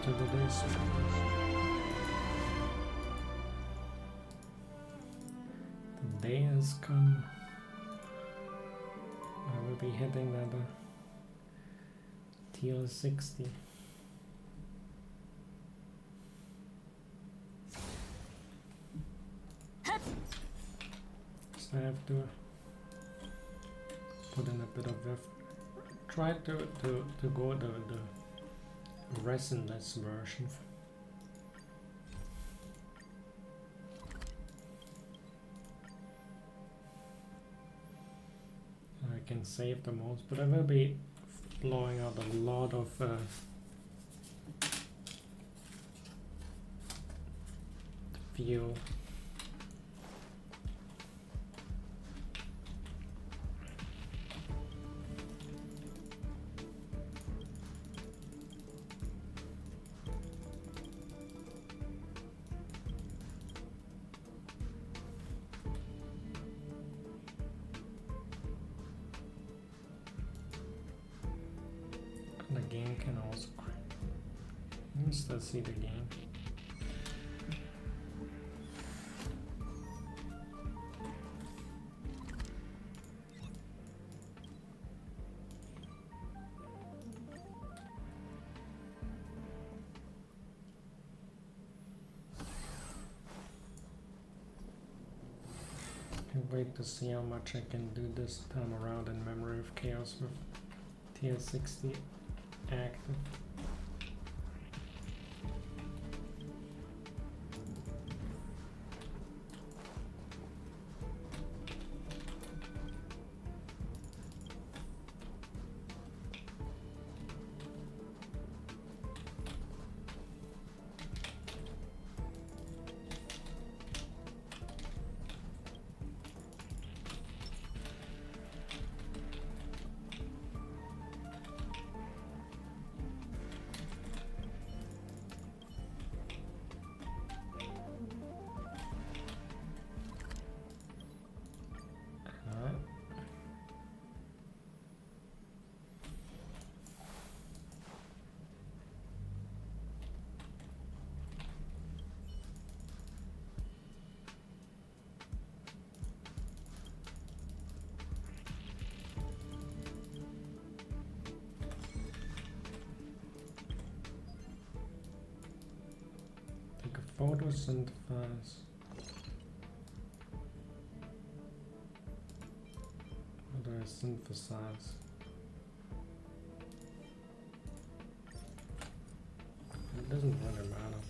to the list. The day has come. I will be hitting that tier 60. So I have to put in a bit of effort. Try to go the resinless version. I can save the most, but I will be blowing out a lot of fuel. The game can also let's see the game. Can't wait to see how much I can do this time around in Memory of Chaos with tier 60 active. Photosynthesize. How do I synthesize? It doesn't really matter.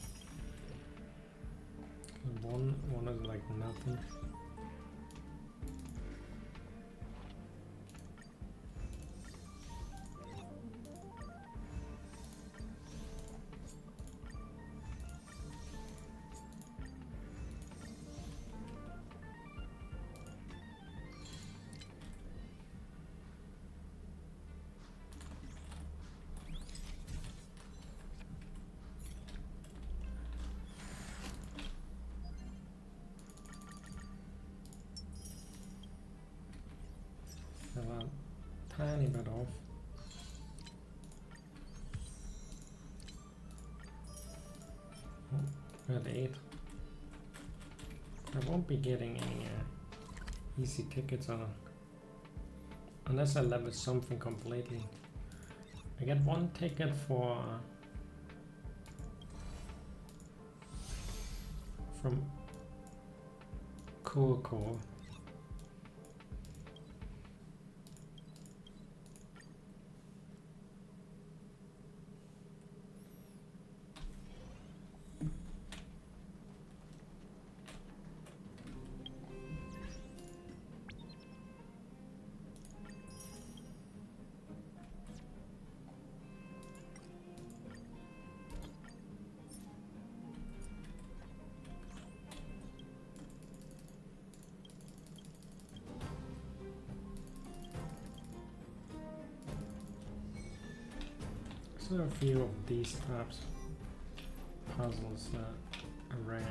One is like nothing. Tiny bit off. Oh, we're at 8. I won't be getting any easy tickets on unless I level something completely. I get one ticket for from Cool. So a few of these types puzzles that I ran.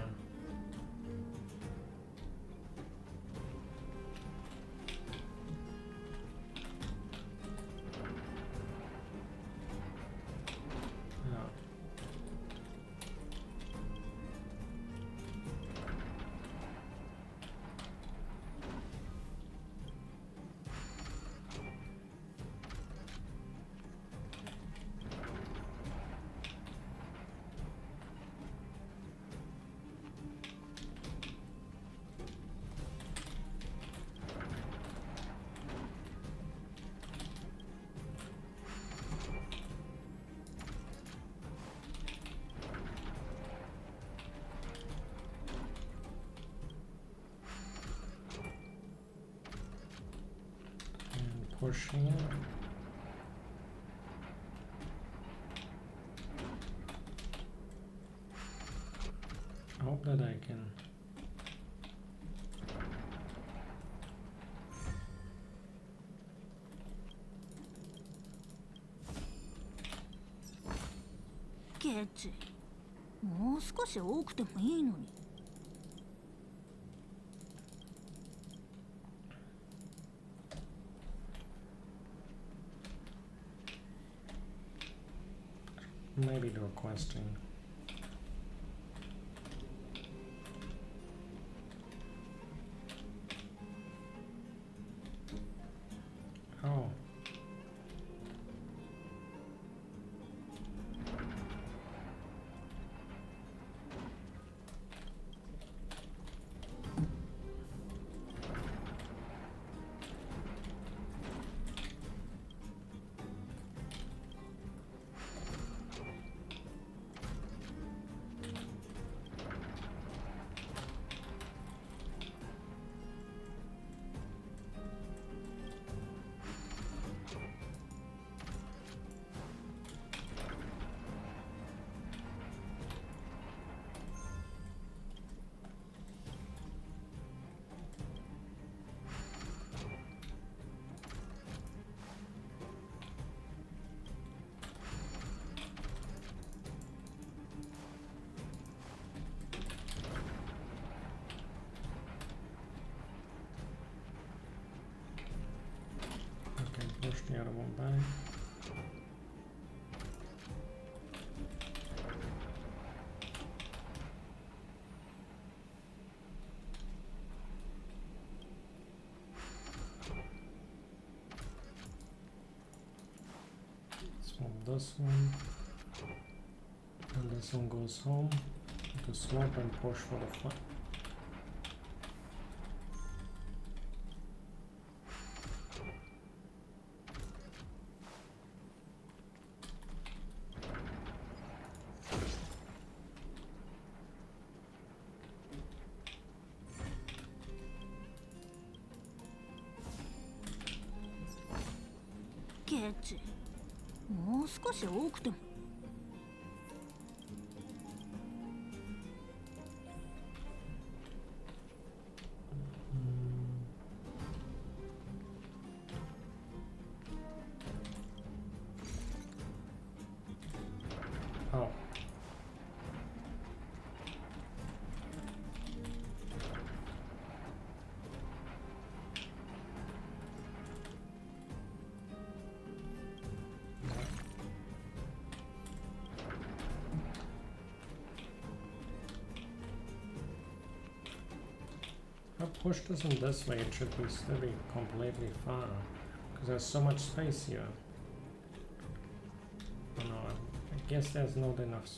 push here. I hope that I can.ケチ、もう少し多くてもいいのに。Maybe the requesting. Oh. Push the other one back. Swap this one. And this one goes home. To swap and push for the front.ケチ、もう少し多くても。Oh. If I push this in this way, it should be still be completely far, because there's so much space here. Oh no, I guess there's not enough.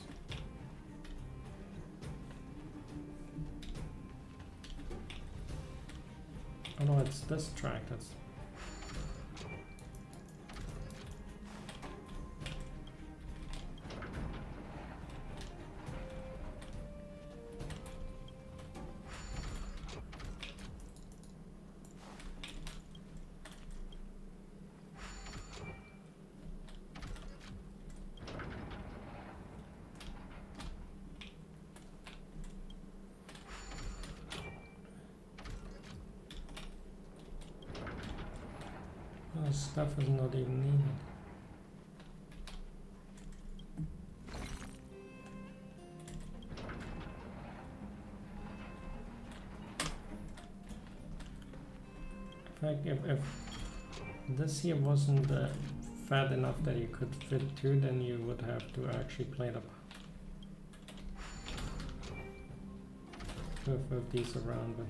Oh no, it's this track that's. Stuff is not even needed. In fact, if this here wasn't fat enough that you could fit two, then you would have to actually plate up with these around. But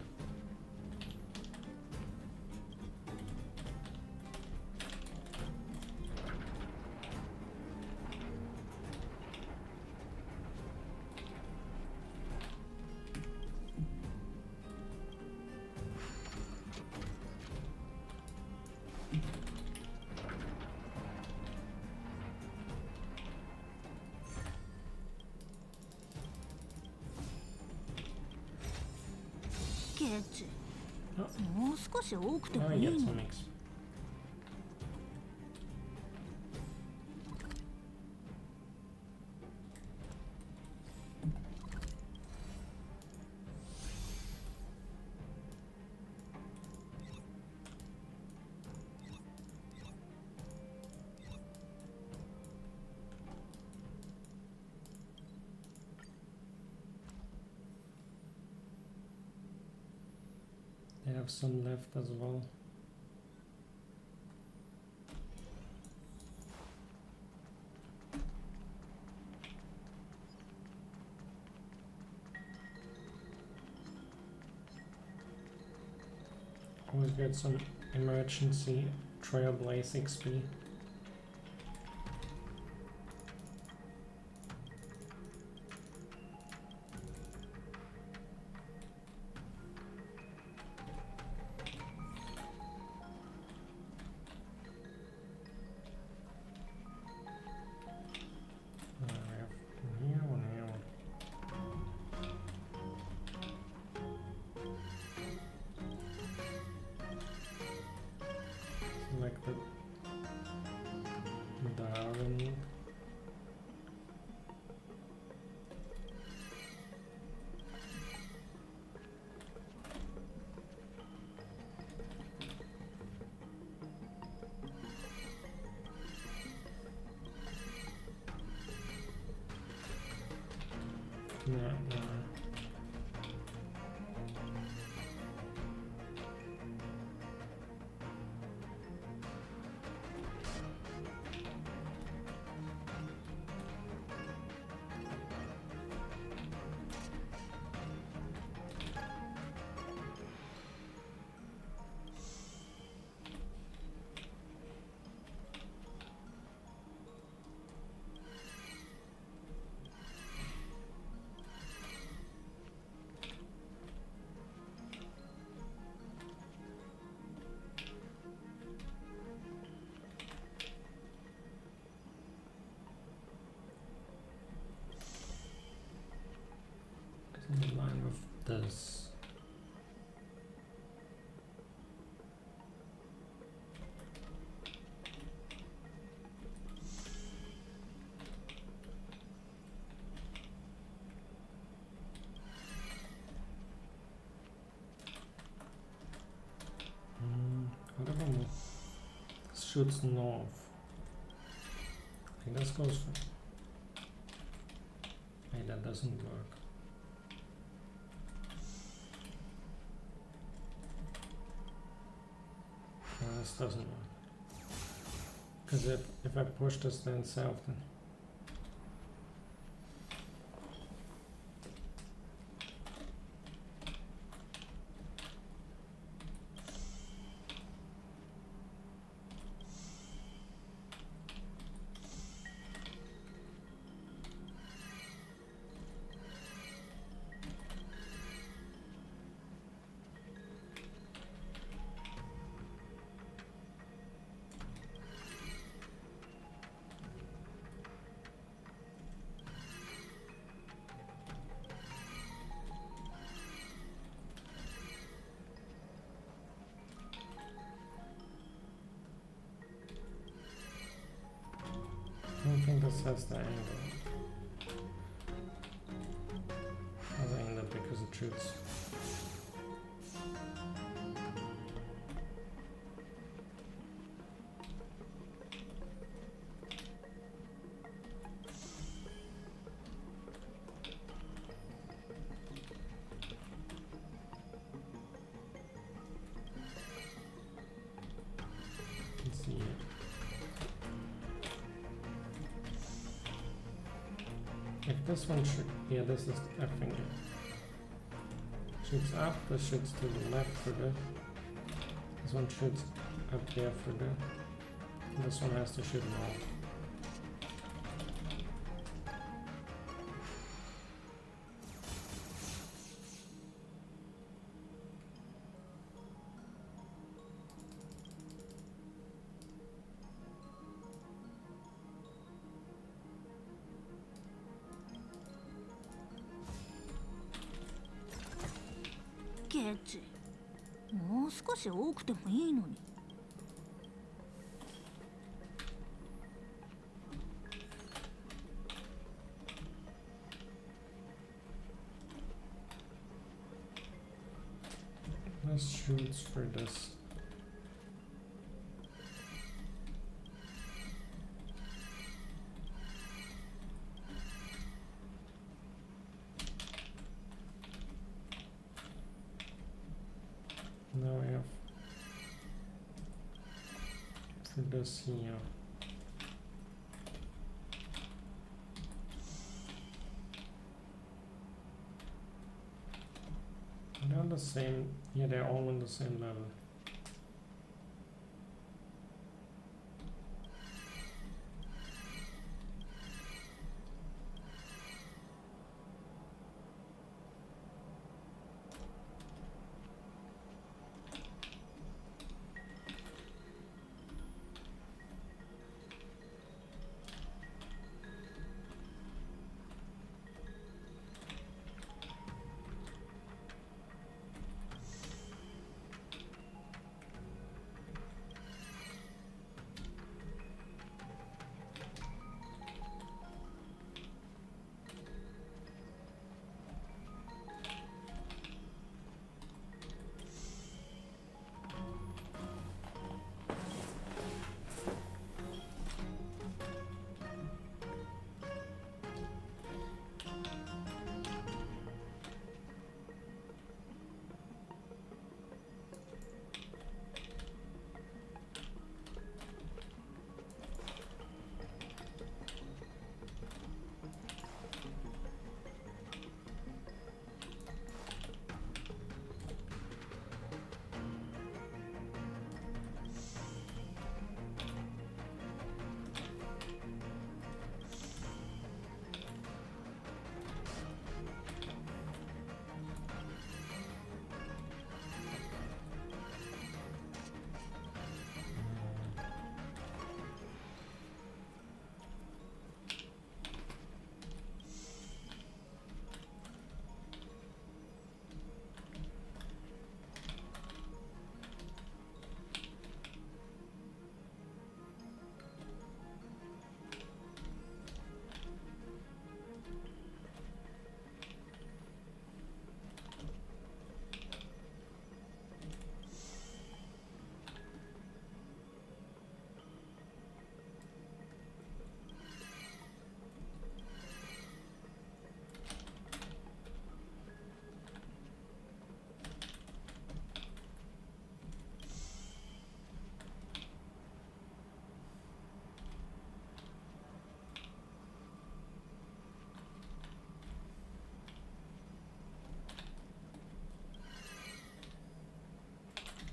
ケチ、もう少し多くても now い I い get の some に。mix. have some left as well. Always get some emergency Trailblaze XP. No. In line with this. Whatever move shoots north. I think this goes for. Hey, that doesn't work. This doesn't work. Because if I push this then south, then I don't think this has the angle. Has the angle because it shoots. Let's see. If this one should, yeah, this is I think it shoots up, this shoots to the left for good. This one shoots up there for good. This one has to shoot north.ケチ、もう少し多くてもいいのに。This shoots for this. Now I for this here. They're on the same, yeah, they're all on the same level.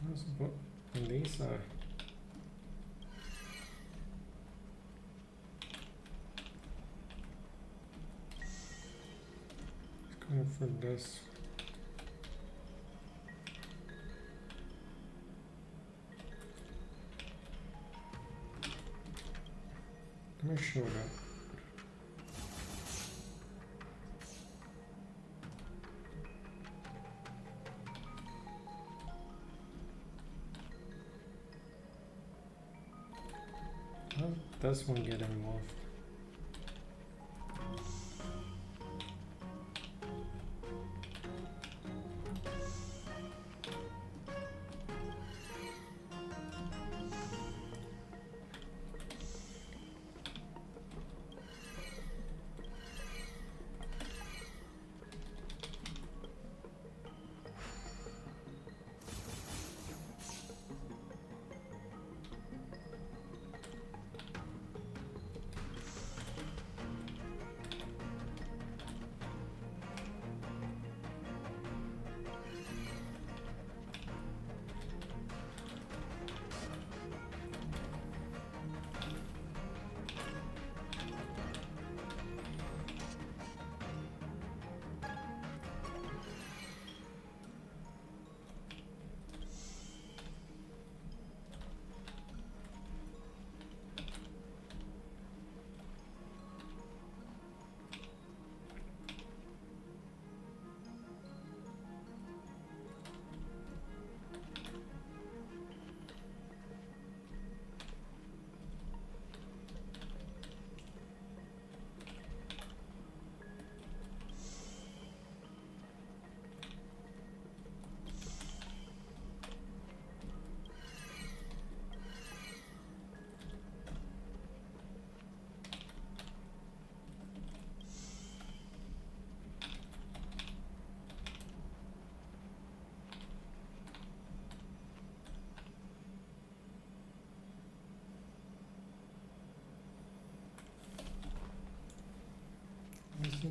Where's what? And these are. It's going for this. Let me show that. How does one get involved?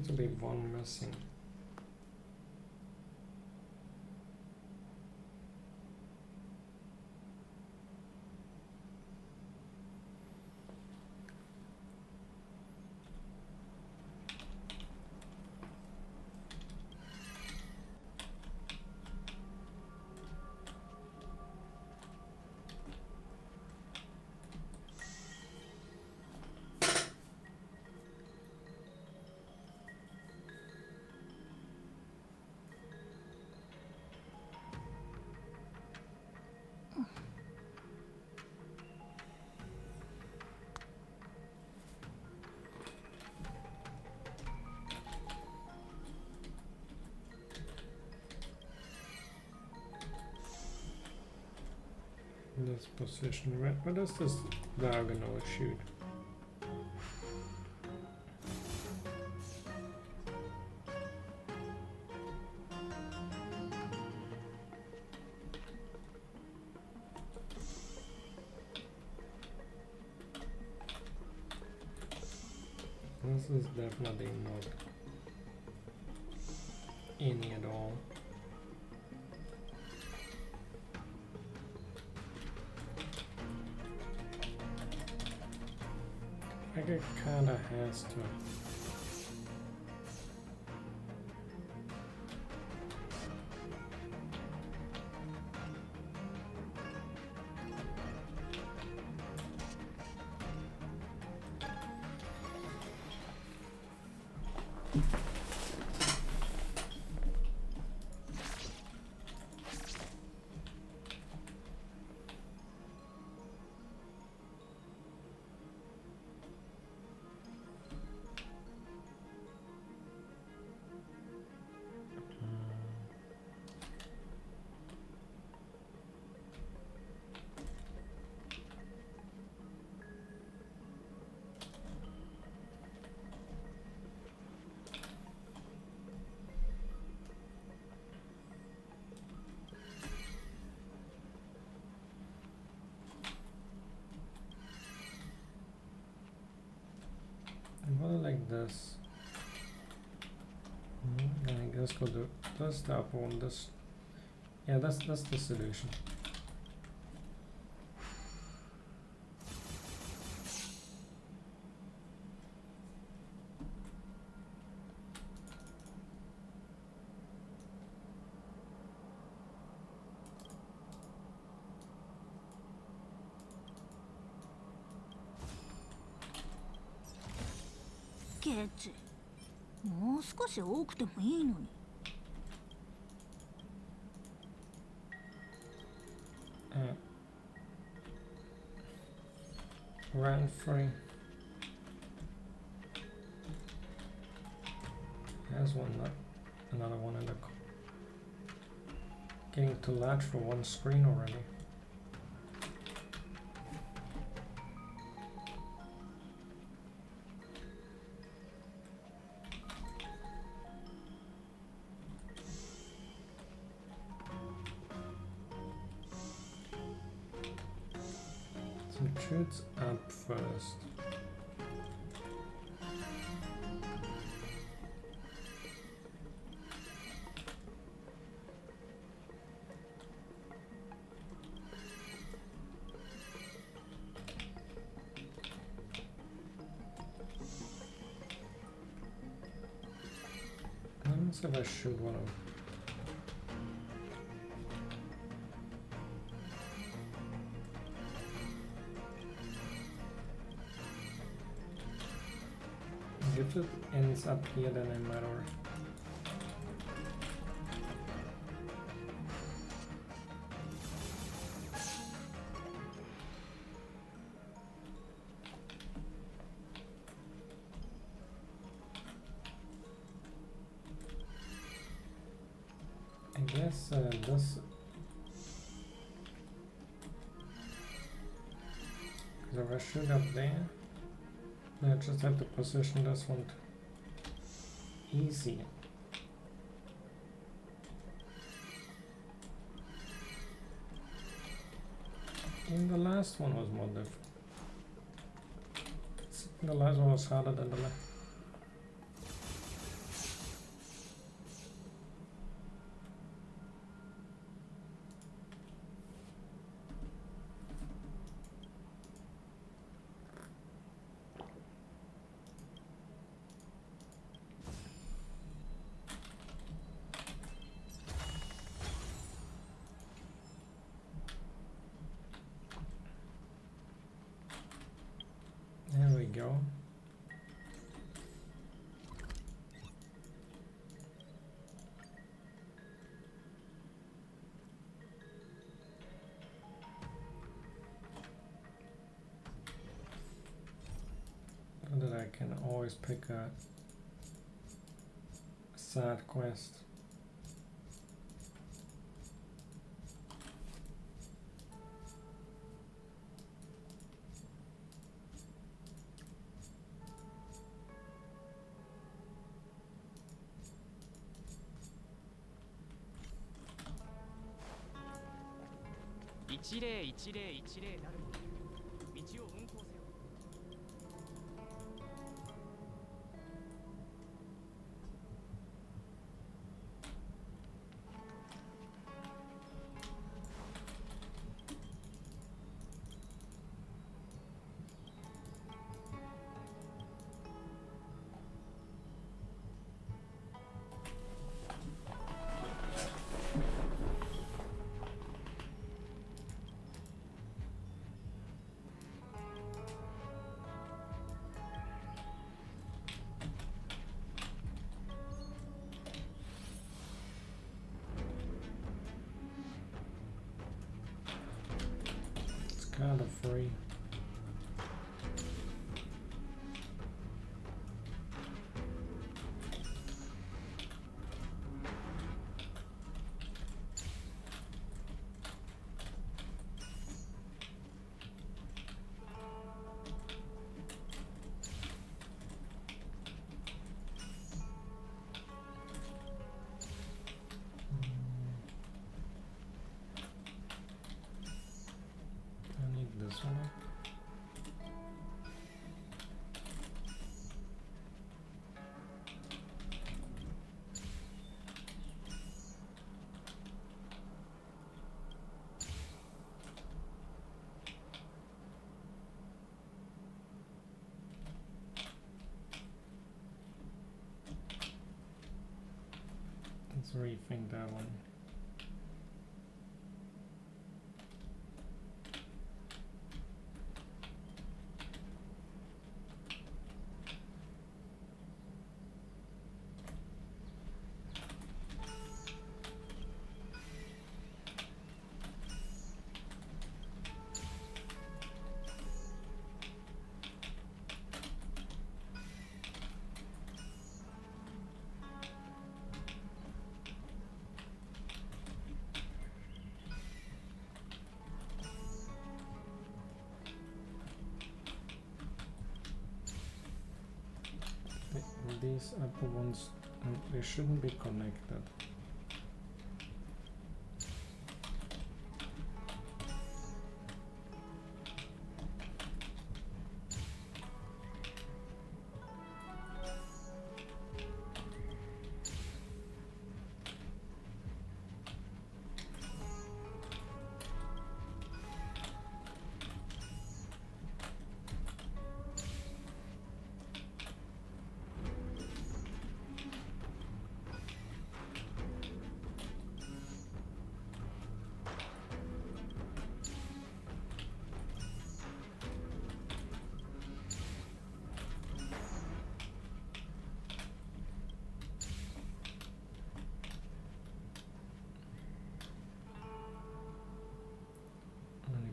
seems to be one missing. This position, where does this diagonal shoot? This is definitely not any at all. Like it kinda has to. Well, like this. I guess go do this step on this. Yeah, that's the solution.ケチ、もう少し多くてもいいのに。Round 3. There's one, another one in the getting too large for one screen already. Shoots up first. Let's see if I shoot one of them. If it ends up here, then it matters. I guess this. Because if I shoot up there. I just have to position this one easy. And the last one was more difficult. The last one was harder than the last. always pick a sad quest. Kind of free. This one up. Let's rethink that one. These upper ones, they shouldn't be connected.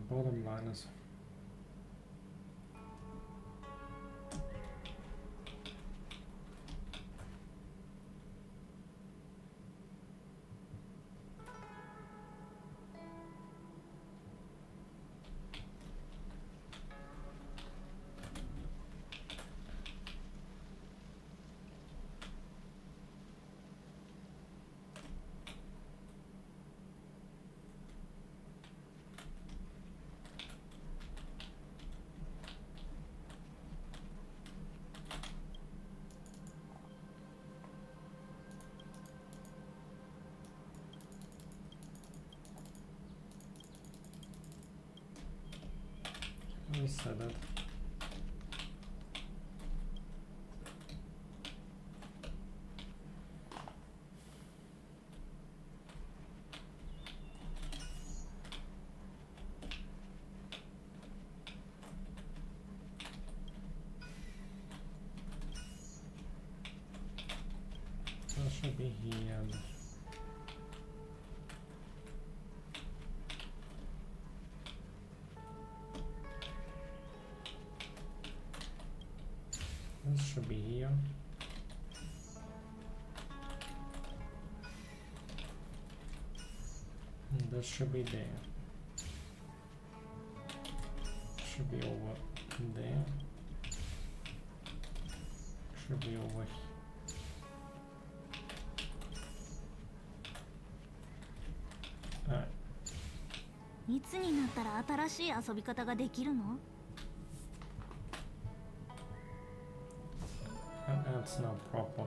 Bottom minus. Reset it. That should be here. This should be here. And this should be there. Should be over there. Should be over here. Alright. いつになったら新しい遊び方ができるの？ That's not proper.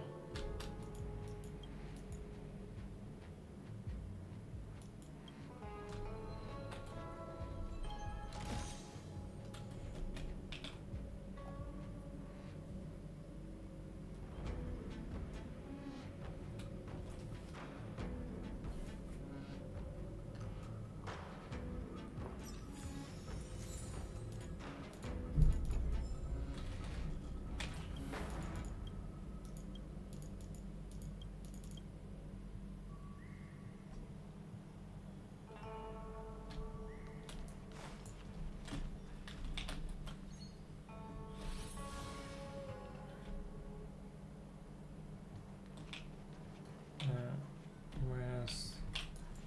Whereas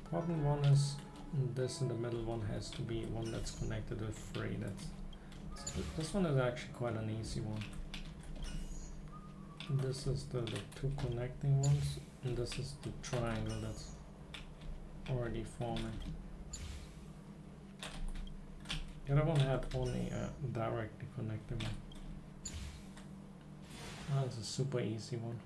important one is this, and the middle one has to be one that's connected with 3. This one is actually quite an easy one. This is the 2 connecting ones, and this is the triangle that's already forming. The other one had only a directly connected one. That's a super easy one.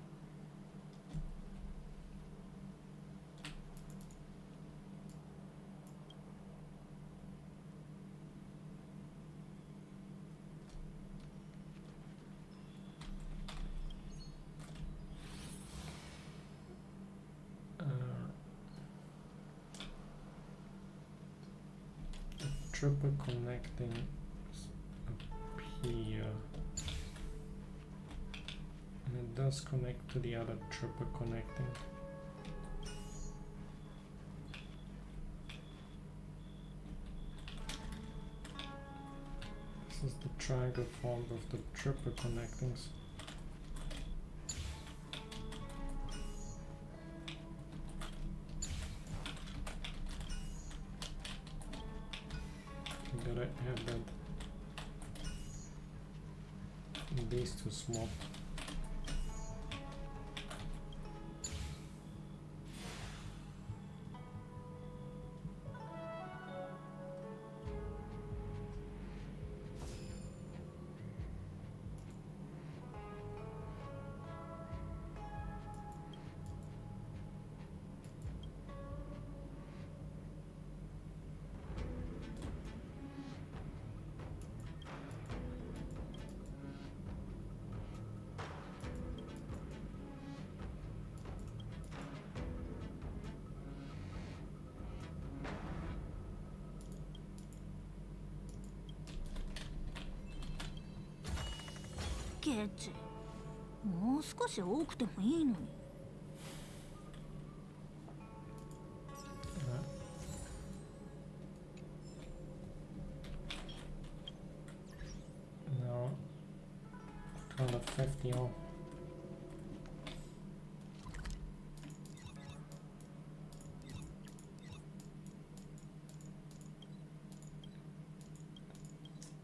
Triple connecting up here, and it does connect to the other triple connecting. This is the triangle formed of the triple connectings. Gotta have that. These 2 small.ケチ、もう少し多くてもいいのに。No, 250 off.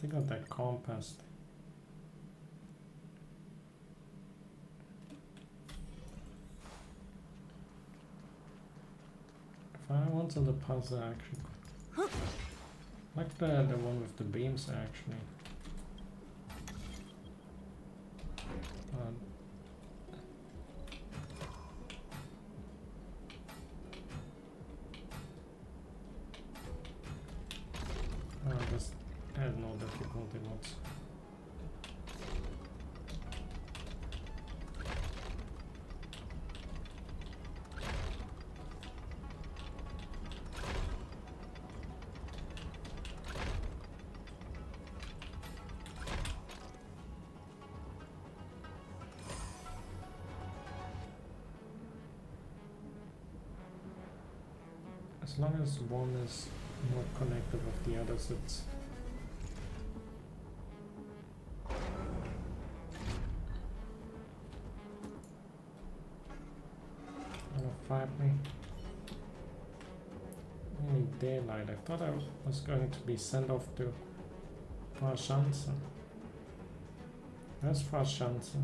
They got that compass. If I wanted the puzzle actually, like the one with the beams actually. This has no difficulty mods. As long as one is not connected with the others, it's fight me. Only daylight. I thought I was going to be sent off to Farshansa. Where's Farshansa?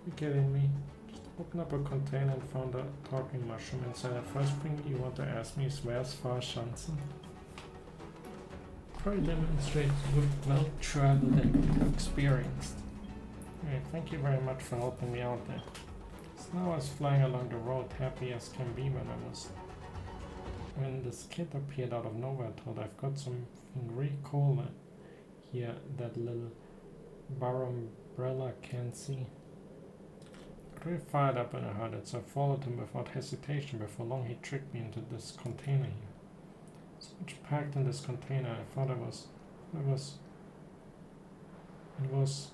You kidding me? Just open up a container and found a talking mushroom inside. The first thing you want to ask me is where's Farshansa? Probably demonstrates good, well-traveled and experienced. Anyway, thank you very much for helping me out there. So now I was flying along the road, happy as can be when this kid appeared out of nowhere. I thought I've got something really cool here that little bar umbrella can't see. Really fired up when I heard it, so I followed him without hesitation. Before long he tricked me into this container here. So much packed in this container, I thought it was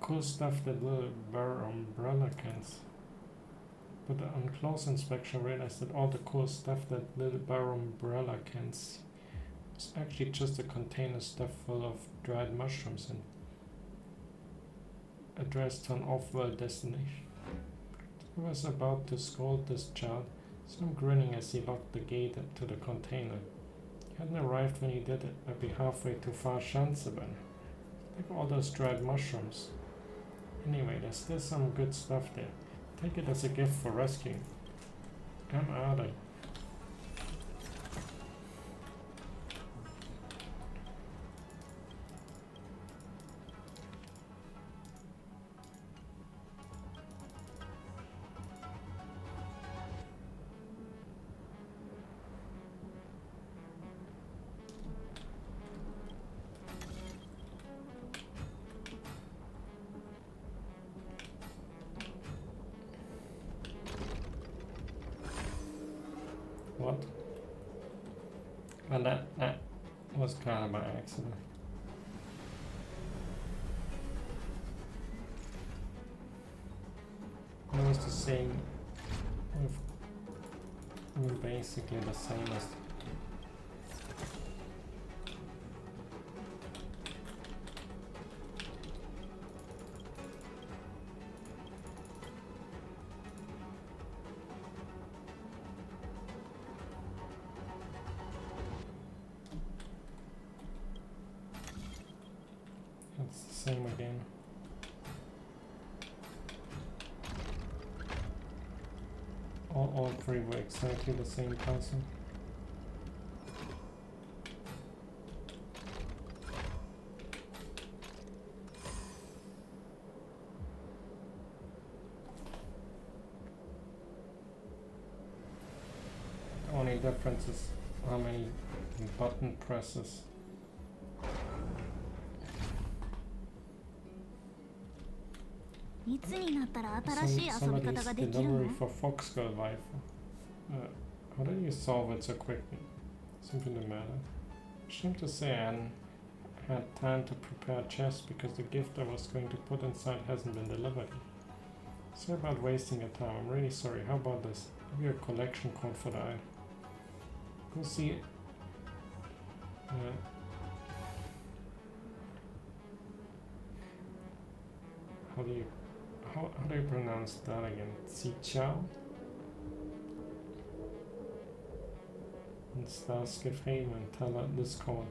cool stuff that little bar umbrella can see. But on close inspection I realized that all the cool stuff that little bar umbrella can see was actually just a container stuffed full of dried mushrooms and addressed to an off-world destination. I was about to scold this child, so I'm grinning as he locked the gate to the container. He hadn't arrived when he did it. I'd be halfway to Farshansa by now. Like all those dried mushrooms. Anyway, there's still some good stuff there. Take it as a gift for rescuing. I'm out of here. What? And that was kind of by accident. It was the same with basically the same as it's the same again. All three were exactly the same person. The only difference is how many button presses. Somebody's delivery for Foxgirl wife. How did you solve it so quickly? Simply the matter. Shame to say I hadn't had time to prepare a chest because the gift I was going to put inside hasn't been delivered. Sorry about wasting your time. I'm really sorry. How about this? Give you a collection code for the item. Go see. How do you pronounce that again? Xichao? And Starskiff Haven, tell her this code.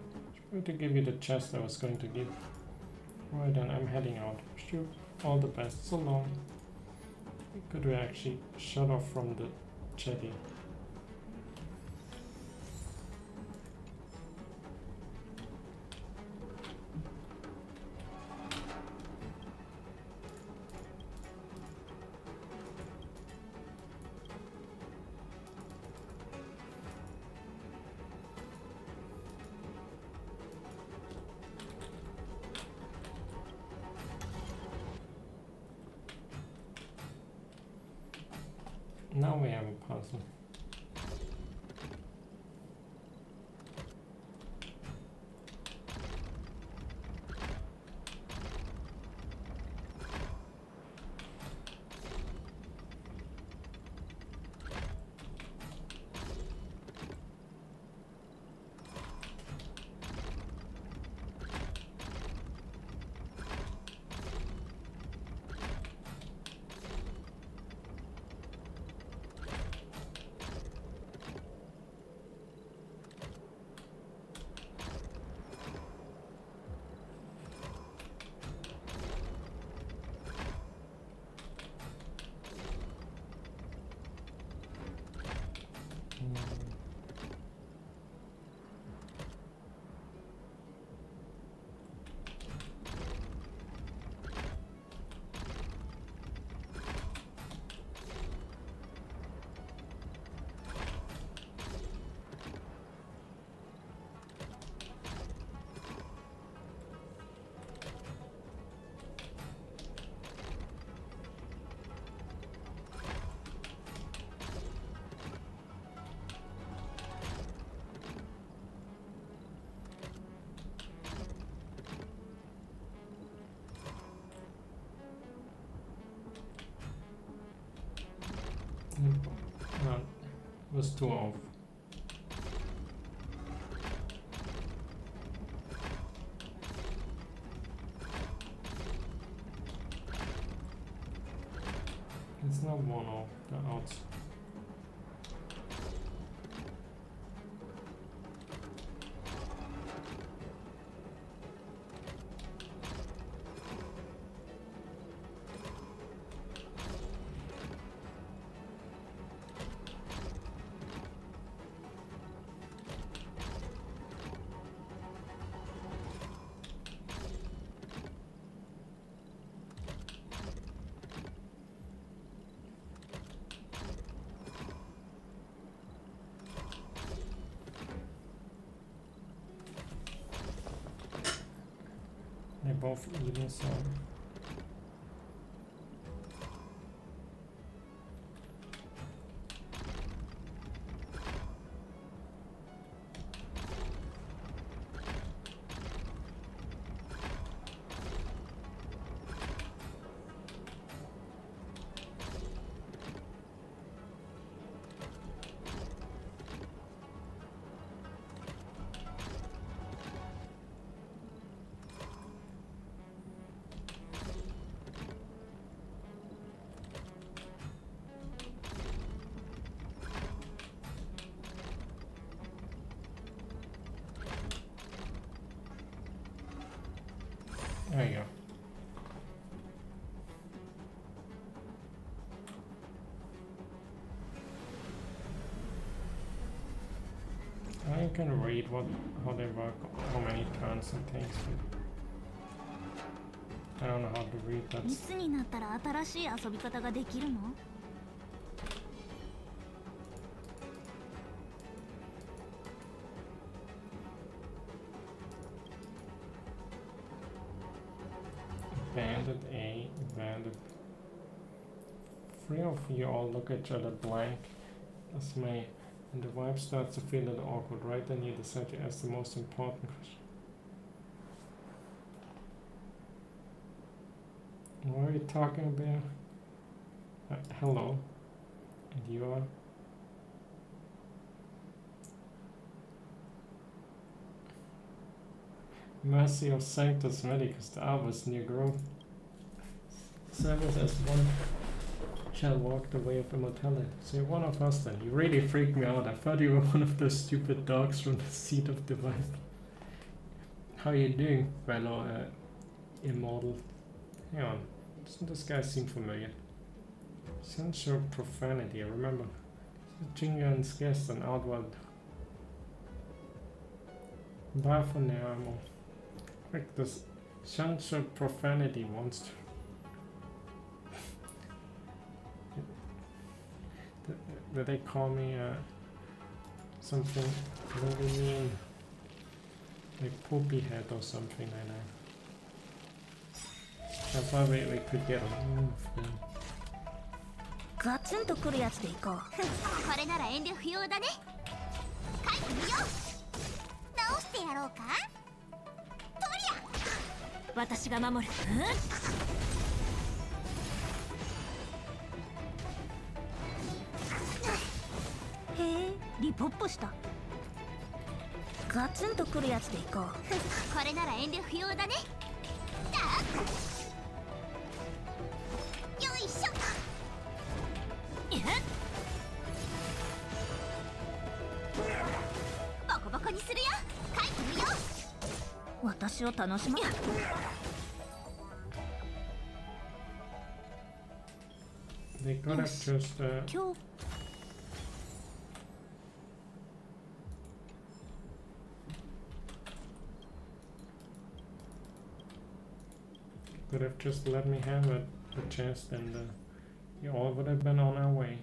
I'm going to give you the chest I was going to give. Right then, I'm heading out. Sure, all the best. So long. Could we actually shut off from the jetty? Now we have a puzzle. was too off. It's not one off the outs. They're both even, so there you go. I can read how they work, how many turns and things. I don't know how to read that. いつになったら新しい遊び方ができるの？ Bandit A, bandit. Three of you all look at each other blank, dismay, and the vibe starts to feel a little awkward. Right then you decide to ask the most important question. What are you talking about? Hello. And you are? Mercy of Sanctus Medicus, the Albus near growth. Servus as one shall walk the way of immortality. So you're one of us then. You really freaked me out. I thought you were one of those stupid dogs from the seat of divine. How are you doing, fellow immortal? Hang on. Doesn't this guy seem familiar? Sensual profanity, I remember. Jingan's guest and outward. Bye for now, Amo. Quick, this sensual profanity wants to. Did they call me something really mean? Like poopy head or something like that. I thought we could get a move then. ガツンとくるやつでいこう。これなら遠慮不要だね。書いてみよう。直してやろうか。とりゃ。私が守る。へえ、リポッポした。ガツンとくるやつでいこう。これなら遠慮不要だね。よいしょ。ボコボコにするよ。書いてみよう。私を楽しま。They could have just could have just let me have a chest and you all would have been on our way.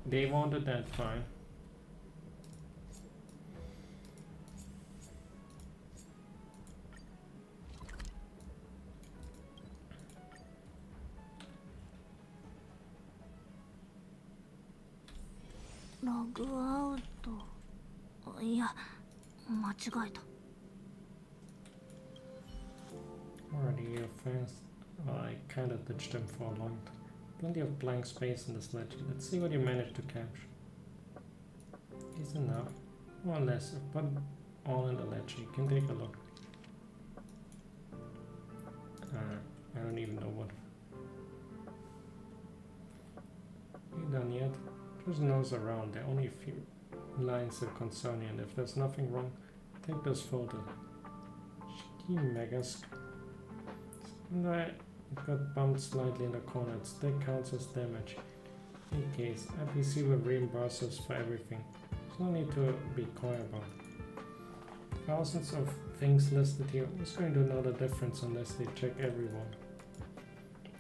They wanted that, fine. Log out. いや、間違えた。Alrighty, you're fast. I kinda ditched him for a long time. Plenty of blank space in this ledge. Let's see what you managed to capture. is enough. More or less, but all in the ledger. You can take a look. I don't even know what. You done yet? Just nose around. There are only a few lines that concern you, and if there's nothing wrong, take this photo. Shitty megask. And I got bumped slightly in the corner. It still counts as damage. In any case, IPC will reimburse us for everything. There's no need to be coy about it. Thousands of things listed here. Who's going to know the difference unless they check everyone?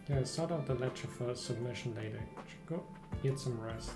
Yeah, sort out the ledger for submission later. Should go get some rest.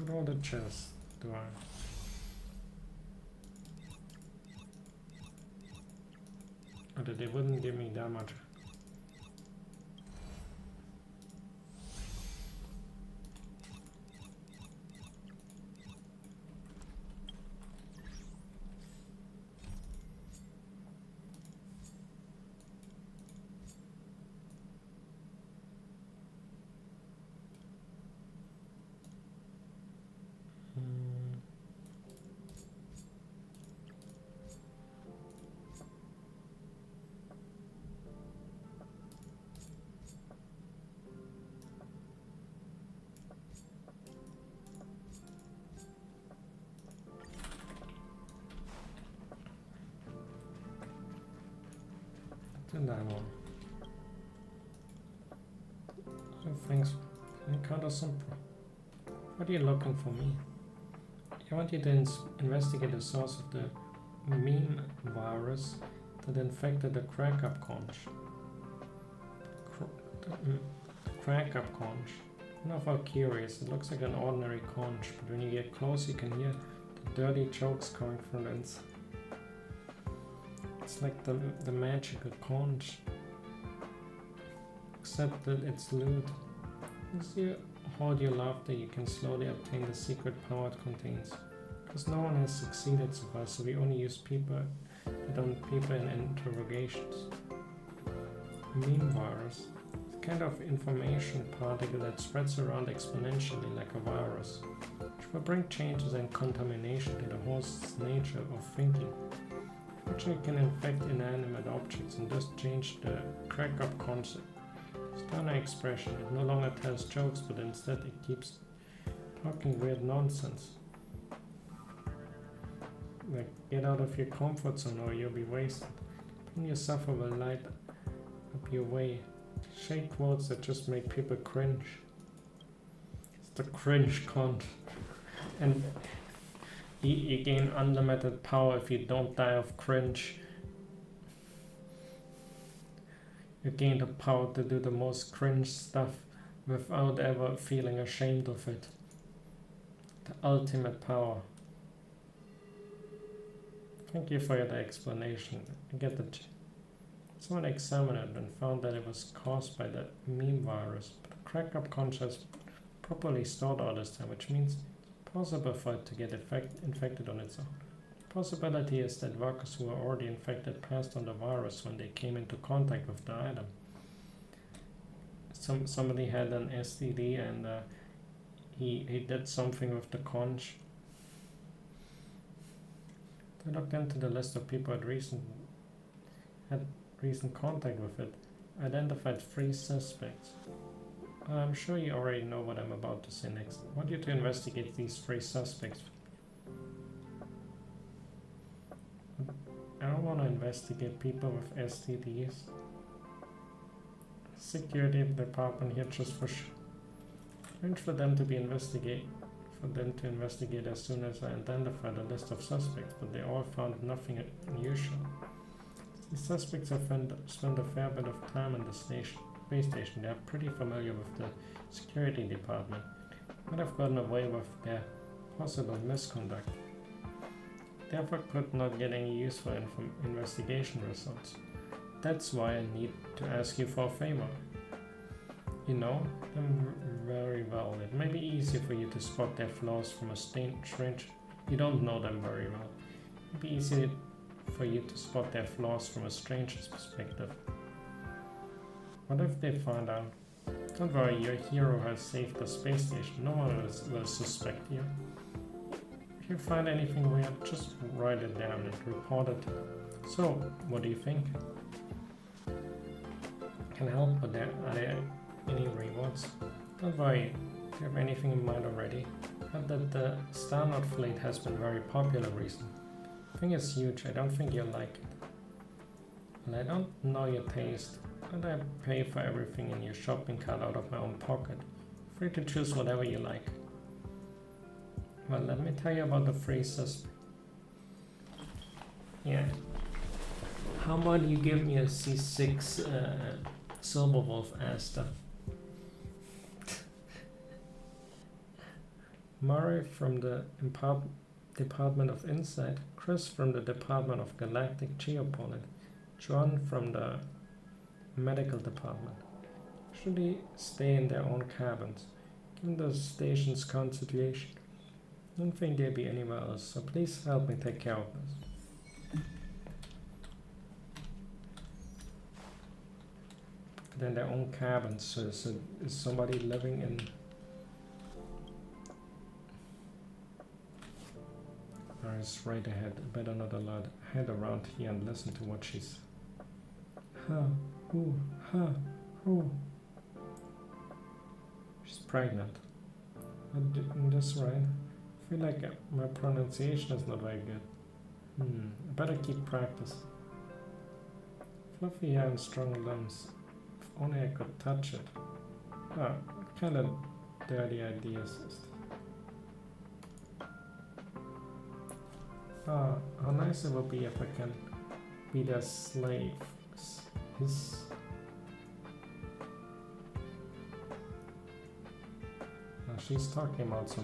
Got all the chests, do I? Oh, they wouldn't give me that much. Ammo. So thanks. Encounter some. What are you looking for me? I want you to investigate the source of the meme virus that infected the crack-up conch. The crack-up conch. I'm not all curious. It looks like an ordinary conch, but when you get close, you can hear the dirty jokes coming from the inside. It's like the magical conch, except that it's loot. As you hold your laughter, you can slowly obtain the secret power it contains. Because no one has succeeded so far, so we only use people in interrogations. Meme virus, the kind of information particle that spreads around exponentially like a virus, which will bring changes and contamination to the host's nature of thinking. Which can infect inanimate objects and thus change the crack-up concept. Stunner expression. It no longer tells jokes, but instead it keeps talking weird nonsense. Like, get out of your comfort zone or you'll be wasted. Pin yourself will light up your way. Shake quotes that just make people cringe. It's the cringe con. And you gain unlimited power if you don't die of cringe. You gain the power to do the most cringe stuff without ever feeling ashamed of it. The ultimate power. Thank you for the explanation. I get the someone examined it and found that it was caused by the meme virus. But the crack-up conch has properly stored all this time, which means possible for it to get infected on its own. The possibility is that workers who were already infected passed on the virus when they came into contact with the item. Somebody had an STD and he did something with the conch. I looked into the list of people had recent contact with it. Identified 3 suspects. I'm sure you already know what I'm about to say next. I want you to investigate these 3 suspects. investigate people with STDs. Security department here just for strange for them to investigate as soon as I identify the list of suspects, but they all found nothing unusual. The suspects have spent a fair bit of time in the space station. They are pretty familiar with the security department. Might have gotten away with their possible misconduct. Therefore could not get any useful investigation results. That's why I need to ask you for a favor. You know them very well. It may be easier for you to spot their flaws from a strange. You don't know them very well. It may be easier for you to spot their flaws from a stranger's perspective. What if they find out? Don't worry, your hero has saved the space station. No one will suspect you. If you find anything weird, just write it down and report it. So, what do you think? Can help, but are there any rewards? Don't worry, if you have anything in mind already. Heard that the Star Knot fleet has been very popular recently. The thing is huge, I don't think you'll like it. Well, I don't know your taste, and I pay for everything in your shopping cart out of my own pocket. Free to choose whatever you like. Well, let me tell you about the free suspect. Yeah. How about you give me a C6 Silver Wolf Asta? Murray from the Department of Insight, Chris from the Department of Galactic Geopolitics, John from the Medical Department. Should they stay in their own cabins? Given the station's concentration, I don't think they'll be anywhere else, so please help me take care of this. They're in their own cabins, so is somebody living in... It's right ahead. I better not allow head around here and listen to what she's... She's pregnant. That's right. I feel like my pronunciation is not very good. I better keep practice. Fluffy hair and strong limbs. If only I could touch it. What kind of dirty ideas is this? How nice it would be if I can be their slave. She's talking about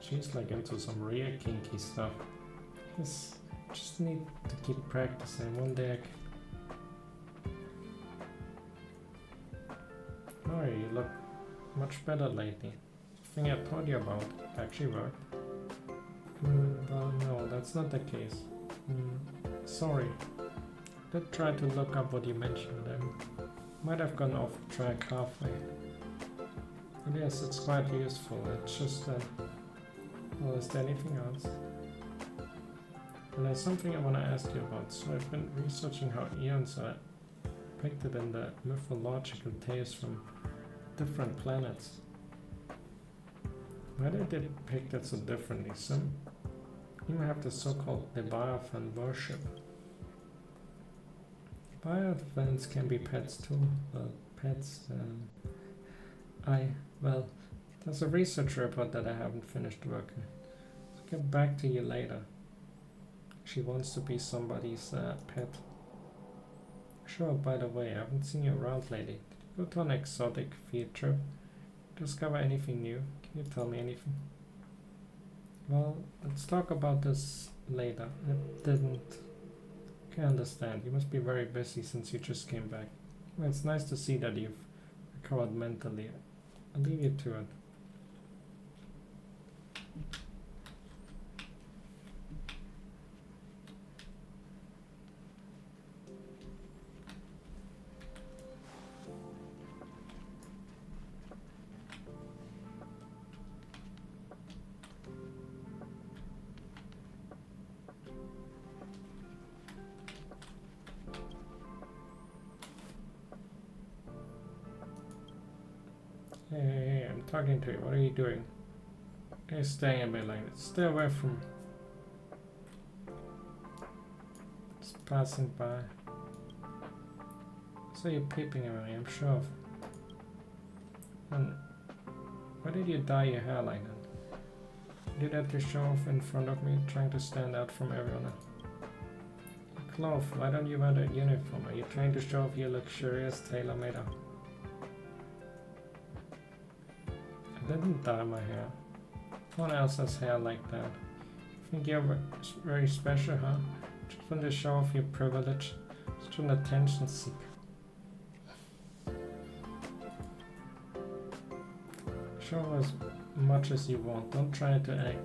she's like into some real kinky stuff. Just need to keep practicing. One day Oh, you look much better lately. The thing I told you about actually worked. Well, no, that's not the case. Sorry. I did try to look up what you mentioned and might have gone off track halfway. But yes, it's quite useful. It's just that... Well, is there anything else? And there's something I want to ask you about. So I've been researching how eons are depicted in the mythological tales from different planets. Why are they depicted so differently? Some even have the so-called Leviathan worship. Leviathans can be pets too. Well, pets... Well, there's a research report that I haven't finished working. I'll get back to you later. She wants to be somebody's pet. Sure, by the way, I haven't seen you around lately. Did you go to an exotic field trip? Discover anything new? Can you tell me anything? Well, let's talk about this later. I didn't... Can't understand. You must be very busy since you just came back. Well, it's nice to see that you've recovered mentally. I'll leave you to it. Hey, I'm talking to you. What are you doing? You're staying a bit like that. Stay away from... It's passing by. So you're peeping at me, I'm sure of. And why did you dye your hair like that? You did that to show off in front of me, trying to stand out from everyone else. Clove, why don't you wear that uniform? Are you trying to show off your luxurious tailor-made outfit? I didn't dye my hair. No one else has hair like that. Think you're very special, huh? Just want to show off your privilege. Such an attention seeker. Show as much as you want. Don't try to act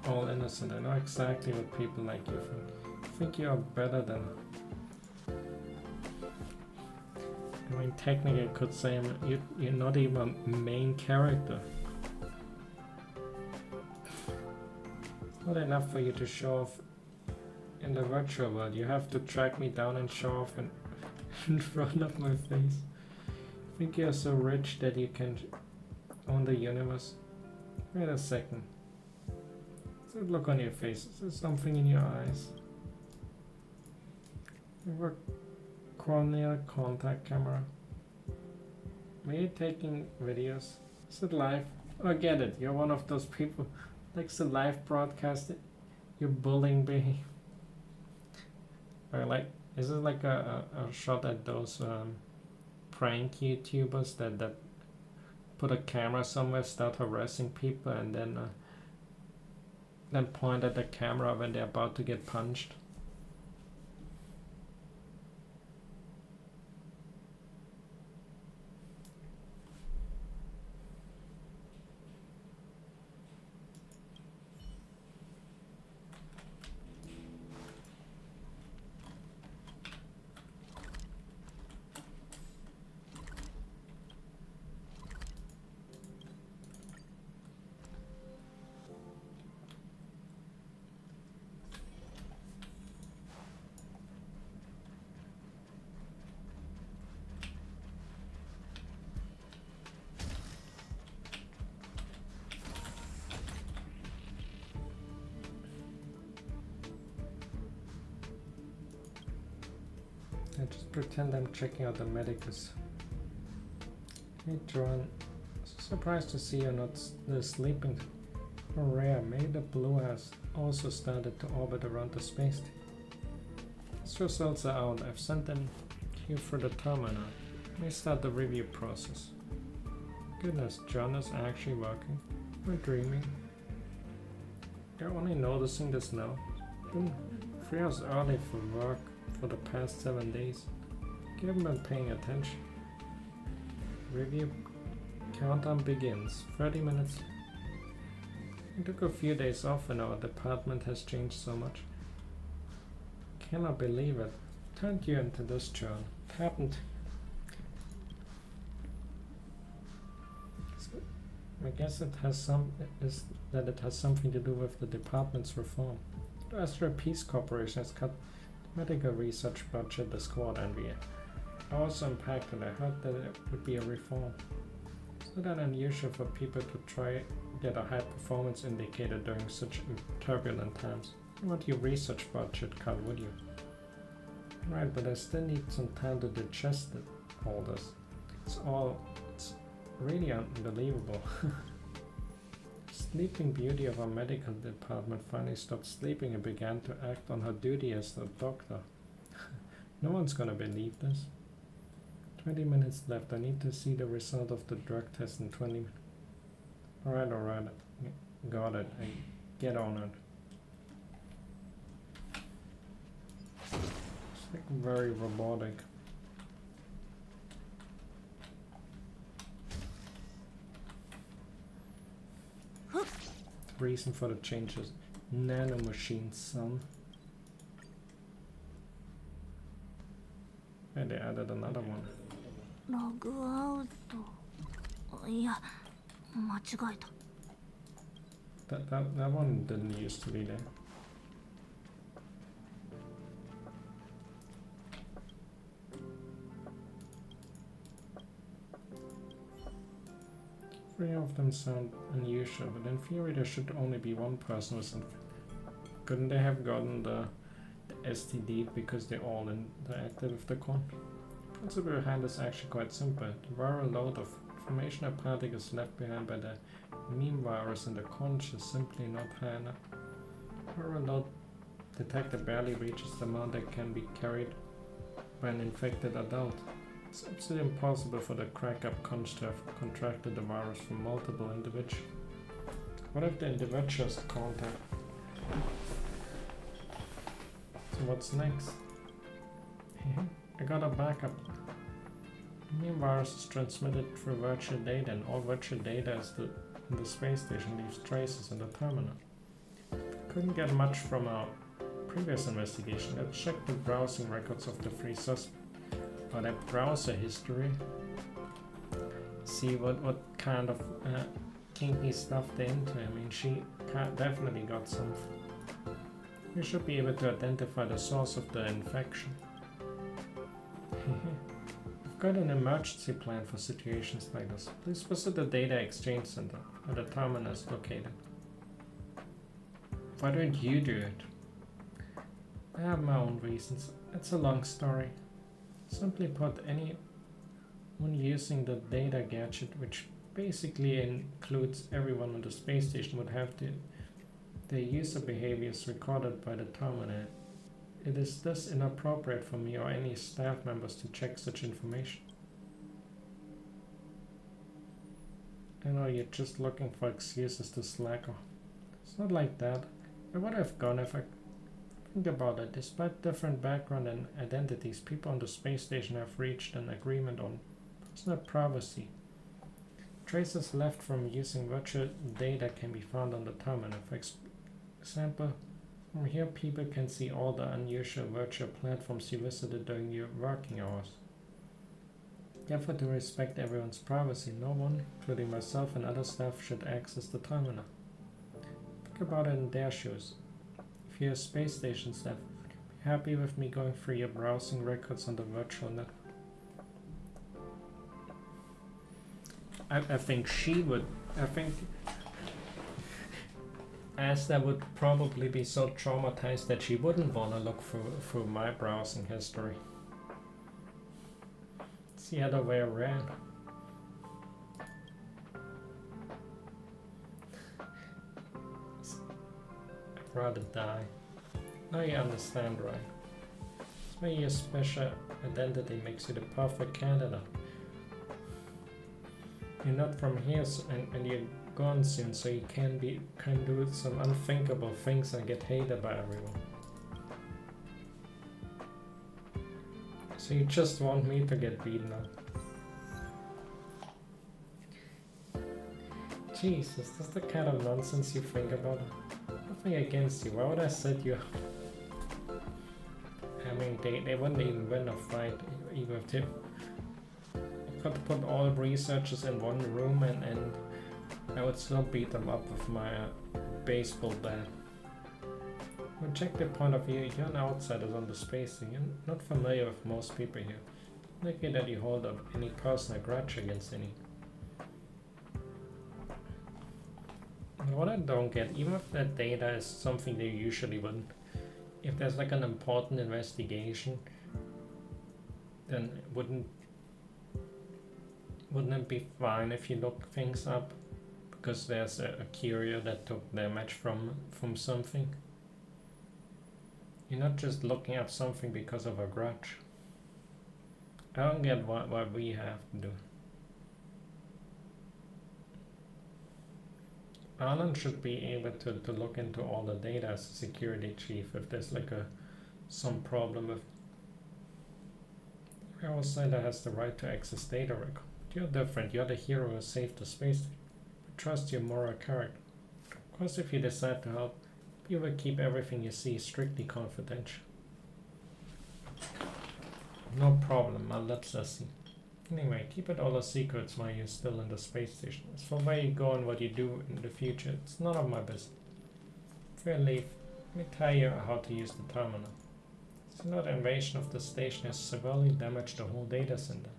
all innocent. I know exactly what people like you think. Think you are better than. I mean, technically, I could say you're not even a main character. It's not enough for you to show off in the virtual world. You have to track me down and show off in front of my face. Think you're so rich that you can own the universe? Wait a second. What's that look on your face? Is there something in your eyes? You have a corneal contact camera. Were you taking videos? Is it live? Oh, I get it. You're one of those people likes the live broadcast. You're bullying me. Or like, is it like a shot at those prank YouTubers that put a camera somewhere, start harassing people, and then point at the camera when they're about to get punched? I just pretend I'm checking out the medicus. Hey John, surprised to see you're not sleeping. How rare, maybe the blue has also started to orbit around the space station. Its results are out. I've sent them to you for the terminal. Let me start the review process. Goodness, John is actually working. We're dreaming. You're only noticing this now. Been 3 hours early for work for the past 7 days. You haven't been paying attention. Review countdown begins. 30 minutes. We took a few days off and our department has changed so much. Cannot believe it. Turned you into this, John. It happened. So, I guess it has something to do with the department's reform. The Astro Peace Corporation has cut medical research budget the squad, and we are also impacted. I heard that it would be a reform. It's not unusual for people to try get a high performance indicator during such turbulent times. You want your research budget cut, would you? Right, but I still need some time to digest all this. It's really unbelievable. Sleeping Beauty of our medical department finally stopped sleeping and began to act on her duty as a doctor. No one's gonna believe this. 20 minutes left. I need to see the result of the drug test in 20 minutes. Alright. Got it. I get on it. It's like very robotic. The reason for the changes. Nano machines, son. And they added another one. ログアウト。いや、間違えた。That one didn't used to be there. Three of them sound unusual, but in theory there should only be one person who's infected. Couldn't they have gotten the STD because they're all interactive with the con. The principle behind is actually quite simple. The viral load of information or particles left behind by the meme virus in the conch is simply not high enough. Viral load detector barely reaches the amount that can be carried by an infected adult. It's absolutely impossible for the crack-up conch to have contracted the virus from multiple individuals. What if the individuals contact? So what's next? I got a backup. The meme virus is transmitted through virtual data, and all virtual data in the space station leaves traces in the terminal. Couldn't get much from our previous investigation. Let's check the browsing records of the three suspects. Or their browser history. See what kind of kinky stuff they're into. I mean, she definitely got something. We should be able to identify the source of the infection. We've got an emergency plan for situations like this. Please visit the data exchange center where the terminal is located. Why don't you do it? I have my own reasons. It's a long story. Simply put, anyone using the data gadget, which basically includes everyone on the space station, would have their user behaviors recorded by the terminal. It is thus inappropriate for me or any staff members to check such information. I know you're just looking for excuses to slack off. It's not like that. I would have gone if I think about it. Despite different background and identities, people on the space station have reached an agreement on personal privacy. Traces left from using virtual data can be found on the terminal. For example, from here people can see all the unusual virtual platforms you visited during your working hours. Therefore, to respect everyone's privacy, no one, including myself and other staff, should access the terminal. Think about it in their shoes. If you're a space station staff, would you be happy with me going through your browsing records on the virtual network? I think she would. I think Asta would probably be so traumatized that she wouldn't want to look through my browsing history. It's the other way around. I'd rather die. Now you understand, right? That's why your special identity makes you the perfect candidate. You're not from here, and you're gone soon, so you can do some unthinkable things and get hated by everyone. So you just want me to get beaten up. Jesus, that's the kind of nonsense you think about. Nothing against you. Why would I set you up? I mean, they wouldn't even win a fight, even if they could put all researchers in one room and I would still beat them up with my baseball bat. But check the point of view. You're an outsider on the space thing. You're not familiar with most people here. Likely that you hold up any personal grudge against any. And what I don't get, even if that data is something they usually wouldn't, if there's like an important investigation, then wouldn't it be fine if you look things up because there's a courier that took damage from something? You're not just looking up something because of a grudge. I don't get what we have to do. Alan should be able to look into all the data as a security chief if there's like some problem with. Every outsider has the right to access data record. You're different. You're the hero who saved the space. I trust your moral character. Of course, if you decide to help, you will keep everything you see strictly confidential. No problem. I'll let us see. Anyway, keep it all a secret while you're still in the space station. As for where you go and what you do in the future, it's none of my business. Before you leave, let me tell you how to use the terminal. The invasion of the station has severely damaged the whole data center.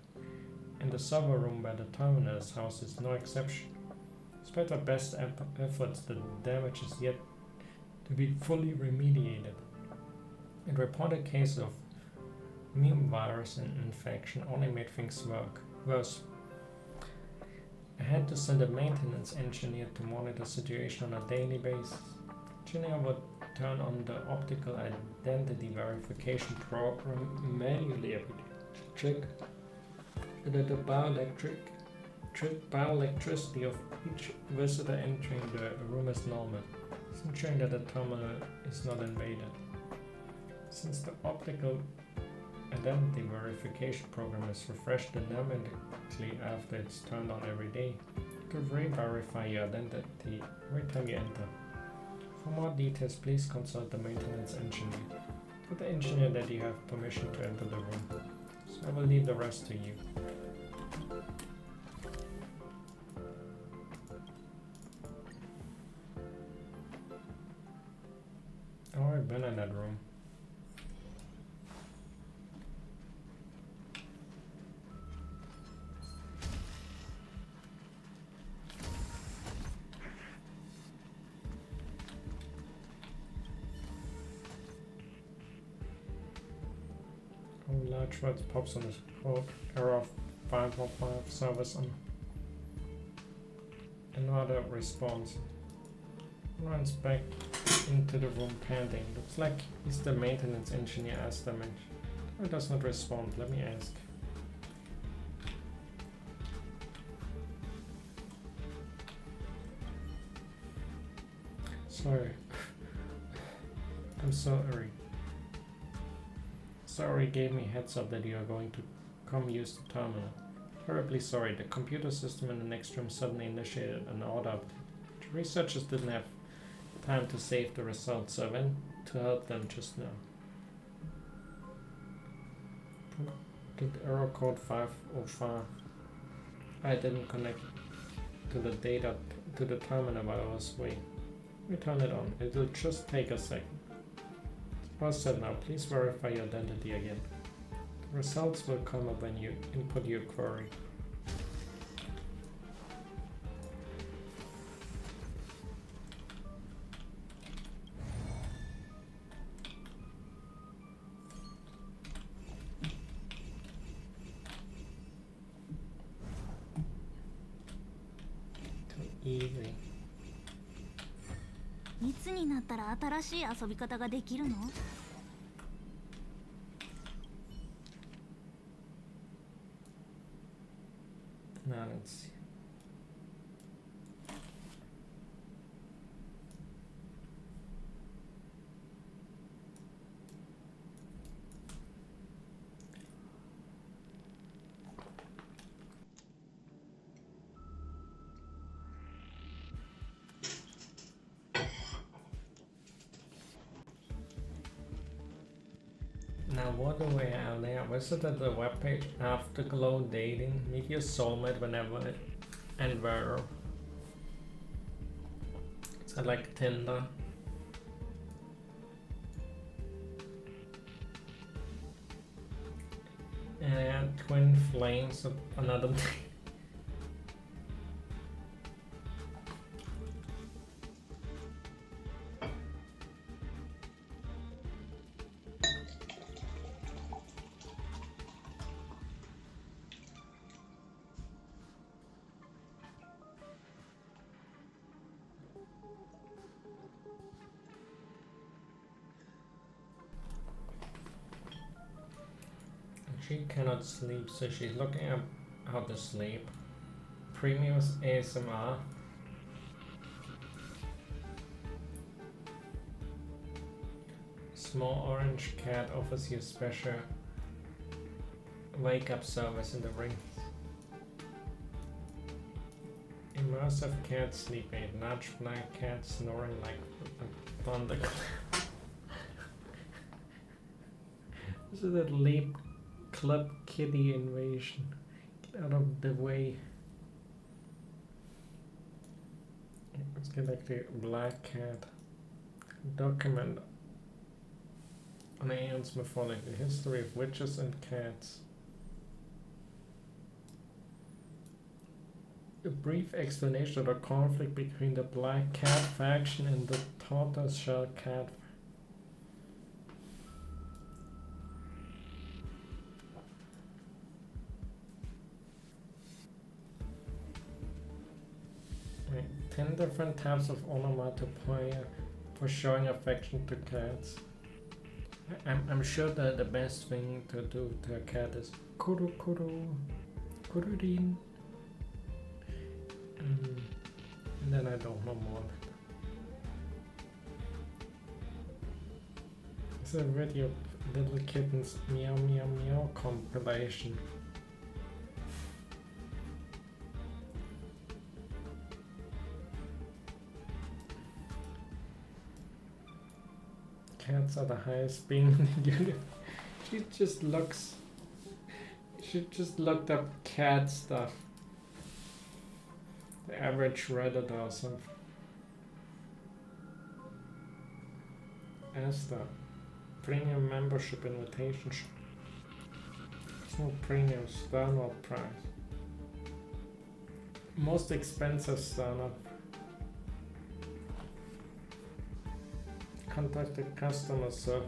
And the server room where the terminal is housed is no exception. Despite our best efforts, the damage is yet to be fully remediated. It reported cases of immune virus and infection only made things worse. I had to send a maintenance engineer to monitor the situation on a daily basis. The engineer would turn on the optical identity verification program manually every day to check that the bioelectricity of each visitor entering the room is normal, ensuring that the terminal is not invaded. Since the optical identity verification program is refreshed dynamically after it's turned on every day, you can re-verify your identity every time you enter. For more details, please consult the maintenance engineer. Tell the engineer that you have permission to enter the room, so I will leave the rest to you. Oh, I've been in that room. Large words pops on the code. Error 515 service on another response. Runs back into the room panting. Looks like he's the maintenance engineer as damaged. He does not respond. Let me ask. Sorry. I'm sorry. Sorry gave me heads up that you are going to come use the terminal. Terribly sorry, the computer system in the next room suddenly initiated an auto update. The researchers didn't have time to save the results, so I went to help them just now. Did error code 505. I didn't connect to the data to the terminal while I was away. We turn it on. It'll just take a second. Pause set now. Please verify your identity again. The results will come up when you input your query. Too easy. いつになったら新しい遊び方ができるの? Now let's see. Now what do we have there? Visited the webpage Afterglow Dating. Meet your soulmate whenever and where. Is that like Tinder? And twin flames of another day. She cannot sleep, so she's looking up how to sleep. Premium ASMR. Small orange cat offers you special wake-up service in the ring. Immersive cat sleep aid. Large black cat snoring like a thunderclap. This is a leap club kitty invasion. Get out of the way. Let's get back to black cat. Document on Aeon's mythology, the history of witches and cats. A brief explanation of the conflict between the black cat faction and the tortoiseshell cat. Okay, 10 different types of onomatopoeia for showing affection to cats. I'm sure that the best thing to do to a cat is kuru kuru, kururin. And then I don't know more. It's a video of little kittens meow meow meow compilation. Cats are the highest being in the universe. She just looked up cat stuff. The average Reddit or something. Asta. Premium membership invitation shop. It's no premium download price. Most expensive startup. Contact the customer service.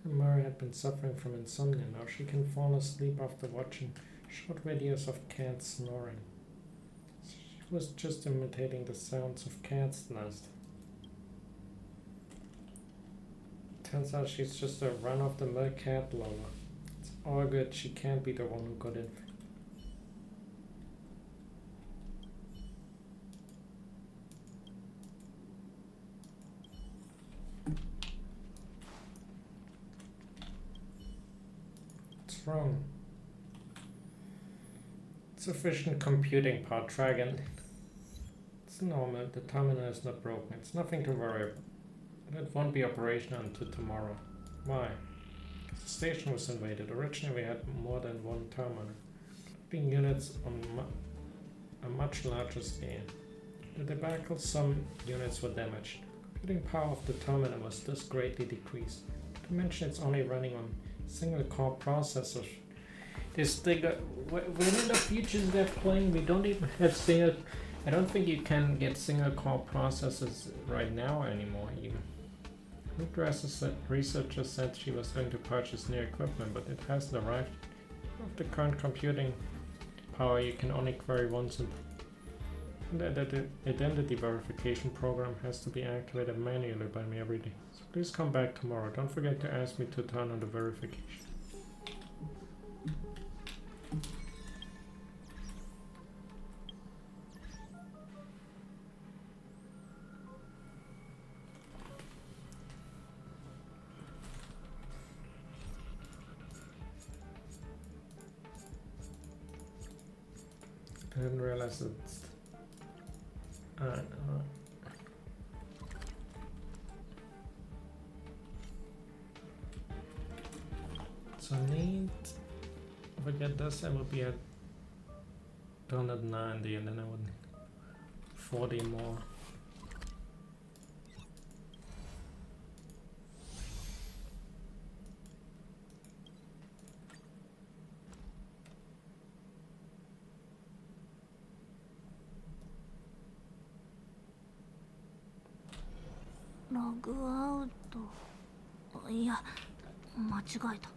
Mary had been suffering from insomnia. Now she can fall asleep after watching short videos of cats snoring. She was just imitating the sounds of cats last. Turns out she's just a run-of-the-mill cat lover. It's all good, she can't be the one who got it. What's wrong? Sufficient computing power, try again. It's normal, the terminal is not broken, it's nothing to worry about. It won't be operational until tomorrow. Why? Because the station was invaded. Originally we had more than one terminal, being units on a much larger scale. The debacle, some units were damaged. Computing power of the terminal was thus greatly decreased. To mention it's only running on single-core processors. Within the features they're playing, we don't even have single. I don't think you can get single-core processors right now anymore even. Researcher said she was going to purchase new equipment, but it hasn't arrived. With the current computing power, you can only query once, and the identity verification program has to be activated manually by me every day. So please come back tomorrow. Don't forget to ask me to turn on the verification. I didn't realize it's... So I need... If I get this, I will be at 290 and then I would need 40 more. Log out. いや、間違えた。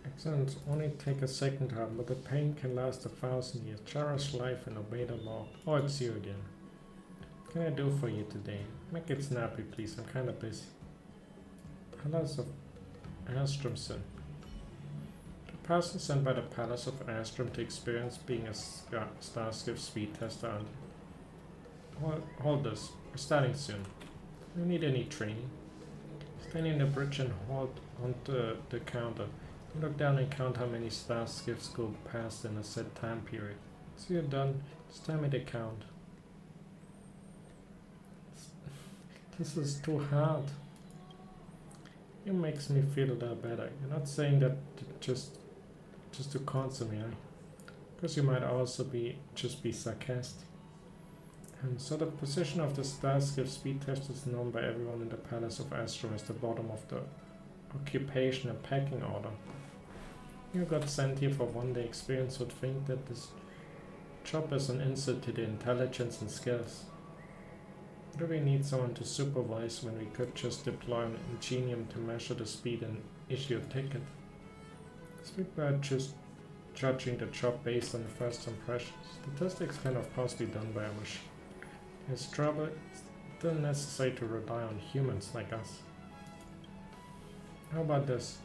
Accidents only take a second to happen, but the pain can last 1,000 years. Cherish life and obey the law. Oh, it's you again. What can I do for you today? Make it snappy, please. I'm kind of busy. Palace of Astromson. The person sent by the Palace of Astrom to experience being a Starship speed tester. Hold this. We're starting soon. Do you need any training? Stand in the bridge and hold onto the counter. Look down and count how many starships go past in a set time period. So you're done. Just tell me the count. This is too hard. It makes me feel better. You're not saying that just to console me, because you might also just be sarcastic. And so the position of the Starship speed test is known by everyone in the Palace of Astro as the bottom of the occupation and pecking order. You got sent here for one day experience would think that this job is an insult to the intelligence and skills. Do we need someone to supervise when we could just deploy an ingenium to measure the speed and issue a ticket? People are just judging the job based on first impressions. Statistics can of course be done by a machine. It's trouble, it's still necessary to rely on humans like us. How about this?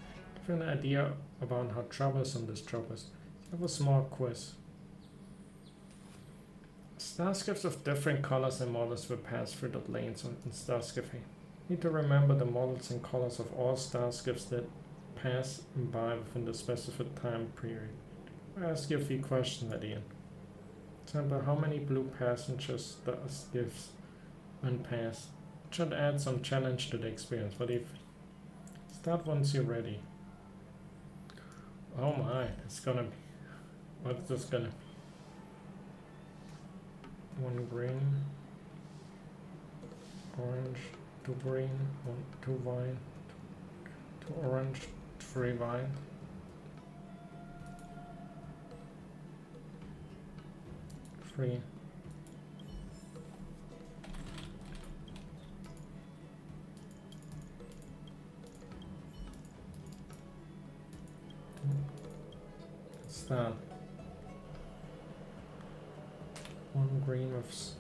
Give you an idea about how troublesome this job is. Have a small quiz. Starships of different colors and models will pass through the lanes in Starscaping. Need to remember the models and colors of all starships that pass by within the specified time period. I'll ask you a few questions at the end. For example, how many blue passengers starships when pass? It should add some challenge to the experience. What if? Start once you're ready. Oh my, it's gonna be. What's this gonna be? One green, orange, two green, two white, two orange, three white. Three. Start. One green with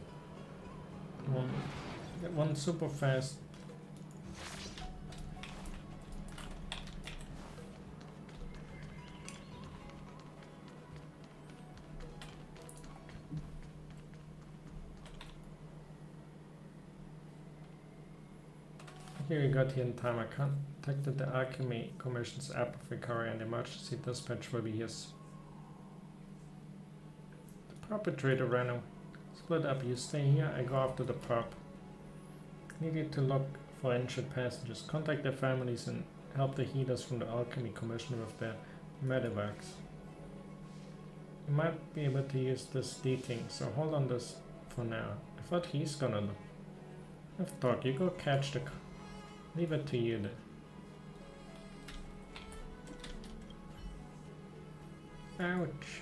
one super fast. Here we got here in time. I contacted the Alchemy Commission's apothecary and emergency dispatch will be here. Perpetrator ran away. Split up, you stay here, I go after the perp. Needed to look for injured passengers. Contact their families and help the healers from the Alchemy Commission with their medevacs. You might be able to use this D-thing, so hold on this for now. I thought he's gonna do. I've talked, you go catch the car. Leave it to you then. Ouch.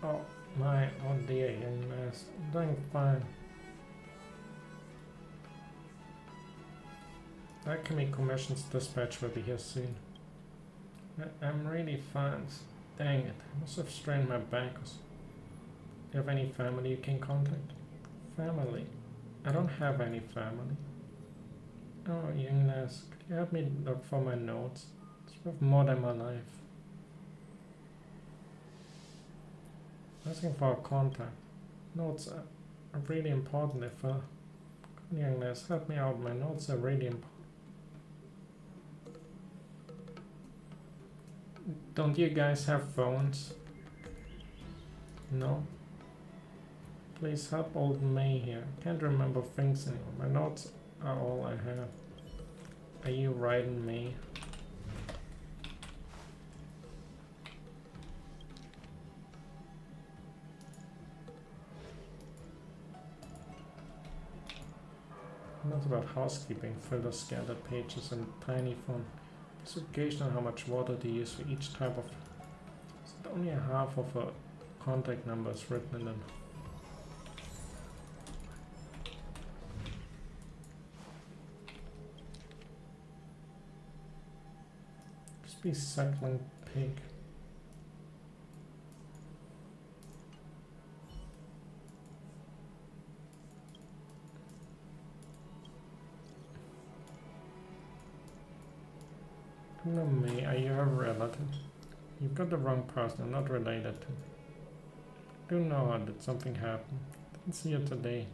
Oh. My, oh dear, young mass. I'm doing fine. Alchemy Commission's dispatch will be here soon. I'm really fine. Dang it, I must have strained my back. Do you have any family you can contact? Family? I don't have any family. Oh, young lass, could you help me look for my notes? It's worth more than my life. Asking for a contact. Notes are really important if come on, young lass, help me out. My notes are really important. Don't you guys have phones? No? Please help old May here. Can't remember things anymore. My notes are all I have. Are you writing me? Notes about housekeeping, fill the scattered pages in tiny font. Specification on how much water to use for each type of. Only a half of a contact number is written in them. Just be suckling pig. No, me, are you a relative? You've got the wrong person, I'm not related to. I do know how did something happen. Didn't see you today.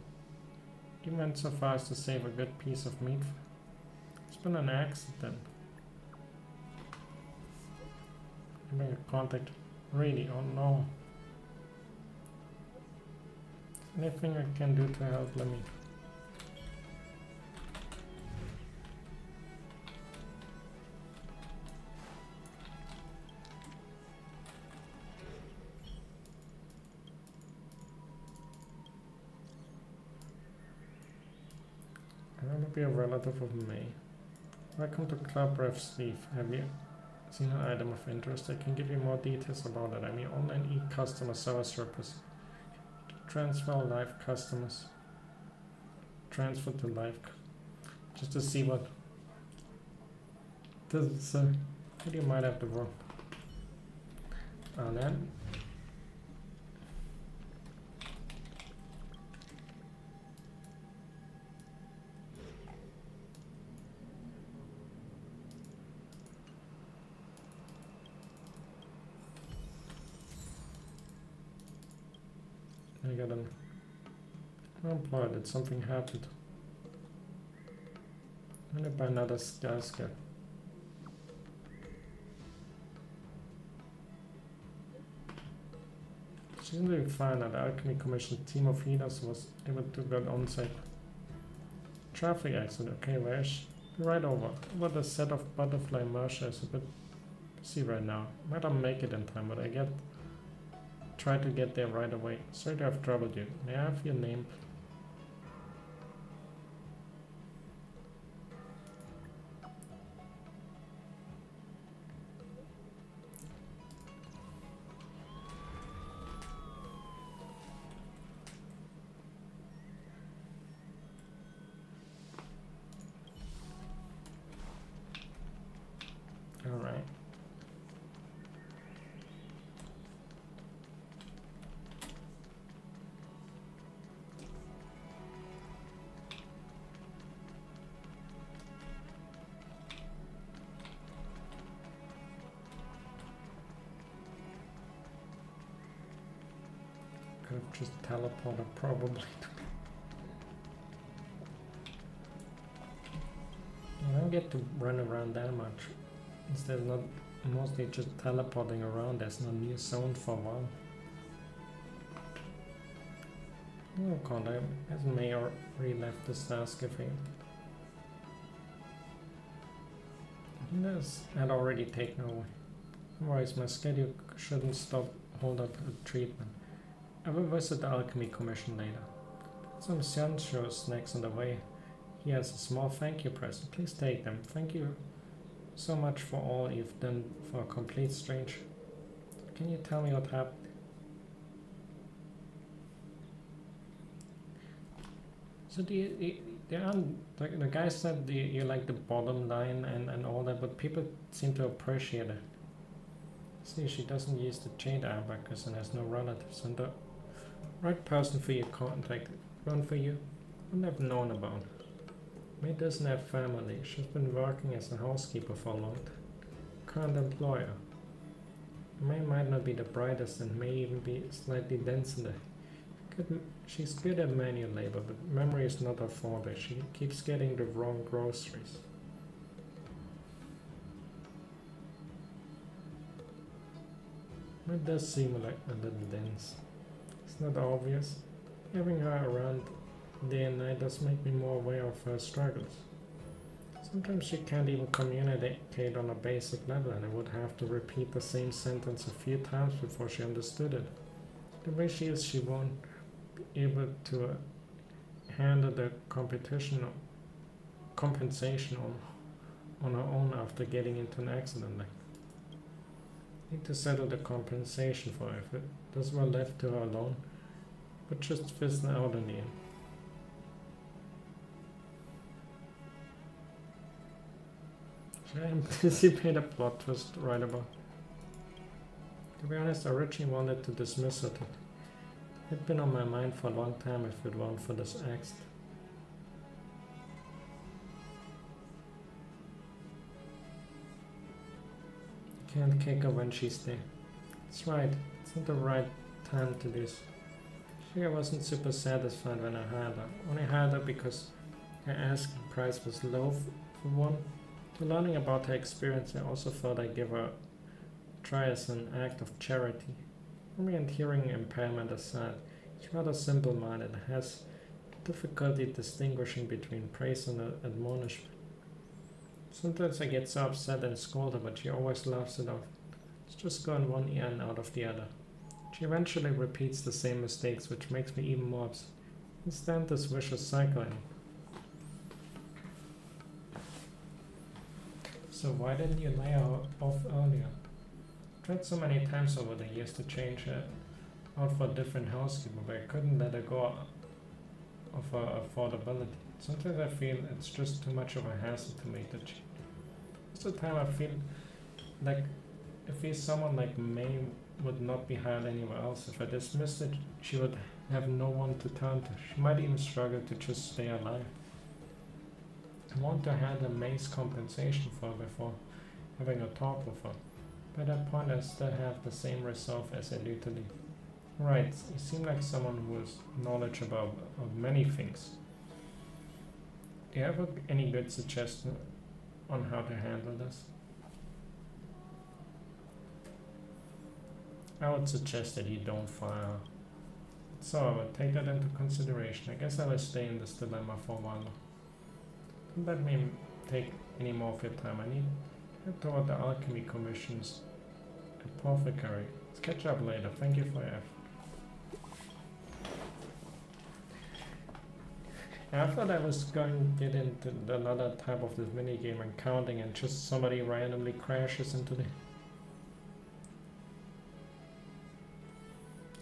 You went so far as to save a good piece of meat. It's been an accident. Having a contact. Really, oh no. Anything I can do to help, let me. I want to be a relative of May. Welcome to Club Ref Sleeve. Have you seen an item of interest? I can give you more details about it. I'm your online e-customer service representative. Transfer live customers. Transfer to live. Just to see what does it say. But you might have the wrong. And then I got an unemployed. Did something happened? I'm gonna buy another sky skill. She's doing fine at the Alchemy Commission. Team of healers was able to get on site. Traffic accident. Okay, where is she? Be right over. What a set of butterfly Marsha is a bit busy right now. Might not make it in time, but try to get there right away. Sorry to have troubled you. May I have your name? Alright. Could have just teleported probably. I don't get to run around that much. Instead, not mostly just teleporting around. There's no new zone for a while. Oh, God, has Mayor re-left the task if he had already taken away. Otherwise, my schedule shouldn't hold up a treatment. I will visit the Alchemy Commission later. Some Show snacks on the way. He has a small thank you present. Please take them. Thank you so much for all you've done for a complete stranger. Can you tell me what happened? So the guy said you like the bottom line and all that, but people seem to appreciate it. See, she doesn't use the jade abacus and has no relatives, and the right person for your contact run for you wouldn't have known about. May doesn't have family. She's been working as a housekeeper for a long time. Current employer. May might not be the brightest and may even be slightly dense in the she's good at manual labor, but memory is not her forte. She keeps getting the wrong groceries. It does seem like a little dense. It's not obvious. Having her around day and night does make me more aware of her struggles. Sometimes she can't even communicate on a basic level, and I would have to repeat the same sentence a few times before she understood it. The way she is, she won't be able to handle the compensation on her own after getting into an accident. Need to settle the compensation for it. If it does well left to her alone, but just fizzle out in the end. Should I anticipate a plot twist right about? To be honest, I originally wanted to dismiss it. It had been on my mind for a long time if it weren't for this accident. Can't kick her when she's there. That's right, it's not the right time to do this. Sure, I wasn't super satisfied when I hired her. Only hired her because her asking price was low for one. To learning about her experience, I also thought I'd give her a try as an act of charity. Memory and hearing impairment aside, she's rather simple-minded and has difficulty distinguishing between praise and admonishment. Sometimes I get so upset and scold her, but she always laughs it off. It's just going one ear and out of the other. She eventually repeats the same mistakes, which makes me even more upset. Instant this vicious cycle. So why didn't you lay her off earlier? Tried so many times over the years to change her out for a different housekeeper, but I couldn't let her go of her affordability. Sometimes I feel it's just too much of a hassle to make the change. Most of the time I feel like if he's someone like May would not be hired anywhere else. If I dismissed it, she would have no one to turn to. She might even struggle to just stay alive. I want to handle May's compensation for her before having a talk with her. By that point I still have the same resolve as I do today. Right, you seem like someone who has knowledge about of many things. Do you have any good suggestion on how to handle this? I would suggest that you don't fire. So I would take that into consideration. I guess I will stay in this dilemma for a while. Don't let me take any more of your time. I need to head toward the Alchemy Commission's apothecary. Let's catch up later. Thank you for your effort. I thought I was going to get into another type of this minigame and counting and just somebody randomly crashes into the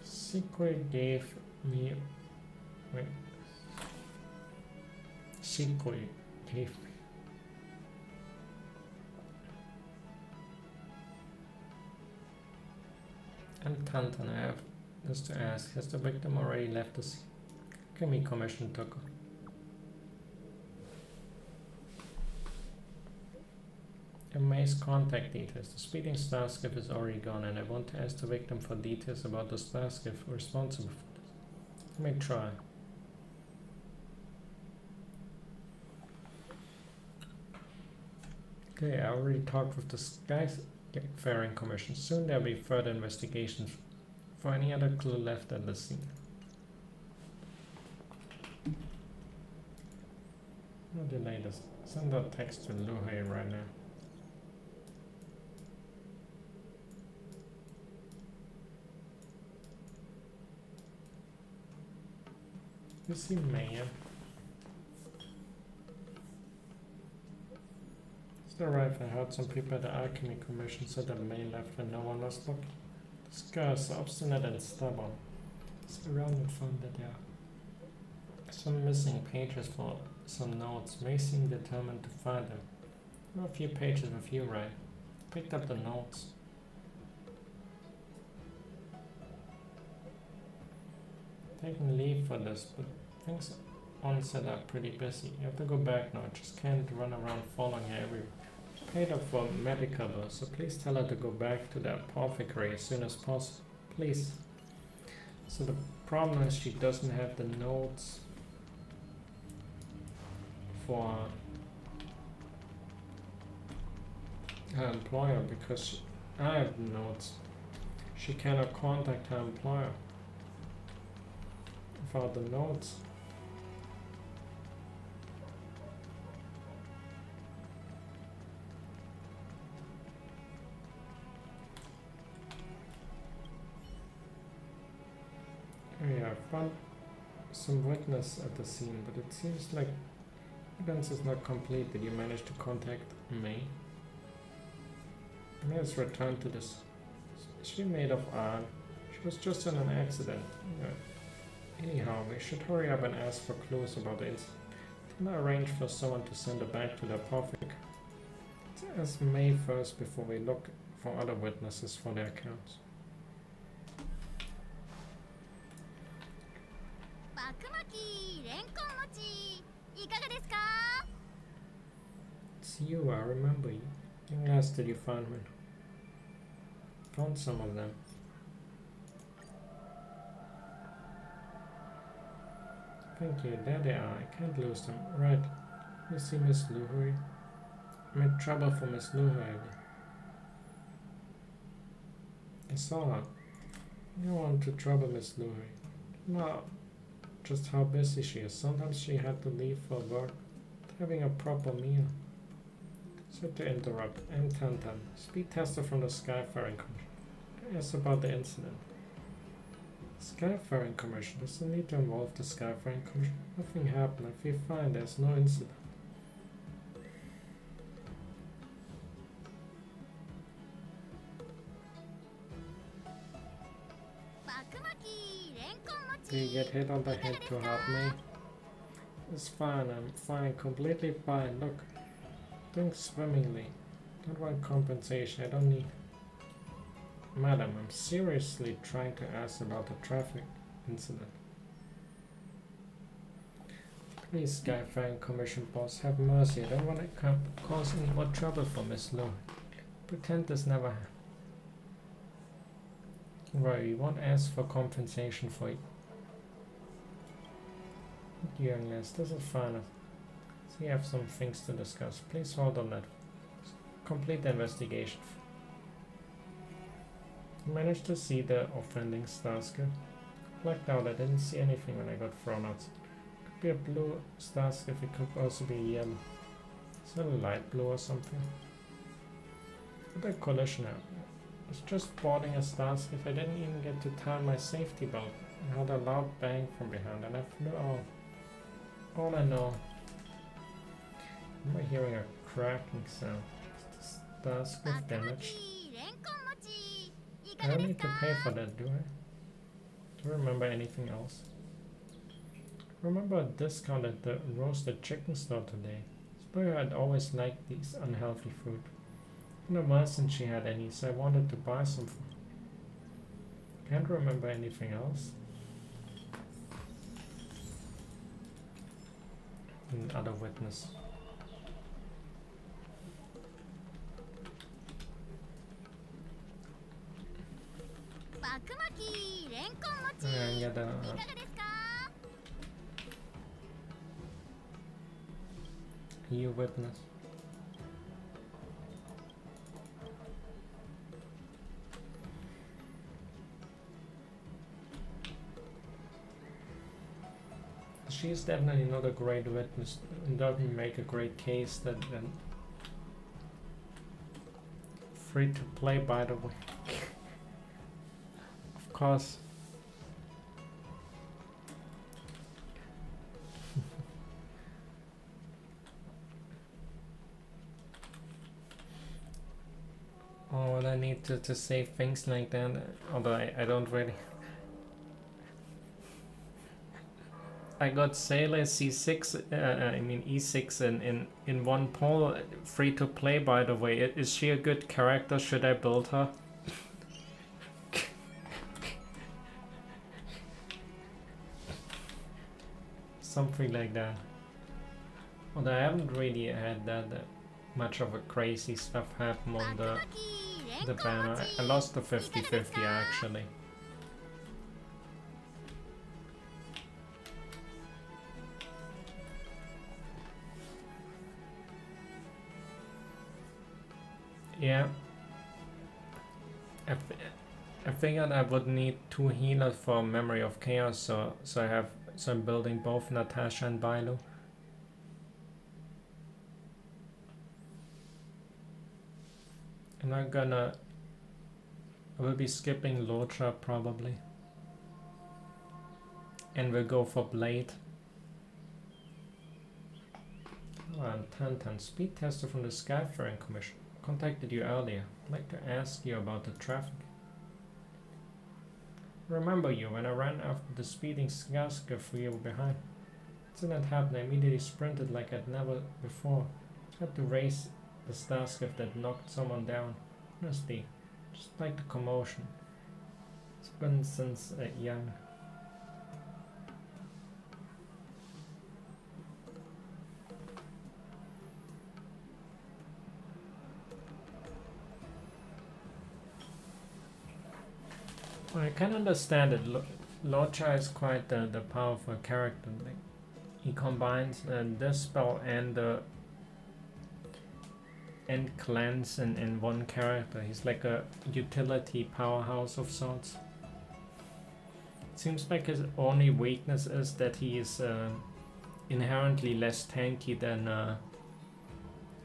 secret gave me secret gave me I'm Tantan. I have this to ask. Has the victim already left the scene? Alchemy Commission took her. May's contact details. The speeding Starskiff is already gone, and I want to ask the victim for details about the Starskiff responsible for this. Let me try. Okay, I already talked with the Skyfaring Commission. Soon there'll be further investigations for any other clue left at the scene. No delay this. Send a text to Luhei right now. You see Maya. It's alright. I heard some people at the Alchemy Commission said that May left when no one was looking. This girl is so obstinate and stubborn. It's around and found that there are some missing pages for some notes. May seemed determined to find them. There were a few pages with you, right? Picked up the notes. Taking leave for this, but things on set are pretty busy. You have to go back now. I just can't run around following her everywhere. Paid her for medical bills, so please tell her to go back to the apothecary as soon as possible. Please. So the problem is she doesn't have the notes for her employer because I have the notes. She cannot contact her employer without the notes. Yeah, I found some witness at the scene, but it seems like evidence is not complete. Did you manage to contact May? May has returned to this. Is she made of iron? She was just in an accident. Yeah. Anyhow, we should hurry up and ask for clues about the incident. Can I arrange for someone to send her back to the apothecary? Let's ask May first before we look for other witnesses for their accounts. It's you, I remember you. When last did you find me? Found some of them. Thank you, there they are. I can't lose them. Right. You see Miss Luhuri? I'm in trouble for Miss Luhuri. I saw her. I don't want to trouble Miss Luhuri. No, just how busy she is. Sometimes she had to leave for work, having a proper meal. Sorry to interrupt. I'm Tantan, speed tester from the Skyfaring Commission. Yes, about the incident. Skyfaring Commission doesn't need to involve the Skyfaring Commission. Nothing happened. I feel fine. There's no incident. Do you get hit on the head too hard, mate? It's fine, I'm fine, completely fine. Look, doing swimmingly. Don't want compensation, I don't need. Madam, I'm seriously trying to ask about the traffic incident. Please, Skyfaring Commission Boss, have mercy. I don't want to cause any more trouble for Miss Lu. Pretend this never happened. Right, we won't ask for compensation for it. Young lads, this is fine. We have some things to discuss. Please hold on that. Complete the investigation. I managed to see the offending Starsky. Blacked out, I didn't see anything when I got thrown out. Could be a blue Starsky, it could also be yellow. Is it a light blue or something? What a collision happened. I was just boarding a Starsky, I didn't even get to tie my safety belt. I heard a loud bang from behind and I flew off. All I know, am I hearing a cracking sound? Is the Starsky damaged? I don't need to pay for that, do I? Do you remember anything else? I remember a discount at the roasted chicken store today. Spurrier had always liked these unhealthy food. In a while since she had any, so I wanted to buy some food. Can't remember anything else. Other witness. Yeah, you witness. She's definitely not a great witness and doesn't make a great case that free to play, by the way. Of course. Oh, and I need to say things like that, although I don't really. I got Sailor C6, I mean E6 in one poll, free to play, by the way. Is she a good character? Should I build her? Something like that. Although I haven't really had that much of a crazy stuff happen on the banner. I lost the 50-50 actually. Yeah, I figured I would need 2 healers for Memory of Chaos, so I'm building both Natasha and Bailu. And I will be skipping Locha probably, and we'll go for Blade. Oh, and Tantan, speed tester from the Skyfaring Commission. Contacted you earlier. I'd like to ask you about the traffic. Remember you when I ran after the speeding Skaska for you behind. Incident happened, I immediately sprinted like I'd never before. Had to race the Starskiff that knocked someone down. Honestly, just like the commotion. It's been since young. I can understand it. Locha is quite the powerful character. Like, he combines this spell and cleanse in one character. He's like a utility powerhouse of sorts. It seems like his only weakness is that he is inherently less tanky than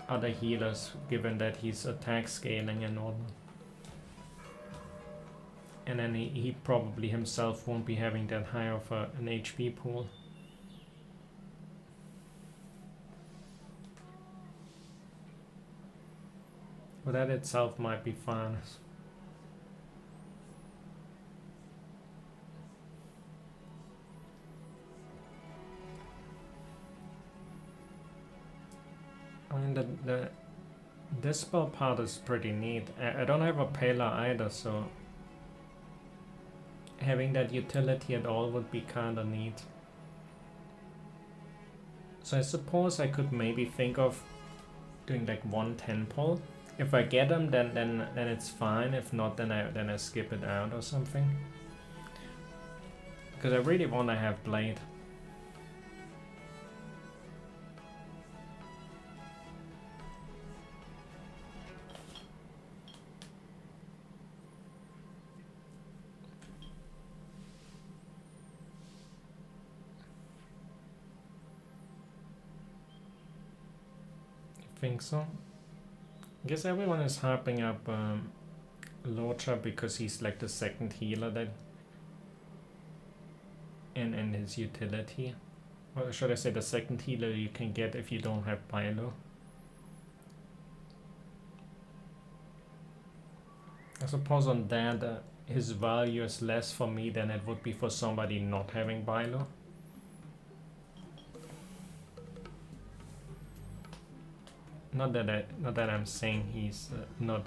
other healers, given that he's attack scaling and all that. And then he probably himself won't be having that high of an HP pool. But that itself might be fine. the dispel part is pretty neat. I don't have a Paler either, so having that utility at all would be kinda neat. So I suppose I could maybe think of doing like 110 pull. If I get them, then it's fine. If not, then I skip it out or something. Because I really want to have Blade. I think so. I guess everyone is harping up Lorcha because he's like the second healer that and his utility. Or should I say the second healer you can get if you don't have Bilo. I suppose on that his value is less for me than it would be for somebody not having Bilo. Not that I'm saying he's not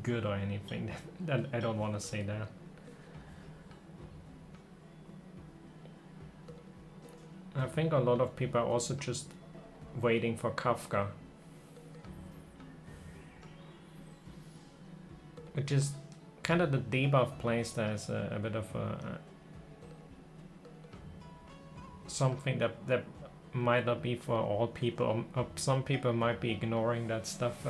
good or anything. That I don't want to say that. I think a lot of people are also just waiting for Kafka, which is kind of the debuff playstyle is a bit of something that might not be for all people, or some people might be ignoring that stuff.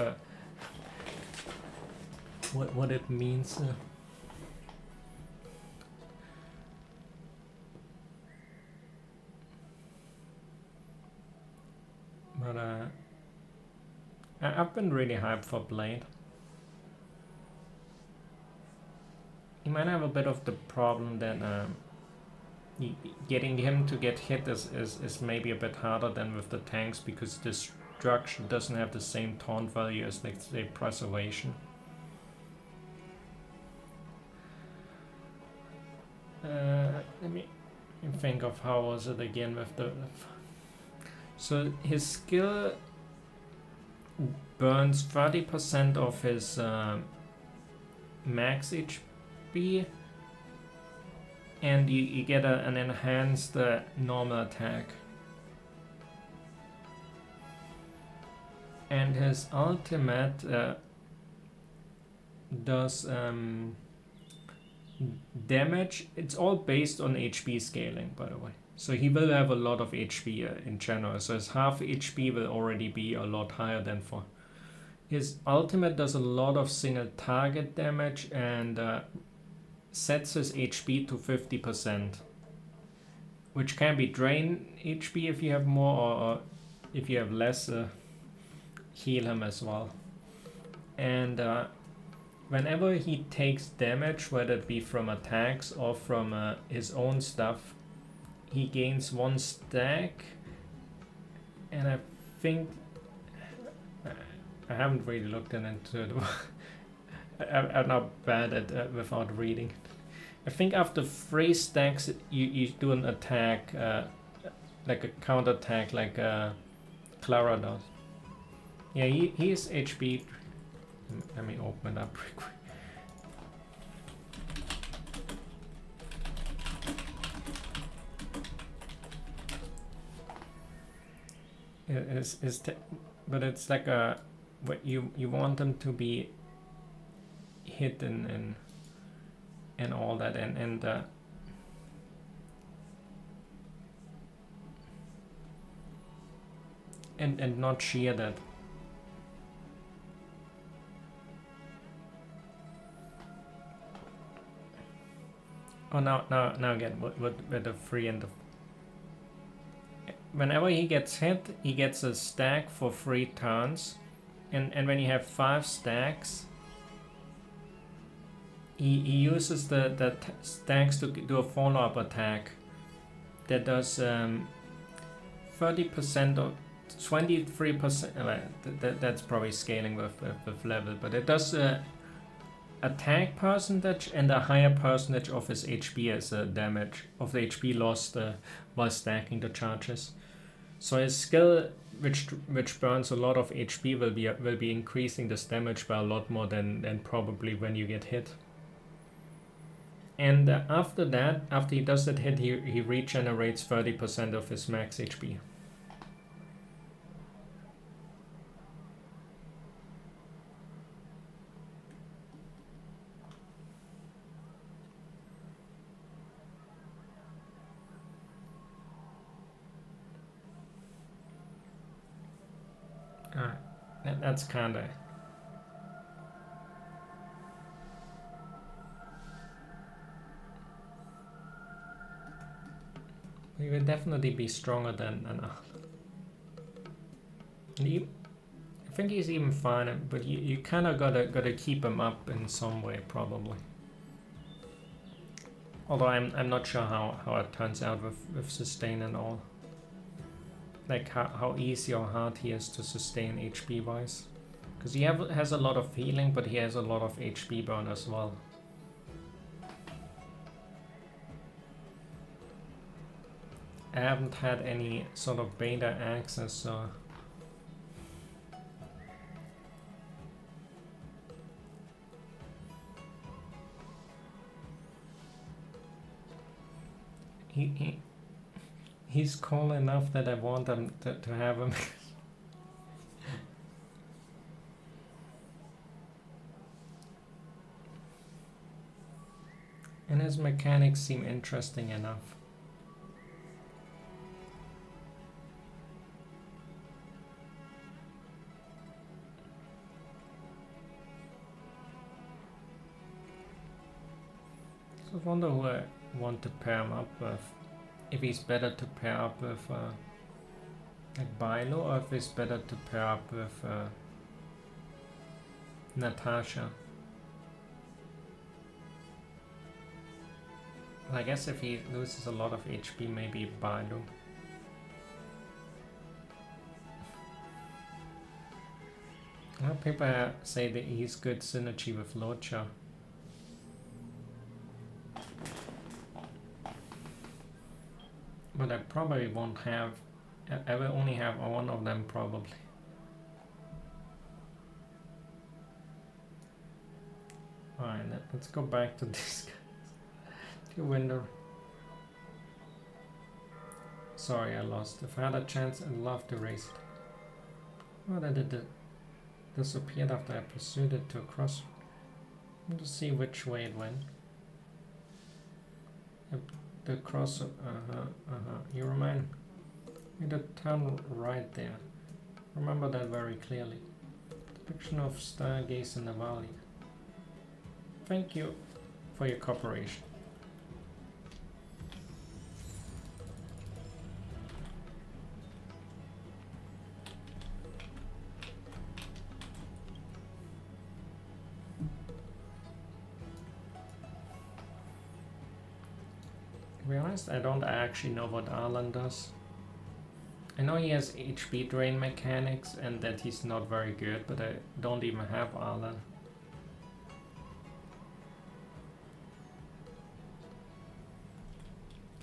What it means. But I've been really hyped for Blade. You might have a bit of the problem that getting him to get hit is maybe a bit harder than with the tanks because destruction doesn't have the same taunt value as, let's say, preservation. Let me think of how was it again with the... So his skill burns 30% of his max HP, and you get an enhanced normal attack. And his ultimate does damage. It's all based on HP scaling, by the way. So he will have a lot of HP in general. So his half HP will already be a lot higher than for... His ultimate does a lot of single target damage and sets his HP to 50%. Which can be drain HP if you have more, or if you have less, heal him as well. And whenever he takes damage, whether it be from attacks or from his own stuff, he gains 1 stack, and I think I haven't really looked into it. I'm not bad at without reading. I think after 3 stacks, you do an attack, like a counter attack, like Clara does. Yeah, he is HP. Let me open it up real quick. But it's like a what you want them to be hit and all that and not shear that. Oh, now again with the 3 and the... Whenever he gets hit, he gets a stack for 3 turns, and when you have 5 stacks, he uses the stacks to do a follow-up attack that does 30% or 23%. That's probably scaling with level, but it does attack percentage and a higher percentage of his HP as damage of the HP lost while stacking the charges. So his skill which burns a lot of HP will be increasing this damage by a lot more than probably when you get hit. And after that, after he does that hit, he regenerates 30% of his max HP. That's kinda... He will definitely be stronger than I think he's even fine, but you kinda gotta keep him up in some way probably. Although I'm not sure how it turns out with sustain and all. Like how easy or hard he is to sustain HP wise. Because he has a lot of healing, but he has a lot of HP burn as well. I haven't had any sort of beta access, so... He's cool enough that I want him to have him. And his mechanics seem interesting enough. So I wonder who I want to pair him up with. If he's better to pair up with like Bilo, or if he's better to pair up with Natasha. Well, I guess if he loses a lot of HP, maybe Bilo. Well, people say that he's good synergy with Locha. But I probably won't have... I will only have one of them probably. Alright, let's go back to this guy. To window. Sorry, I lost. If I had a chance, I'd love to race it. Well, that it disappeared after I pursued it to a cross. Let's see which way it went. The cross, you remind me to turn right there. Remember that very clearly. Depiction of stargaze in the valley. Thank you for your cooperation. To be honest, I don't actually know what Arlan does. I know he has HP drain mechanics and that he's not very good, but I don't even have Arlan.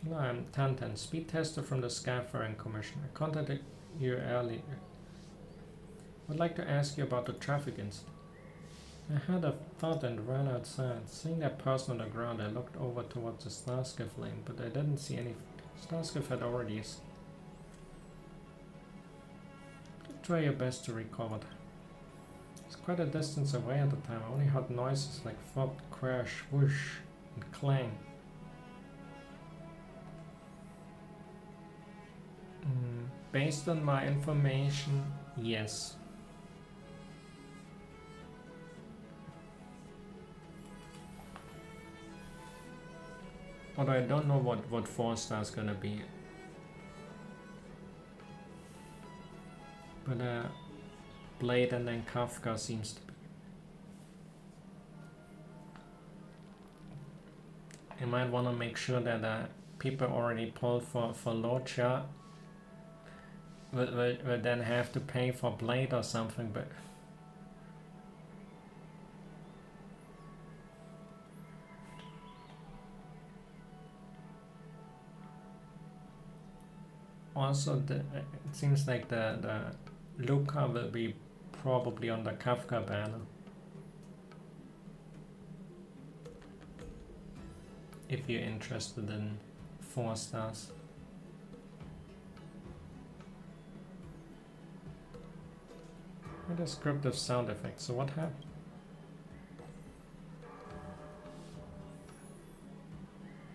No, I'm Tantan, speed tester from the Skyfaring Commission. I contacted you earlier. I'd like to ask you about the traffic incident. I had a thought and ran outside. Seeing that person on the ground, I looked over towards the Starskiff lane, but I didn't see any. Starskiff had already... Try your best to recall it. It's quite a distance away at the time. I only heard noises like thud, crash, whoosh, and clang. Based on my information, yes. Although I don't know what 4-star is gonna be. But Blade and then Kafka seems to be. I might want to make sure that people already pulled for Locha will then have to pay for Blade or something, but... Also, it seems like the Luca will be probably on the Kafka banner. If you're interested in 4 stars. A descriptive sound effect. So what happened?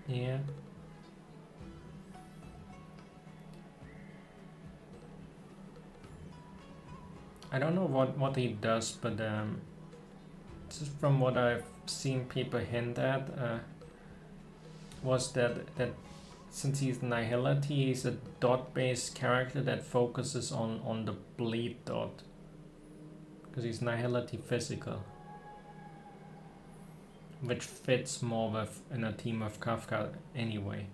Yeah. I don't know what he does, but just from what I've seen people hint at, was that since he's Nihility, he's a dot-based character that focuses on the bleed dot. Because he's Nihility physical. Which fits more with in a team of Kafka anyway.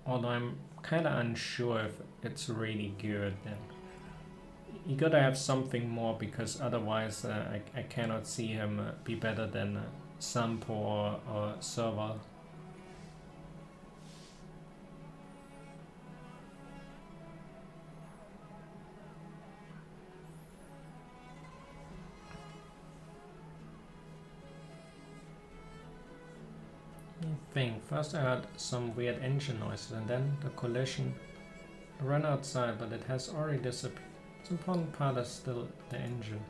Although I'm kinda unsure if it's really good then. You gotta have something more, because otherwise I cannot see him be better than Sampo or Serval. First I heard some weird engine noises, and then the collision. I ran outside, but it has already disappeared. The important part is still the engine.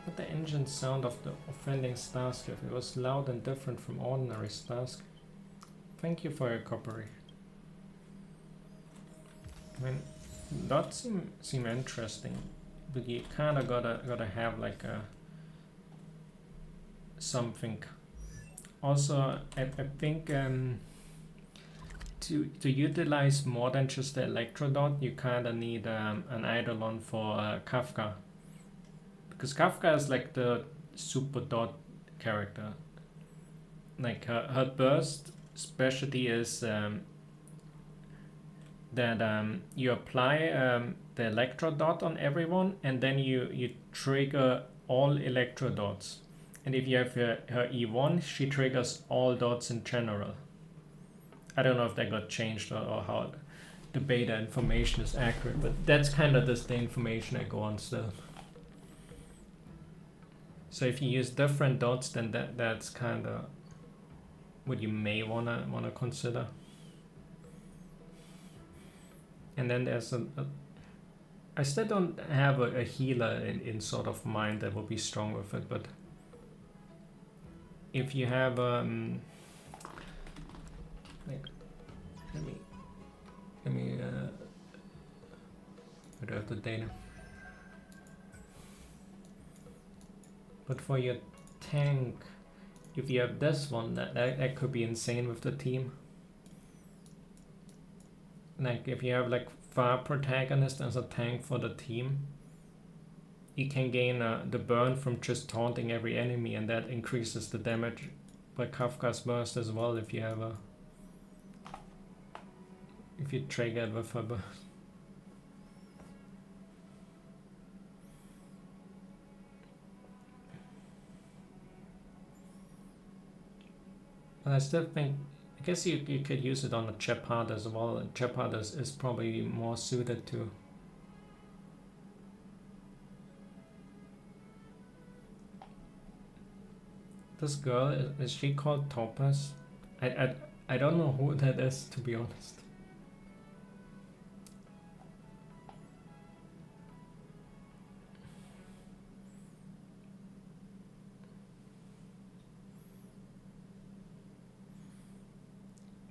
But the engine sound of the offending Starscape. It was loud and different from ordinary Starscape. Thank you for your cooperation. I mean, that seem interesting, but you kinda gotta have like a something. Also, I think to utilize more than just the Electrodot, you kinda need an Eidolon for Kafka. Because Kafka is like the super dot character. Like her burst specialty is that you apply the Electrodot on everyone, and then you trigger all Electrodots. And if you have her E1, she triggers all dots in general. I don't know if that got changed or how the beta information is accurate, but that's kind of the information I go on still. So if you use different dots, then that's kind of what you may wanna consider. And then there's I still don't have a healer in sort of mind that will be strong with it, but if you have like, let me I don't have the data. But for your tank, if you have this one, that could be insane with the team. Like if you have like 5 protagonists as a tank for the team, you can gain the burn from just taunting every enemy, and that increases the damage by Kafka's burst as well if you have if you trigger it with her burst. But I still think, I guess you could use it on a Shepard as well, and Shepard is probably more suited to. This girl, is she called Topaz? I don't know who that is, to be honest.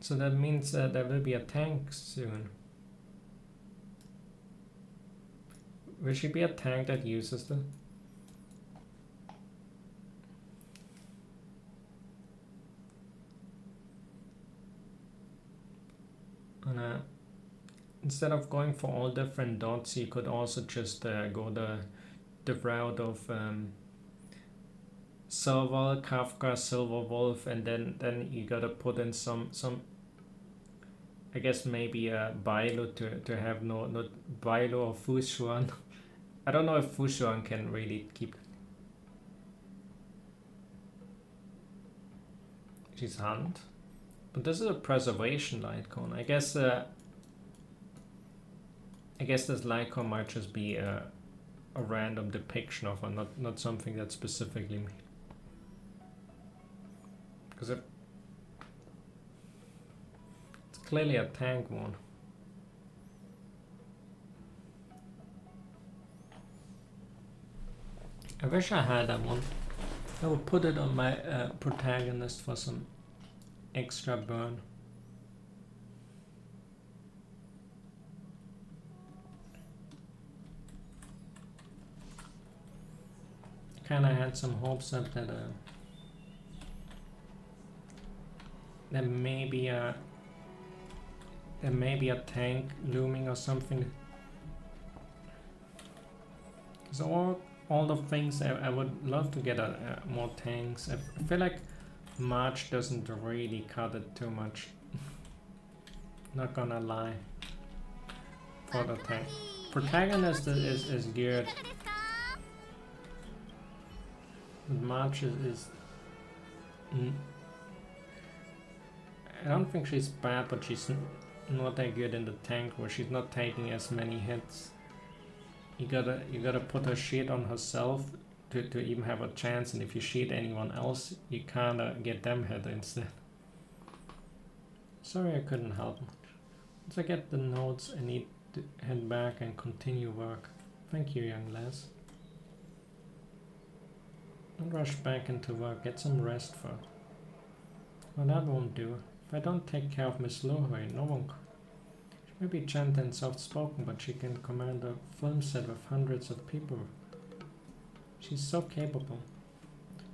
So that means there will be a tank soon. Will she be a tank that uses the... And instead of going for all different dots, you could also just go the route of Serval, Kafka, Silver Wolf, and then you gotta put in some I guess maybe Bailu to have no Bailu or Fushuan. I don't know if Fushuan can really keep. She's Hunt. But this is a preservation light cone. I guess I guess this Lycor might just be a random depiction of her, not something that specifically me. Because it's clearly a tank one. I wish I had that one. I would put it on my protagonist for some extra burn. Kinda had some hopes that there may be a tank looming or something. Because all the things I would love to get more tanks. I feel like March doesn't really cut it too much. Not gonna lie. For the tank. Protagonist is good. March is I don't think she's bad, but she's not that good in the tank where she's not taking as many hits. You gotta put her shit on herself to even have a chance, and if you shit anyone else, you kinda get them hit instead. Sorry I couldn't help much. Once I get the notes, I need to head back and continue work. Thank you, young lass. Don't rush back into work, get some rest first. Well, that won't do. If I don't take care of Miss Lohui, no one. She may be gentle and soft-spoken, but she can command a film set with hundreds of people. She's so capable.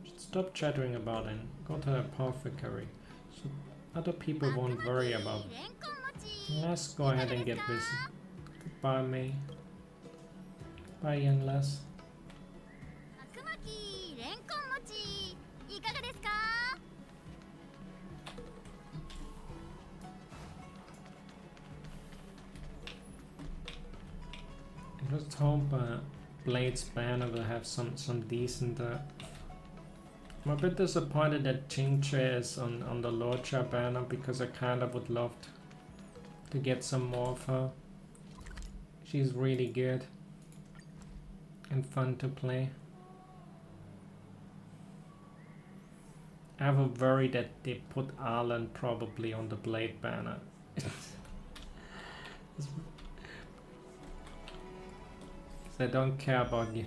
Should stop chattering about it and go to the apothecary, so other people won't worry about it. Let's go ahead and get busy. Goodbye, May. Bye, young lass. I just hope Blade's banner will have some decent. I'm a bit disappointed that Chingche is on the Lorcha banner because I kind of would love to get some more of her. She's really good and fun to play. I have a worry that they put Arlen probably on the Blade banner. I don't care about you.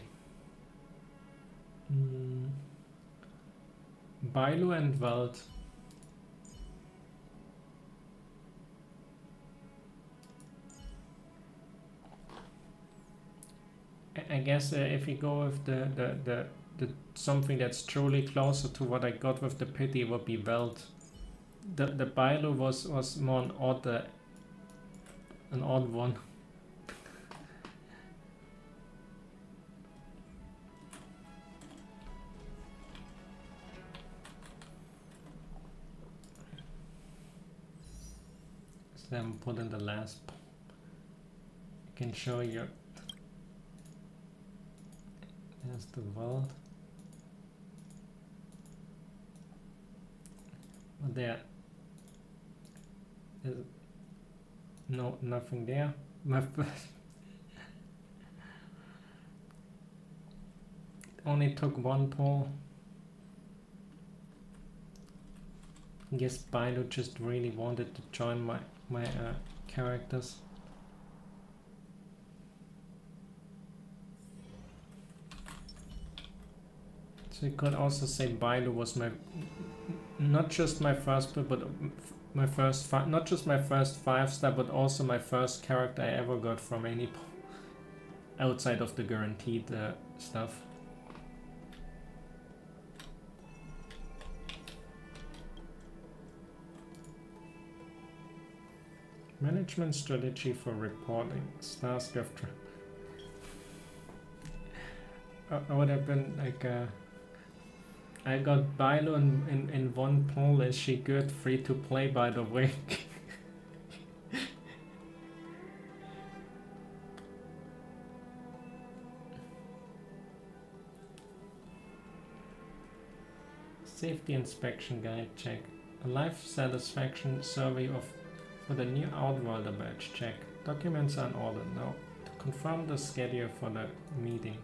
Bailu and Wald. I guess if you go with the something that's truly closer to what I got with the pity, would be Weld. The Bailu was more an odd one. So I'm put in the last. I can show you. There's the Weld. But there is nothing there. My only took one pull. I guess Bailu just really wanted to join my characters. So you could also say Bailu was not just my first pick, but my first not just my first 5-star, but also my first character I ever got from any outside of the guaranteed stuff. Management strategy for reporting. Starscraft. I would have been like I got Bailu in one poll. Is she good? Free to play, by the way. Safety inspection guide check. A life satisfaction survey for the new Outworlder badge check. Documents are in order. No. Confirm the schedule for the meeting.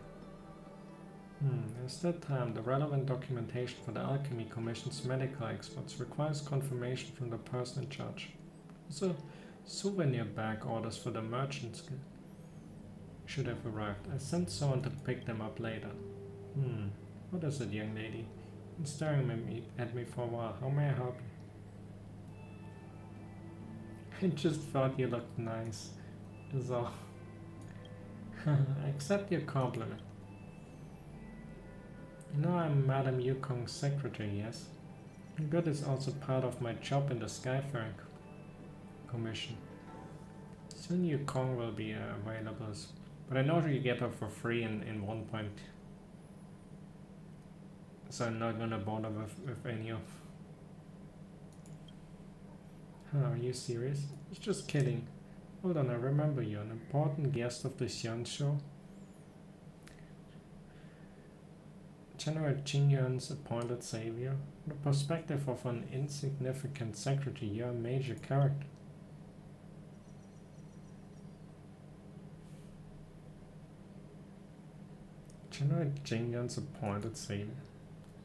It's that time. The relevant documentation for the Alchemy Commission's medical experts requires confirmation from the person in charge. Also, souvenir bag orders for the merchants should have arrived. I sent someone to pick them up later. What is it, young lady? You've been staring at me for a while. How may I help you? I just thought you looked nice. Is all. I accept your compliment. You know I'm Madame Yukong's secretary, yes? Good is also part of my job in the Skyfaring Commission. Soon Yukong will be available, but I know you get her for free in 1 point. So I'm not gonna bother with any of... Are you serious? I was just kidding. Hold on, I remember you, an important guest of the Xian show. General Qingyuan's appointed savior. From the perspective of an insignificant secretary, you're a major character. General Qingyuan's appointed savior.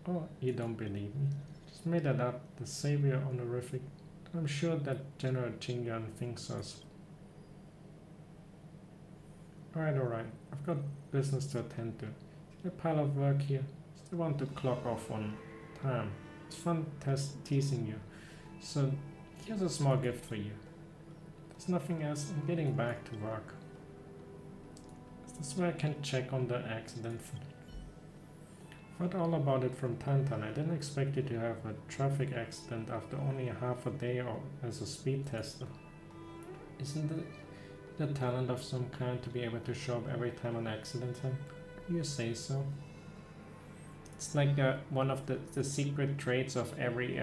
Oh, you don't believe me? Just made that up. The savior honorific. I'm sure that General Qingyuan thinks so. Alright. I've got business to attend to. See a pile of work here? Still want to clock off on time. It's fun teasing you. So, here's a small gift for you. There's nothing else. I'm getting back to work. Is this where I can check on the accident footage? I've heard all about it from Tantan. I didn't expect you to have a traffic accident after only half a day as a speed tester. Isn't it the talent of some kind to be able to show up every time an accident happens? You say so. It's like one of the secret traits of every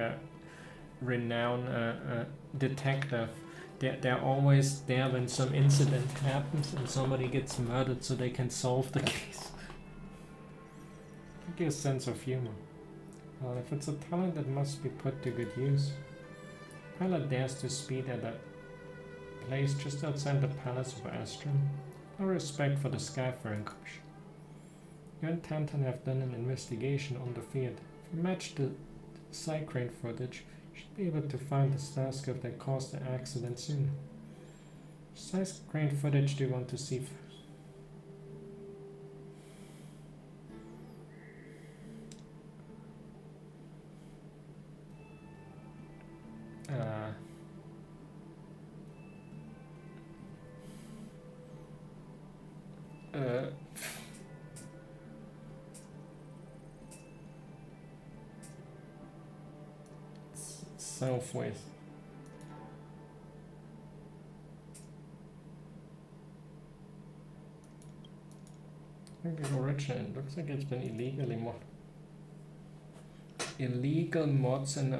renowned detective. They're always there when some incident happens and somebody gets murdered so they can solve the case. Give you a sense of humor. Well, if it's a talent, it must be put to good use. Pilot dares to speed at a place just outside the palace of Astrum. No respect for the Skyfaring Commission. You and Tantan have done an investigation on the field. If you match the Cycrane footage, you should be able to find the starscape that caused the accident soon. Which Cycrane footage do you want to see first? Southwest. I think the origin looks like it's been illegally mod. Illegal mods in the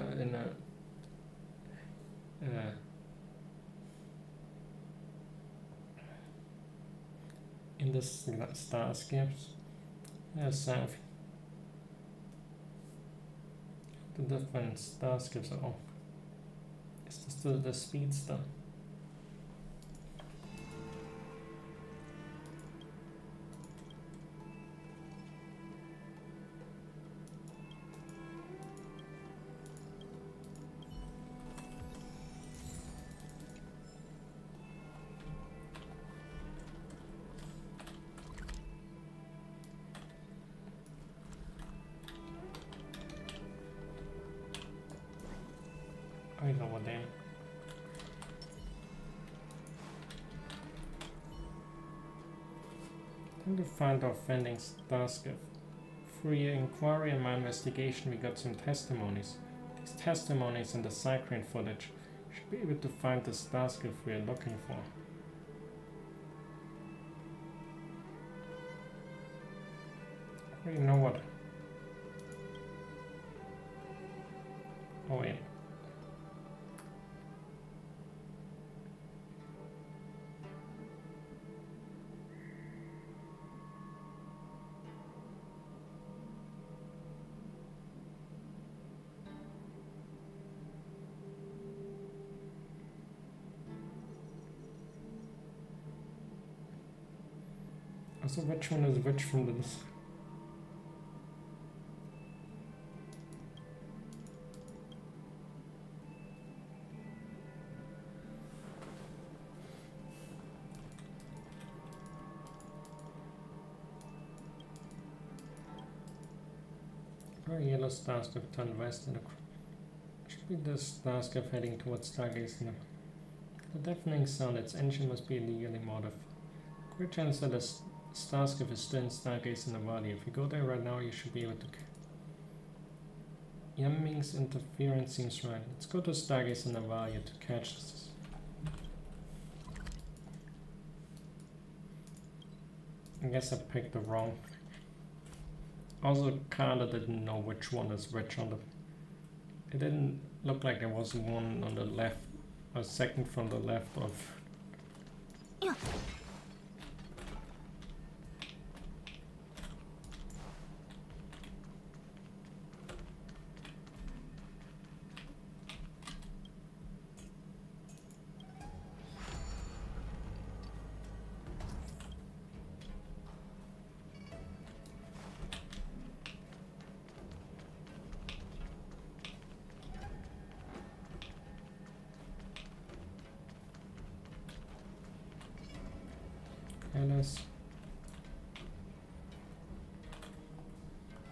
starscapes. South. The different starscapes are all. Is this still the speedster? I know what they are. Time to find our offending starscape. Through your inquiry and my investigation, we got some testimonies. These testimonies and the Cycrane footage should be able to find the starscape we are looking for. You know what? Oh wait. So which one is which from this? Oh, yellow Starscape turned west and should be the Starscape heading towards Stargaze now. The deafening sound, its engine must be illegally modified. Great chance that the Starscape is still in Stargaze in the valley. If you go there right now, you should be able to. Yamming's interference seems right. Let's go to Stargaze in the valley to catch this. I guess I picked the wrong. Also, kinda didn't know which one is which on the. It didn't look like there was one on the left, or second from the left of. Yeah.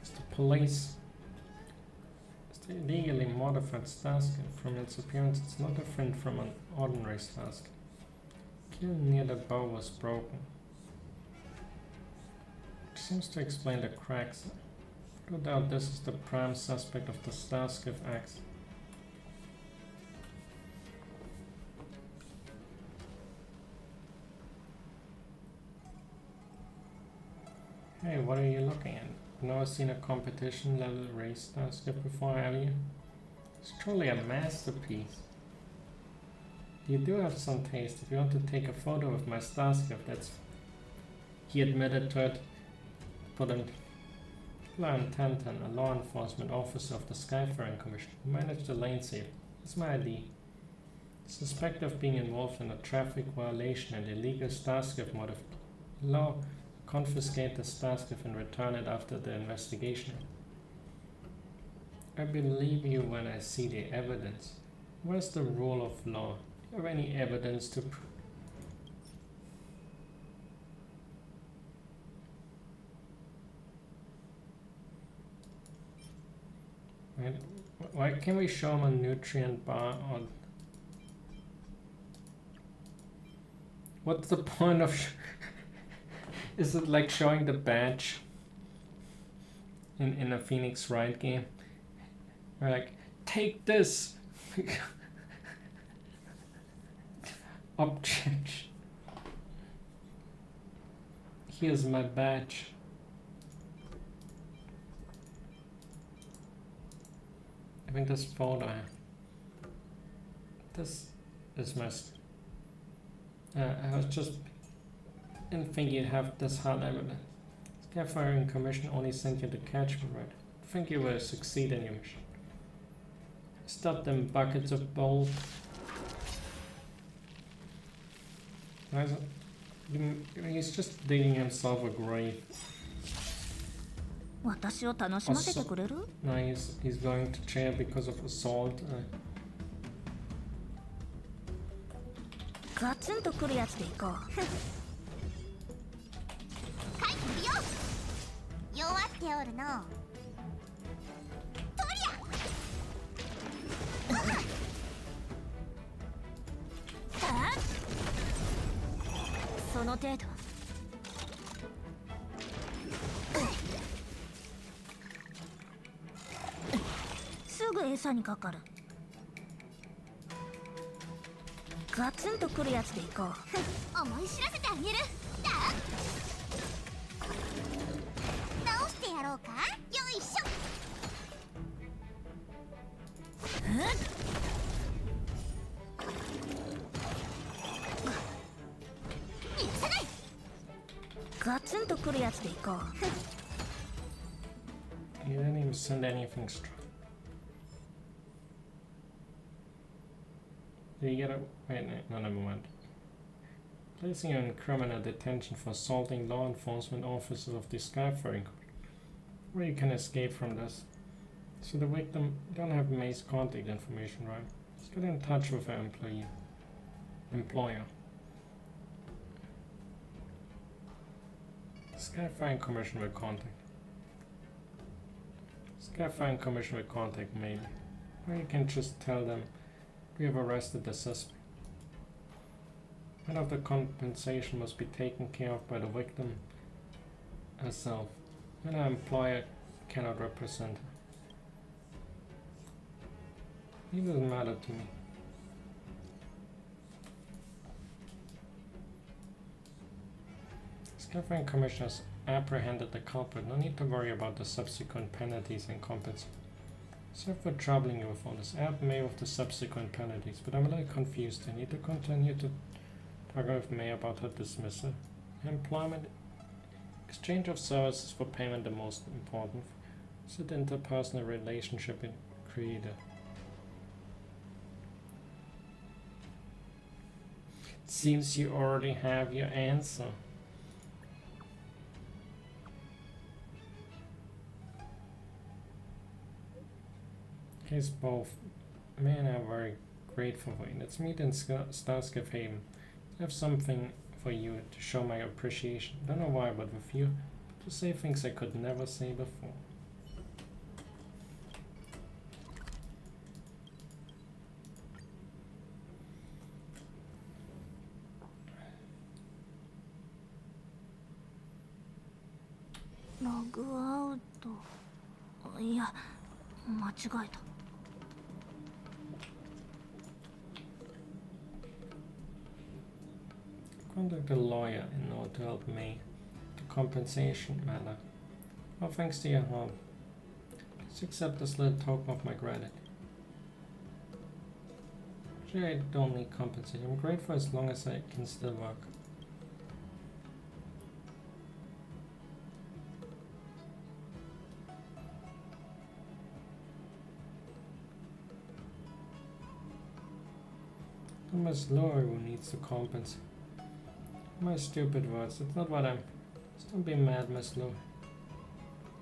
It's the police. It's the illegally modified Starscape. From its appearance, it's no different from an ordinary Starscape. Kill near the bow was broken. Which seems to explain the cracks. No doubt this is the prime suspect of the Starscape accident. Hey, what are you looking at? Never seen a competition level race Starscape before, have you? It's truly a masterpiece. You do have some taste. If you want to take a photo of my Starscape, that's... He admitted to it. But Lion Tantan, a law enforcement officer of the Skyfaring Commission, who managed the lane safe. It's my ID. Suspected of being involved in a traffic violation and illegal Starscape modification. Law confiscate the Starscape and return it after the investigation. I believe you when I see the evidence. Where's the rule of law? Do you have any evidence to Right. Why can't we show him a nutrient bar on? What's the point of is it like showing the badge in a Phoenix Wright game? Or like, take this object. Here's my badge. I think this photo. This is my. I was just didn't think you'd have this hard evidence. Skyfaring Commission only sent you to catch me, right? I think you will succeed in your mission. Stop them buckets of bold. He's just digging himself a grave. No, he's going to jail because of assault. ガツンとくるやつでいこう。書いてみよう。弱っておるの。とりゃ。その程度。すぐ餌にかかる。ガツンとくるやつでいこう。思い知らせてあげる。直してやろうか。よいしょ。許さない。ガツンとくるやつでいこう。You didn't even send anything strong. Did you get a... Wait, no, never mind. placing you in criminal detention for assaulting law enforcement officers of the Skyfaring Corps, where you can escape from this. So the victim don't have May's contact information, right? Just get in touch with her employer. Skyfaring Commission will contact. Skyfaring Commission will contact May. Or you can just tell them we have arrested the suspect. Part of the compensation must be taken care of by the victim herself, and her employer cannot represent her. It doesn't matter to me. Skyfaring Commissioners apprehended the culprit. No need to worry about the subsequent penalties and compensation. Sorry for troubling you with all this. I help May with the subsequent penalties, but I'm a little confused. I need to continue to talk with May about her dismissal. Employment. Exchange of services for payment the most important. Is it interpersonal relationship in created? It seems you already have your answer. Here's both. May and I are very grateful for you. Let's meet in Starscape Haven. I have something for you to show my appreciation. Don't know why, but with you, to say things I could never say before. Log out. いや、間違えた。Contact a lawyer in order to help May. The compensation matter. Oh, thanks to your help. Please accept this little token of my gratitude. Actually, I don't need compensation. I'm grateful as long as I can still work. Miss Lori who needs to compensate. My stupid words. It's not what I'm. Just don't be mad, Miss Lori.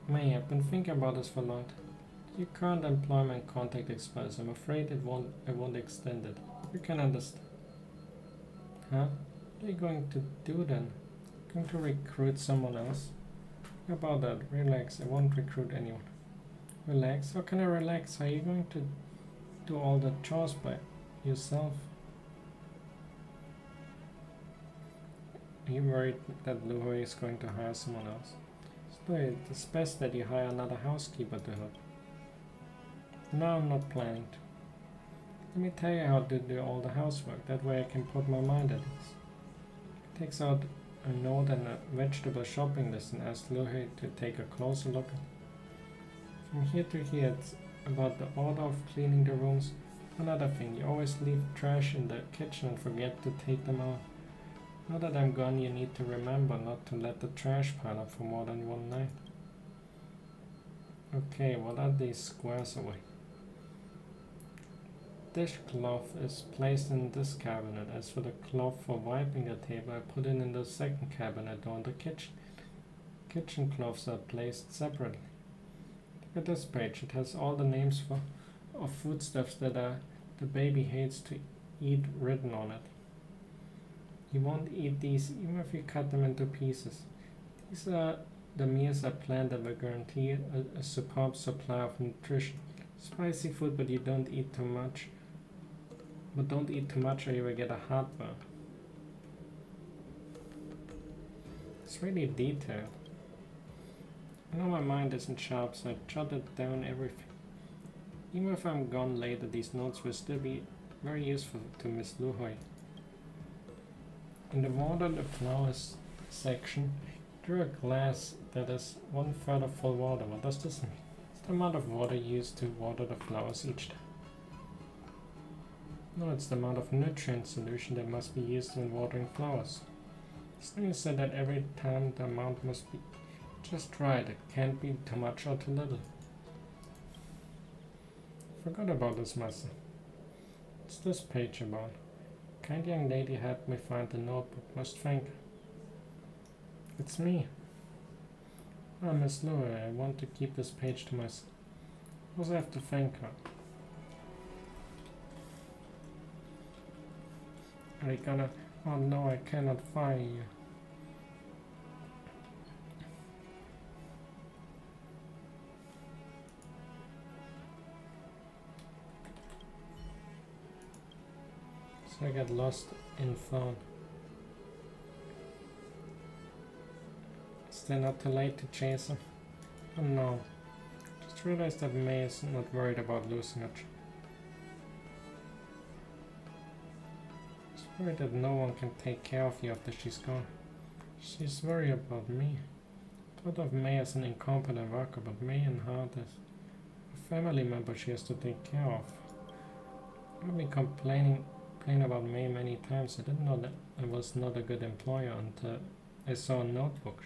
May, I've been thinking about this for a lot. Your current employment contract expires. I'm afraid I won't extend it. You can understand. Huh? What are you going to do then? Going to recruit someone else? How about that? Relax. I won't recruit anyone. Relax? How can I relax? Are you going to do all the chores by yourself? Are you worried that Luhui is going to hire someone else? So it's best that you hire another housekeeper to help. No, I'm not planning to. Let me tell you how to do all the housework. That way I can put my mind at ease. Takes out a note and a vegetable shopping list and asks Luhui to take a closer look at it. From here to here, it's about the order of cleaning the rooms. Another thing, you always leave trash in the kitchen and forget to take them out. Now that I'm gone, you need to remember not to let the trash pile up for more than one night. Okay, what are these squares away? Dishcloth is placed in this cabinet. As for the cloth for wiping the table, I put it in the second cabinet or in the kitchen. Kitchen cloths are placed separately. Look at this page. It has all the names of foodstuffs that the baby hates to eat written on it. He won't eat these even if you cut them into pieces. These are the meals I planned that will guarantee a superb supply of nutrition. Spicy food, but you don't eat too much. But don't eat too much or you will get a heartburn. It's really detailed. I know my mind isn't sharp, so I jotted down everything. Even if I'm gone later, these notes will still be very useful to Miss Luhui. In the water the flowers section, draw a glass that is 1/3 of full water. What does this mean? It's the amount of water used to water the flowers each time. No, it's the amount of nutrient solution that must be used when watering flowers. Slinger said that every time the amount must be just right. It can't be too much or too little. Forgot about this, master. What's this page about? Kind young lady helped me find the notebook. Must thank her. It's me. Ah, Miss Louie, I want to keep this page to myself. Also have to thank her. Are you gonna... Oh no, I cannot fire you. So I got lost in phone. Is there not too late to chase him? Oh no. Just realized that May is not worried about losing her. She's worried that no one can take care of you after she's gone. She's worried about me. Thought of May as an incompetent worker, but May in heart is a family member she has to take care of. I've been complaining about May many times. I didn't know that I was not a good employer until I saw a notebook.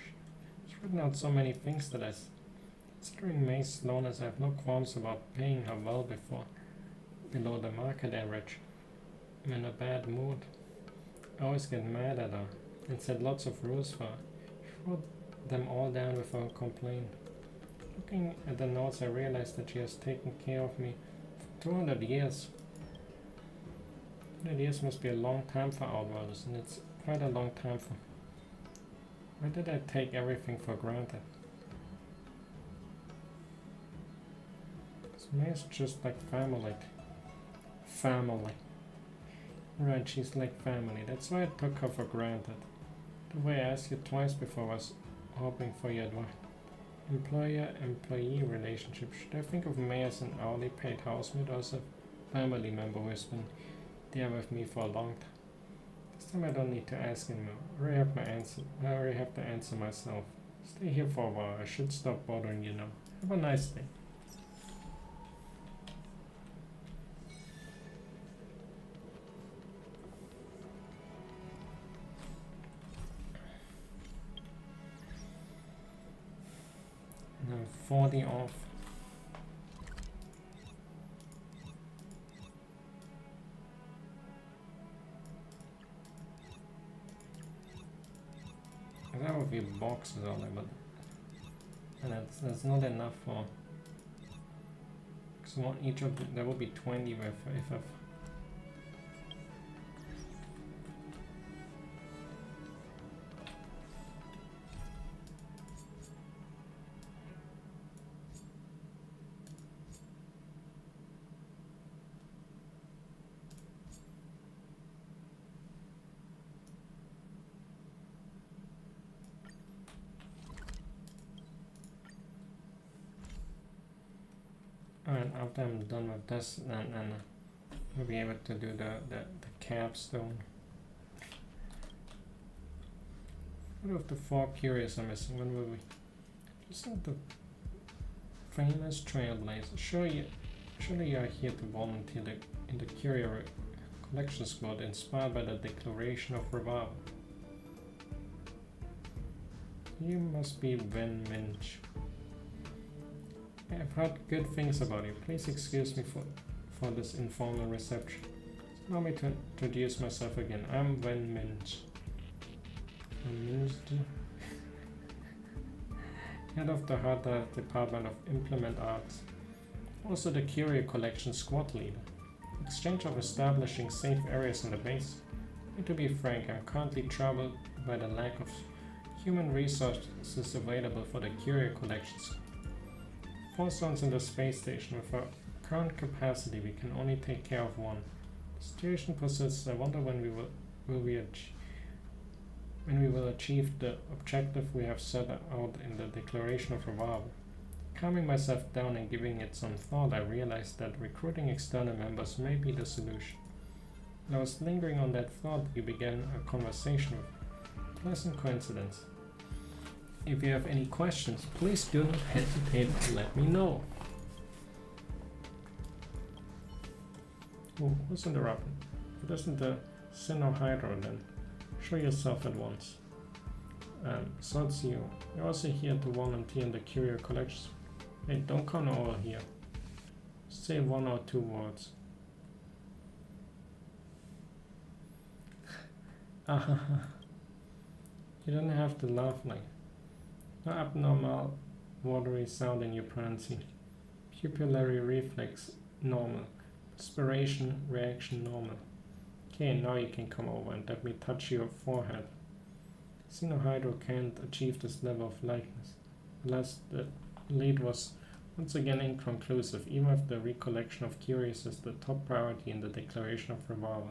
She's written out so many things that considering May's slowness, I have no qualms about paying her well below the market average. I'm in a bad mood. I always get mad at her and set lots of rules for her. She wrote them all down without complaint. Looking at the notes, I realized that she has taken care of me for 200 years. 200 years must be a long time for Outworlders, and it's quite a long time for... Why did I take everything for granted? So May's just like family. Family. Right, she's like family. That's why I took her for granted. The way I asked you twice before was hoping for your advice. Employer-employee relationship. Should I think of May as an hourly paid housemate or as a family member who has been there with me for a long time? This time I don't need to ask him. I already have the answer myself. Stay here for a while. I should stop bothering you now. Have a nice day. Now 40 off. That would be boxes only, but and that's not enough for. So each of there will be 20 if I've. Alright, after I'm done with this, then we'll be able to do the capstone. What of the 4 curious are missing? When will we? Just not the famous trailblazer. Surely you are here to volunteer in the Curio Collection Squad, inspired by the Declaration of Revival. You must be Ven Minch. I've heard good things about you. Please excuse me for this informal reception. Allow me to introduce myself again. I'm Ven Minch. Head of the Harder Department of Implement Arts. Also the Curio Collection Squad leader. Exchange of establishing safe areas in the base. To be frank, I'm currently troubled by the lack of human resources available for the Curio Collections. 4 zones in the space station. With our current capacity, we can only take care of 1. The situation persists. I wonder when we will achieve the objective we have set out in the Declaration of Revival. Calming myself down and giving it some thought, I realized that recruiting external members may be the solution. When I was lingering on that thought, we began a conversation with pleasant coincidence. If you have any questions, please do not hesitate to let me know. Oh, who's interrupting? If it isn't the Sinohydro, then show yourself at once. So it's you. You're also here to volunteer in the Curio Collections. Hey, don't come over here. Say 1 or 2 words. You don't have to laugh like. No abnormal watery sound in your pronunciation. Pupillary reflex normal. Perspiration reaction normal. Okay, now you can come over and let me touch your forehead. Xenohydro can't achieve this level of likeness. Alas, the lead was once again inconclusive, even if the recollection of Curious is the top priority in the declaration of revolver.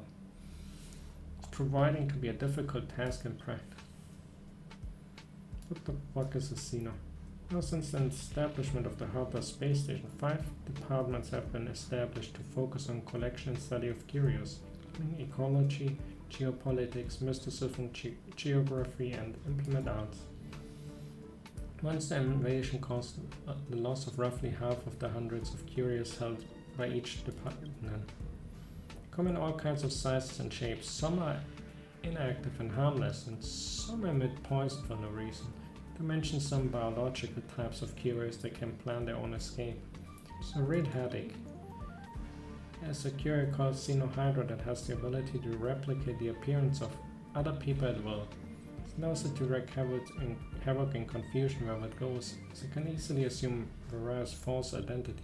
It's proving to be a difficult task in practice. What the fuck is a Xeno? Now, since the establishment of the Harper space station, 5 departments have been established to focus on collection and study of curios, including ecology, geopolitics, mysticism, geography, and implement arts. Once the invasion caused the loss of roughly half of the hundreds of curios held by each department. Come in all kinds of sizes and shapes. Some are inactive and harmless, and some emit poison for no reason. To mention some biological types of curios that can plan their own escape. It's a real headache. There's a curio called Xenohydra that has the ability to replicate the appearance of other people at will. It allows it to wreak havoc and confusion wherever it goes, so it can easily assume Varroa's false identity.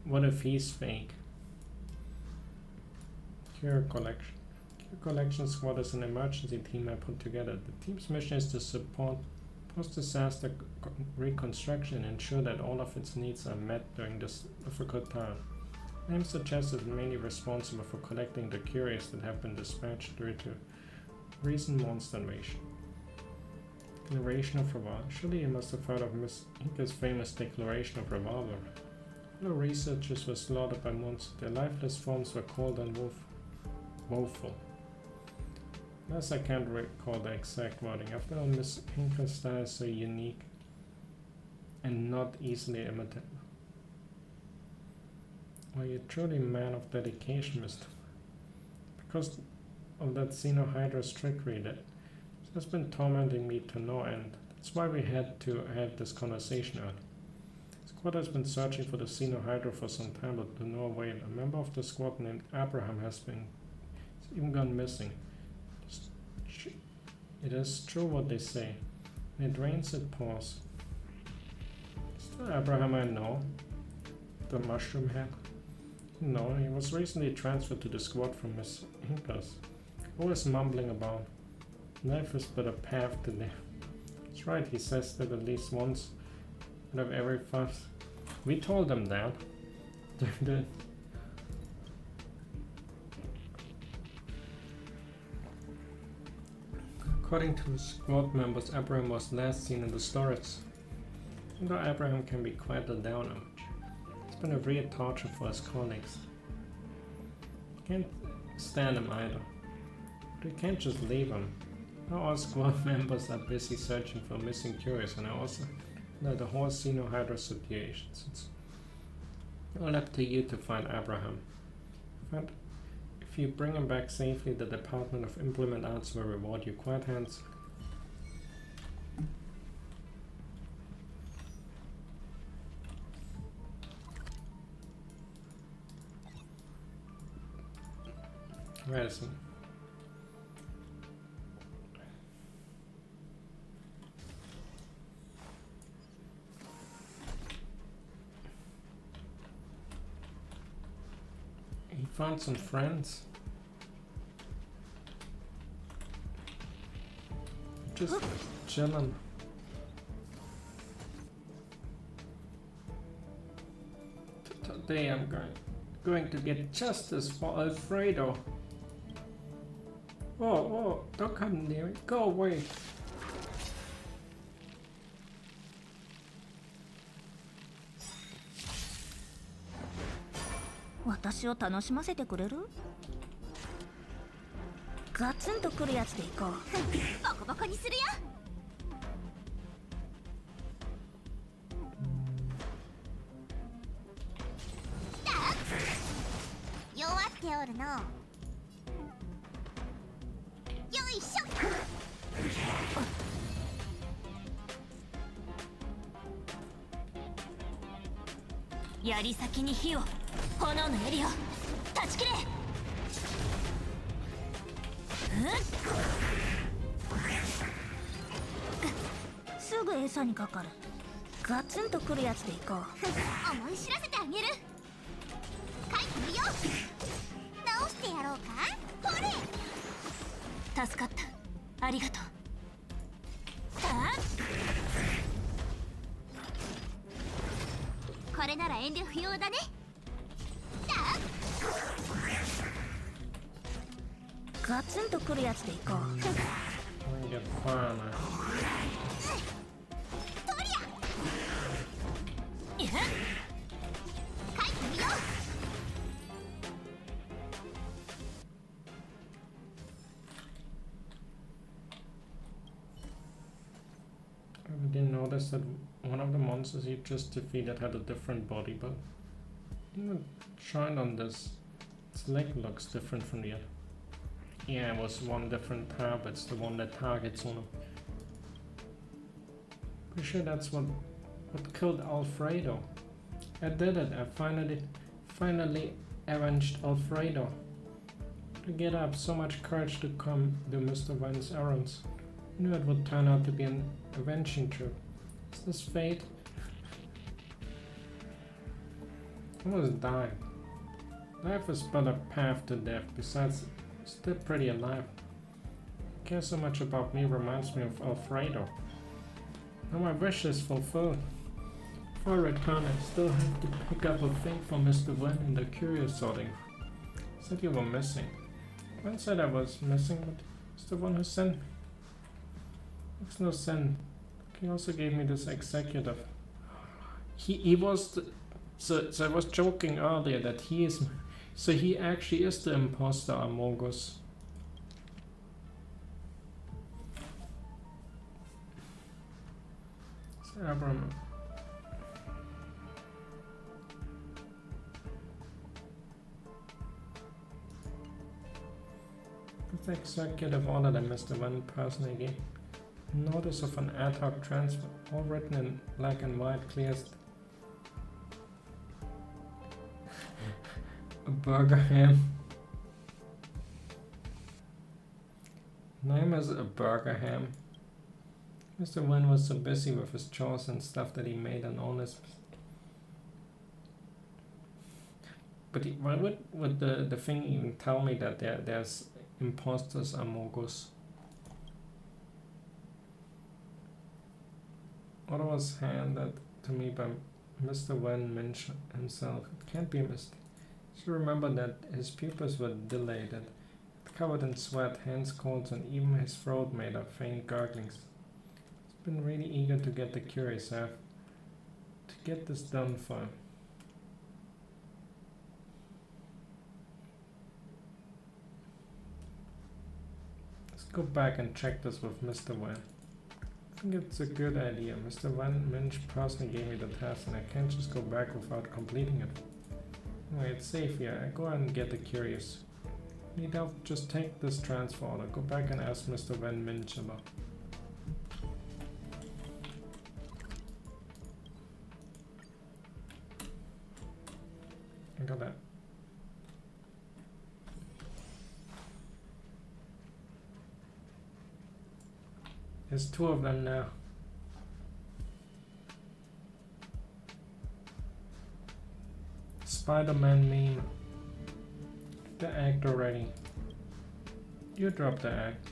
What if he's fake? Curio collection. Curio collection squad is an emergency team I put together. The team's mission is to support post-disaster reconstruction and ensure that all of its needs are met during this difficult time. The name suggests it's mainly responsible for collecting the curios that have been dispatched due to recent monster invasion. Declaration of Revolver. Surely you must have heard of Miss Inca's famous Declaration of Revolver. Fellow researchers were slaughtered by monsters. Their lifeless forms were cold and woeful. Thus I can't recall the exact wording. After all, Miss Inca's style is so unique and not easily imitated. Well, you're truly a man of dedication, Mr. Because of that Xenohydra's trickery that has been tormenting me to no end. That's why we had to have this conversation earlier. The squad has been searching for the Xenohydra for some time, but to no avail. A member of the squad named Abraham has even gone missing. It is true what they say. When it rains, it pours. Is that Abraham I know? The mushroom head? No, he was recently transferred to the squad from Miss Inca's. Always mumbling about. Life is but a path to live. That's right, he says that at least once out of every 5. We told them that. According to squad members, Abraham was last seen in the storage. Although Abraham can be quite a downer, it's been a real torture for his colleagues. Can't stand him either. But we can't just leave him. Now all squad members are busy searching for missing curios, and I also know the whole Xenohydra situation. It's all up to you to find Abraham. But if you bring him back safely, the Department of Implement Arts will reward you quite handsomely. Where is he? He found some friends. Just chillin'. Today I'm going to get justice for Alfredo. Oh, don't come near me. Go away.私を楽しませてくれる？ガツンとくるやつでいこう。ボコボコにするよ。弱っておるの。よいしょ。槍先に火を。炎の槍を断ち切れ。すぐ餌にかかる。ガツンとくるやつでいこう。思い知らせてあげる。書いてみよう。直してやろうか。ほれ。助かった。ありがとう。これなら遠慮不要だね。ガツンとくるやつでいこう。Get far now. I didn't notice that one of the monsters he just defeated had a different body, but even shine on this, its leg looks different from the other. Yeah, it was one different tab, it's the one that targets on him. Pretty sure that's what killed Alfredo. I did it, I finally avenged Alfredo. To get up, so much courage to come do Mr. Vine's errands. I knew it would turn out to be an avenging trip. Is this fate? I almost died. Life is but a path to death, besides, still pretty alive. Care so much about me reminds me of Alfredo. Now my wish is fulfilled. Before I return, I still have to pick up a thing from Mr. Wen in the curious sorting. Said you were missing. One said I was missing, but it's the one who sent me. Makes no sense. He also gave me this executive. He was so I was joking earlier that he is. So he actually is the imposter among us. So Abram. This executive order that Mr. Wen personally gave. Notice of an ad hoc transfer, all written in black and white, clears. A burger ham. Name is a burger ham. Mr. Wen was so busy with his chores and stuff that he made an honest. But why would the thing even tell me that there's imposters among us? Order was handed to me by Mr. Wen Minch himself. It can't be a mistake. Should remember that his pupils were dilated, covered in sweat, hands cold, and even his throat made up faint gurglings. He's been really eager to get the curious to get this done for him. Let's go back and check this with Mr. Wen. I think it's a good idea. Mr. Wen Minch personally gave me the task and I can't just go back without completing it. Anyway, it's safe here. I go and get the curious. Need help? Just take this transfer order. Go back and ask Mr. Wen Minch about. I got that. There's two of them now. Spider-Man meme. The act already. You dropped the act.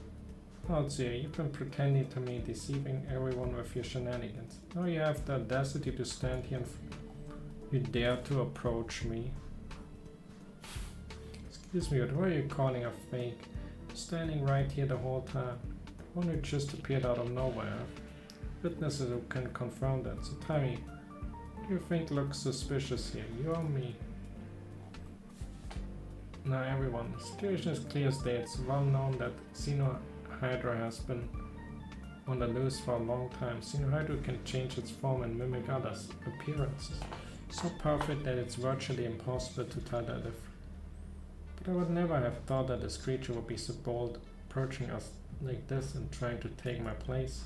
Oh dear, you've been pretending to me, deceiving everyone with your shenanigans. Now you have the audacity to stand here and you dare to approach me. Excuse me, what are you calling a fake? Standing right here the whole time. One who just appeared out of nowhere. Witnesses who can confirm that. So tell me, what do you think looks suspicious here? You or me? Now everyone, the situation is clear as day. It's well known that Xenohydra has been on the loose for a long time. Xenohydra can change its form and mimic others' appearances. So perfect that it's virtually impossible to tell the difference. But I would never have thought that this creature would be so bold, approaching us like this and trying to take my place.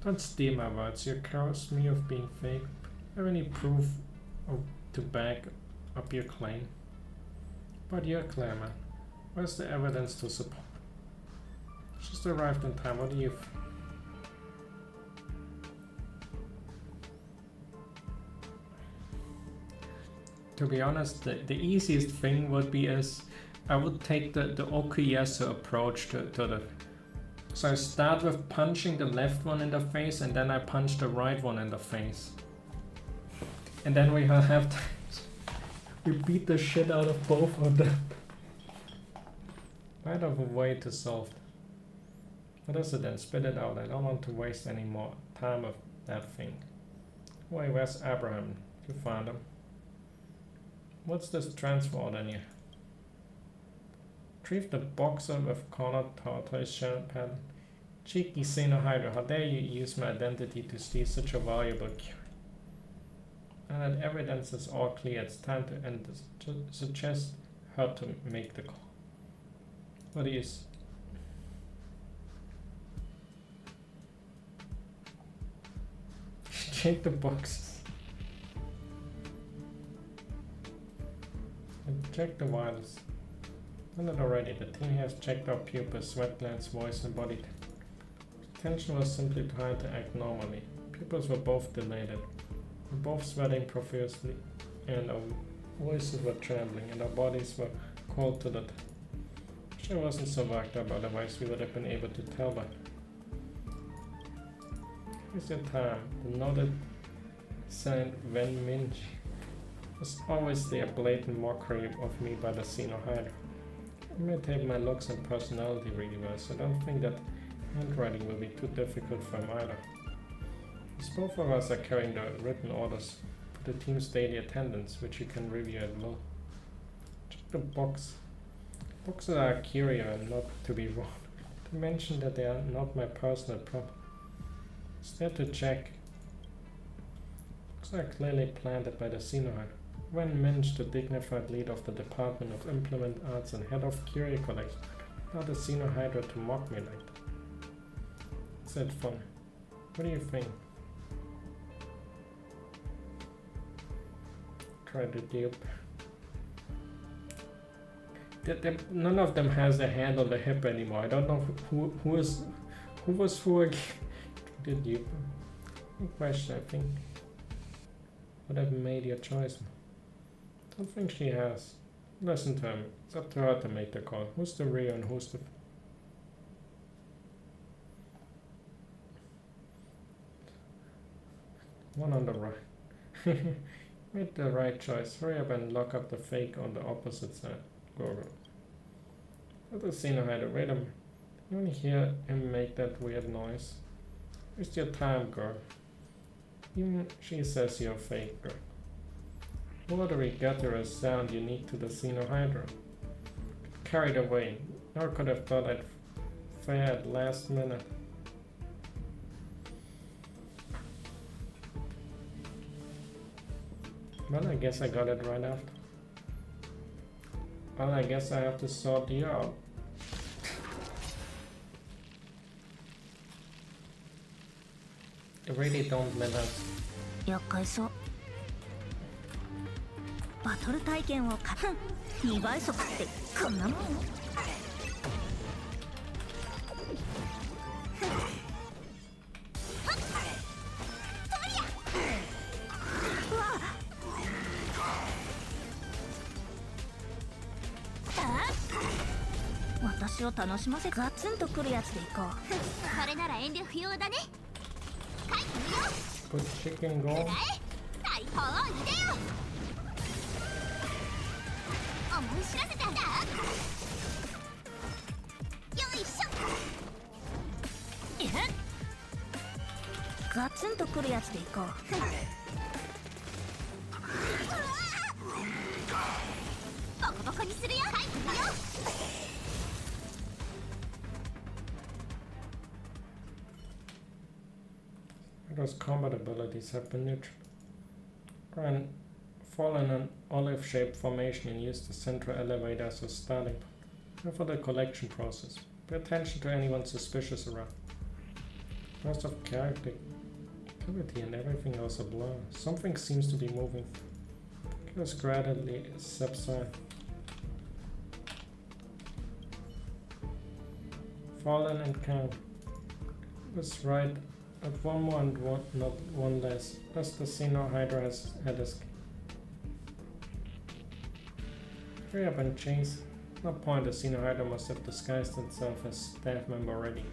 Don't steal my words. You accuse me of being fake. Have any proof to back up your claim? But your claim, man. Where's the evidence to support? Just arrived in time. What do you... To be honest, the easiest thing would be is I would take the Okuyasu approach to the... So I start with punching the left one in the face and then I punch the right one in the face. And then we have we beat the shit out of both of them. Might have a way to solve it. What is it then? Spit it out. I don't want to waste any more time with that thing. Wait, where's Abraham? You found him. What's this transfer order here? Retrieve the boxer with colored tortoise shell pattern. Cheeky Xenohydra, how dare you use my identity to steal such a valuable cure? Now that evidence is all clear, it's time to end this. Suggest how to make the call. What is? Check the boxes. And check the vitals. Done it already. The team has checked our pupils, sweat glands, voice and body. Attention was simply trying to act normally. Pupils were both dilated. We were both sweating profusely, and our voices were trembling, and our bodies were cold to the touch. Wish I wasn't so worked up, otherwise we would have been able to tell by. Here's your time. The noted Saint Wen Minji was always the blatant mockery of me by the Xenohydra. I imitate my looks and personality really well, so I don't think that handwriting will be too difficult for him either. As both of us are carrying the written orders for the team's daily attendance, which you can review at will. Check the box. Boxes are a curio and not to be worn. To mention that they are not my personal property. It's there to check. Boxes are clearly planted by the Xenohydra. When Minch, the dignified leader of the Department of Implement Arts and head of Curio Collection, not the Xenohydra to mock me like that. Is that fun? What do you think? Try to dupe. None of them has their hand on the hip anymore. I don't know who was who again. Did you? Good question. I think would have made your choice. Don't think she has. Listen to him. It's up to her to make the call. Who's the real and who's the... One on the right. Made the right choice. Hurry up and lock up the fake on the opposite side. Go. Let us see no how to wait a minute. You only hear him make that weird noise. Waste your time, girl. Even she says you're fake, girl. Watery, guttural sound unique to the Xenohydra. Carried away. Nor could have thought I'd fare at last minute. Well, I guess I got it right after. Well, I guess I have to sort you out. I really don't let us. 厄介そう。バトル体験をか2倍速ってこんなもん？私を楽しませガツンとくるやつでいこう。これなら遠慮不要だね。書いてみよう。 Put chicken go. 大砲を入れよう。思い知らせたんだ。よいしょ。ガツンとくるやつでいこう。ボコボコにするよ。書いてみよう。 Those combat abilities have been neutral. Run, fall in an olive-shaped formation and use the central elevator as a starting point for the collection process. Pay attention to anyone suspicious around. Most of character activity and everything else a blur. Something seems to be moving. Just gradually subside. Fallen and count. Was right. But one more and one, not one less. Plus the Xeno Hydra has had his. Hurry up and chase. No point, the Xeno Hydra must have disguised itself as staff member already.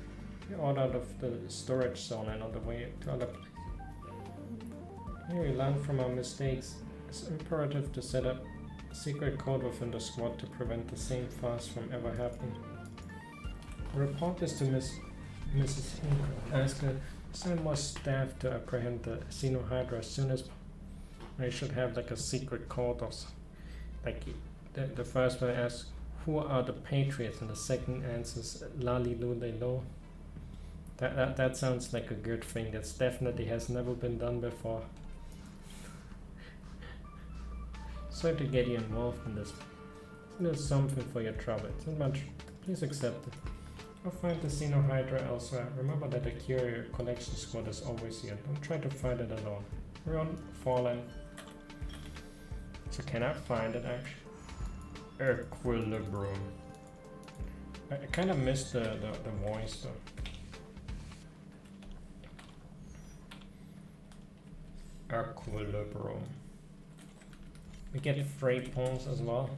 You're all out of the storage zone and on the way to other places. Here we learn from our mistakes. It's imperative to set up a secret code within the squad to prevent the same farce from ever happening. Report this to Mrs. Ingram. Ask her to send more staff to apprehend the Xeno Hydra as soon as they should have like a secret code or so. Like the first one asks, who are the Patriots? And the second answers, Lali Lule Lo. That sounds like a good thing. That definitely has never been done before. Sorry to get you involved in this. There's something for your trouble. It's not much. Please accept it. I'll find the Xeno Hydra elsewhere. Remember that the Curio Collection Squad is always here. Don't try to find it alone. We're on Fallen. So can I find it actually? Equilibrium. I kind of missed the voice though. Equilibrium. We get 3 pulls as well.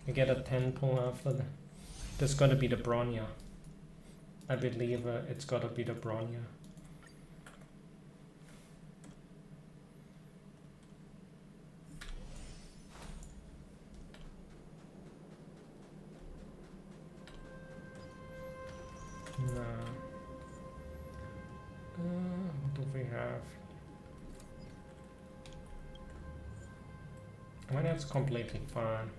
We get a 10 pull after that. There's gotta be the Bronya. I believe it's gotta be the Bronya. No. What do we have? I mean, that's completely fine.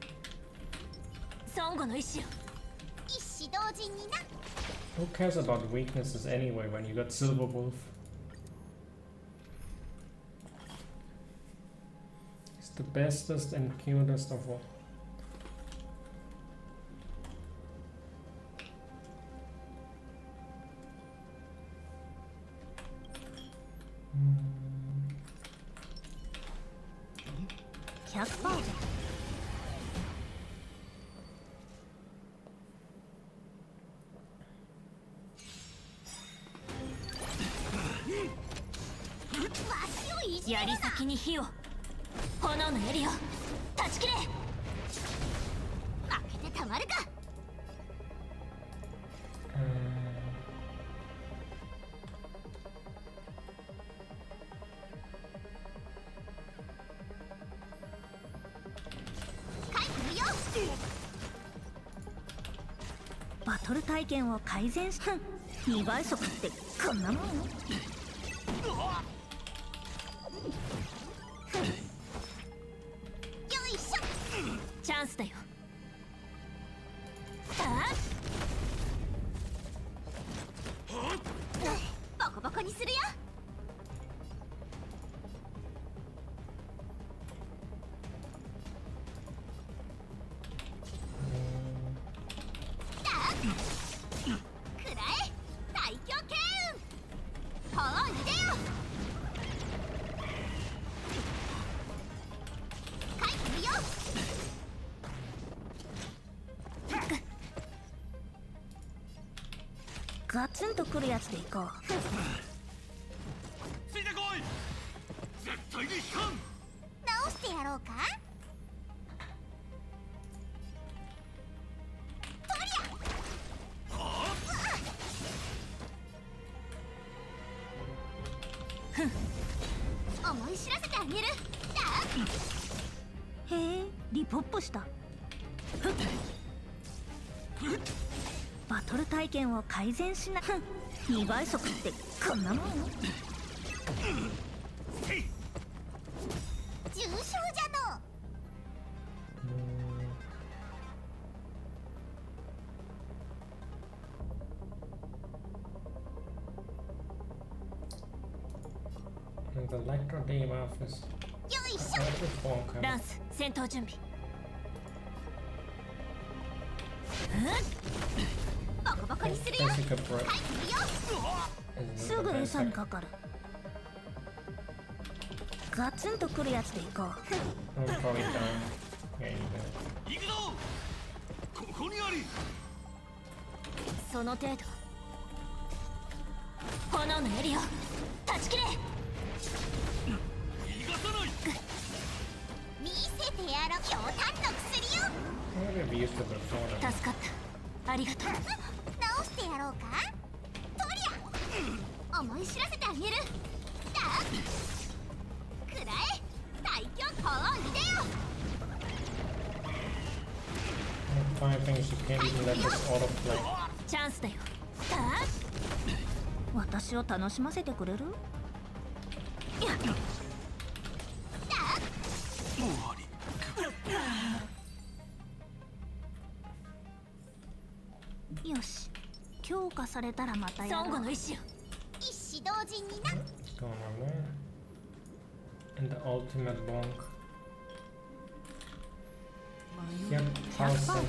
Who cares about weaknesses anyway when you got Silver Wolf? He's the bestest and cutest of all.ガツンとくるやつでいこう。ついてこい。絶対に引かん。直してやろうか。とりゃ。はあ。思い知らせてあげる。へえ、リポップした。バトル体験を改善しな。2倍速ってこんなもん。重傷じゃの。The Electro Dave office. よいしょ。ランス、戦闘準備。ボコボコにするよ。すぐ餌にかかる。ガツンとくるやつでいこう。行くぞ。ここにあり。その程度。炎のエリを断ち切れ。見せてやろう、強炭の薬よ。 Maybe I've used it before. 助かった、ありがとう。直してやろうか、トリア。思い知らせてあげる。だくらえ、最強炎いでよ。 Five things you can't even let this autoplay. チャンスだよ。私を楽しませてくれる？やっよし、強化されたらまたやろう。孫悟の意志よ。一子同時にな。 What's going on there? And the ultimate bonk. Yep, Halsey.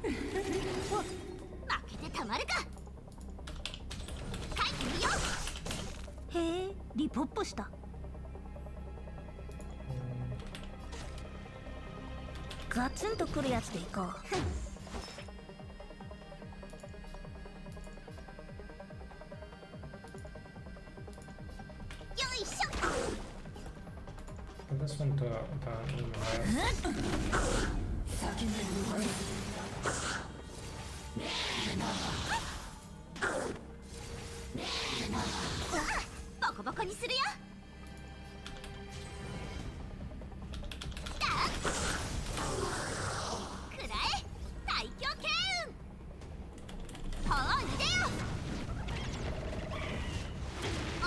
負けてたまるか。書いてみよう。へえ、リポップした。ガツンとくるやつでいこう。よいしょ。 Put this one to even higher. ボコボコにするよ。くらえ、最強剣雲。炎いでよ。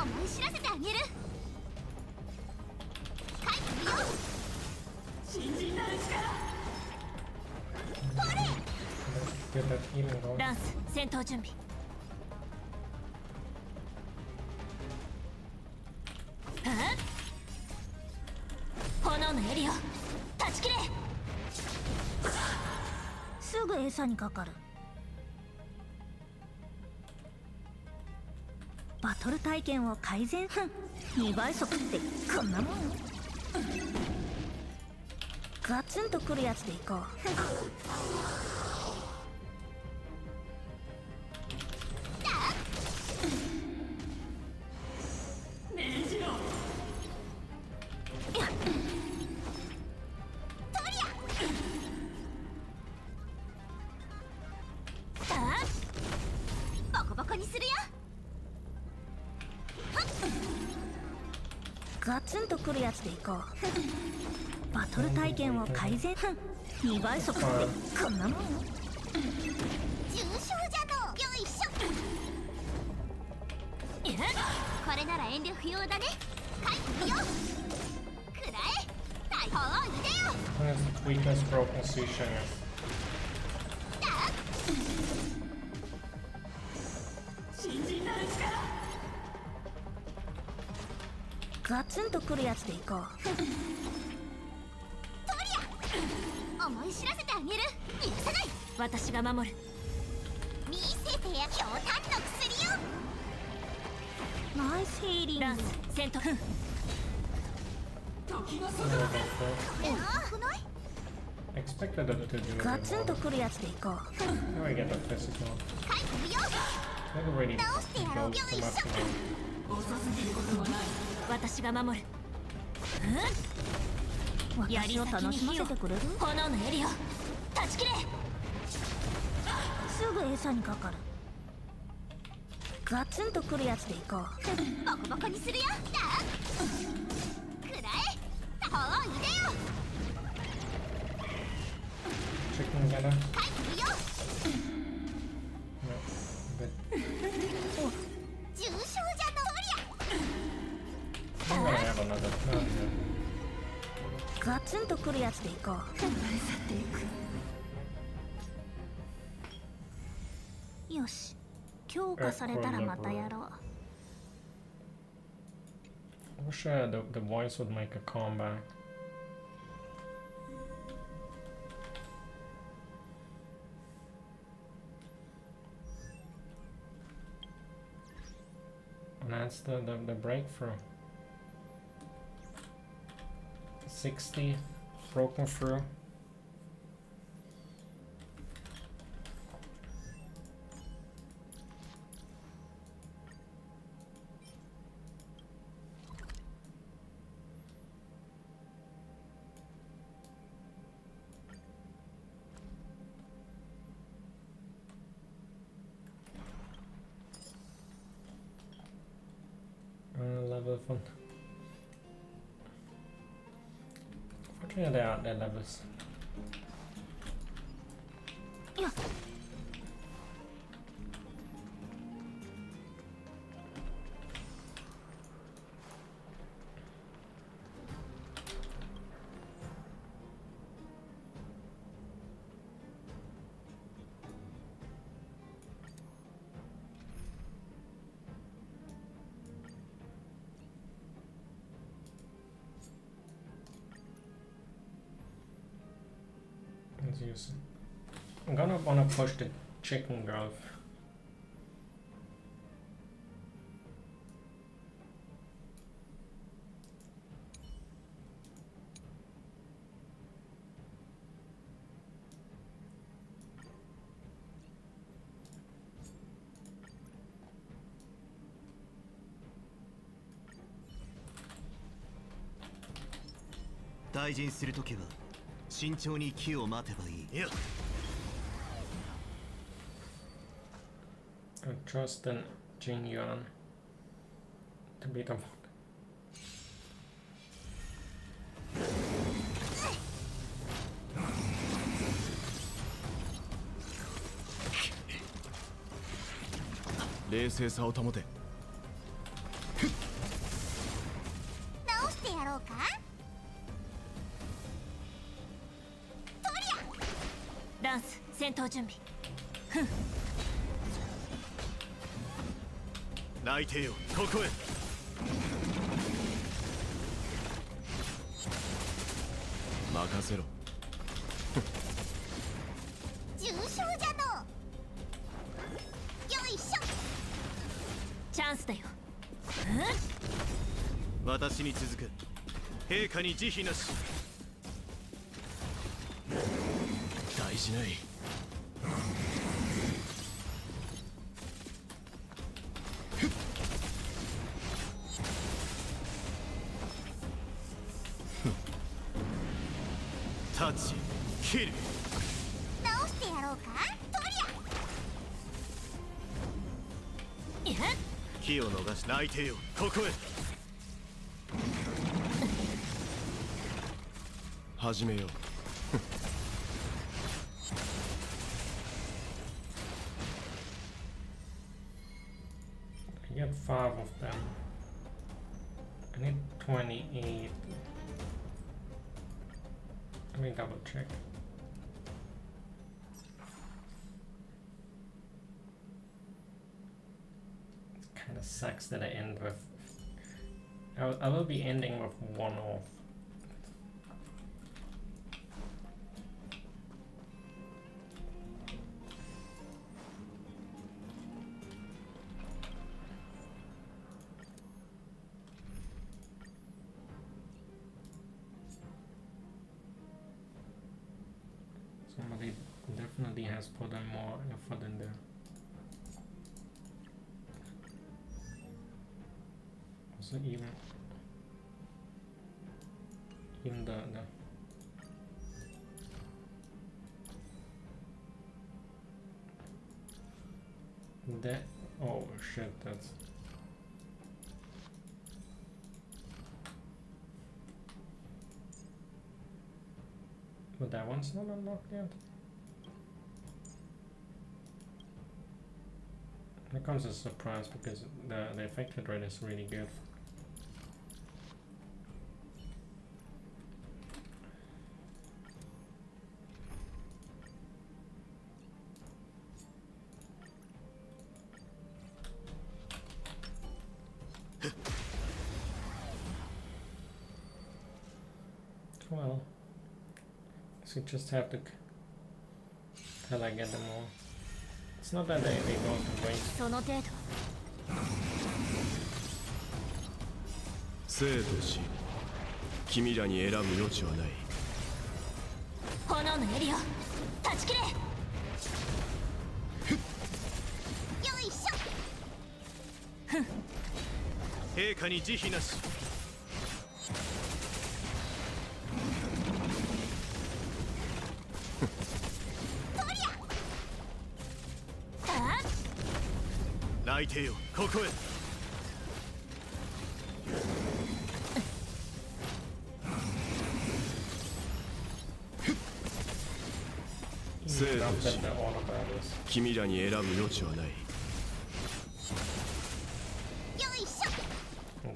思い知らせてあげる。書いてみよう。新人なる力。 Let's get that healing going. ランス、戦闘準備。炎のエリを断ち切れ。すぐ餌にかかる。バトル体験を改善。2倍速ってこんなもん。ガツンとくるやつでいこう。ボコボコにするよ。ガツンとくるやつでいこう。バトル体験を改善。2倍速ってこんなもん。重傷じゃの。よいしょ。これなら遠慮不要だね。書いてみよう。くらえ、大砲いでよ。 What is the weakness broken sushi is? 新人なる力。ガツンとくるやつでいこう。トリア、思い知らせてあげる。許さない。私が守る。見せてや、強炭の薬よ。ナイスヒーリング。ランス、戦闘。時が過ぎる。くない？ Expected it to do a ガ bit ツン more. とくるやつでいこう。 Now I get the physical. 書いてみよう。 Never really goes too much more. 私が守る。私を楽しませてくれる？炎のエリを断ち切れ。すぐ餌にかかる。ガツンとくるやつでいこう。ボコボコにするよ。くらえ、炎いでよ。 Chicken gonna? 書いてみよう。 No. But 重傷じゃの。トリ I'm gonna have another. No, no. ア。ガツンとくるやつでいこう。よし、強化されたらまたやろう。 I wish the voice would make a comeback. And that's the breakthrough. 60 broken through. Level 1. Fortunately, they are their levels. Let's use it. I'm gonna wanna push the chicken girl. I trust in Jin Yuan to be the one. Lance, 戦闘準備。泣いてよ、ここへ。任せろ。重傷じゃの。よいしょ。チャンスだよ。私に続く。陛下に慈悲なし。大事ない。タッチ、キル。直してやろうか、トリア。気を逃し泣いてよ、ここへ。始めよう。I get 5 of them. I need 28. Let me double check. It kind of sucks that I end with. I will be ending with 1 off. Somebody definitely has put in more effort in there. Also even the oh shit, that's but that one's not unlocked yet. Here comes a surprise because the effective rate is really good. Well, so you just have to till I get them all. It's not that they go to waste. その程度。生と死、君らに選ぶ余地はない。炎のエリア断ち切れ。よいしょ。陛下に慈悲なし。内定よ、ここへ。生と死、君らに選ぶ余地はない。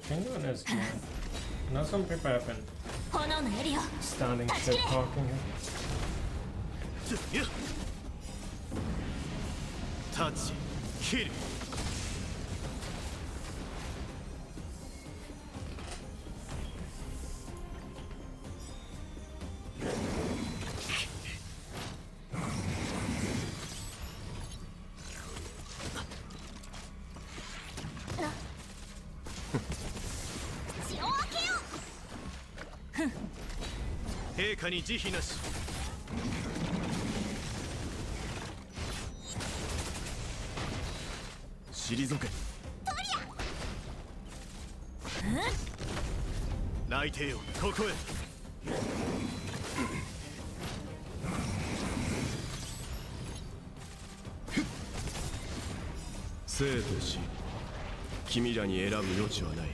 Penguin is good. Now some people have been 炎のエリア standing shit talking here. タッチ、キル。陛下に慈悲なし。退け。内定よ、ここへ。生と死、君らに選ぶ余地はない。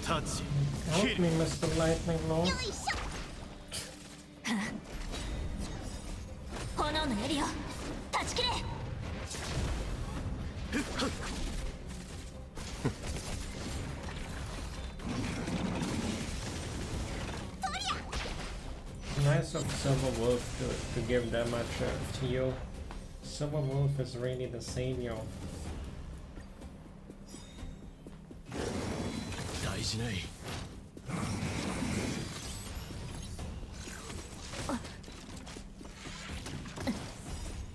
タッチ、 Help me, Mr. Lightning Lord. 炎のエリア断ち切れ。Nice of Silver Wolf to give that much to you. Silver Wolf is really the savior. 大事ない。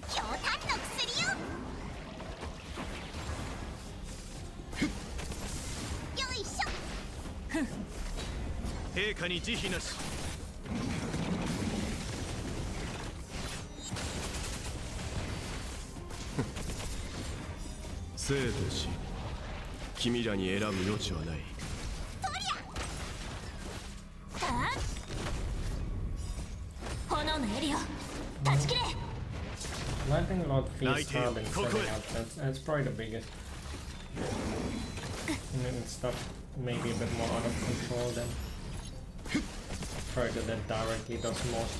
強炭の薬よ。よいしょ。陛下に慈悲なし。生と死、君らに選ぶ余地はない。炎のエリア断ち切れ。 Lightning Lord feels Lightning, hard in go setting quick. up. That's probably the biggest. And then stuff maybe a bit more out of control than Trigger that directly does most.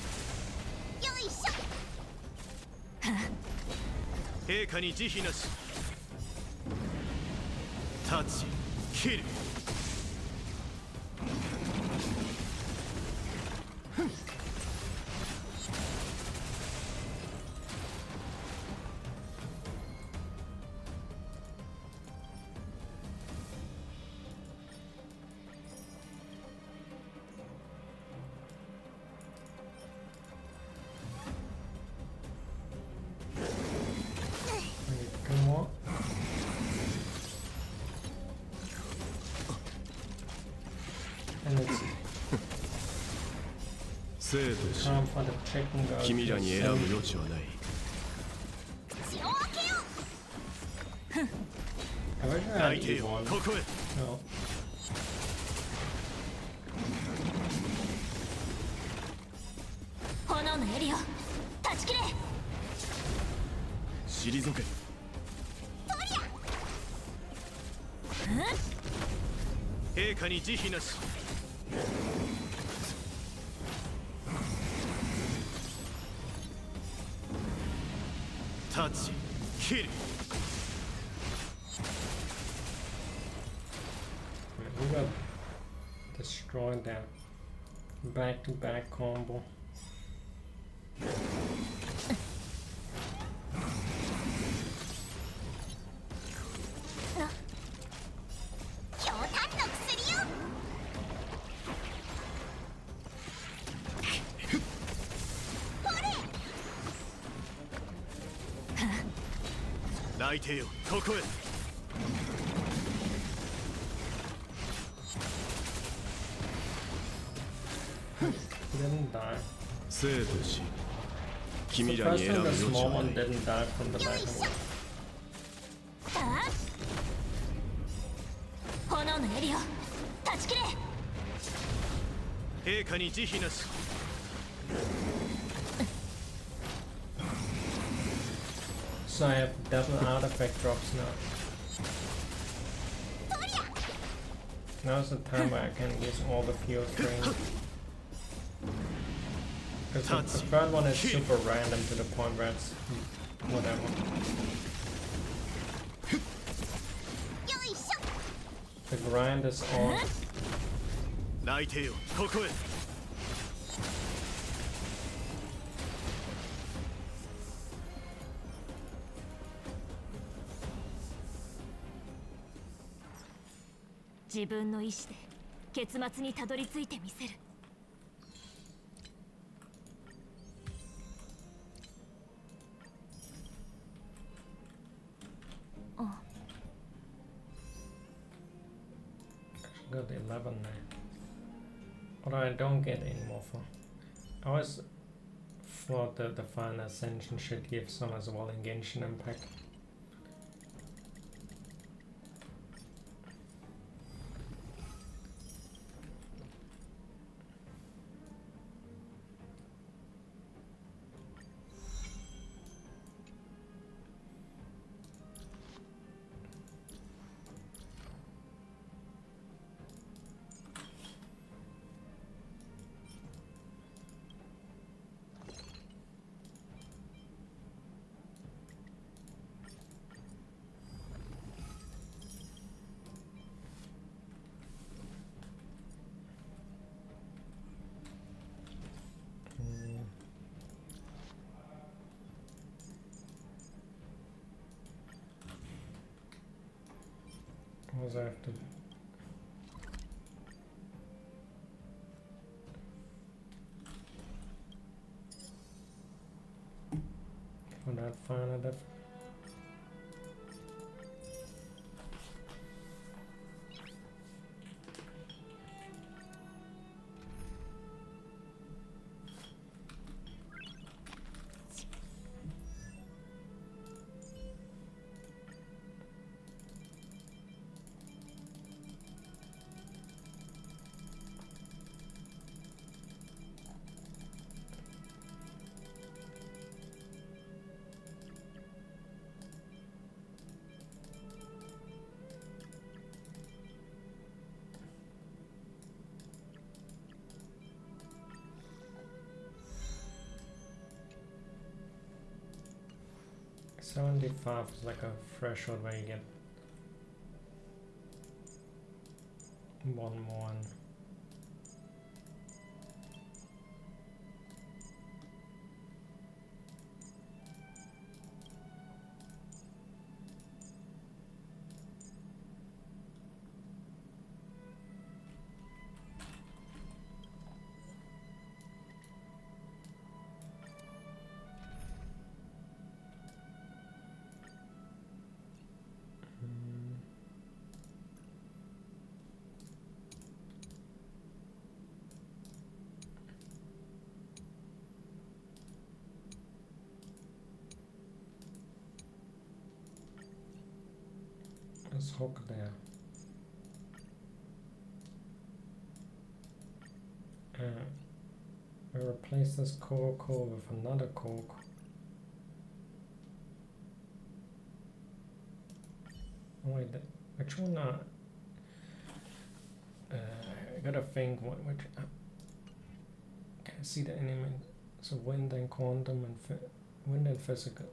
よいしょ。陛下に慈悲なし。タッチ、キル。Two more. And it's 生と死、 time for the chicken girl 君ら to に選ぶ sing. 余地はない。血を分けよ。 I wish I 内 had 定よ、 E1. ここへ。 No. 炎のエリア断ち切れ。退け。陛下に慈悲なし。タッチ、キル。 We got destroyed that back-to-back combo. 強炭の薬よ。内定よ、ここへ。He didn't die. 生と死 It's 君 the らに first 選 time ぶ the 余地 small はな one い didn't die from the lack of ああ炎のエリオ断ち切れ陛下に慈悲なし So I have double artifact drops now. Now's the time where I can use all the fuel strings. Because the third one is super random to the point where it's whatever. よいしょ The grind is on. 泣いてよここへ 自分の意志で結末にたどり着いてみせる Got 11 now. Although I don't get any more for. I always thought that the final ascension should give some as well in Genshin Impact. What was I have to do? For that final def $75 is like a threshold where you get one more. Let's hook there. We replace this core with another core. Oh wait, which one? I gotta think which. Can't see the enemy. So wind and quantum and wind and physical.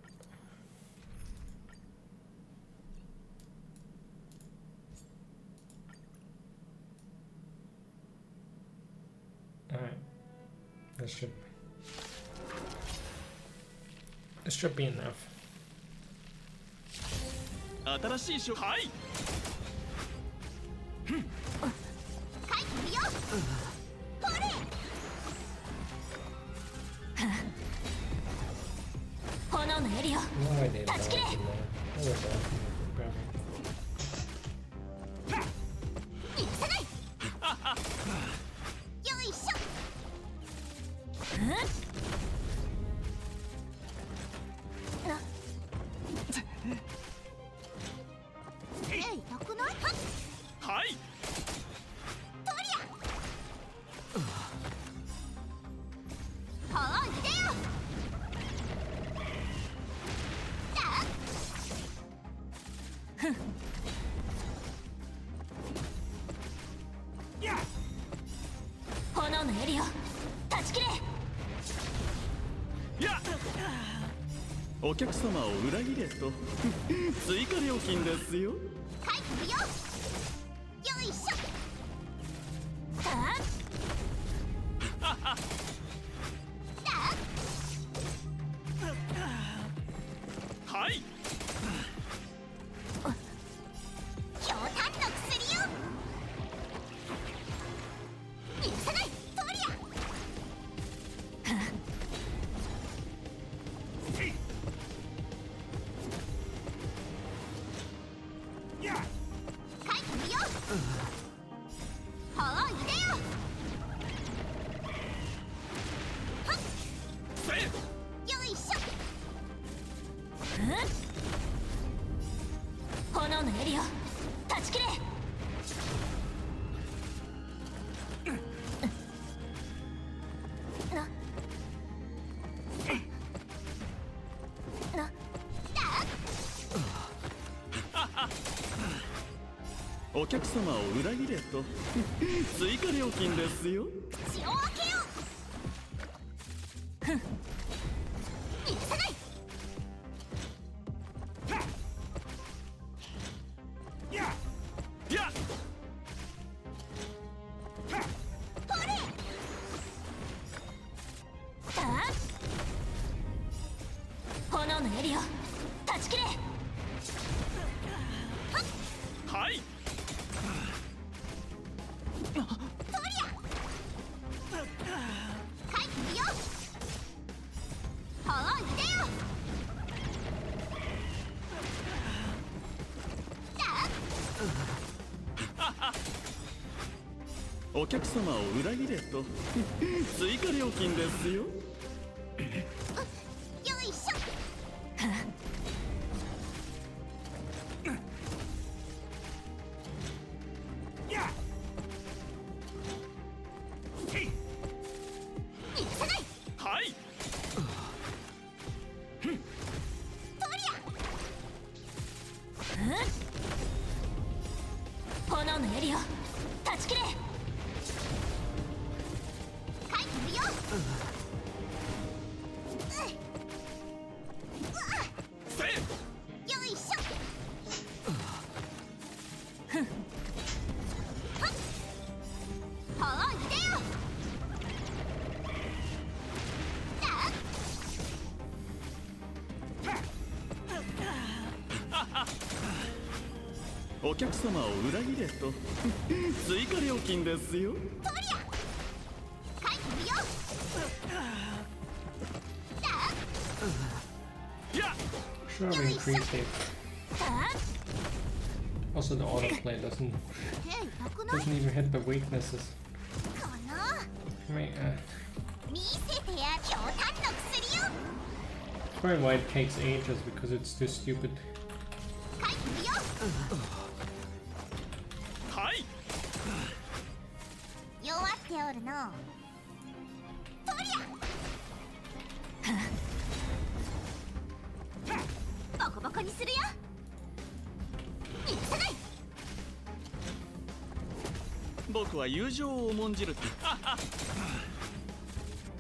Alright, this should be enough. 新しい書はい書いてみようほれ炎のエリオ No idea. Touch it. Oh, it's awesome. 許さないよいしょほういでよ。炎のエリオ断ち切れ。やっお客様を裏切れと追加料金ですよ。書いてみよう。よいしょ。はい。ひょうたんの薬よ。許さないトリア。書いてみよう。ほういでよ。はっよいしょ。炎のエリオ断ち切れ。お客様を裏切れと追加料金ですよ。血を分けよう。許さない。やっほれ。炎のエリオ断ち切れ。はい。書いてみよう。ほういでよ。お客様を裏切れと追加料金ですよ。よいしょ。許さない。はい。トリア。炎のエリオ断ち切れ。書いてみよう。せい。よいしょ。ほういでよ。お客様を裏切れと追加料金ですよ。トリア。書いてみよう。やっ Should have increased it. Also, the autoplay doesn't 手痛くない even hit the weaknesses. かな。 I mean, 見せてやひょうたんの薬よ。 probably why it takes ages because it's too stupid. 書いてみよはい。う。弱っておるの。トリア。ボコボコにするよ。許さない。僕は友情を重んじる。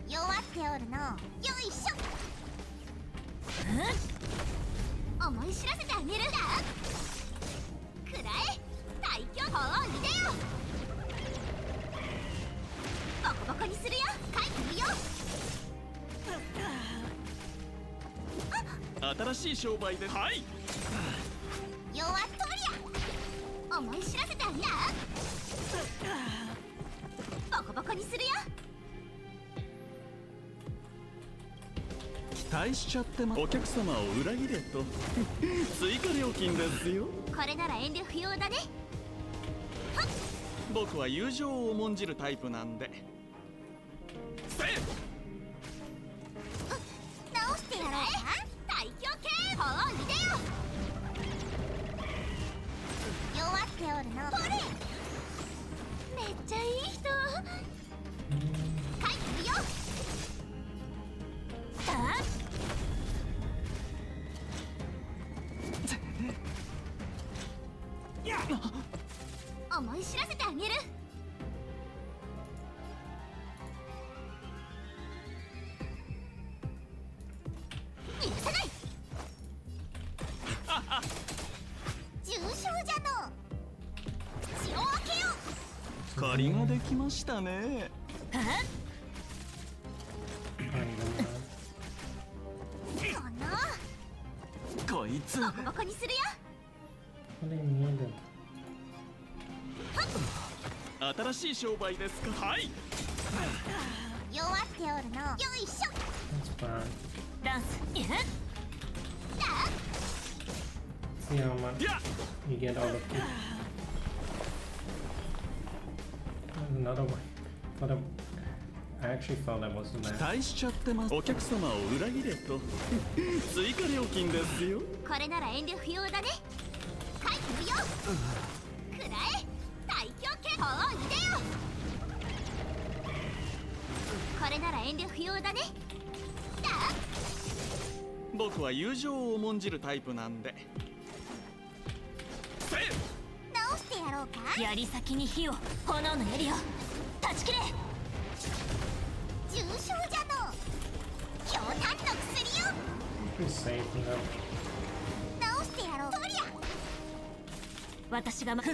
弱っておるの。よいしょ。思い知らせてあげる。くらえ大巨砲を入れよ。ボコボコにするよ。書いてみよう。新しい商売で。はい。弱っとりゃ。思い知らせてあげる。ボコボコにするよ。期待しちゃってます。お客様を裏切れと追加料金ですよ。これなら遠慮不要だね。僕は友情を重んじるタイプなんで。せい。直してやろうか。大凶系砲を入れよ。弱っておるの。ほれ。めっちゃいい人。借りができましたね。こいつボコボコにするよ。 What do you need? 新しい商売ですか。はい。弱っておるの。よいしょ。 That's bad. ダンス。See how much you get out of it. There's another one. But I actually thought that was the 期 match. 待しちゃってます。お客様を裏切れと追加料金ですよ。これなら遠慮不要だね。書いてみよう。くらえ大狂犬。ほういでよ。これなら遠慮不要だね。僕は友情を重んじるタイプなんで。直してやろうか。槍先に火を、炎の槍を断ち切れ。重傷じゃの。強炭の薬よ。 Pretty safe in that. 直してやろう。そりゃ。私が書いて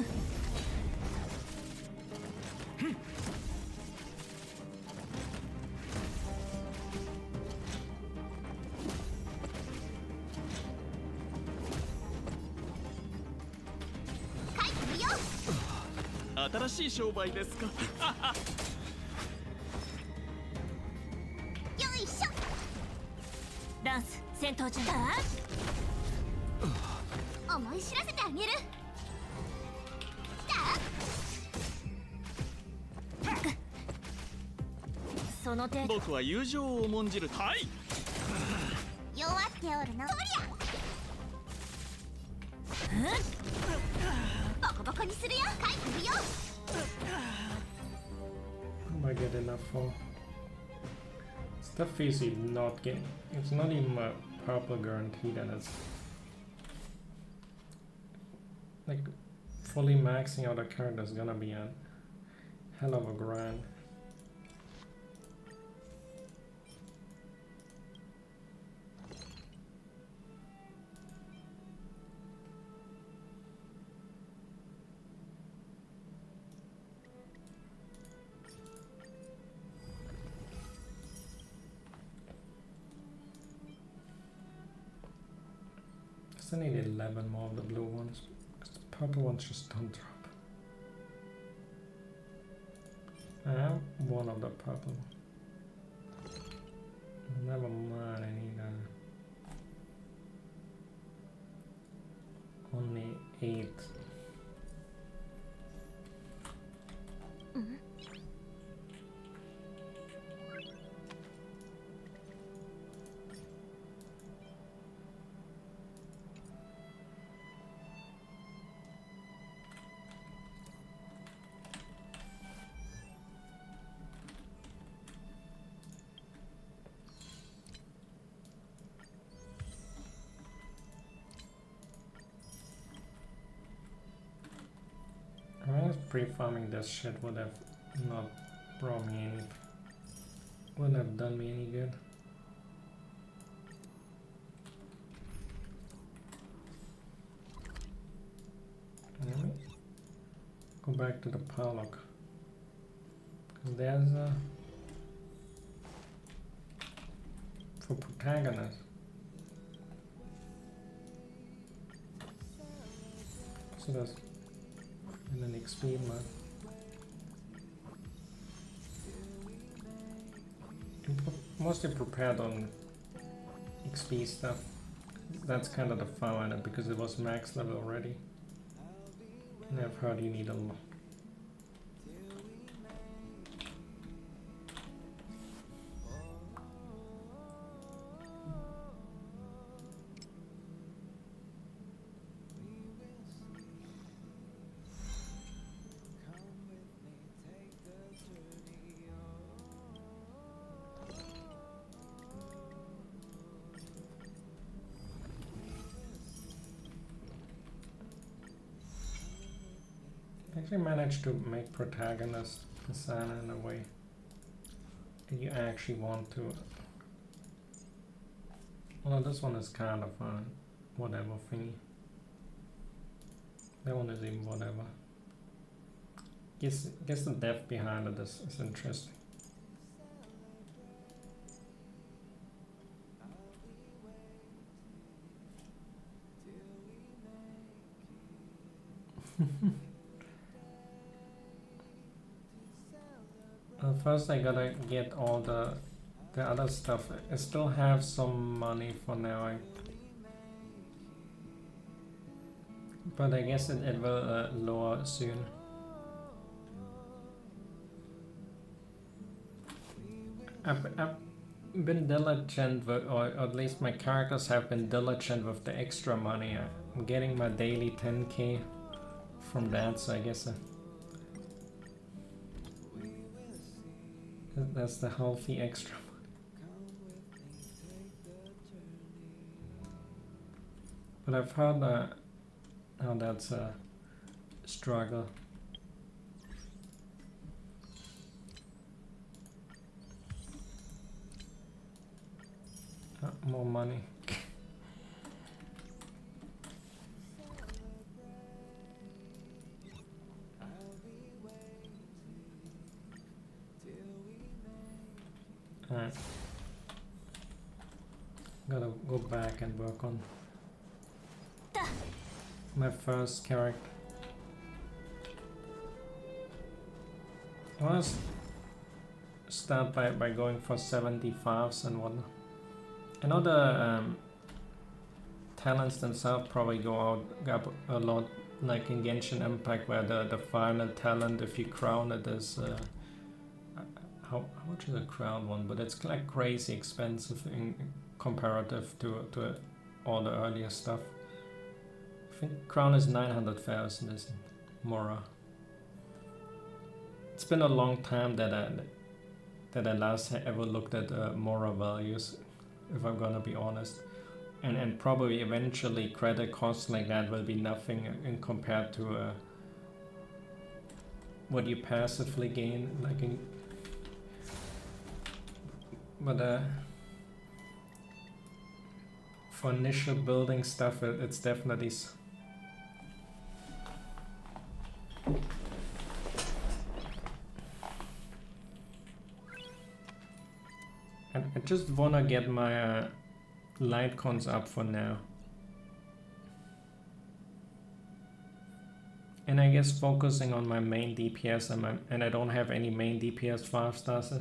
みよう。新しい商売ですか。よいしょ。ダンス戦闘中。思い知らせてあげる。その程度。僕は友情を重んじる。はい。弱っておるの。そりゃ。ボコボコにするよ。書いてみよう。 Hope I get enough for. Stuff is not getting. It's not even a purple guaranteed, and it's like fully maxing out a card is gonna be a hell of a grind. Still need 11 more of the blue ones, because the purple ones just don't drop. I have one of the purple. Never mind, I need only 8. Pre-farming this shit would have not brought me any, wouldn't have done me any good. Anyway, go back to the Pollock, because there's a for protagonist. So there's and then XP man. Mostly prepared on XP stuff. That's kind of the fun in it because it was max level already. And I've heard you need a lot. Actually managed to make protagonist Asana in a way that you actually want to. Well, this one is kind of fun, whatever thingy. That one is even whatever. Guess the depth behind it is interesting. First I gotta get all the other stuff. I still have some money for now, but I guess it will lower soon. I've been diligent with, or at least my characters have been diligent with the extra money. I'm getting my daily 10k from that, so I guess that's the healthy extra money. But I've heard how that's a struggle. More money. Alright. Gotta go back and work on my first character. I wanna start by going for 75s and whatnot. I know the talents themselves probably go up a lot, like in Genshin Impact, where the final talent, if you crown it, is how much is a crown one? But it's like crazy expensive in comparative to all the earlier stuff. I think crown is 900,000, isn't it? Mora. It's been a long time that I last ever looked at Mora values, if I'm gonna be honest, and probably eventually credit costs like that will be nothing in compared to what you passively gain, like in, but for initial building stuff, it's definitely I just wanna get my light cons up for now. And I guess focusing on my main DPS and I don't have any main DPS 5 stars.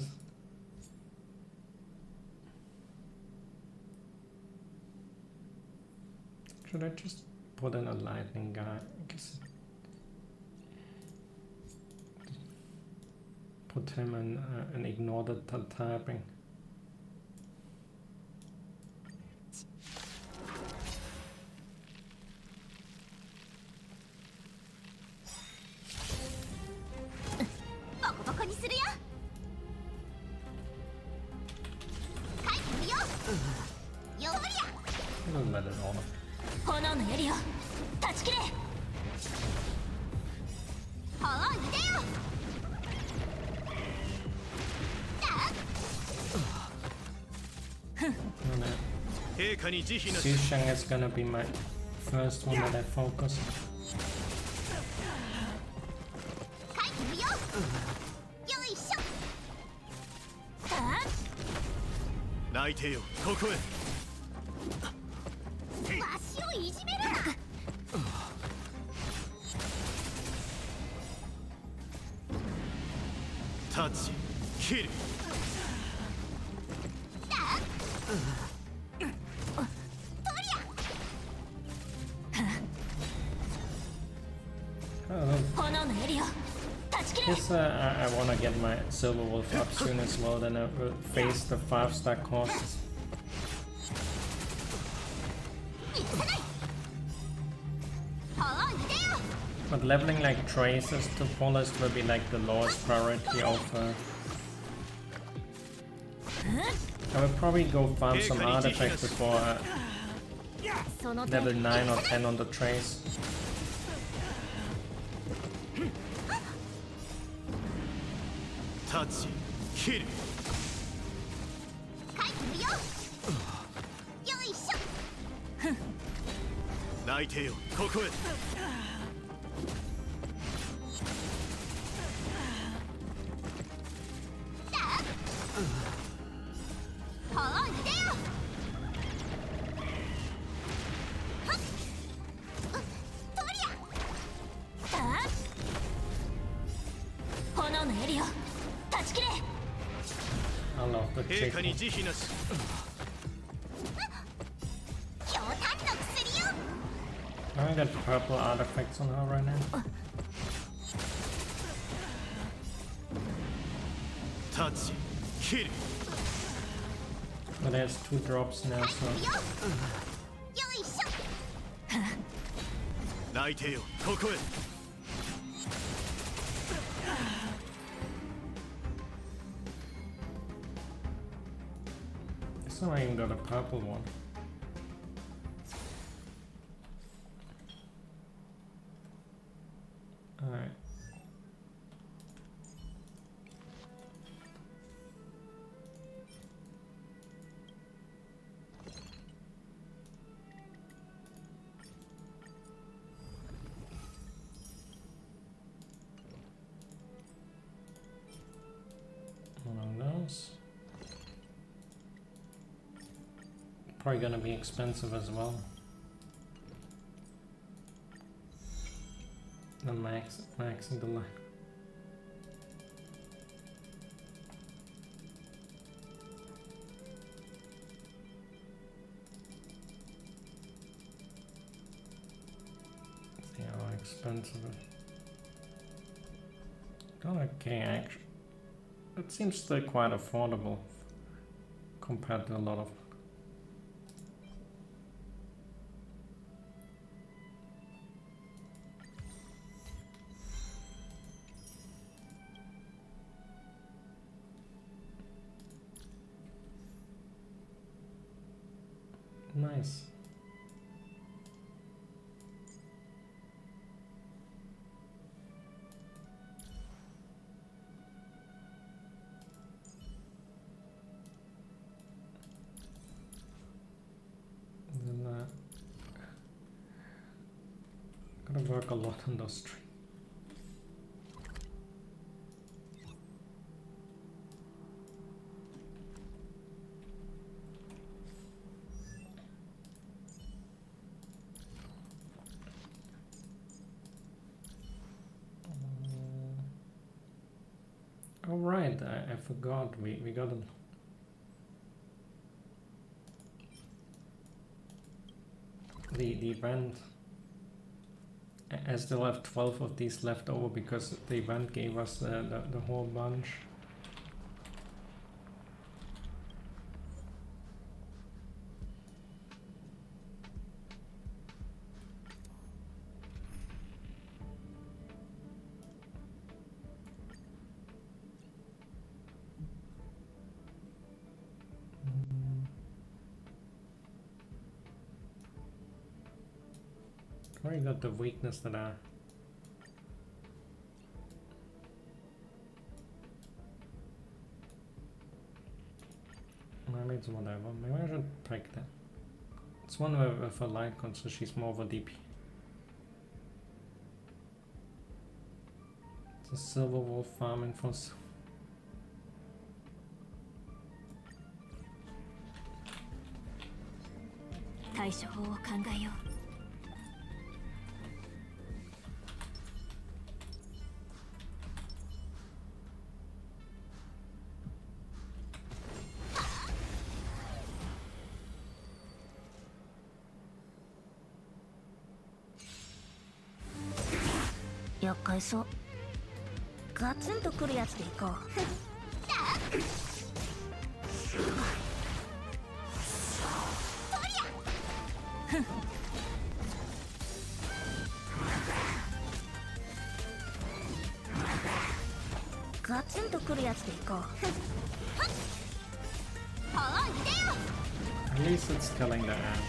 Should I just put in a lightning guy? I guess put him in and ignore the typing. Doesn't matter at all. 炎のエリア断ち切れ。Xisheng is gonna be my first one that I focus. Touch, kill. Yes, I want to get my Silver Wolf up soon as well, then I will face the 5-star costs. But leveling like traces to fullest will be like the lowest priority of I will probably go farm some artifacts before level 9 or 10 on the trace. Touch, kill. Hello, the 陛下に chicken. 慈悲なし。強炭の薬よ。 I got purple artifacts on her right now. 立ち切る。 But there's 2 drops now, so よいしょ。泣いてよここへ。 so I even got a purple one. Alright. One of those. Probably gonna be expensive as well. The maxing the line. See how expensive it. Okay, actually, it seems still quite affordable compared to a lot of. Nice. And then gotta work a lot on those trees. Oh right, I forgot, we got the event. I still have 12 of these left over because the event gave us the whole bunch. Probably got the weakness that I... Maybe it's whatever. Maybe I should take that. It's one with a light con, so she's more of a DP. It's a silver wolf farming for... 対処法を考えよう。 厄介そう。ガツンとくるやつでいこう。ガツンとくるやつでいこう。おいでよ。 At least it's killing their ants.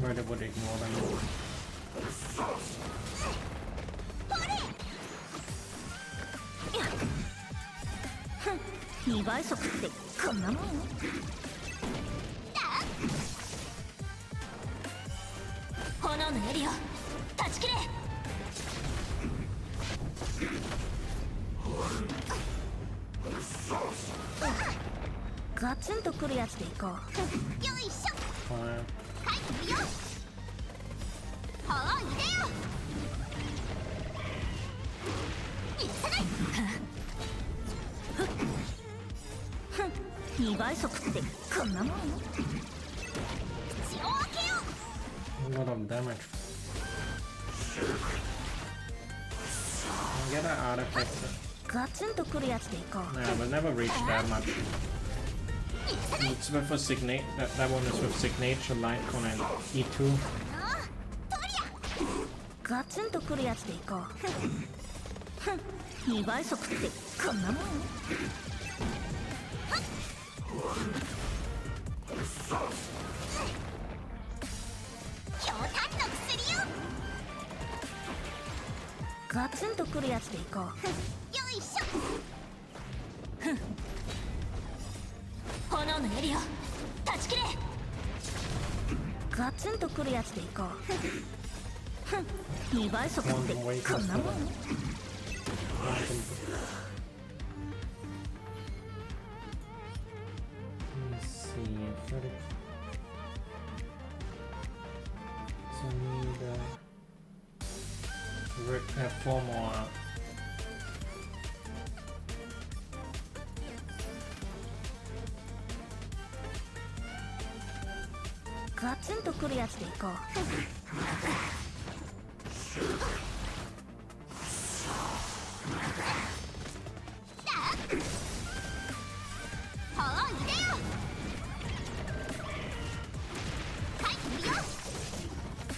Where they would ignore them. 2倍速ってこんなもん？炎のエリア断ち切れ。ガツンとくるやつでいこう。よいしょ。 Fire. 帰ってみよう。おいでよ。許さない。2倍速ってこんなもん。口を開けよ A lot of damage. Get an artifact. ガツンとくるやつでいこう。 Nah, but never reach that much. It's with signature. That one is with signature, Litecoin, and E2. うトリガツンとくるやつでいこう。2倍速ってこんなもん。ア強炭の薬よガツンとくるやつでいこう。よいしょ炎のエリア断ち切れ。ガツンとくるやつでいこう。2倍速ってこんなもん。 Let's see. So I need 4 more. ガツンとくるやつでいこう。ほう入れよ書いてみよう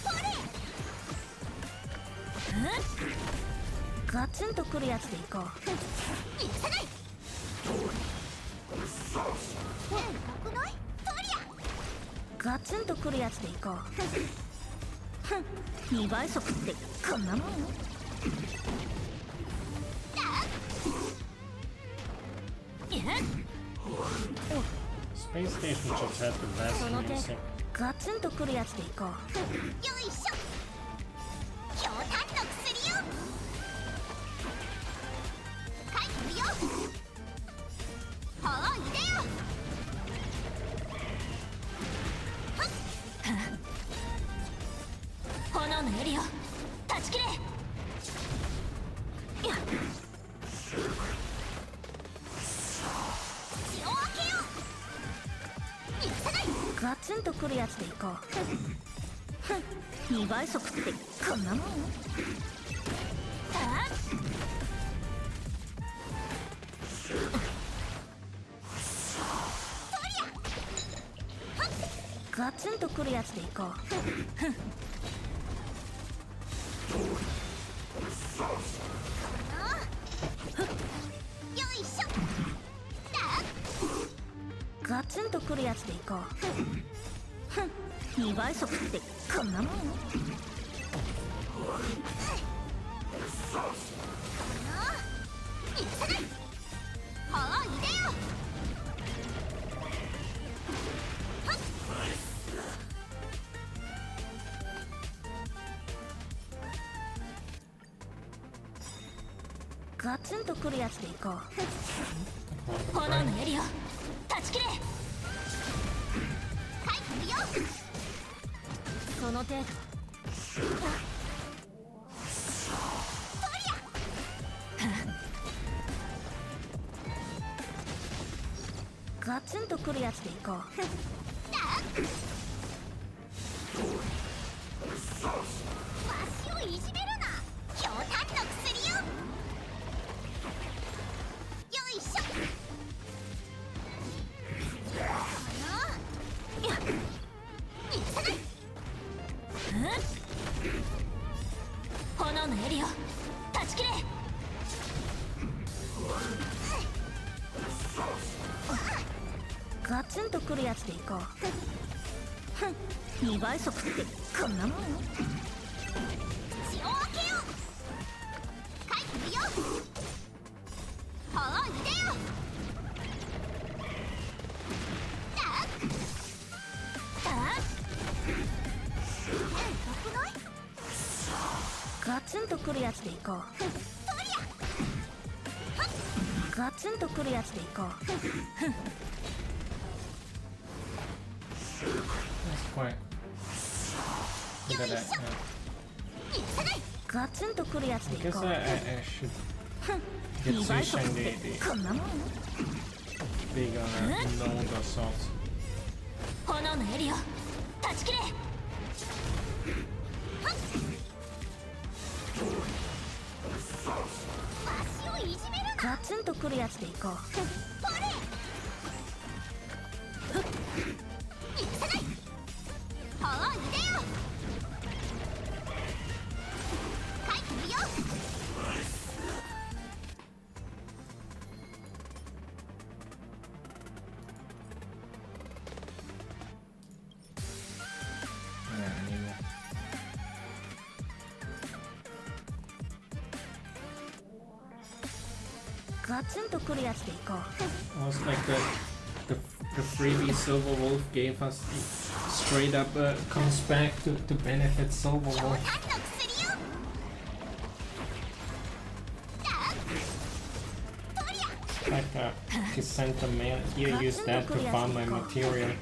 ほれガツンとくるやつでいこう。許さない変かくないトリガツンとくるやつでいこう。2倍速ってこんなもん。 Space Station just had the best music. ガツンとくるやつでいこう。よいしょ強炭の薬よ書いてみようほう入れよ炎のエリア断ち切れ。口を開けよ許さないガツンとくるやつでいこう。2倍速ってこんなもん。ガツンとくるやつでいこう。よいしょガツンとくるやつでいこう。2倍速ってこんなもん。許さないほう入れよガツンとくるやつでいこう。 Hold the 炎 frame. のエリア断ち切れ。書いてみようその程度。ガツンとくるやつでいこう。わしをいじめるな強炭の薬よよいしょ許さない炎のエリア断ち切れ。ガツンとくるやつでいこう。2倍速ってこんなもん。口を開けよ書いてみようほう入れよ変かくないガツンとくるやつでいこう。ガツンとくるやつでいこう。 That's quite. Look at that. 許さないガツンとくるやつ I でい guess こう。 I should get 2倍 Zushan 速って the こんなもん。big node assault. 炎のエリオ断ち切れ。足をいじめるな。ガツンとくるやつでいこう。取れ。許さない。はあ、いでよ。書いてみよう。ガツンとくるやつでいこう。 Almost like the freebie Silver Wolf gave us straight up comes back to benefit Silver 強 Wolf. 炭の薬よ。Like he sent a mail. Here, use that to farm my material.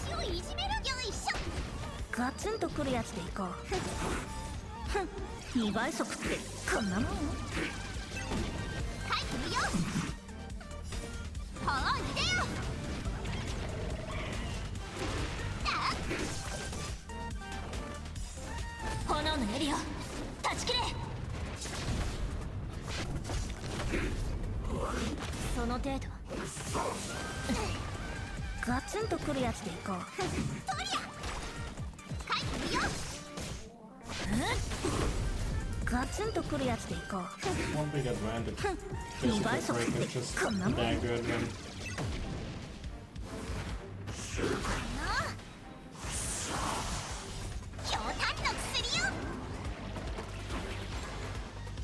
足をいじめる。よいしょ。ガツンとくるやつでいこう。ふん、2倍速ってこんなもん。書いてみよう。はあ、いでよ。炎のエリオ断ち切れ。その程度。ガツンとくるやつでいこう。とりゃ。書いてみよう。ガツンとくるやつでいこう。 One big advantage. 2倍 Physical 速っ break て is just こんなもん。 that good when 強炭の薬よ。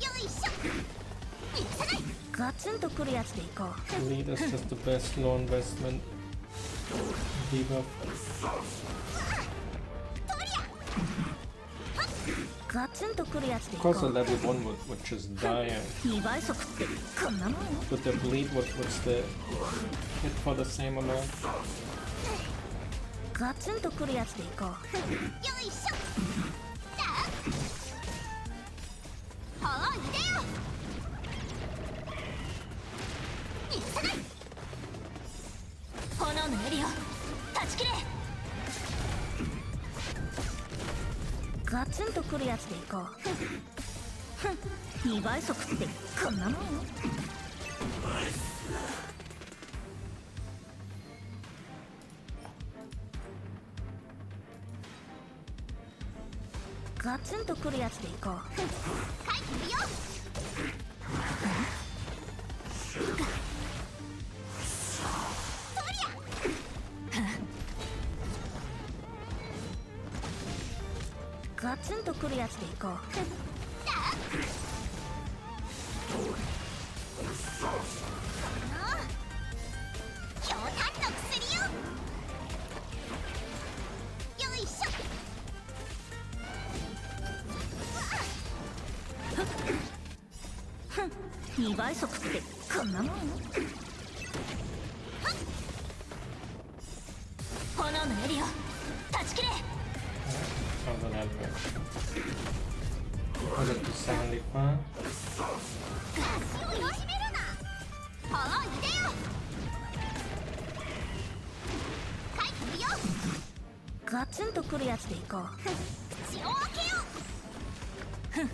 よいしょ。許さない。ガツンとくるやつでいこう。 lead is just the best low investment debuff. ガツンとくるやつでい Of こ course, a う。 level 1 would just die, and 2倍速ってこんなもん。 with the bleed would still hit for the same amount. ガツンとくるやつでいこう。よいしょ。はあ、いでよ。許さない。炎のエリオ断ち切れ。ガツンとくるやつでいこう。ふん、2倍速ってこんなもん。ガツンとくるやつでいこう。書いてみよう。ガツンとくるやつでいこう。強炭の薬よ。よいしょ。ふん、2倍速ってこんなもん。炎のエリオ断ち切れ。 Cover that back. Put it to 75. 足をいじめるな。はあ、いでよ。書いてみよう。ガツンとくるやつでいこう。口を開けよう。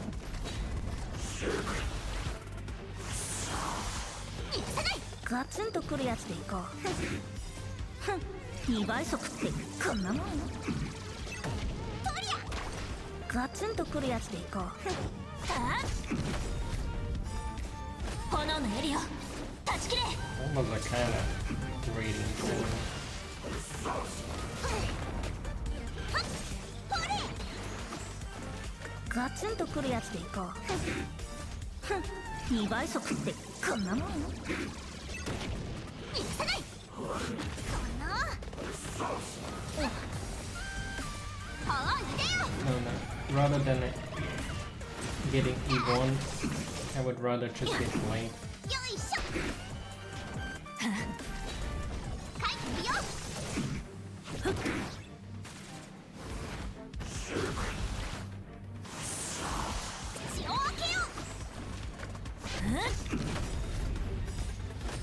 許さない。ガツンとくるやつでいこう。ふん、2倍速ってこんなもん。ガツンとくるやつでいこう。炎のエリオ断ち切れ。 Almost a kind of rating. ガツンとくるやつでいこう。ふん、2倍速ってこんなもん。許さない。このはあ、いでよ。 No, rather than getting E1, I would rather just get Blade. よいしょ。書いてみよう。口を開けよう。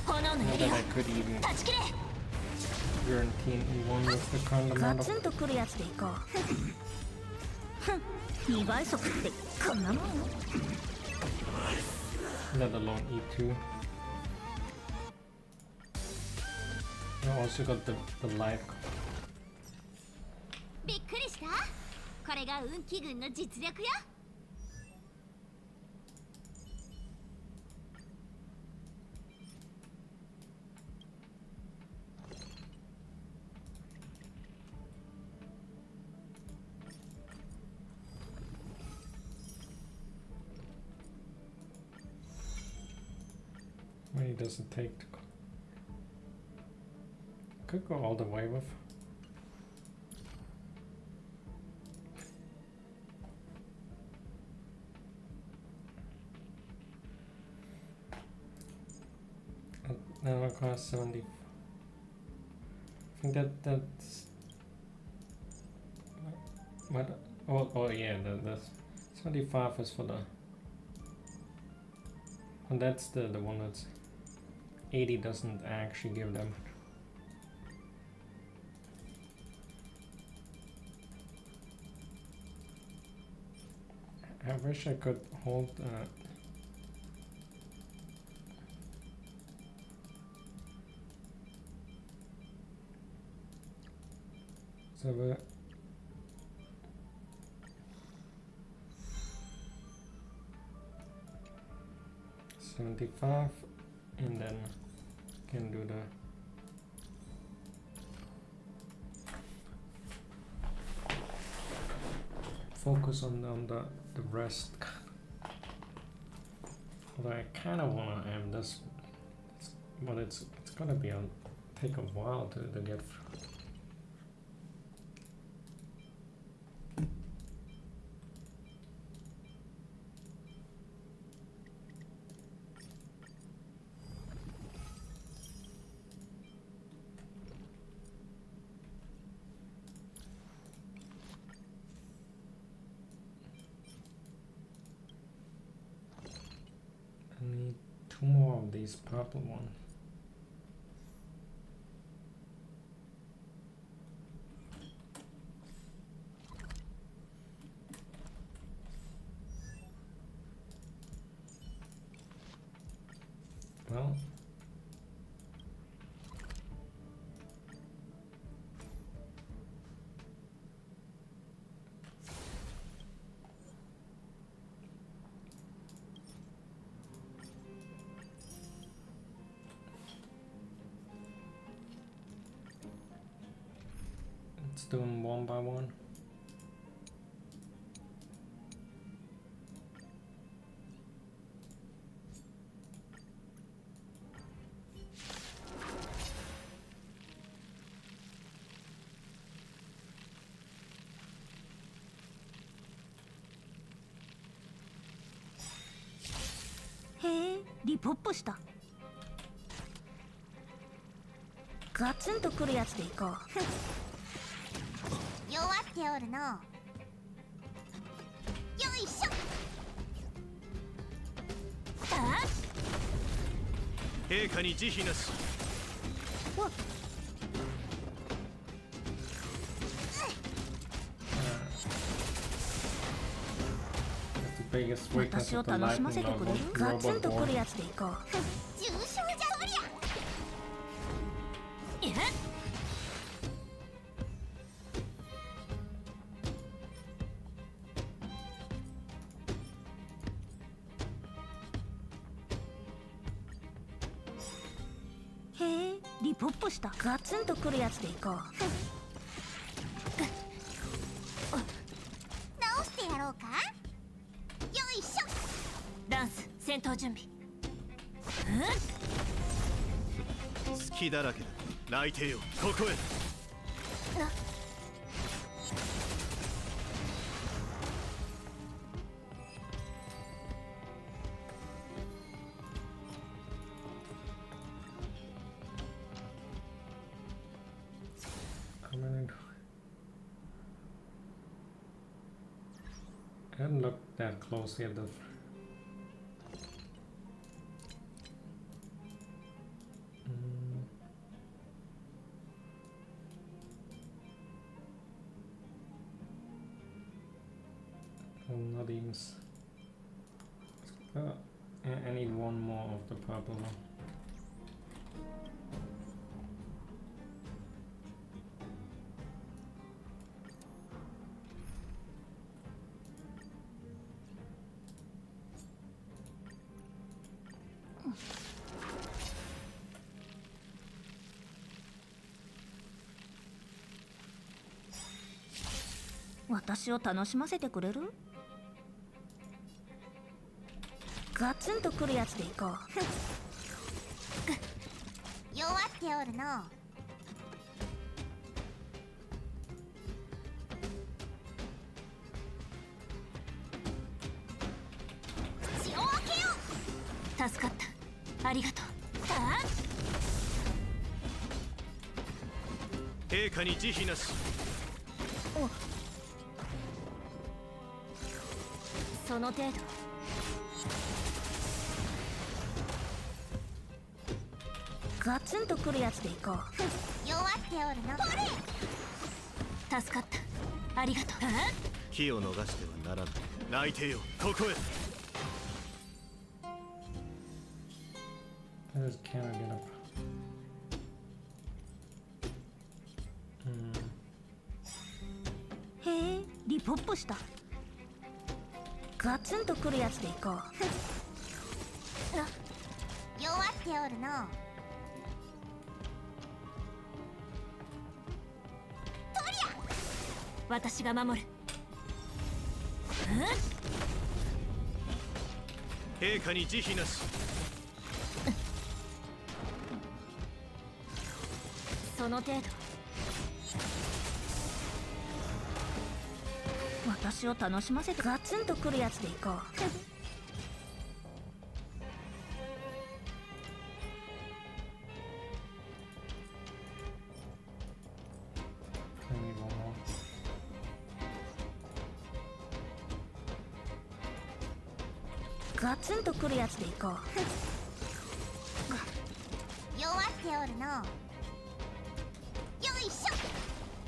炎の Not エリ that ア I could even 断ち切れ guarantee one with the current ガ amount ツ of ンとくるやつでいこうふん2倍速ってこんなもん let alone E2. I also got the light. びっくりした？これが運気軍の実力よ。Many does it take to go? Could go all the way with. Now it costs 70. I think that's what. Oh yeah, the 75 is for the. And that's the one that's 80 doesn't actually give them. I wish I could hold so the 75 and then can do the focus on the rest. Although I kind of want to have this, but it's gonna be take a while to get through. I need 2 more of these purple ones. Well, let's do them one by one.へえリポップしたガツンとくるやつでいこう弱っておるの。よいしょ。陛下に慈悲なし。That's the biggest weakness 私を of the 楽しま lightning せてくれる robot ガツンとくる war. やつでいこう重症じゃそりゃ。へえリポップしたガツンとくるやつでいこう直してやろうか。よいしょ。ダンス戦闘準備隙だらけだ。内定よ、ここへ。I'm gonna do. I haven't looked that closely at the this. I need one more of the purple one.私を楽しませてくれる？ガツンとくるやつでいこう。弱っておるの。口を開けよう。助かった。ありがとう。陛下に慈悲なし。その程度。ガツンとくるやつでいこう。弱っておるの。助かった。ありがとう。気を逃してはならない。泣いてよ、ここへ。I just cannot get up. へえ、リポップした。ガツンとくるやつでいこう。弱っておるの。私が守る。陛下に慈悲なし。その程度。私を楽しませて。ガツンとくるやつでいこう。ガツンとくるやつでいこう。弱っておるの。よいしょ。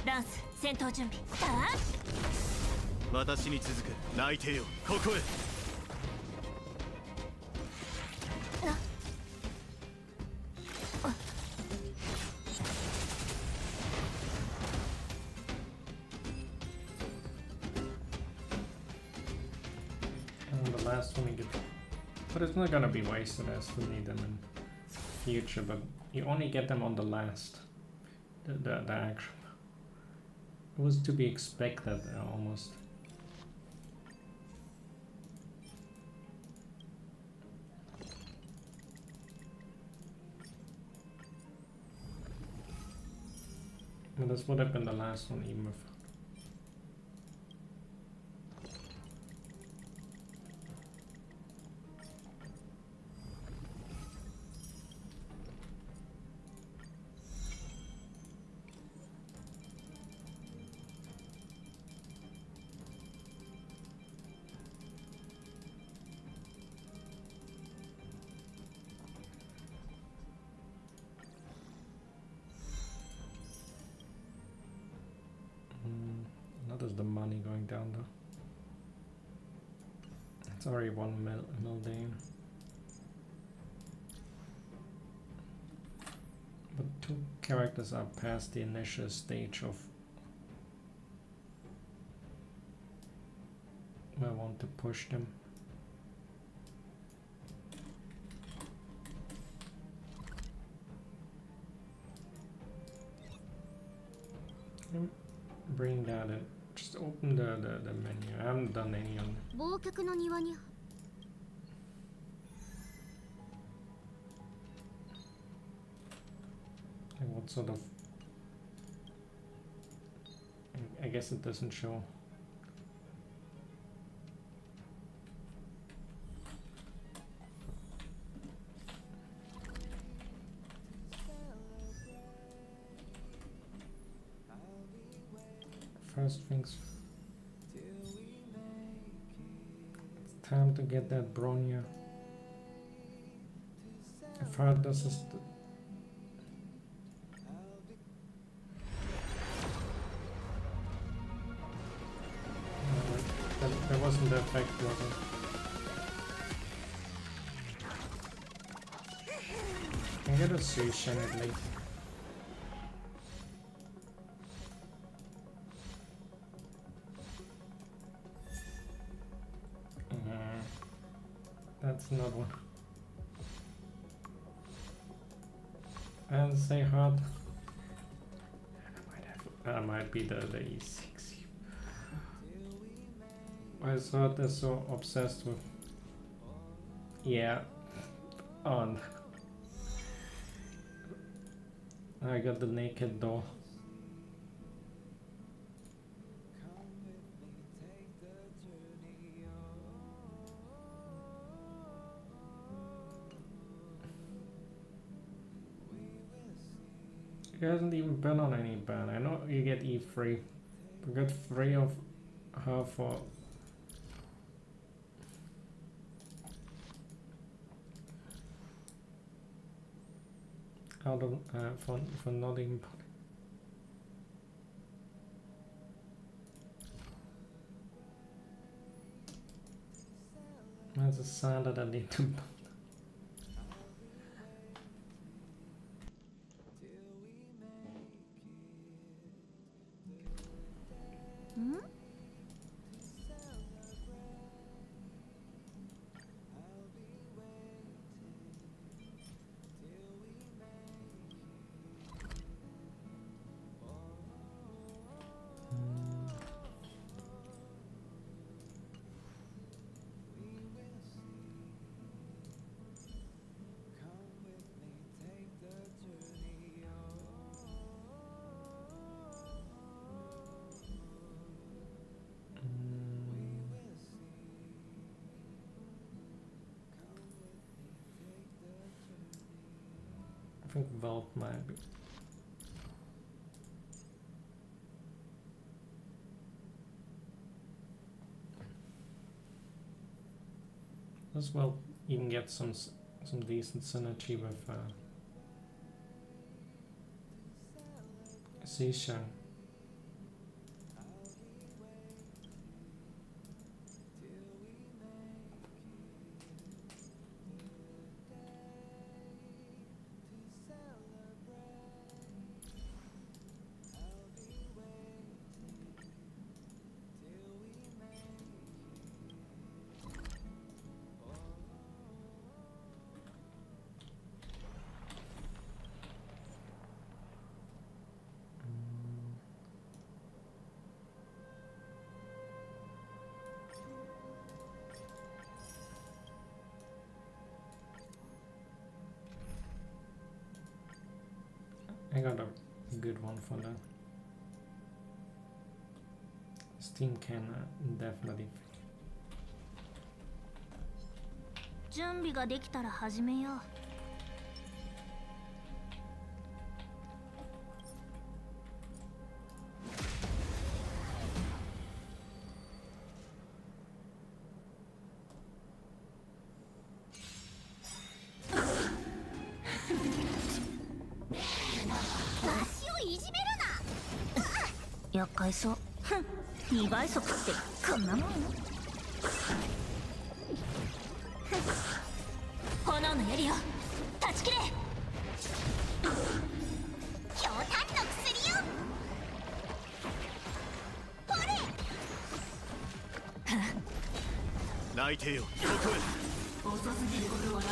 ランス戦闘準備。私に続く。泣いてよ、ここへ。The last one we get, but it's not gonna be wasted. I still need them in future, but you only get them on the last, the action. It was to be expected almost. But this would have been the last one even if. Notice the money going down though. It's already 1 mil down. But 2 characters are past the initial stage of where I want to push them. Bring that in. Just open the menu. I haven't done any on it. 忘却の庭に Like what sort of... I guess it doesn't show. First things, it's time to get that Bronya. I've heard this is the That wasn't the effect, was it? I can get a sushi at least. That's not one. And say hard. That might be the E6. I thought they're so obsessed with. Yeah. On. I got the naked door. He hasn't even been on any ban. I know you get E3. We got 3 of her for. Out of for not even. That's a sign that I need to. I think Valve might be. As well, even get some decent synergy with Sisha. I got a good one for that. Steam can definitely. 準備ができたら始めよう。厄介そう。ふん、2倍速ってこんなもん。炎の槍を断ち切れ。強炭の薬よ。ほれ。泣いてよ、ここへ。遅すぎることはない。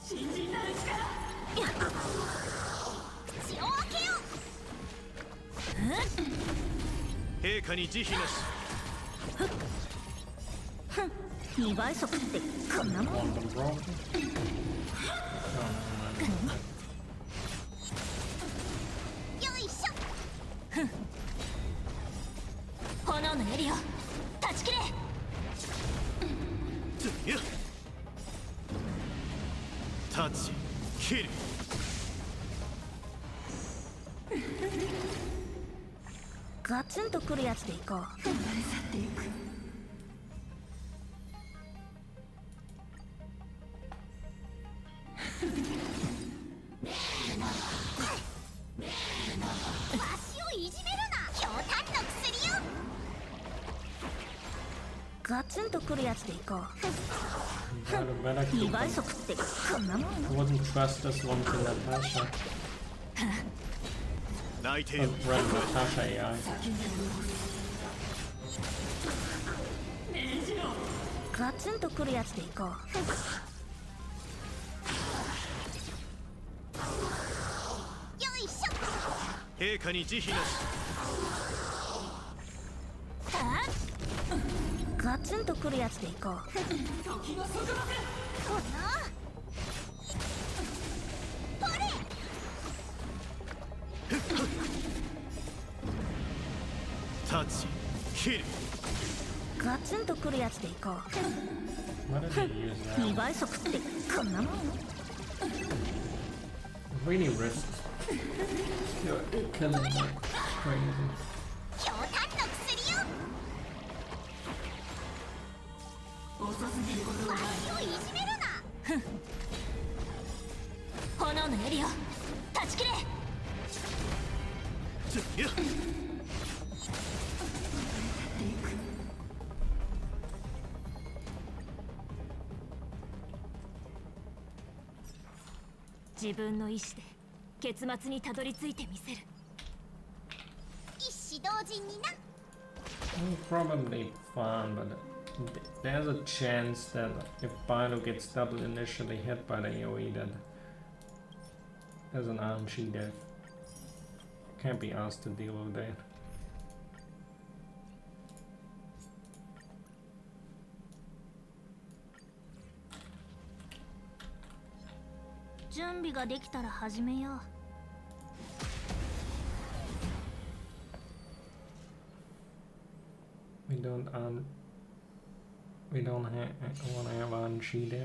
新人なる力。口を開けよ。陛下に慈悲なし。2倍速ってこんなもん。よいしょ。炎の槍を断ち切れ。いやタッチ切る。ガツンとくるやつでいこう。生まれ去っていく。わしをいじめるな。強炭の薬よ。ガツンとくるやつでいこう。 better 2 keep 倍 them. 速ってこんなもん I wouldn't trust this one to Natasha. 泣いて But よ run Natasha AI. ガツンとくるやつでいこう。よいしょ。陛下に慈悲なし。ガツンとくるやつでいこう。このこれ。タッチキル。ガツンとくるやつでいこう。 What did he use 2 now? 倍速ってこんなもん。 Really risks killing me. Crazy. ひょうたんの薬よ。遅すぎることはない。足をいじめるな。炎のエリオ断ち切れ。いや自分の意志で結末にたどり着いてみせる。一子同人にな。 Probably fun, but there's a chance that if Bino gets double initially hit by the AoE, that there's an RNG death. Can't be asked to deal with that. 準備ができたら始めよう。 We don't want to have RNG there.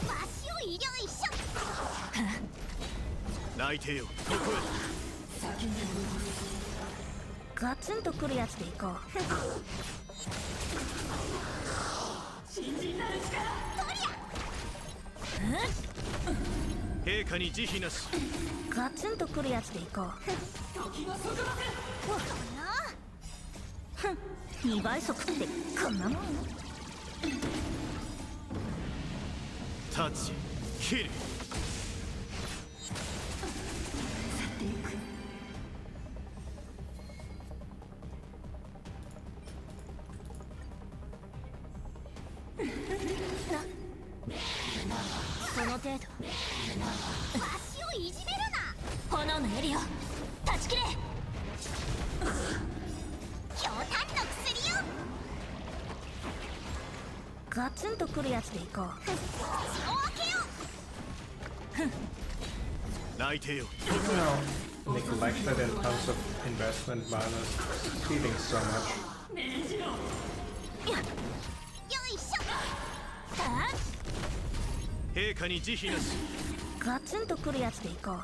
わしをいりょいしょ。泣いてよここガツンとくるやつでいこう。新人なる力。へ陛下に慈悲なし。ガツンとくるやつでいこう。時の束縛。この2倍速ってこんなもん。タッチキル。その程度。わしをいじめるな。炎のエリオ断ち切れ。ひょうたんの薬よ。ガツンとくるやつでいこう。血を開けよ。泣いてよ You know, neglected in terms of investment bonus, stealing so much. 命じろ。よいしょ。陛下に慈悲なし。ガツンとくるやつでいこう。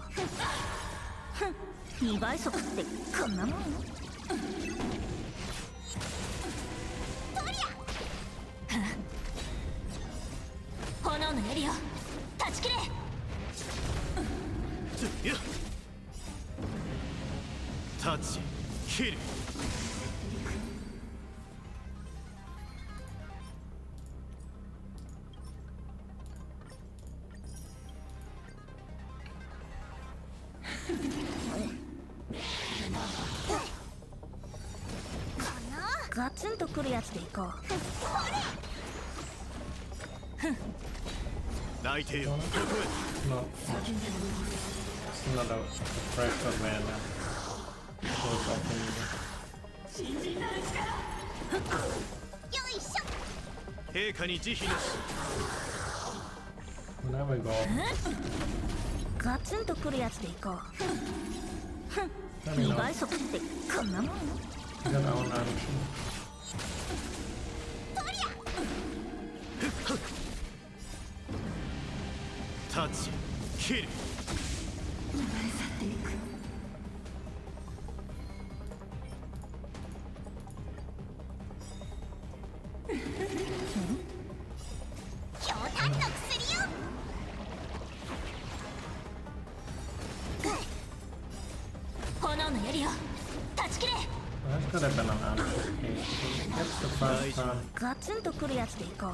2倍速ってこんなもん。炎のエリオ断ち切れ。いやタッチキル。ガツンとくるやつでいこう。泣いてよここ No, it's not a pressure man. Goes off in 新人なる力。よいしょ。陛下に慈悲なし。 there we go. ガツンとくるやつでいこう。 Let me 2 know. 倍速ってこんなもん。 You got our own RNG. タッチキル。ひょうたんの薬よ。炎炎の槍を断ち切れ。 That could have been an amplification. Gets the first turn. ガツンとくるやつでいこう。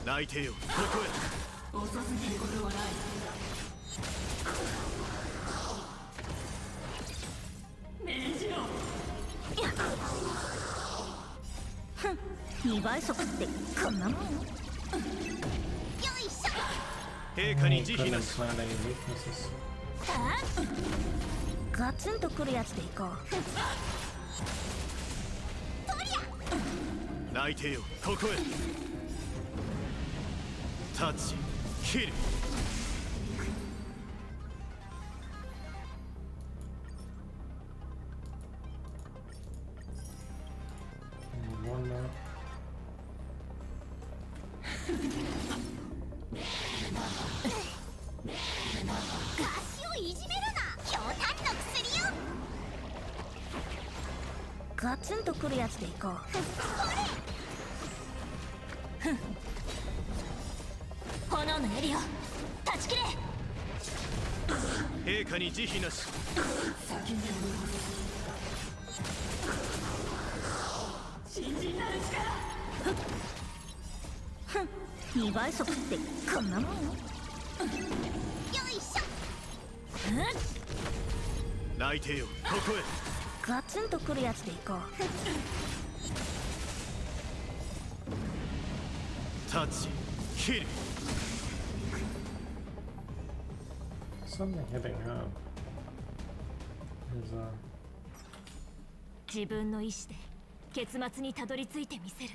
泣いてよここへ。遅すぎることはない。命じろ。2倍速ってこんなもん。陛下に He 慈悲 couldn't なし。 find any weaknesses. ガツンとくるやつでいこう。泣いてよここへ。タッチキル。 And one more. 足をいじめるな。ひょうたんの薬よ。ガツンとくるやつでいこう。炎の槍を断ち切れ。陛下に慈悲なし。先に信じなる力。 2倍速ってこんなもん。よいしょ。泣いてよここへ。ガツンとくるやつでいこう。タッチキル。 Something hitting her. Is 自分の意志で結末にたどり着いてみせる。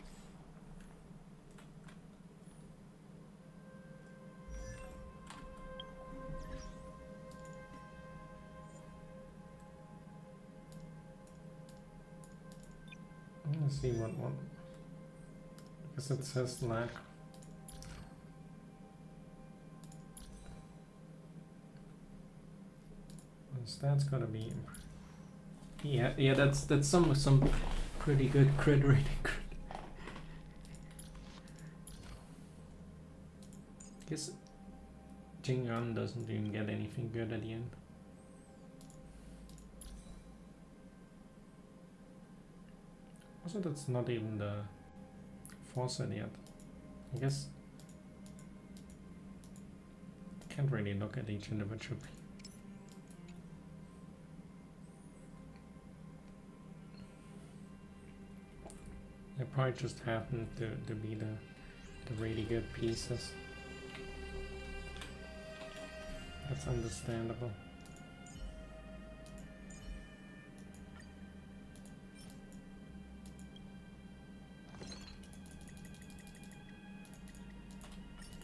I want to see what one. I guess it says lack. That's gotta be. Yeah, that's some pretty good crit rating. Guess Jingan doesn't even get anything good at the end. Also, that's not even the faucet yet. I guess can't really look at each individual piece. They probably just happen to be the really good pieces. That's understandable.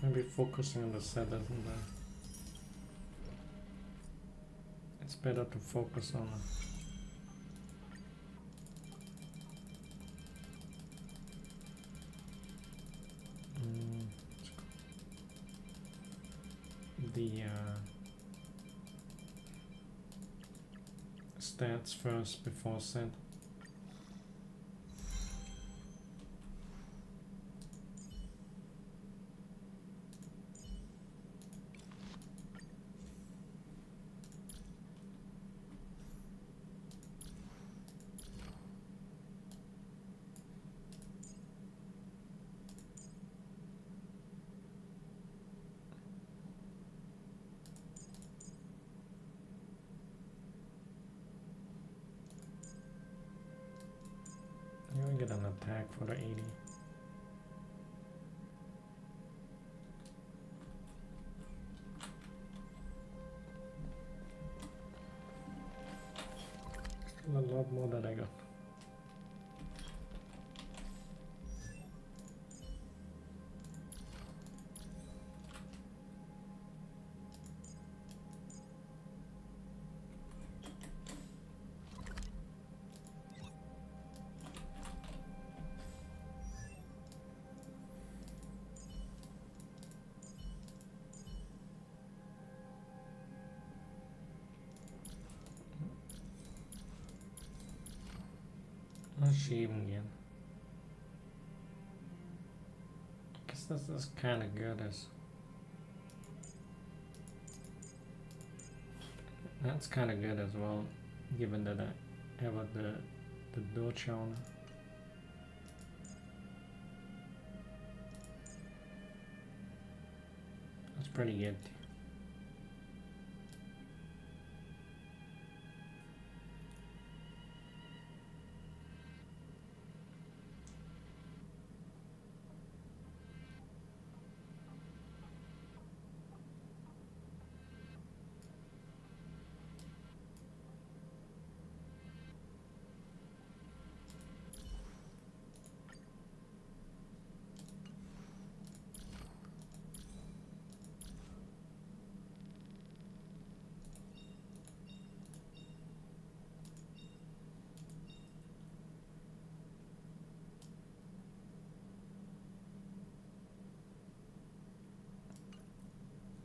Maybe focusing on the set isn't it's better to focus on the stats first before set. You will get an attack for the 80. Still a lot more that I got. What's she even get? I guess this is kind of good as That's kind of good as well, given that I have the docha on. That's pretty good.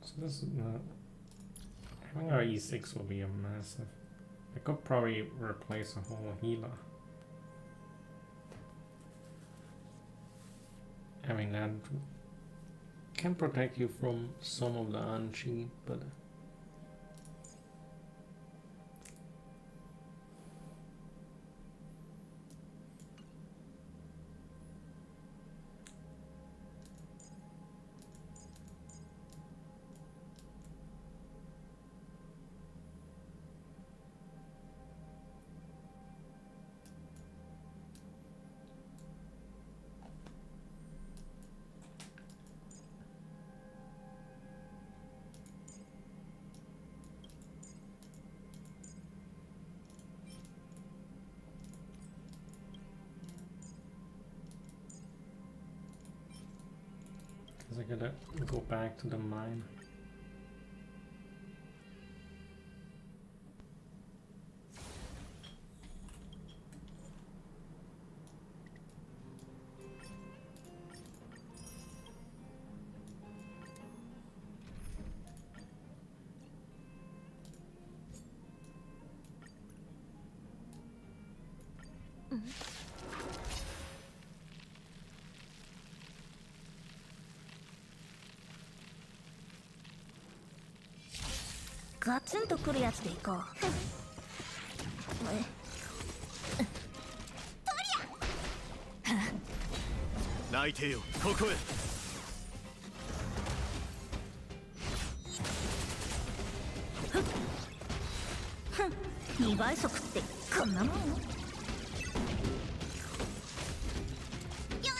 So this is having our E6 will be a massive. I could probably replace a whole healer. Having that can protect you from some of the Anchi, but I gotta go back to the mine.ガツンとくるやつでいこう。泣いてよ、ここへ。2倍速ってこんなもん？よ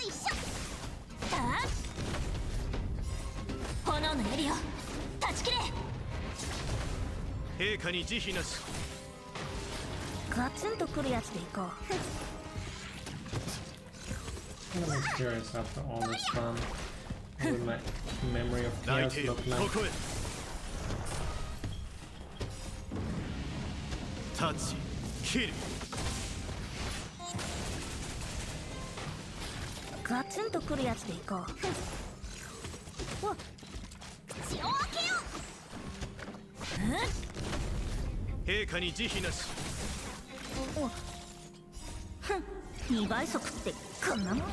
いしょ。炎のエリオ、断ち切れ。陛下に慈悲なし。ガツンとくるやつでいこう。I'm kind of curious after all this fun. What would my memory of chaos look like? 立ち切る。ガツンとくるやつでいこう。わっ、口を開けよ陛下に慈悲なし。2倍速ってこんなもん？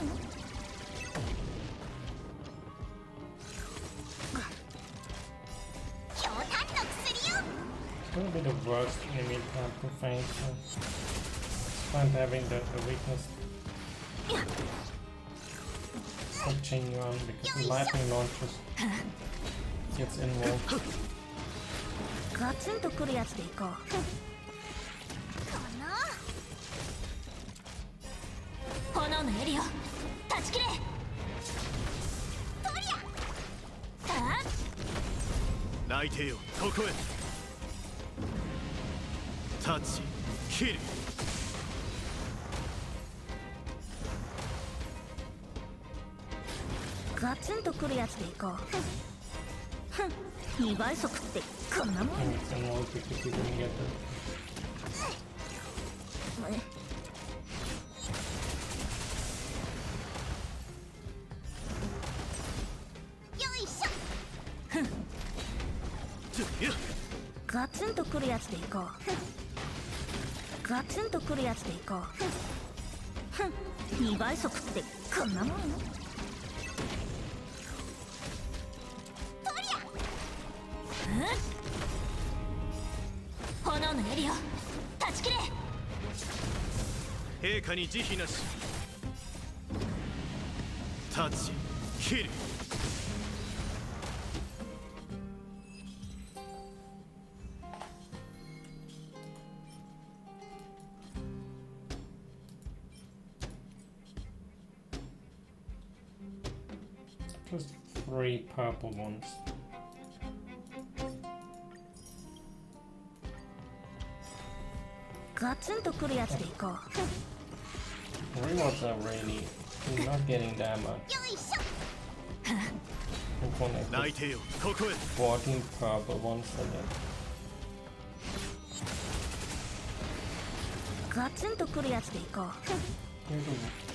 強炭の薬よ。 It's gonna be the worst enemy type to fight. So it's fun having the weakness touching you on because the lightning launches gets involved. ガツンとくるやつでいこう。炎のエリオ、断ち切れ。トリア。泣いてよ、ここへ。立ち切る。ガツンとくるやつでいこう。2倍速ってこんなもん？ And it's involved because you didn't get the ガツンとくるやつでいこう。ガツンとくるやつでいこう。2倍速ってこんなもん？炎のエリア断ち切れ。陛下に慈悲なし。断ち切る。Just 3 purple ones. Rewards are really you're not getting that much. よいしょ。 I'm connected 泣いてよここへ。 14 purple ones and then ガツンとくるやつでいこう。 you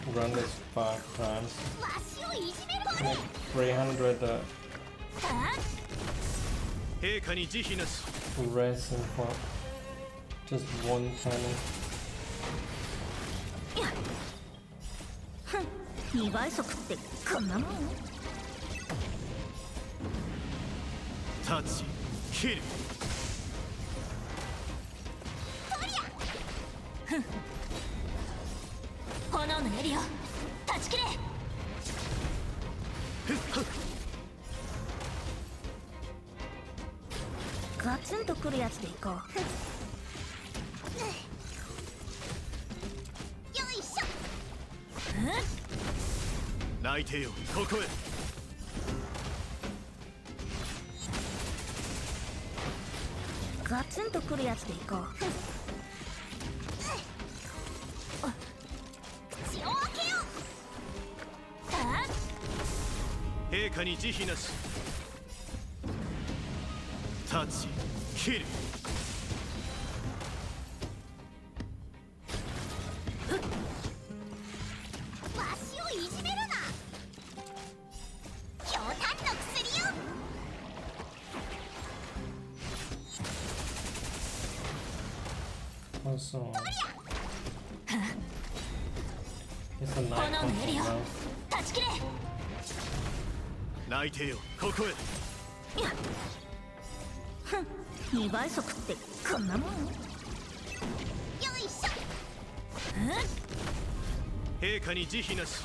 can run this 5 times. わしをいじめるわ Make 300 陛下に慈悲なし。 res and for just 1 penny. 2倍速ってこんなもん。断ち切る。炎のエリア断ち切れ。ガツンとくるやつでいこう。よいしょ。泣いてよここへ。ガツンとくるやつでいこう。口を開けよう。陛下に慈悲なし。断ち切る。わしをいじめるな。ひょうたんの薬よ。 Also, it's a 炎 night のエリア control. 断ち切れ。泣いてよここへ。 2倍速ってこんなもん。よいしょ。陛下に慈悲なし。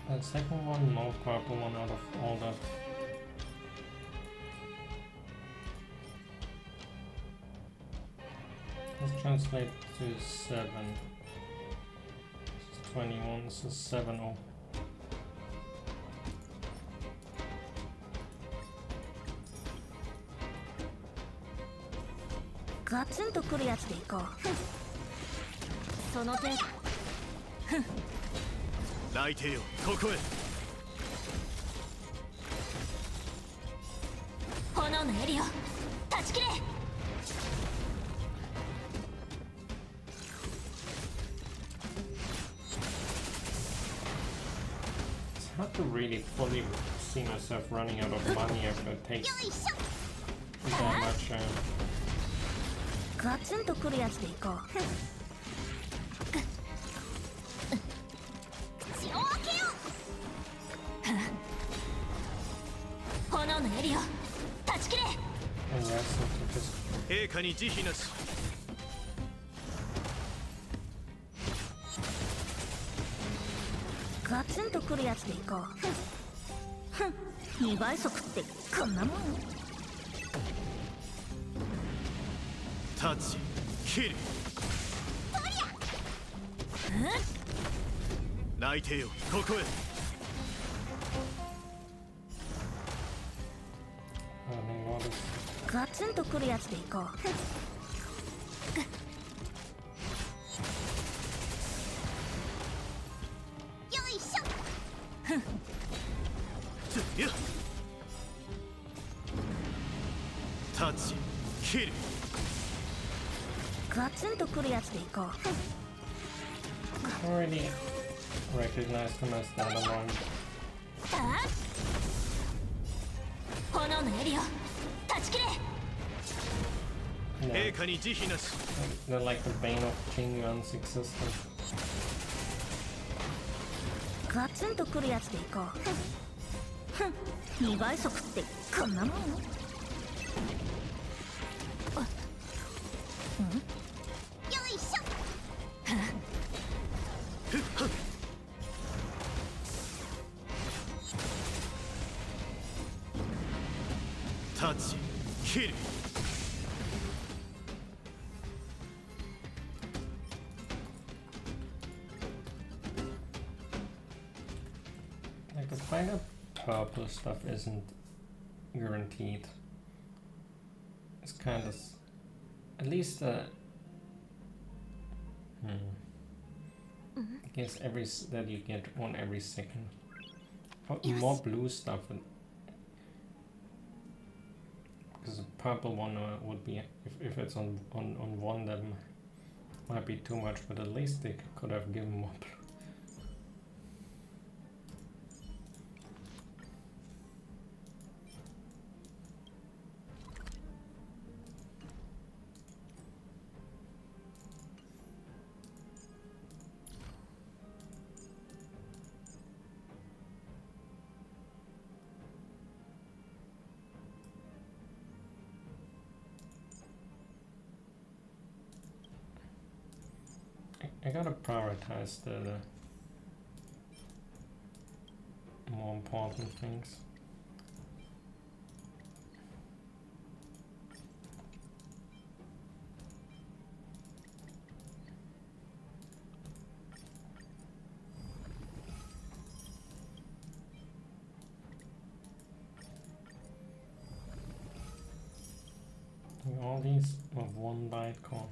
The second one, no purple one out of all the. Let's translate to 7. This is 21, this is 7-0. ガツンとくるやつでいこう。その手。泣いてよここへ。炎のエリア断ち切れ。 It's hard to really fully see myself running out of money after it takes よいしょ。 that much. ガツンとくるやつでいこう。口を開けよう。炎のエリア断ち切れ。 And rest into just 陛下に慈悲なし。 ガツンとくるやつでいこう。2倍速ってこんなもん。断ち切る。泣いてよここへ。 running waters. ガツンとくるやつでいこう。よいしょ。いや。断ち切る。ガツンとくるやつでいこう。 Already recognized him as that alone. 炎のエリア断ち切れ。 No, 陛下に慈悲なし。 they're like the bane of King Yuan's existence. ガツンとくるやつでいこう。ふん、2倍速ってこんなもん。よいしょ。立ち切る。Like the fire purple stuff isn't guaranteed. It's kind of, at least I guess that you get one every second. Oh, more blue stuff, because the purple one would be, if it's on one, that might be too much, but at least they could have given more blue. I gotta prioritize the more important things. All these with one byte core.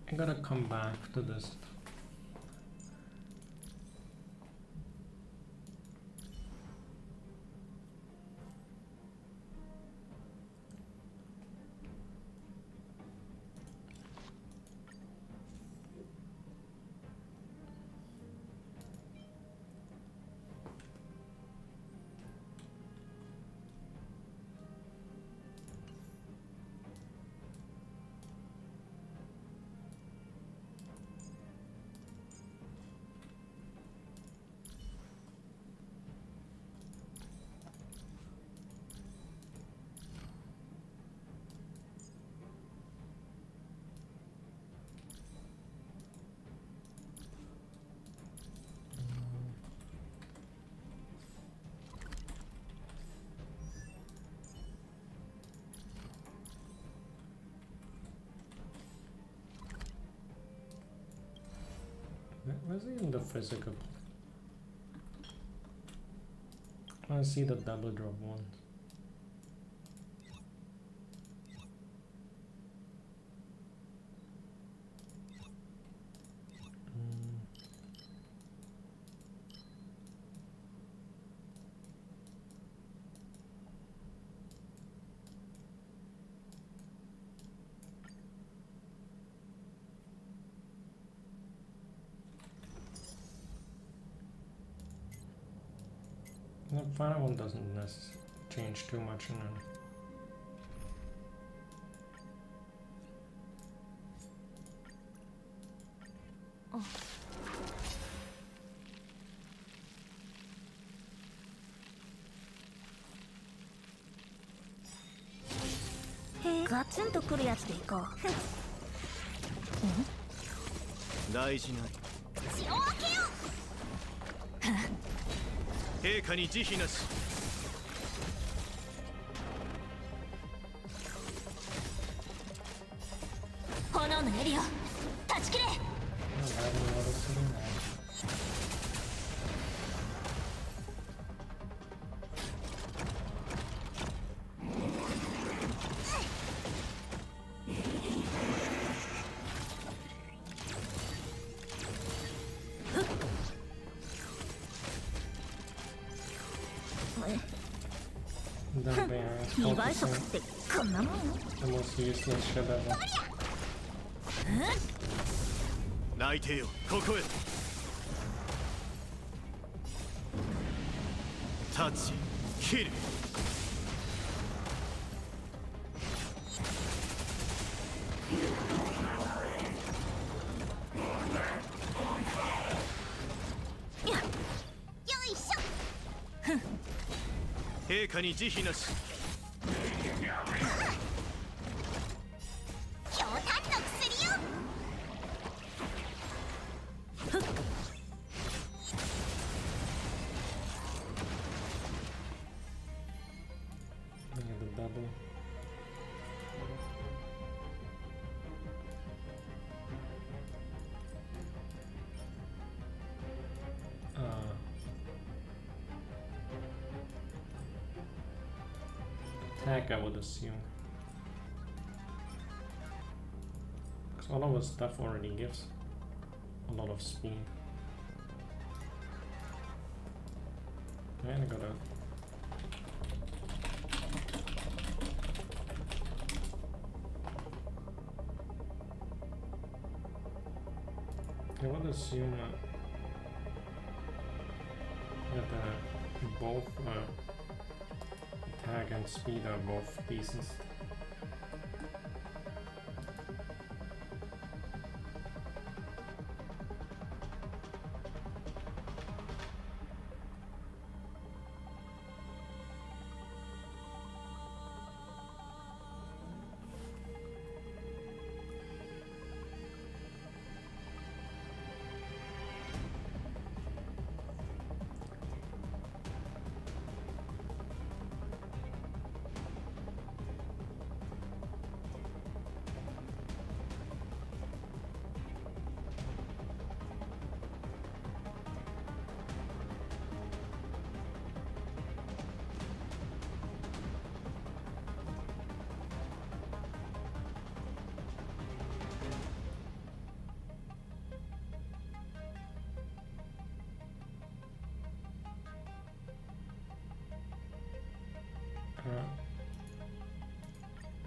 I gotta come back to this. Where's even the physical? I see the double drop one. The final one doesn't change too much in it. Hey, ガツンとくるやつでいこう。大事なり。血を分けよ陛下に慈悲なし。のエリア断ち切れ。 I don't know what else to do now. That bear is 2倍速 focusing ってこんなもん。 the most useless shit ever. 内定よここへタッチキルよいしょ。陛下に慈悲なし強炭の薬よ。 Yeah, the bubble. Attack, I would assume. Because all of our stuff already gives a lot of speed. And I gotta. I would assume that both attack and speed are both decent.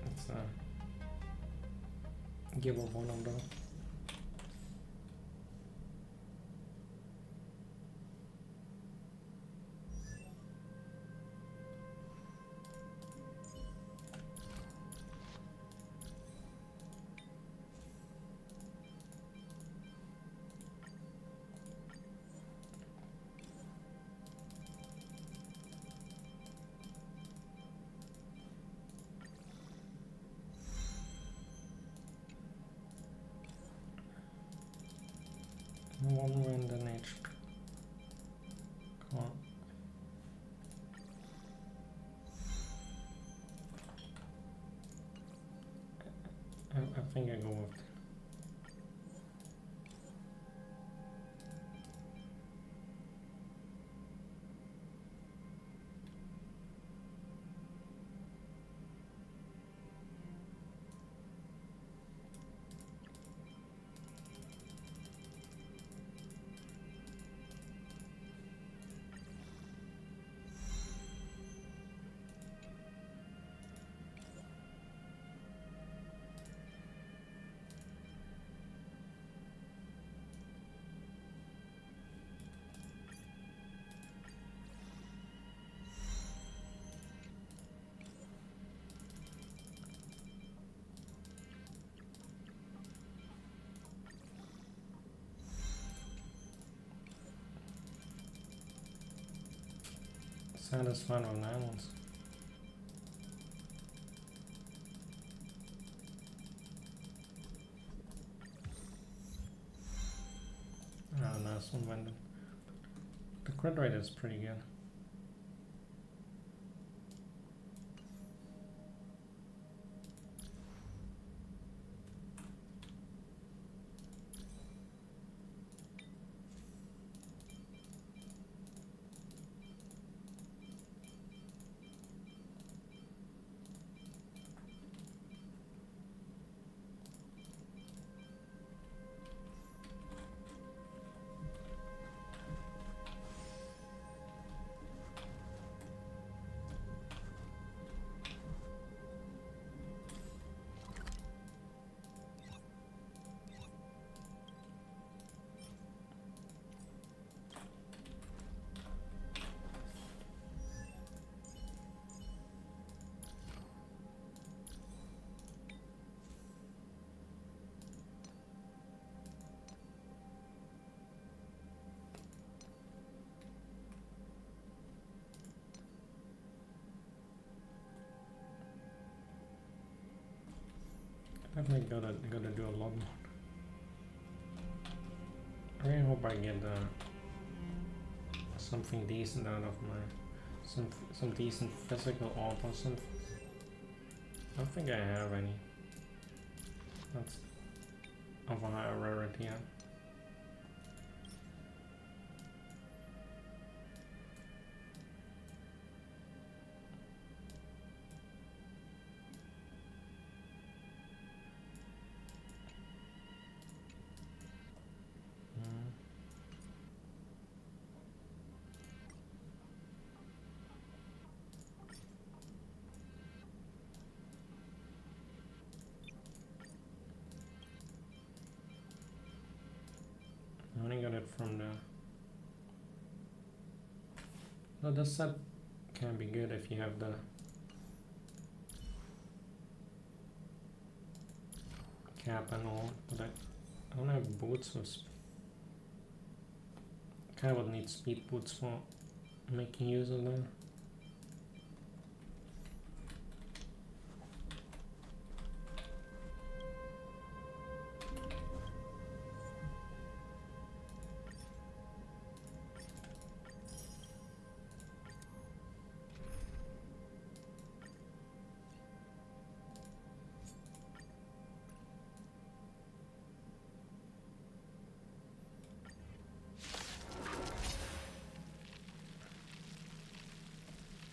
Let's give up one of them. One random HP. Come on. I think I go with. Satisfied on islands. Ah, nice one, Wendell. The crit rate is pretty good. Definitely gotta do a lot more. I really hope I get something decent out of my some decent physical art or something. I don't think I have any. That's of a higher rarity. Yeah. I only got it from the... Well, this set can be good if you have the cap and all, but I don't have boots with... Kind of would need speed boots for making use of them.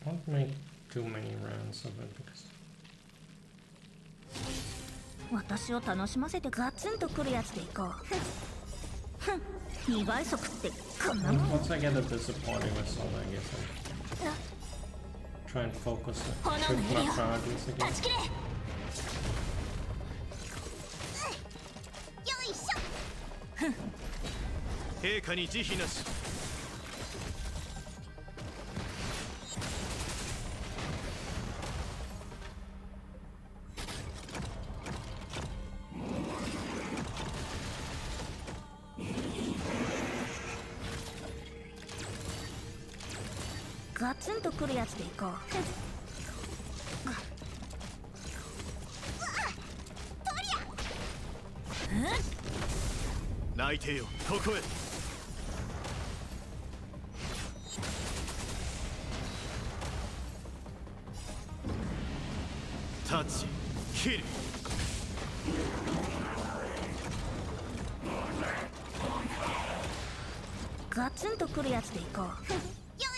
Don't make too many rounds of it because 私を楽しませてガツンとくるやつでいこう。ふん、2倍速ってこんなもん。 once I get a disappointing result, I guess I'll try and focus it. 炎の Shift エ my リア priorities 断 again. ち切れ。よいしょ。陛下に慈悲なし。ガツンとくるやつでいこう。泣いてよ、ここへ。立ち、切る。ガツンとくるやつでいこう。よ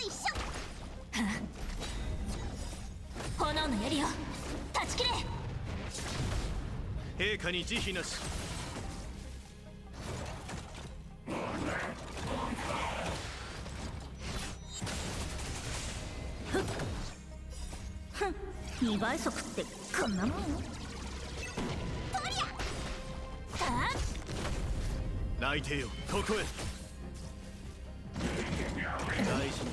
いしょ。炎のエリア断ち切れ。陛下に慈悲なし。ふん、2倍速ってこんなもん。泣いてよ、ここへ。大事な。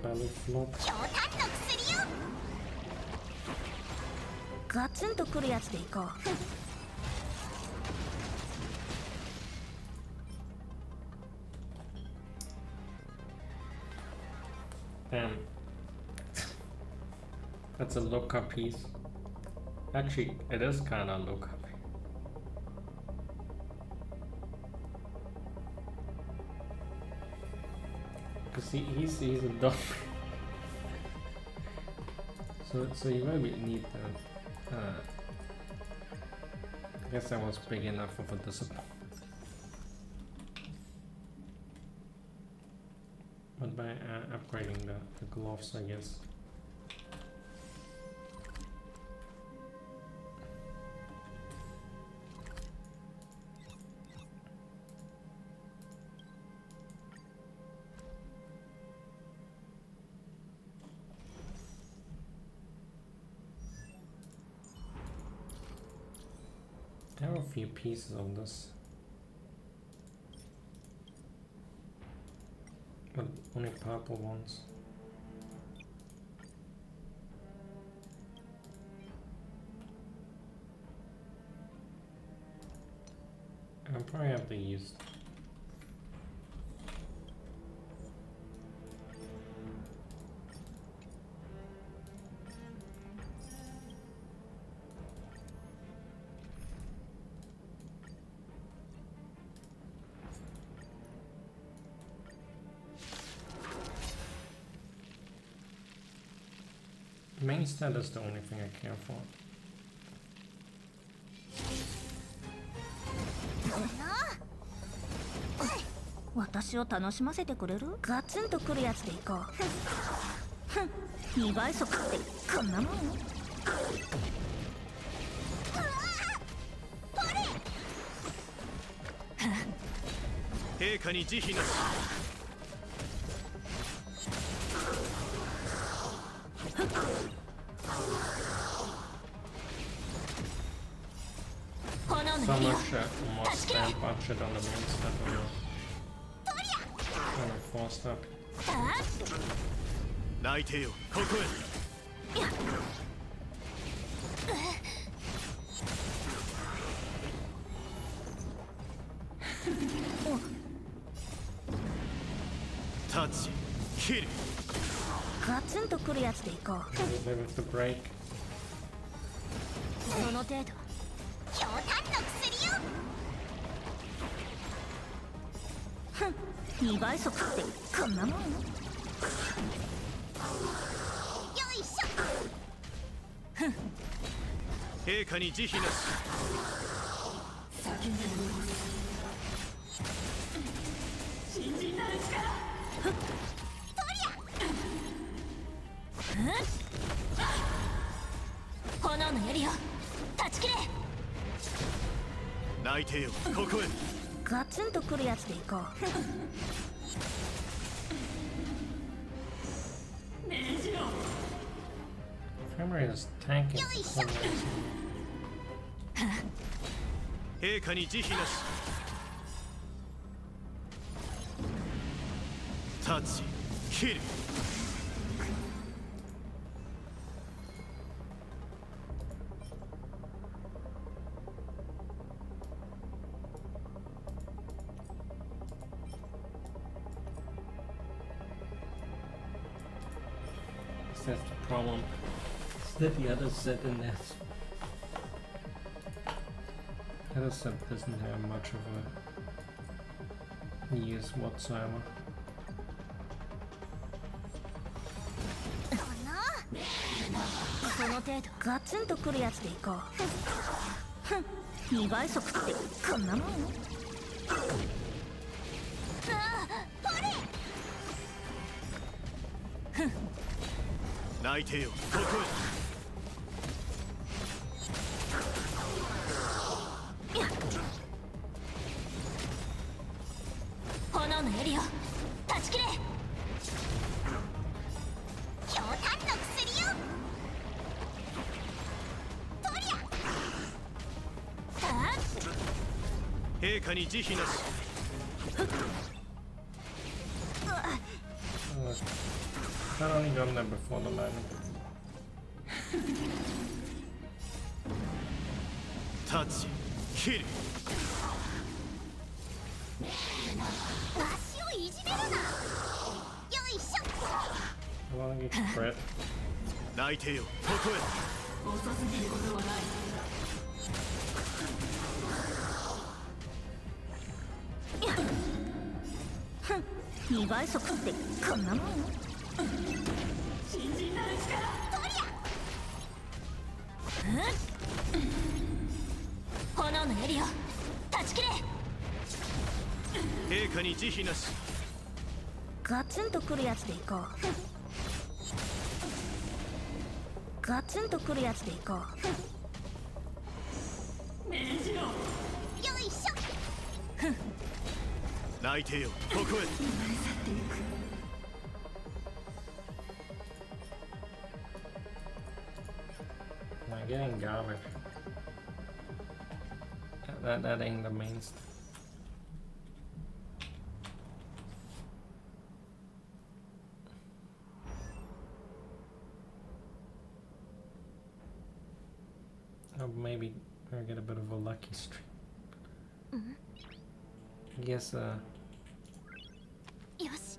Belly flop. 強炭の薬よ。ガツンとくるやつでいこう。 Damn. That's a lookup piece. Actually, it is kind of lookup. Cause he's a dog. so you maybe need that. I guess that was big enough of a disappointment. But by upgrading the gloves, I guess. There are a few pieces of this, but only purple ones. I'll probably have to use. Main stat is the only thing I care for. 私を楽しませてくれる？ガツンとくるやつでいこう。ふん、2倍速ってこんなもん？陛下に慈悲なし。炎の So エリア much more spam budget on the main stat on the 4 stat. 泣いてよここへ。タッチキル。ガツンとくるやつでいこう。 Maybe with the break. その程度。ひょうたんの薬よ。ふん、2倍速ってこんなもん？よいしょ。陛下に慈悲なし。先に戻ります。新人なる力。炎のエリア断ち切れ。泣いてよここへ。ガツンとくるやつでいこう。命じろ。 Camera is tanking for some reason. 陛下に慈悲なし。タッチキル。That's the problem. Is that the other set in that? The other set doesn't have much of a use whatsoever. その程度。ガツンとくるやつでいこう。ふん、2倍速ってこんなもん？泣いてよここへ。炎のエリア断ち切れ。ひょうたんの薬よ。陛下に慈悲なし。I'd only gone there before the landing. タッチキル。足をいじめるな。よいしょ。I wanna get crit. 泣いてよここへ。遅すぎることはない。ふん、2倍速ってこんなもん？新人なる力。炎のエリア断ち切れ。陛下に慈悲なし。ガツンとくるやつでいこう。ガツンとくるやつでいこう。命じろ。よいしょ。泣いてよここへ。Am I getting garbage? That ain't the main stuff. Or maybe I get a bit of a lucky streak. I guess よし。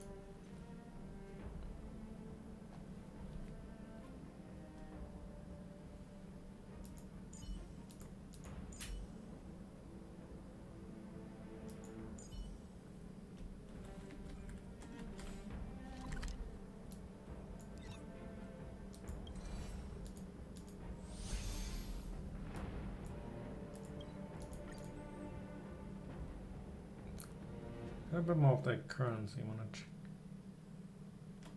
I A bit more of the currency, wanna check.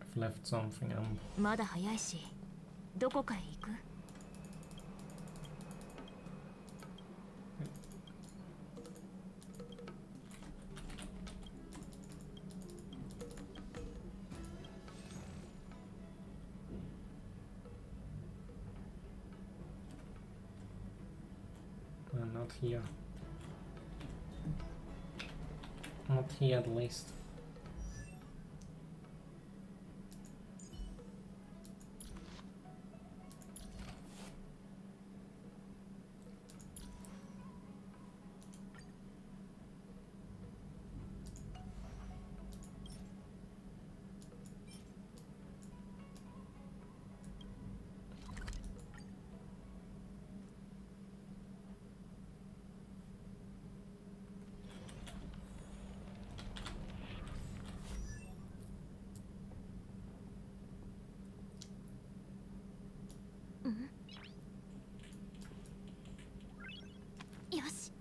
I've left something. まだ早いし、どこかへ行く？ Not here. Not here at least.よし。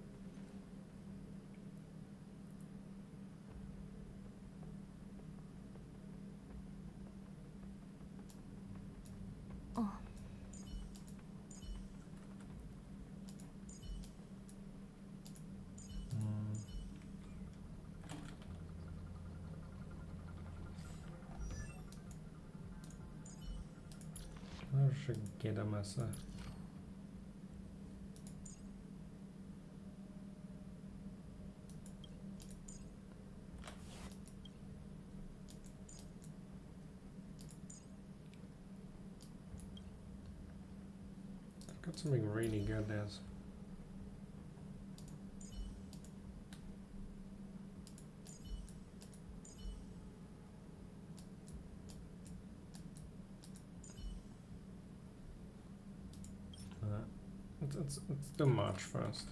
I should get a message. Got something really good there. Let's do March first.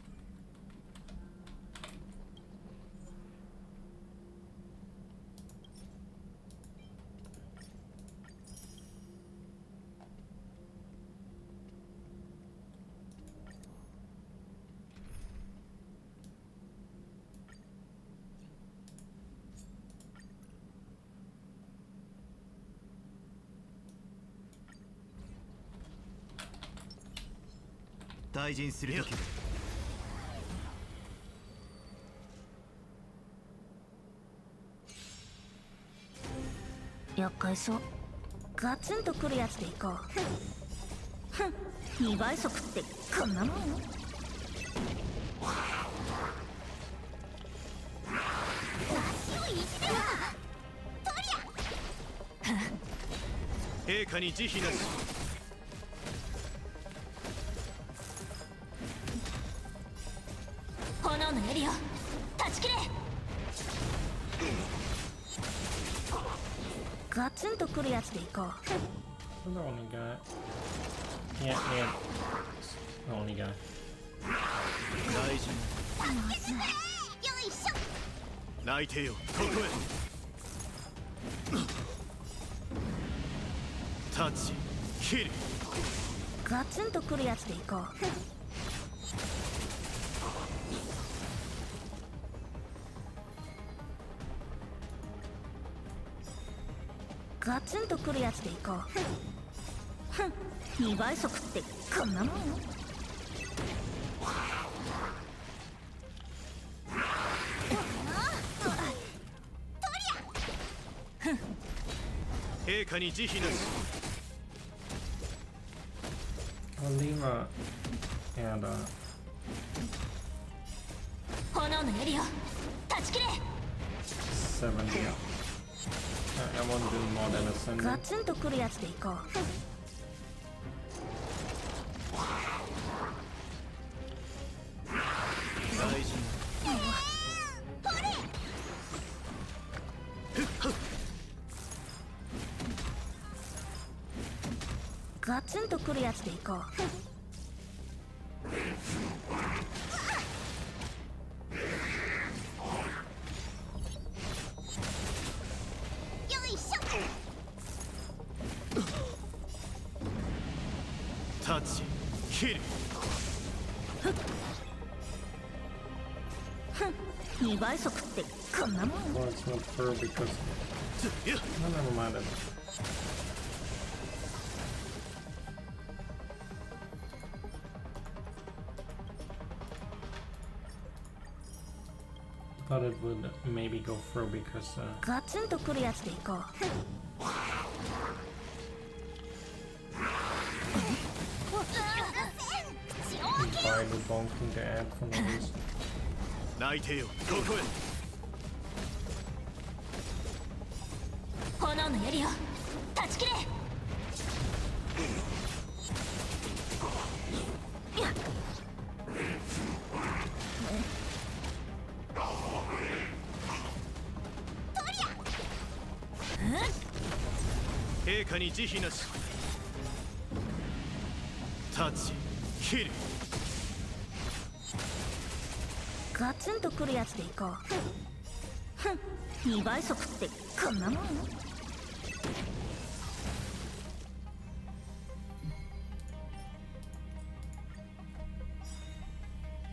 Yakkai 厄介そう。ガツンとくるやつでいこう。ふん、2倍速ってこんなもんよ。陛下に慈悲なし。炎のエリア断ち切れ。ガツンとくるやつでいこう。 The only guy. Yeah. The only guy. 大事な。泣いてよ、ここへ。タッチ、キル。ガツンとくるやつでいこう。ガツンとくるやつでいこう。ふん、2倍速ってこんなもんよ。陛下に慈悲なし。I'll leave a and 炎のエリア断ち切れ。 70. I won't do more than a ガ sending. ツンとくるやつでいこう。大事な。ガツンとくるやつでいこう。タッチ、キル。2倍速ってこんなもん。 Well, it's not fur because... No, never mind it. Thought it would maybe go fur because ガツンとくるやつでいこう。 by the bonking the ad for no reason. 泣いてよここへ。炎の槍を断ち切れ。陛下に慈悲なし。立ち切る。ガツンとくるやつでいこう。ふん、2倍速ってこんなもん。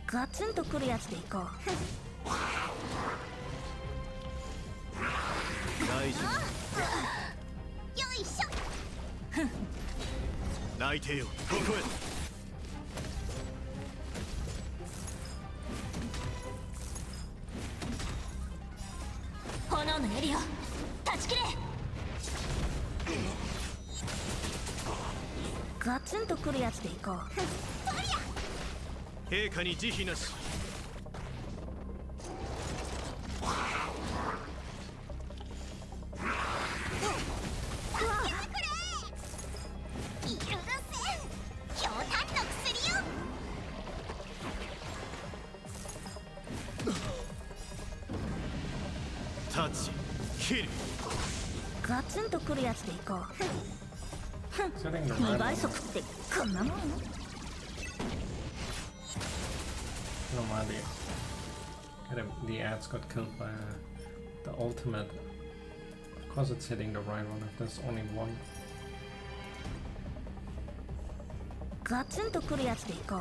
ガツンとくるやつでいこう。大丈よいしょ。夫。泣いてよここへ。炎の槍を断ち切れ。ガツンとくるやつでいこう。陛下に慈悲なし。許せん。ひょうたんの薬よ。立ち切る。ガツンとくるやつでいこう。 Setting the 2 right 倍 one. 速ってこんなもん。 No idea. The ads got killed by the ultimate. Of course it's hitting the right one if there's only one. ガツンとくるやつでいこう。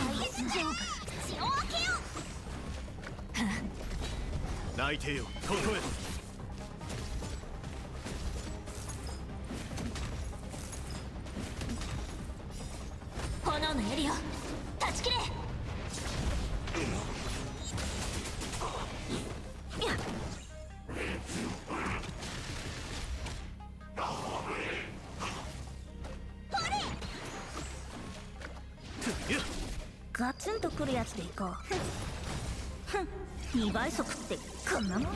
血を分けよう。泣いてよここへ。炎の槍を断ち切れ。ガツンとくるやつでいこう。ふん、2倍速ってこんなもん。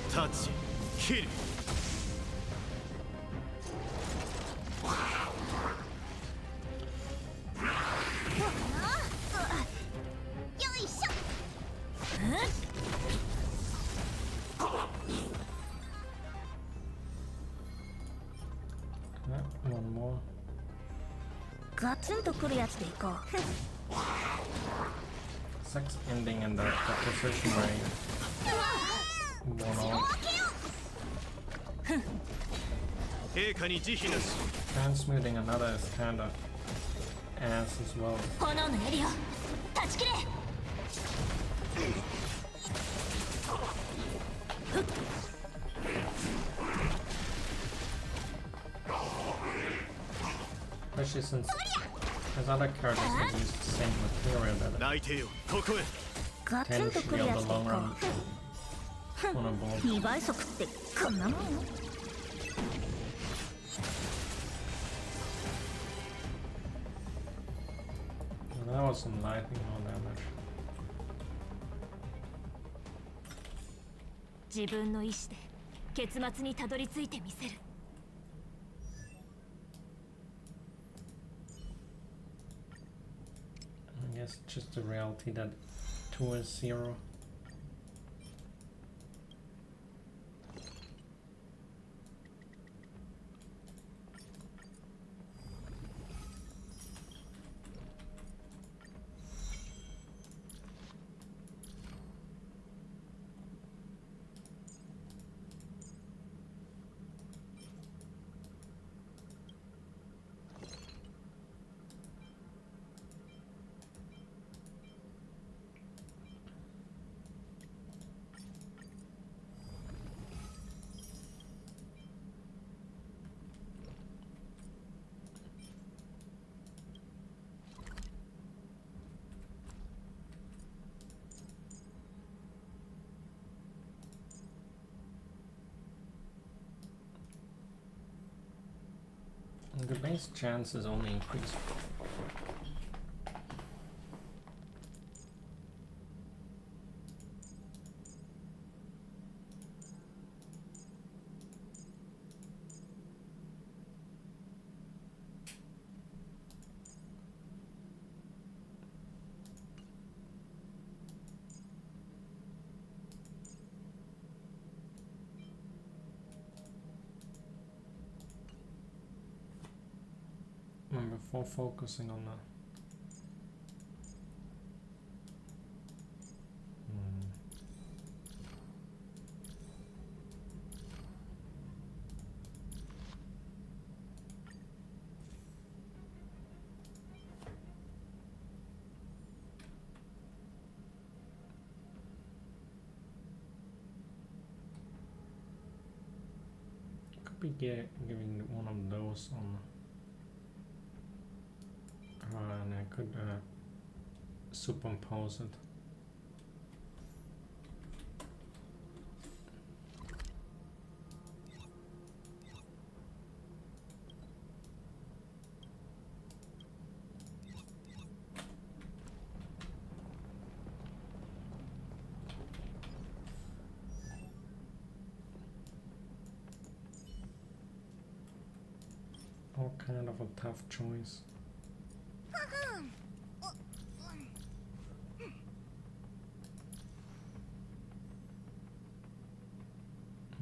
立ち切る。よいしょ。One more. ガツンとくるやつでいこう。 Sex ending in the position where you one 血を off. 分けよう。陛下に慈悲なし。 Transmuting another is kinda ass as well. 炎の槍を断ち切れ。 Especially since there's other characters that use the same material that 泣いてよここへ。ガツンとく potentially るや on つ the でい long こ run う。 on a ball. 2倍速ってこんなもん。 Well, that was some lightning on damage. 自分の意志で結末にたどり着いてみせる。 I guess just the reality that 2 is 0. the base chance is only increased. And before focusing on the could be giving one of those on. And I could superimpose it. All kind of a tough choice.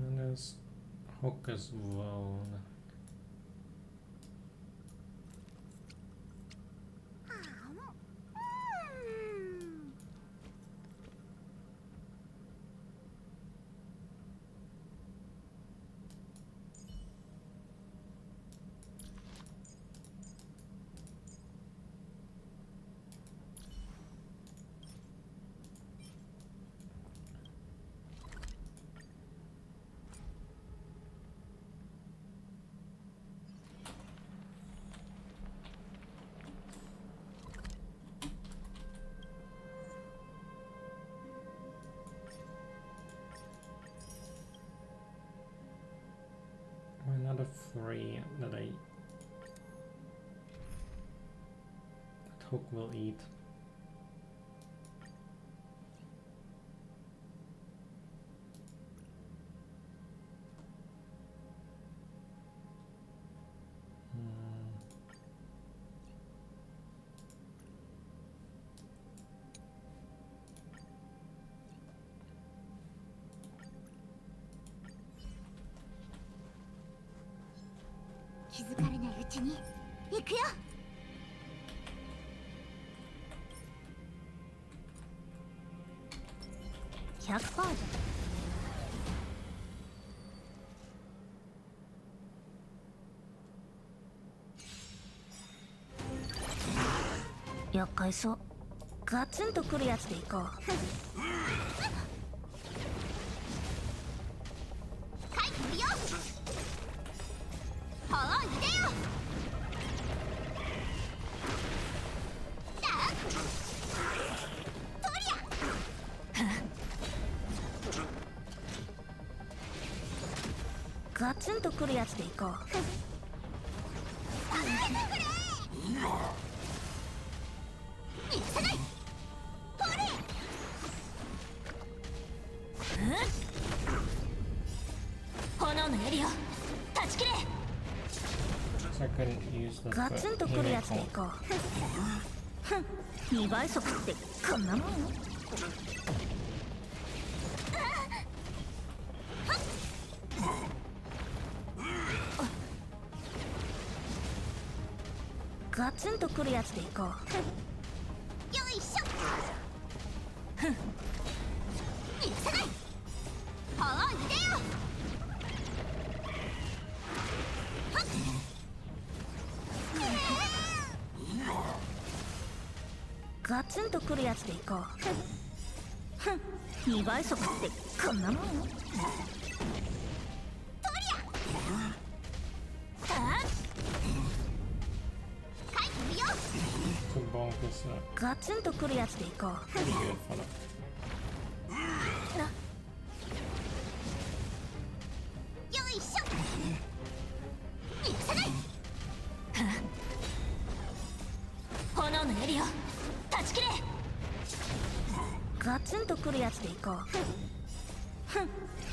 And there's hook as well. Another 3 that hook will eat.気づかれないうちに行くよ。100%厄介そう。ガツンとくるやつでいこう。書いてみよう。ほういでよ。とりゃガツンとくるやつでいこう。許さない。炎のエリア断ち切れ。ガツンとくるやつでいこう。2倍速ってこんなもん。ガツンとくるやつでいこう。よいしょ。許さない。ほういでよ。ガツンとくるやつでいこう。2倍速ってこんなもん。とりゃ書いてみよう。ガツンとくるやつでいこう。よいしょ。許さない。ガツンとくるやつでいこう。ふん、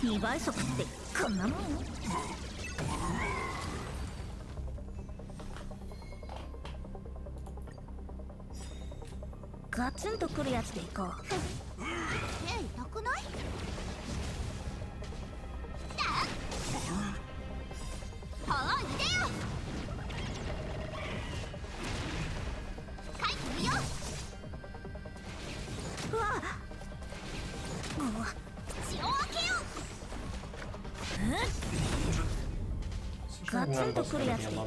2倍速ってこんなもん。ガツンとくるやつでいこう。手痛くない？はいでよ。書いてみよう。うわっ、血を開けよう。ガツンとくるやつでいこう。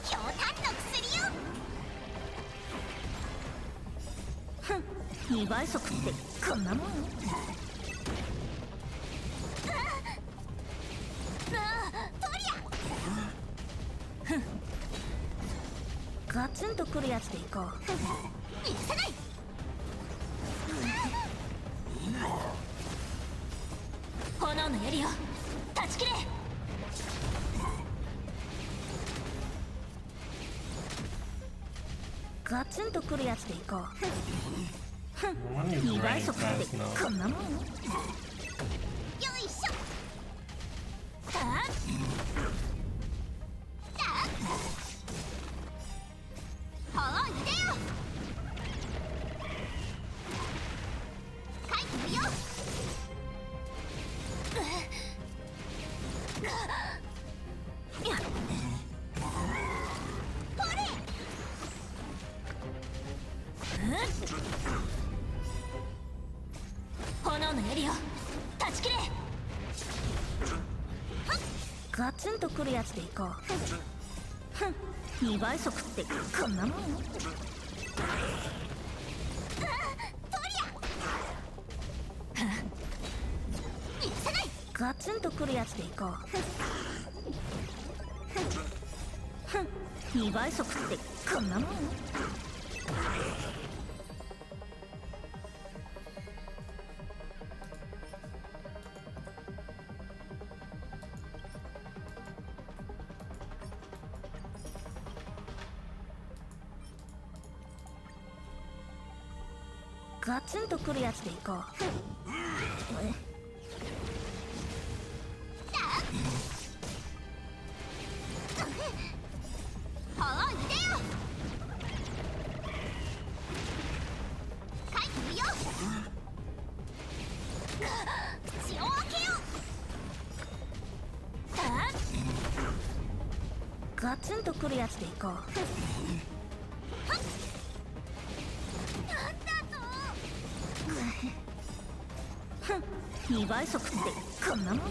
ひょうたんの薬よ。ふん、2倍速ってこんなもん。ガツンとくるやつでいこう。許さない。炎の槍を断ち切れ。ガツンとくるやつでいこう。ふん、2倍速ってこんなもん。よいしょ。はいでよ。書いてみよう。ほれ。炎の槍を断ち切れ。ガツンとくるやつでいこう。ふん、2倍速ってこんなもん。許さない。ガツンとくるやつでいこう。ふん、2倍速ってこんなもん。ガツンとくるやつでいこう。はいでよ。書いてみよう。口を開けよう。ガツンとくるやつでいこう。ふん、2倍速ってこんなもん。よ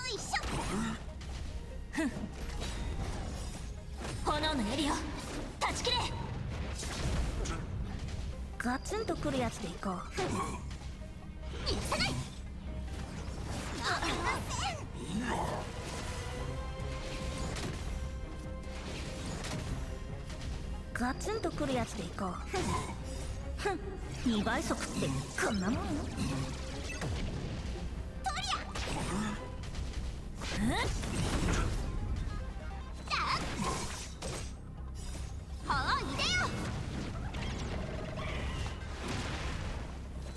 いしょ。炎の槍を断ち切れ。ガツンとくるやつでいこう。許さない。ガツンとくるやつでいこう。ふん、2倍速ってこんなもん。はいでよ。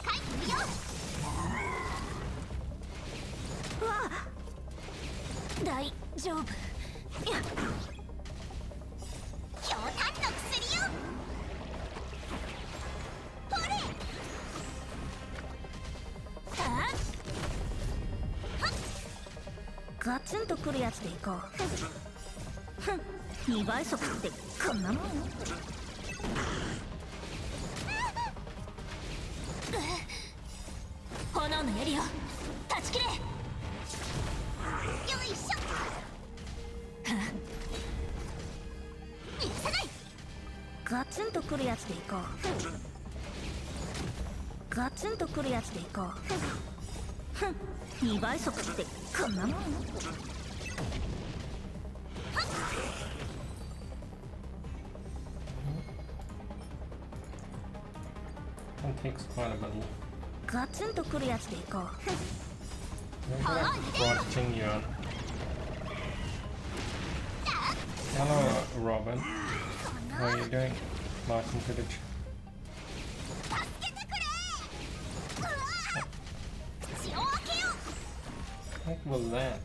書いてみよう。うわっ、大丈夫。いや、ひょうたんの薬よ。ほれ。ガツンとくるやつでいこう。ふん、2倍速ってこんなもん。炎の槍を断ち切れ。よいしょ。許さない。ガツンとくるやつでいこう。ガツンとくるやつでいこう。ふん、2倍速ってこんなもん。That takes quite a bit. ガツンとくるやつでいこう。Watching you. Hello, Robin. How are you doing? Welcome to the what was that?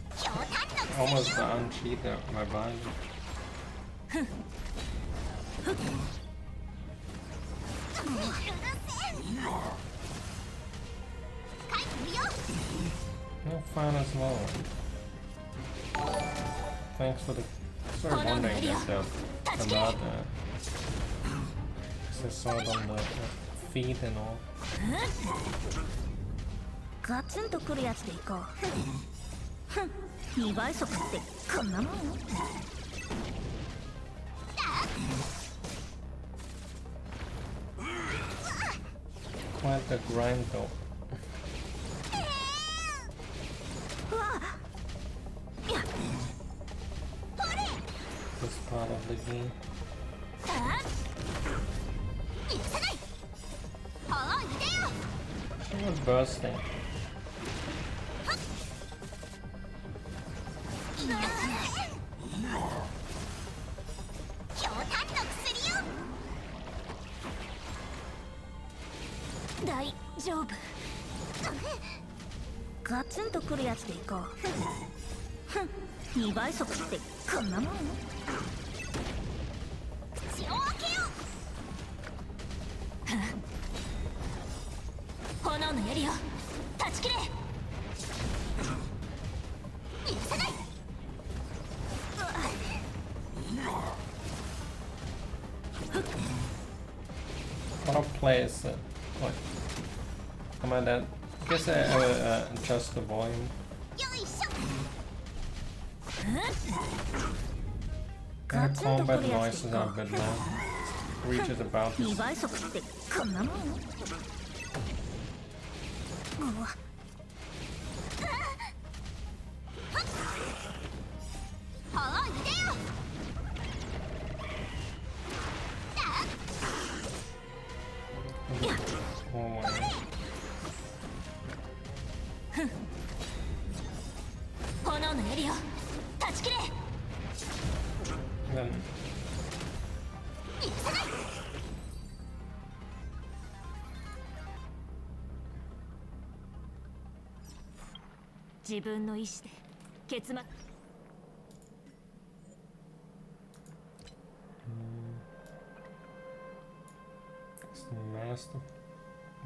Almost unsheathed my body. No fun as well. Thanks for the. Sort of wondering if there's a lot. I saw it on the feed and all. ガツンとくるやつでいこう。ふん、2倍速ってこんなもん。 Quite the grind though. This part of the game. She was bursting. Gatsun to kuru yatsu de ikou. 2倍速ってこんなもん。口を開けよう。炎の槍を断ち切れ。許さない。What a place. What? Come on, then. I guess I will adjust the volume. And the combat noises are a bit loud. Reaches about this. Oh my god. Then it's the master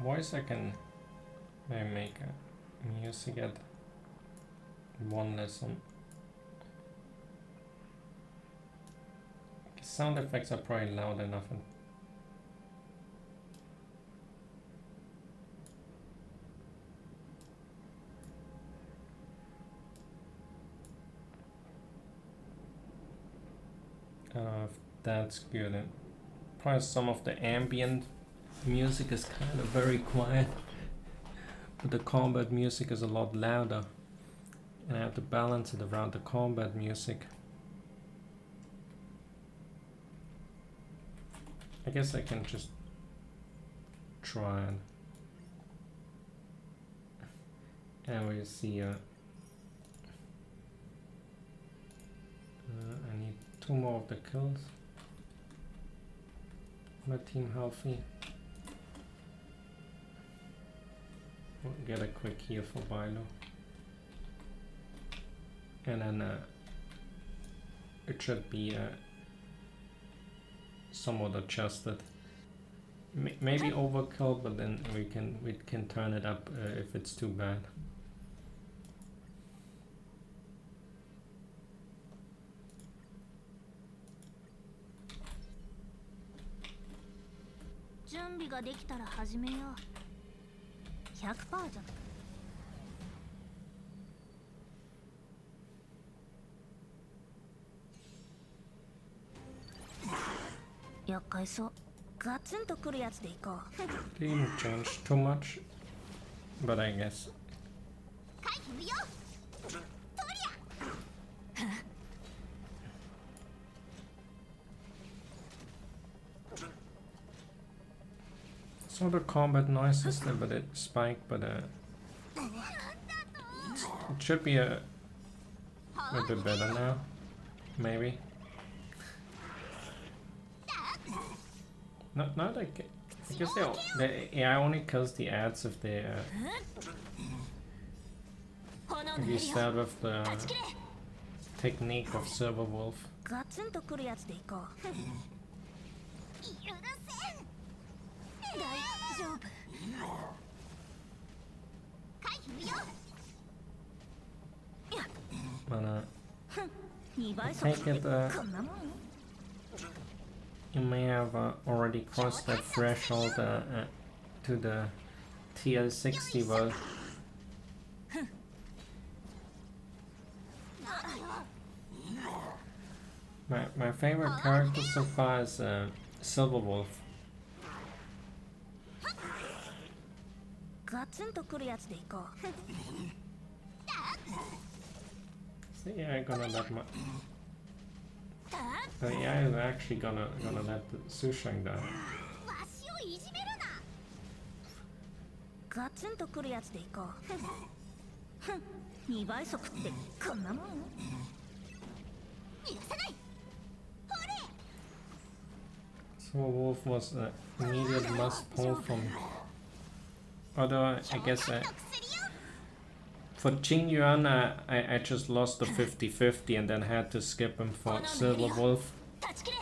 voice. I can maybe make a music at one lesson. Sound effects are probably loud enough. If that's good. And probably some of the ambient music is kind of very quiet, but the combat music is a lot louder, and I have to balance it around the combat music. I guess I can just try it. And we see I need 2 more of the kills. My team healthy. We'll get a quick heal for Bilo. And then it should be somewhat adjusted. Maybe overkill, but then we can turn it up if it's too bad. Junbi ga dekitara hajimeyou. 100% じゃん。厄介そう。ガツンとくるやつでいこう。Didn't change too much, but I guess. So the combat noise is a bit spiked, but It should be a bit better now, maybe. Not like I guess the AI only kills the ads if they if you start with the technique of Silver Wolf. ガツンとくるやつでいこう。許せん。大丈夫。回避無用。 But 2倍 I 速 take it こんなもん。 you may have already crossed that threshold to the TL60 world. My favorite character so far is Silver Wolf. ガツンとくるやつでいこう。 So yeah, I'm gonna let my the AI is actually gonna let the Sushang die. わしをいじめるな。ガツンとくるやつでいこう。2倍速ってこんなもん。許さない。ほれ。 So Wolf was an immediate must pull from. Although I guess の薬よ。 for Qingyuan I just lost the 50-50 and then had to skip him for Silver Wolf. 断ち切れ。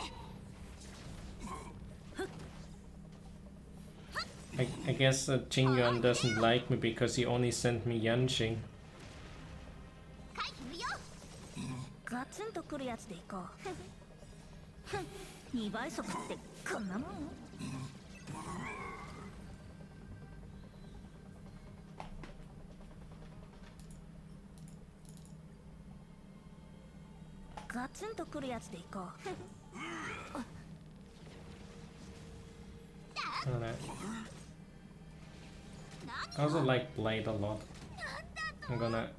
I guess Qingyuan doesn't like me because he only sent me Yanqing. 回避無用。ガツンとくるやつでいこう。2倍速ってこんなもん。 ガツンとくるやつでいこう。 Alright. I also like Blade a lot. I'm gonna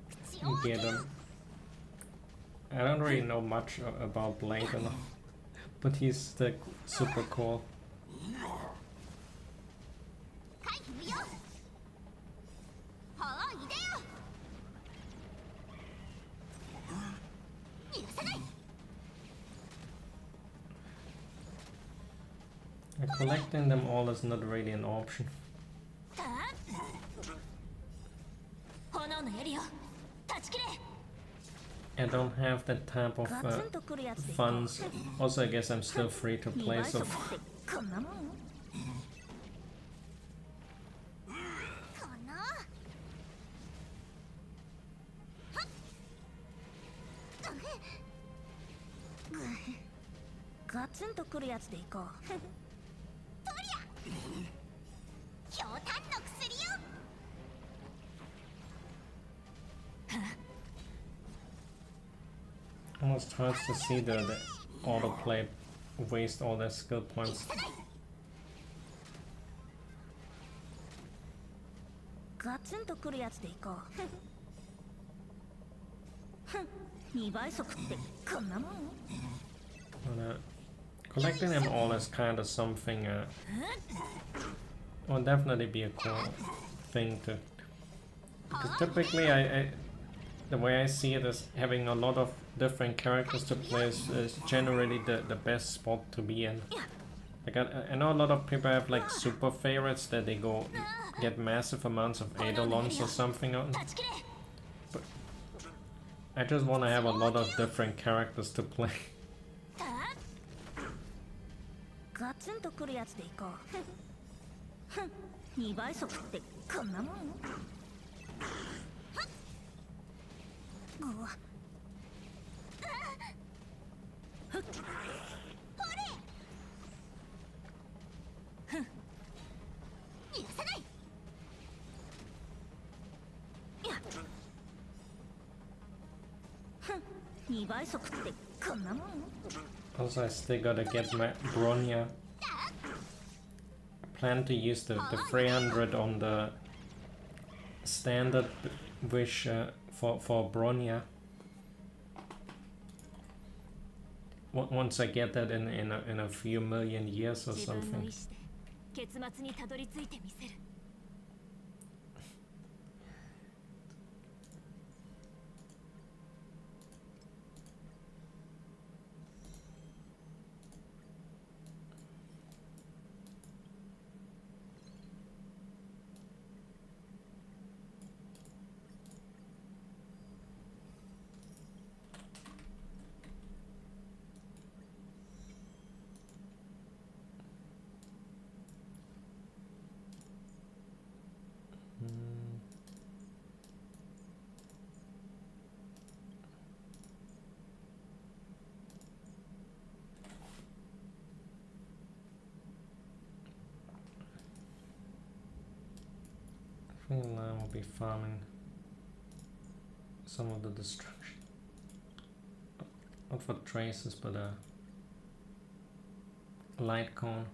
get him. I don't really know much about Blade and all, but he's still super cool. 回避無用。ほういでよ。許さない。 Collecting them all is not really an option. 炎のエリオ断ち切れ。 I don't have that type of ガツンとくるやつでいこう。 funds. Also, I guess I'm still free to 2 play, 倍 so 速ってこんなもん。 この。ガツンとくるやつでいこう。 ひょうたんの薬よ。 almost hurts to see the autoplay waste all their skill points. ガツンとくるやつでいこう。2倍速ってこんなもん。 But, collecting them all is kind of something. Will definitely be a cool thing to. Because typically, the way I see it is having a lot of different characters to play is generally the best spot to be in. Like I know a lot of people have like super favorites that they go get massive amounts of Eidolons or something on. But I just want to have a lot of different characters to play. ガツンとくるやつでいこう。2倍速ってこんなもん。 許さない。 2倍速ってこんなもん。 Also, I still gotta get my Bronya. Plan to use the 300 on the standard wish for Bronya. Once I get that in a few million years or 自分の something. 意志で結末にたどり着いてみせる。be farming some of the destruction. Not for traces, but a light cone.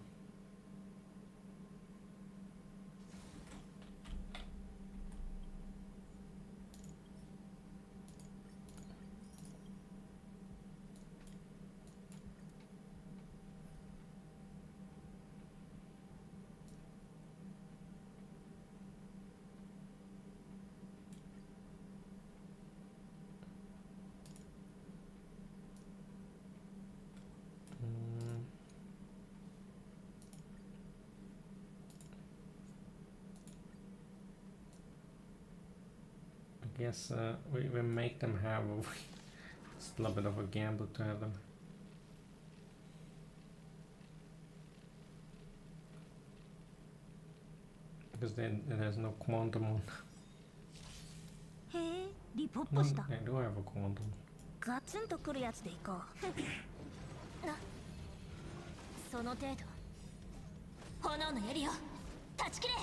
I guess we make them have it's a little bit of a gamble to have them. Because then it has no quantum on. へえ、リポッNo, トした。 they do have a quantum. ガツンとくるやつでいこう。その程度。炎のエリオ、断ち切れ。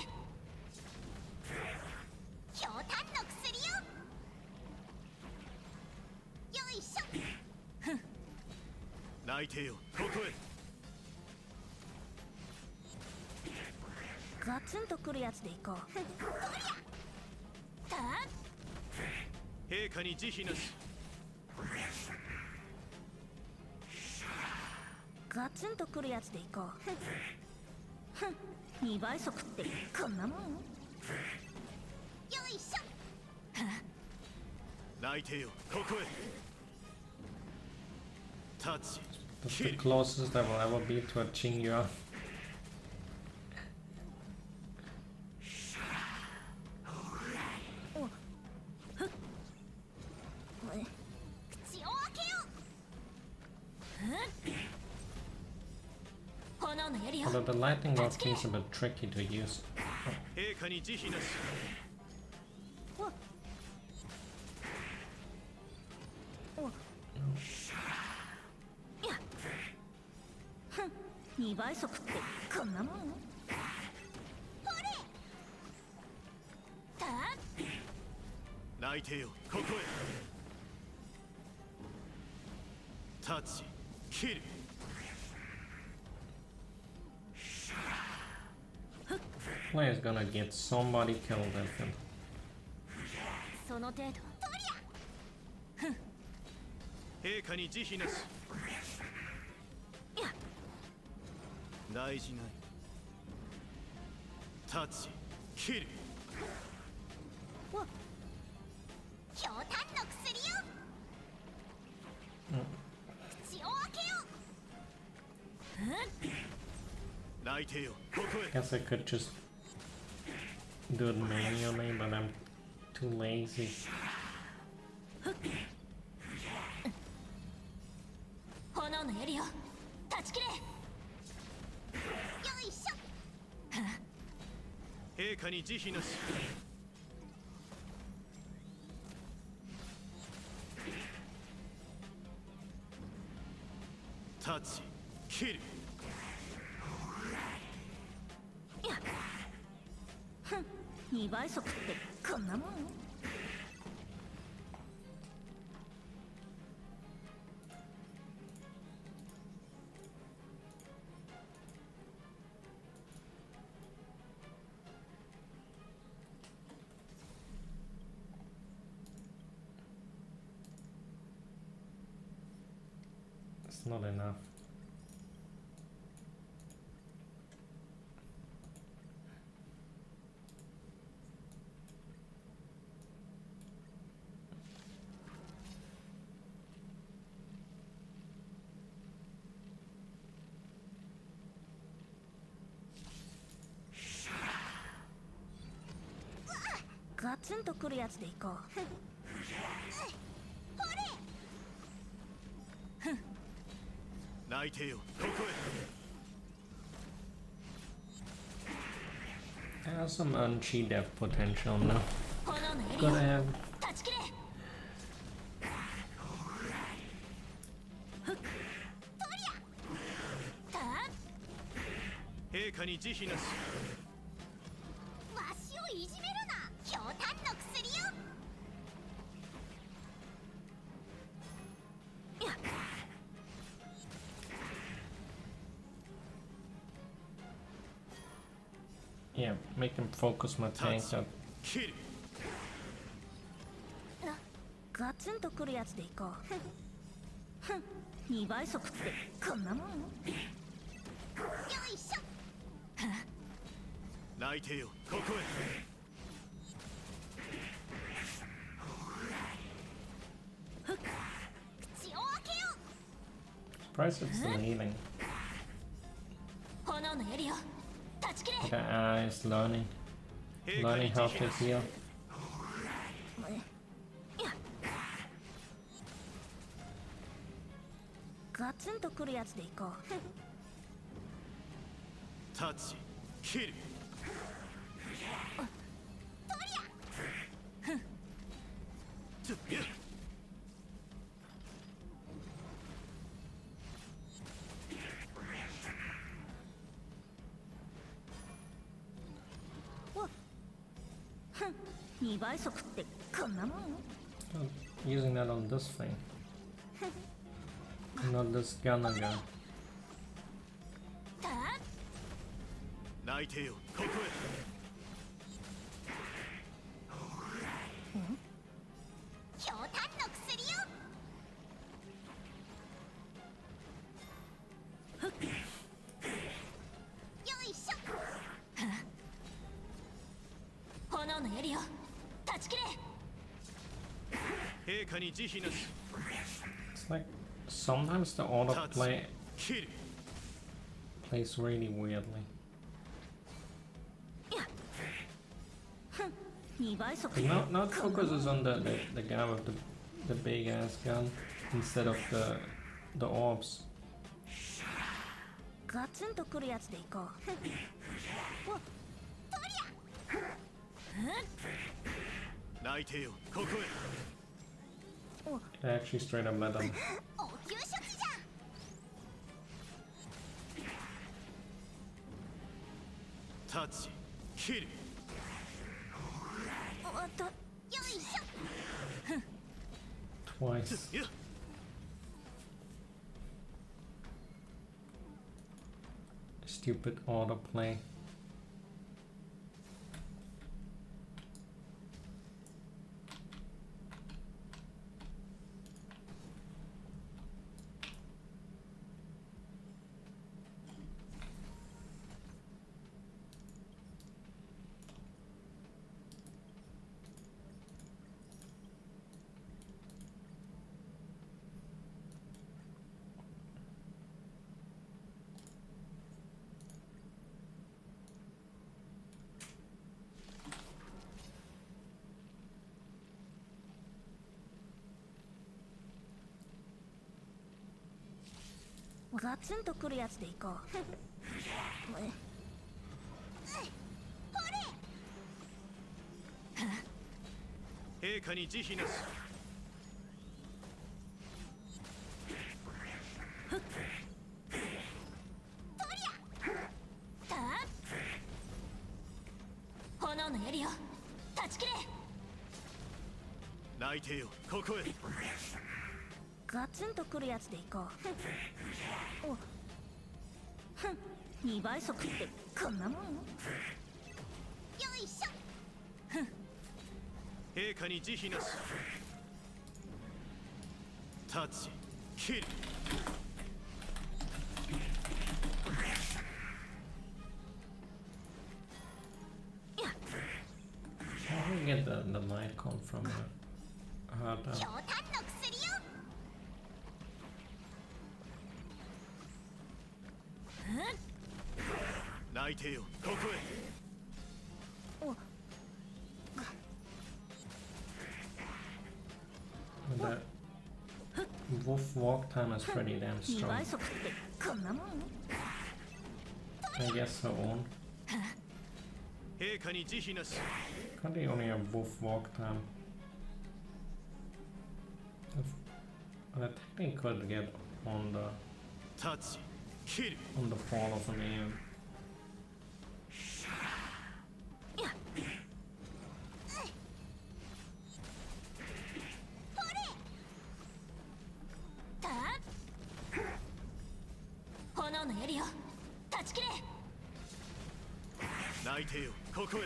ひょうたんの薬よ。よいしょ。泣いてよ、ここへ。ガツンとくるやつでいこう。た陛下に慈悲なし。ガツンとくるやつでいこう。ふん、2倍速ってこんなもん。よいしょ。泣いてよ、ここへ。タッチ、 That's 切 the る。 closest I will ever be to a Chingyua. 口を開けよ。炎のエリオ。 Although the lightning rod seems a bit tricky to use. 陛下に慈悲なし。2倍速ってこんなもん。泣いてよ、ここへ。タッチ、切る。 Player is gonna get somebody killed, I think. その程度。陛下に慈悲なし。大事ない。タッチ、切る。ひょうたんの薬よ。口を開けよ。泣いてよ、ここへ。 Guess I could just do it manually, but I'm too lazy. 炎のエリオ、断ち切れ。よいしょ。陛下に慈悲なし。タッチ、切る。 2倍速ってこんなもん。It's not enough. Ugh. ガツンとくるやつでいこう。泣いてよ、ここへ。 I have some unchi dev potential now. 炎のエリオ、 Gotta have 断ち切れ。陛下に慈悲なし。わしをいじめるな。ひょうたん Yeah, make him focus my tank up. 切る。ガツンとくるやつでいこう。ふん、2倍速ってこんなもん？よいしょ。内定よ、ここへ。口を開けよ Surprised it's still healing. 炎のエリア断ち切れ。 Okay, is learning 陛下 how に to 慈悲 heal. ガツンとくるやつでいこう。タッチ、切る。ちょっやっ。2倍速ってこんなもん？ Using that on this thing. Not this gunner gun. 内定よ、ここへ。ひょうたんの薬よ。よいしょ。炎のエリア断ち切れ。陛下に慈悲なし。 It's like sometimes the autoplay 切る。 plays really weirdly. 2倍速 But now it focuses on the guy with the big ass gun instead of the orbs. ガツンとくるやつでいこう。内定よ、ここへ。 It actually straight up let him. 応急処置じゃ。タッチ、切る。おっと、よいしょ。 Twice. やっ。 Stupid autoplay. What? ガツンとくるやつでいこう。陛下に慈悲なし。炎のエリア断ち切れ。内定よ、ここへ。ガツンとくるやつでいこう。お、ふん、2倍速ってこんなもん？よいしょ。陛下に慈悲なし。タッチ、切る。 How do we get the light come from her? ひょうたんの薬よ。内定よ、ここへ。 The wolf walk time is pretty damn 2 strong. 倍速ってこんなもん？ I guess her own. 陛下に慈悲なし。 Can't they only have wolf walk time? I think they could get on the タッチ、切る。 on the fall of an air. 炎のエリア断ち切れ。泣いてよここへ。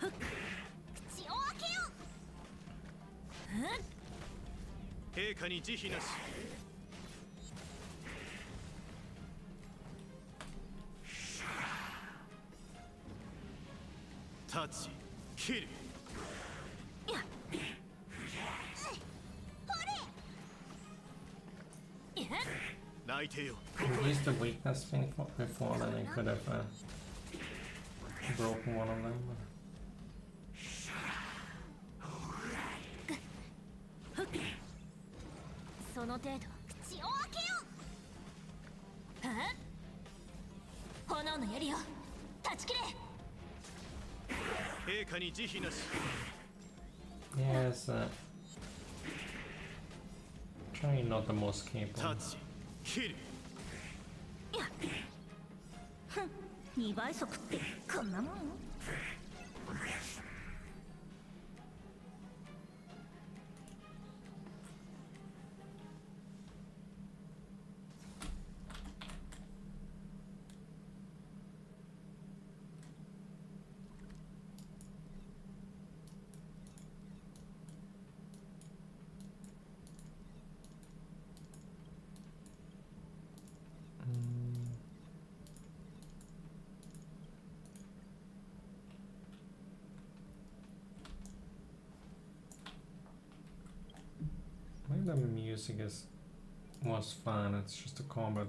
口を開けよ。陛下に慈悲なし。タッチキル。泣いてよ。 Use the weakness thing before, then I could have broken one of them. その程度。口を開けよ。炎の槍を断ち切れ。陛下に慈悲なし。 Yes, probably not the most タ capable. ッチキル。 2倍速ってこんなもん。Maybe the music was fun, it's just the combat.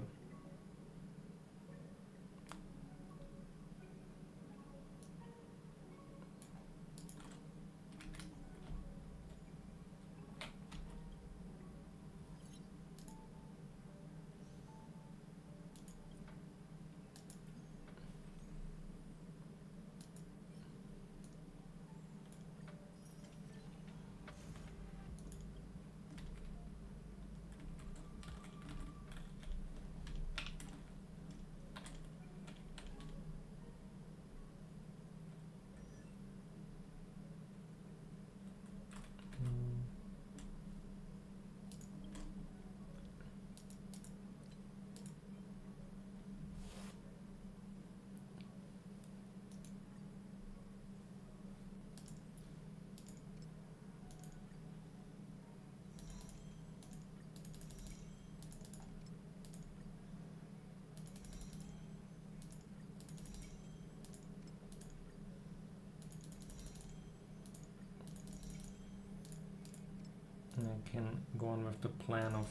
And I can go on with the plan of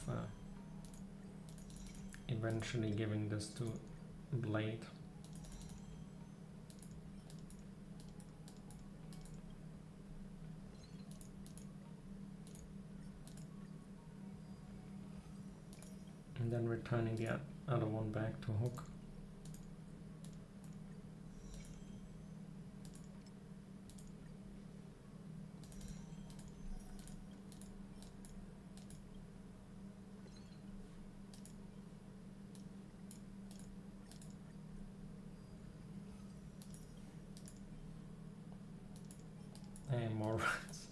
eventually giving this to Blade. And then returning the other one back to Hook. And more runs.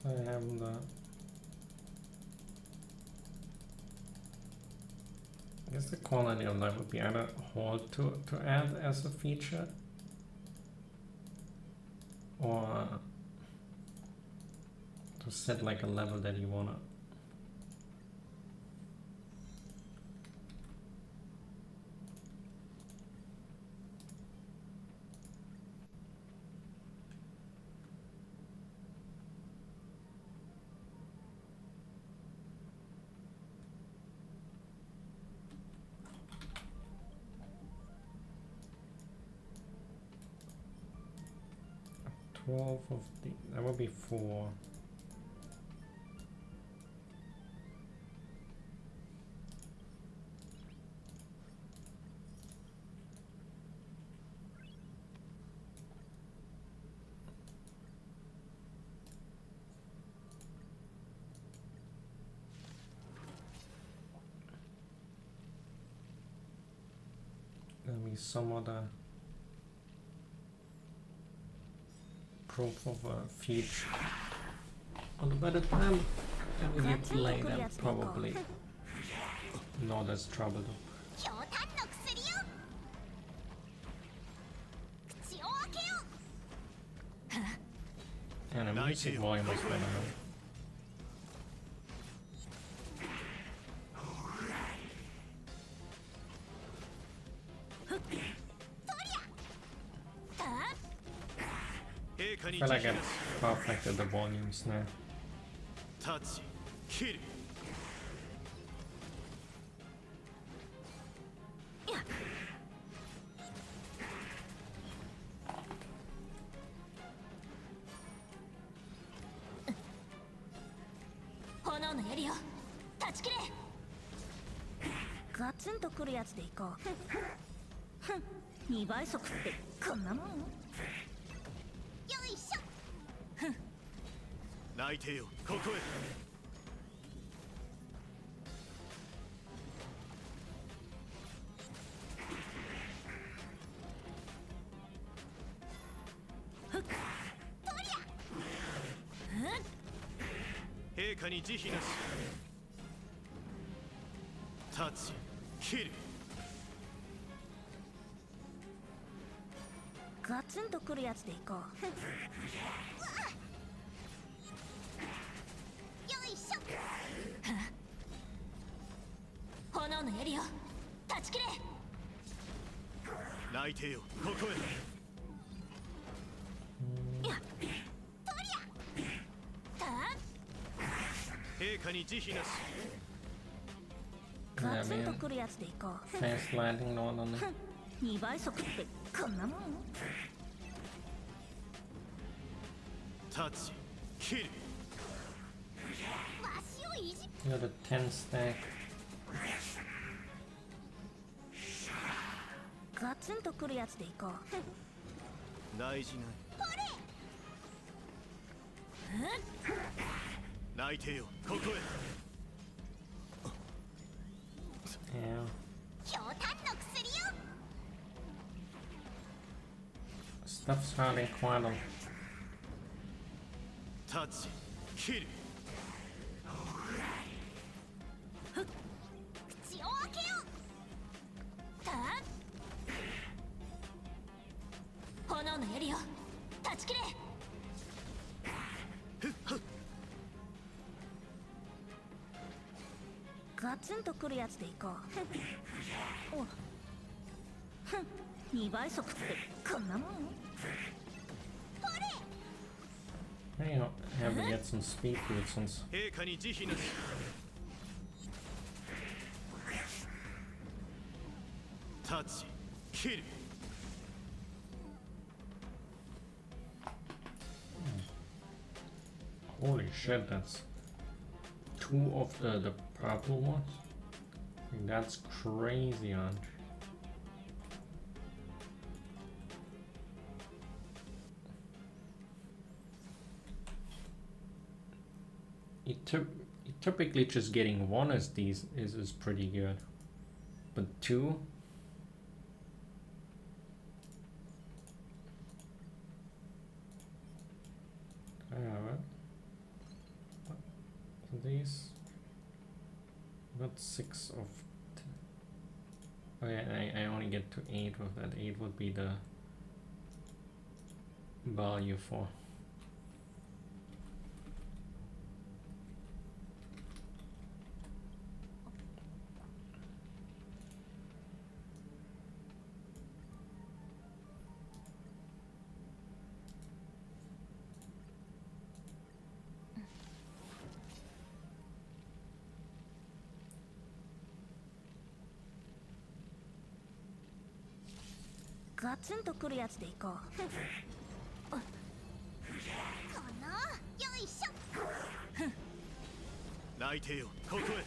So I have the... I guess the quality of that would be either hold to add as a feature, or to set like a level that you wanna. Of the, that would be 4. see some other proof of a feature on the better time, and we get play them probably not as trouble though. 強炭の薬よ口を開けよ And the music volume is better now. I feel like I've perfected the volumes now. Touch, kill. 炎のエリオ断ち切れ。ガツンとくるやつでいこう。ふん、2倍速ってこんなもん。よいしょ泣いてよ、ここへ。陛下に慈悲なし。タッチ、キル。ガツンとくるやつでいこう。よいしょ炎のエリオ断ち切れ。泣いてよ、ここへ。陛下に慈悲なし。ガツンとくるやつでいこう。 Fast landing not on it. 2倍速ってこんなもん。タッチ、キル。わしをいじ You got a 10 stack. ガツンとくるやつでいこう。大事ない。泣いてよ、ここへ。 Yeah. 強炭の薬よ Stuff's hurting quite a lot. タッチ、キル。口を開けよ炎のエリオ断ち切れ。ガツンとくるやつでいこう。おふん、2倍速ってこんなもん。 Hey, I have to get some speed boots since 陛下に慈悲なし。タッチ、キル。 holy shit, that's 2 of the purple ones. That's crazy, aren't typically just getting 1 as these is pretty good, but 2. These got 6 of oh yeah, I only get to 8 of that. 8 would be the value forガツンとくるやつでいこう。このよいしょ泣いてよ、ここへ。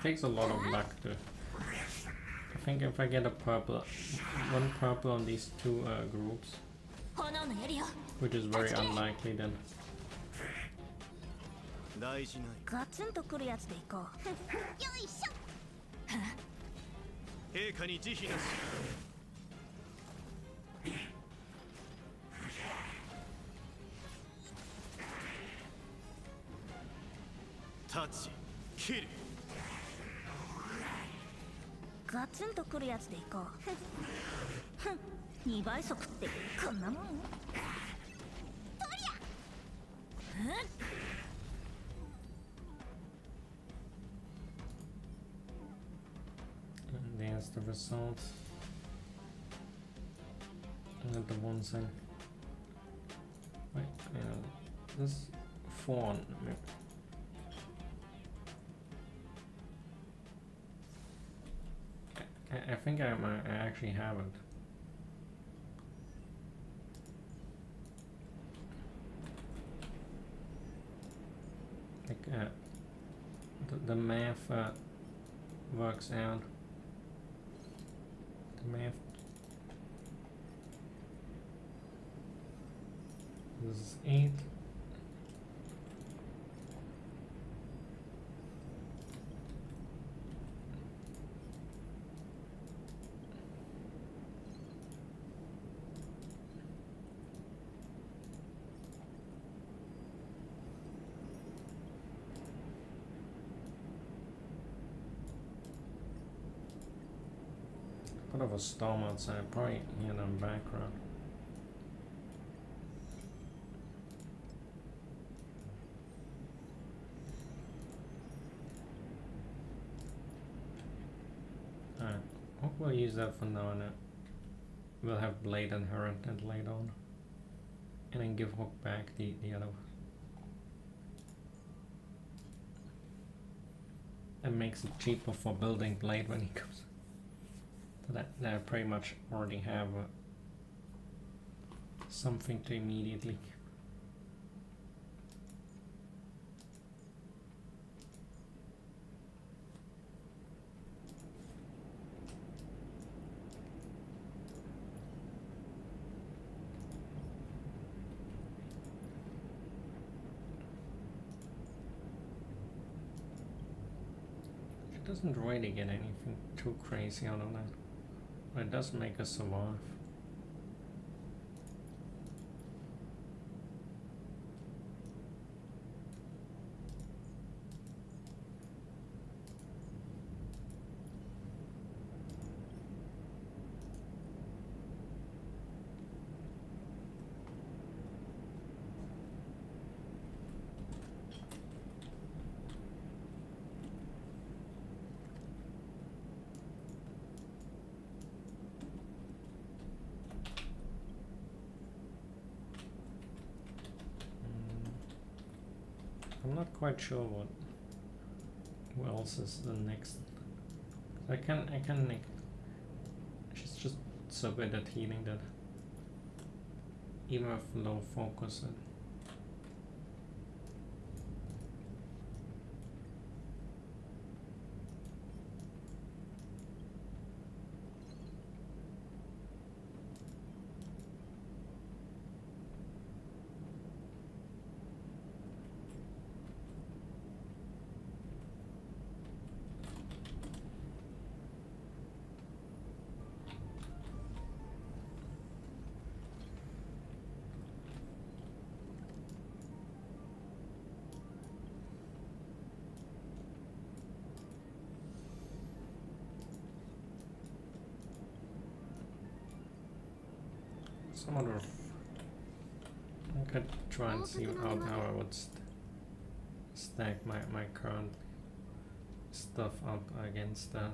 takes a lot of luck to. I think if I get a purple, 1 purple on these 2 groups, 炎のエリオ which is very unlikely, then 大事ない。ガツンとくるやつでいこう。よいしょ。陛下に慈悲なし。立ち切る。ガツンとくるやつでいこう。ふん、2倍速ってこんなもん。And there's the result. And the one thing. Wait, this 4. I think I actually haven't. Like the math works out. The math. This is 8. Bit of a storm outside, probably hear them in the background. Alright, I hope we'll use that for now, and we'll have Blade and Inherited later on. And then give Hook back the other one. That makes it cheaper for building Blade when he comes. That I pretty much already have something to immediately. It doesn't really get anything too crazy out of that. But it does make us survive. I'm not quite sure who else is the next. I can make. She's just so good at healing that even with low focus. Some other. I could try and see how I would stack my current stuff up against that.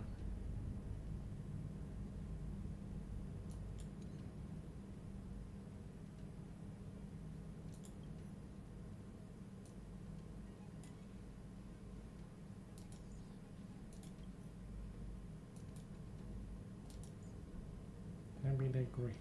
Maybe they agree.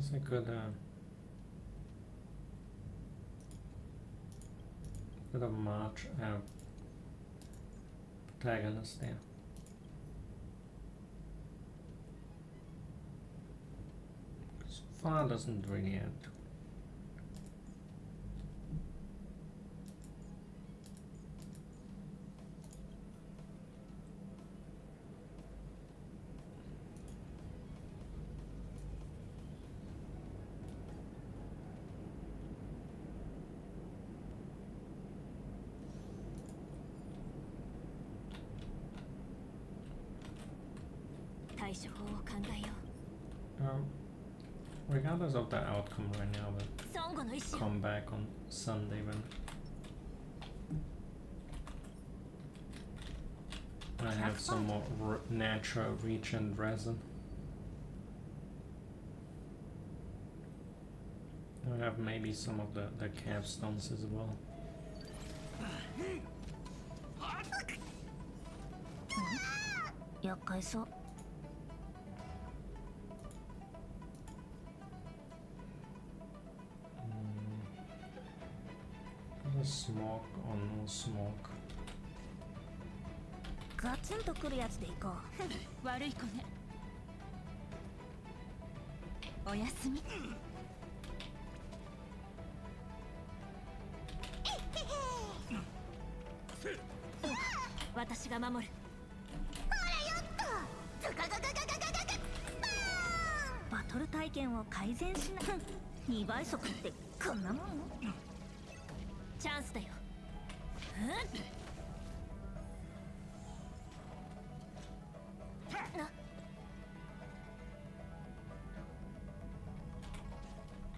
guess I could put a march protagonist there. So far doesn't really add to. Regardless of the outcome right now, but come back on Sunday when I have some more natural regen resin. I have maybe some of the capstones as well. Smoke or no smoke? ガツンとくるやつでいこう。悪い子ね。おやすみ。私が守る。バトル体験を改善しな。2倍速ってこんなもん？チャンスだよ。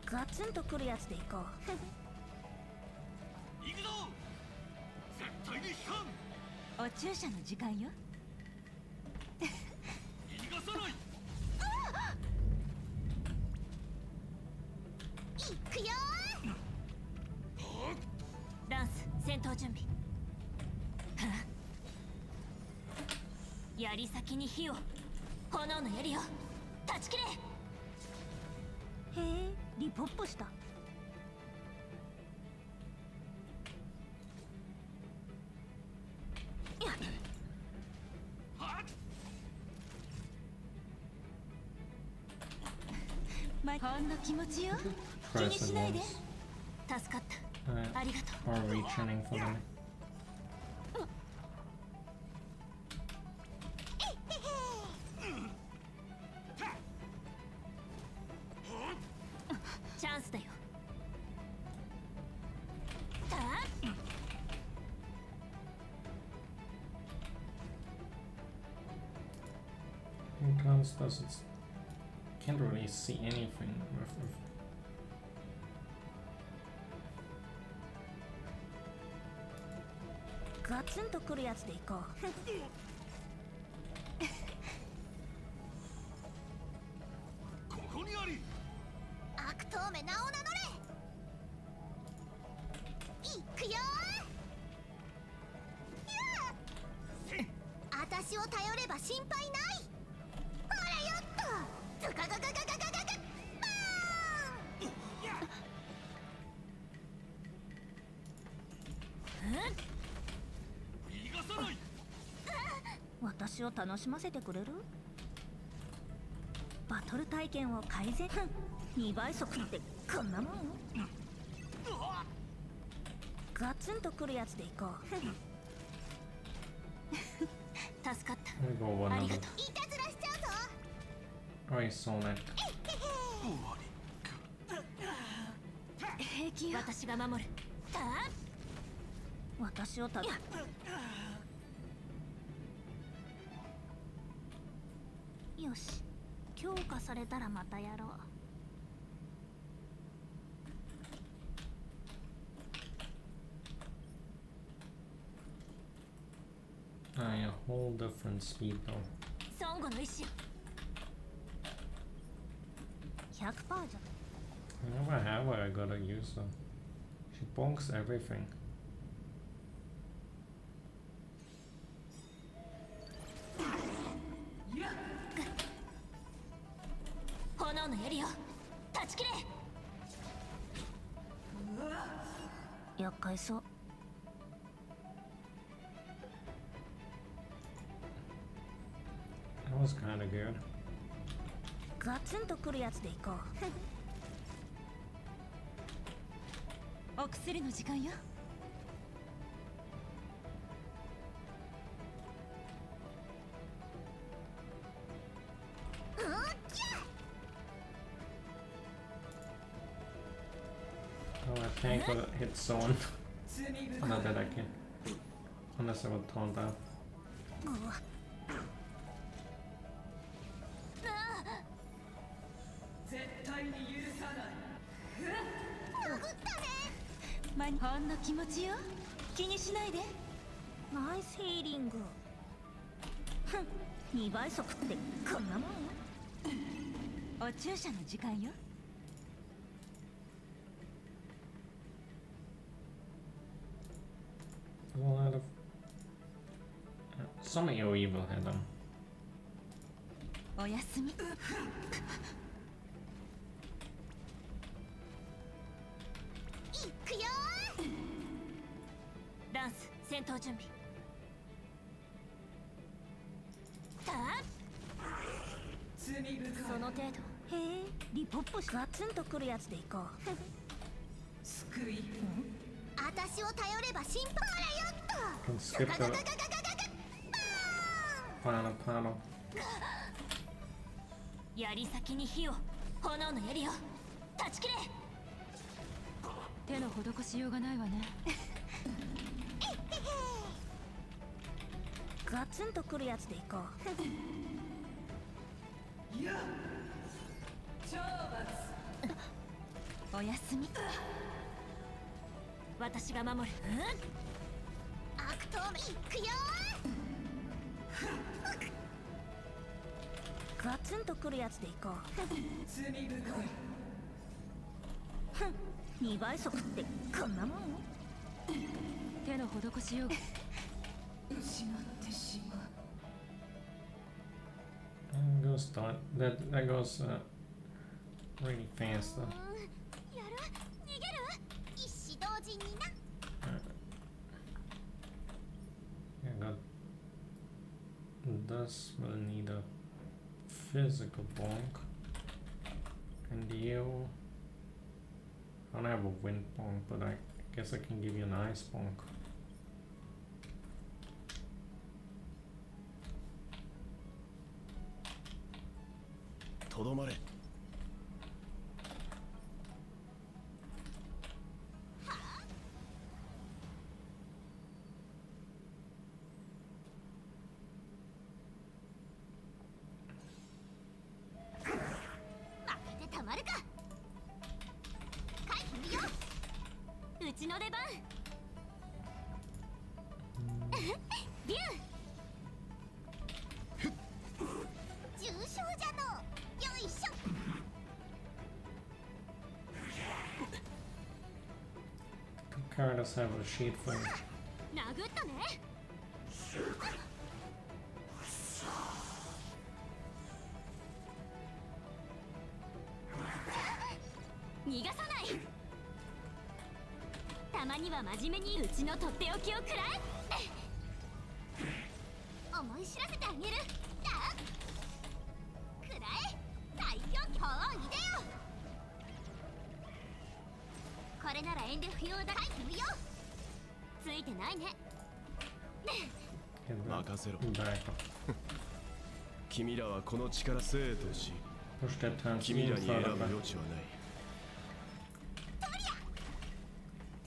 ガツンとくるやつでいこう。行くぞ。絶対に引かん。お注射の時間よ。逃がさない。行くよ。ダンス戦闘準備。槍先に火を。炎の槍を断ち切れ。へえ、リポップした。ほんの気持ちよ。気にしないで。助かった。ありがとう。Or retraining for them. Does it can't really see anything withガツンとくるやつでいこう。ここにあり。悪党め名を名乗れ。行くよ。私を頼れば心配ない。私を楽しませてくれる？バトル体験を改善。2倍速ってこんなもん？ガツンとくるやつでいこう。助かった。ありがとう。いたずらしちゃうぞ。I saw that. 平気よ。私が守る。私をたよし、強化されたらまたやろう。A whole different speed though. ソンゴの意志。100%じゃ。I never have what I gotta use though. She bonks everything. 炎の槍を断断ち切れ。厄介そう。That was kind of good. ガツンとくるやつでいこう。お薬の時間よ。Oh, I can't go hit someone. Not that I can. Unless I would taunt out. 絶対に許さない。ほんの気持ちよ。気にしないで。ナイスヒーリング。ふん、2倍速ってこんなもん。お注射の時間よ。A lot of. Some of your evil had them. おやすみ。ダンス戦闘準備。罪深い。その程度。へえ、リポップガツンとくるやつでいこう。救い。私を頼れば心配だよっと。 Can skip the panel. 槍先に火を、炎の槍を断ち切れ。手の施しようがないわね。ガツンとくるやつでいこう。いや。懲罰。おやすみ。私が守る。悪党め行くよ。ガツンとくるやつでいこう。罪深い。ふん、2倍速ってこんなもん。手の施しようが。失ってしまう。That goes that goes really fast though. やる？逃げる？一子同時にな。Yeah, got. This will need a physical bonk. And you. I don't have a wind bonk, but I guess I can give you an ice bonk. とどまれ。負けてたまるか。回避無用。うちの出番。ビュー。重傷じゃの。よいしょ。Two characters have a sheet for you. 殴ったね。逃がさない。たまには真面目にうちのとっておきを食らえ。思い知らせてあげる。だ。くらえ。最強脅威でよ。これなら遠慮不要だ。回避無用。ついてないね。 Get that 任せろ。 back. 君らはこの力生とし、 Push that turn 君ら speed に選 further ぶ back. 余地はない。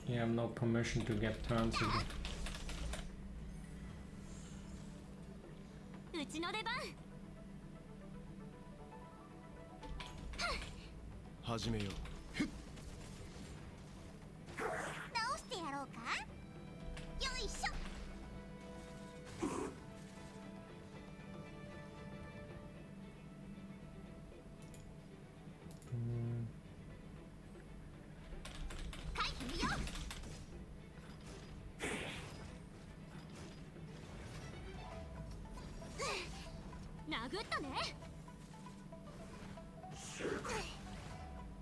You have no permission to get turns again. うちの出番。始めよう。直してやろうか。よいしょ。回避無用。殴ったね。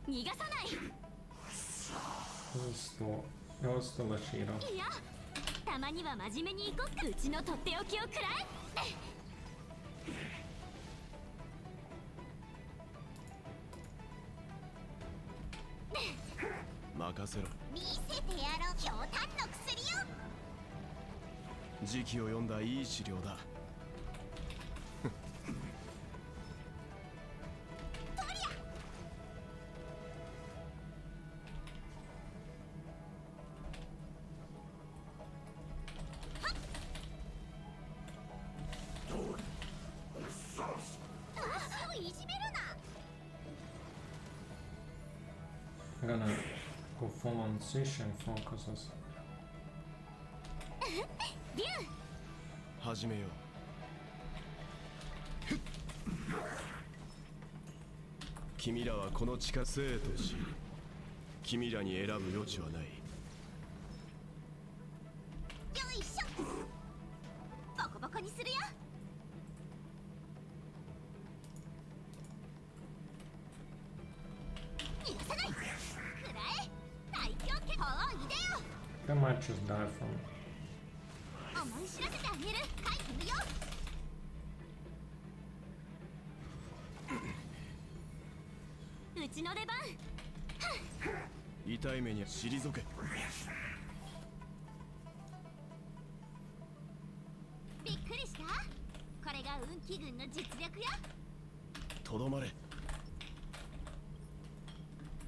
逃逃がさない。 It was still a Shiro. いや、たまには真面目に行こっか。うちのとっておきをくらえ。任せろ。見せてやろう、ひょうたんの薬よ。時期を読んだいい資料だ。トリア。足をいじめるな。 I'm gonna go full on Session focuses. ビュー。始めよう。君らはこの地下生とし、君らに選ぶ余地はない。よいしょ。ボコボコにするよ。逃がさない。くらえ。最強剣。ほういでよ。 They might just die from it. 思い知らせてあげる。書いてみよう。うちの出番。痛い目に退け。びっくりした。これが運気軍の実力よ。とどまれ。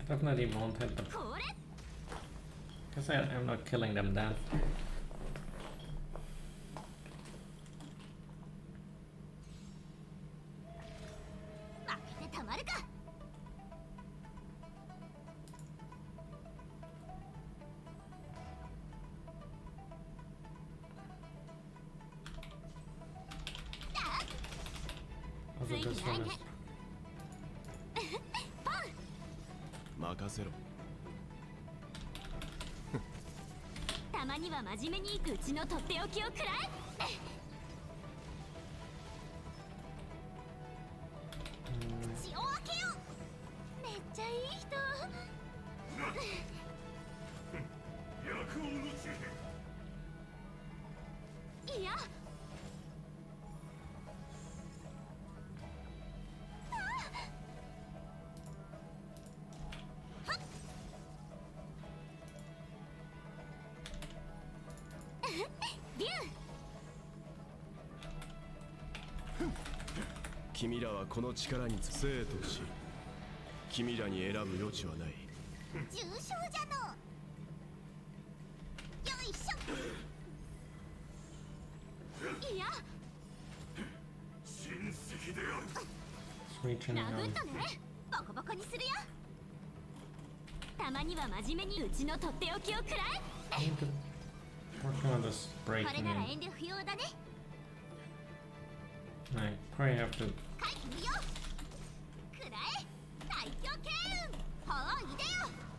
Definitely won't hit them. これ。 Guess I'm not killing them then. 負けてたまるか。Also this one is 任せろ。たまには真面目に行く。うちのとっておきをくらえ。血を分けよう。めっちゃいい人。いや。ビュー。君らはこの力に生とし、君らに選ぶ余地はない。重傷じゃの。よいしょ。いや。 reaching 殴 around. ったね。ボコボコにするよ。たまには真面目にうちのとっておきをくら I need to work on this え。これ breaking なら in. 遠慮不要だね。 I probably have to 書いてみよう。くらえ。最強剣運。ほういでよ。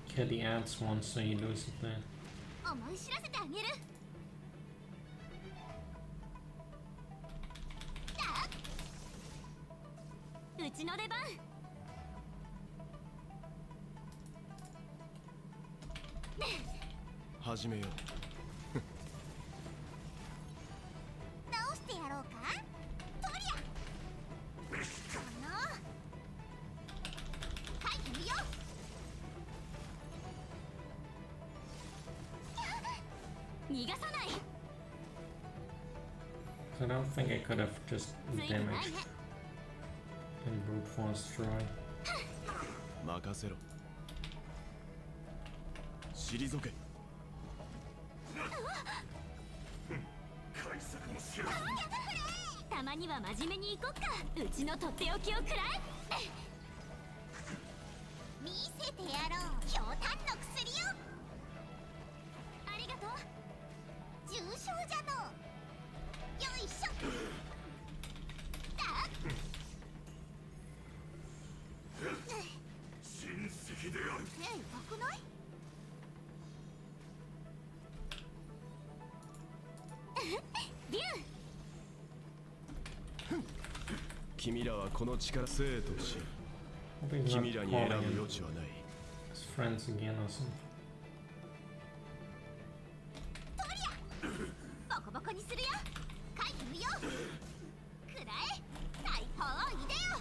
kill the ants once so you lose it there. 思い知らせてあげる。うちの出番。始めよう。直してやろうか。トリア。この。書いてみよう。逃がさない。 So I don't think I could have just ついてないね。 damaged and brute force Troy. 任せろ。退け。たまには真面目に行こっか。うちのとっておきをくらえ。見せてやろう。ひょうたんの薬よ。ありがとう。重傷じゃの。よいしょ。親戚である。ねえ、痛くない？ビュー。君らはこの力生とし、 Hope he's not 君らに選ぶ calling 余 him. 地はない。As friends again or something. ボコボコにするよ。回避無用。くらえ。大砲を入れよ。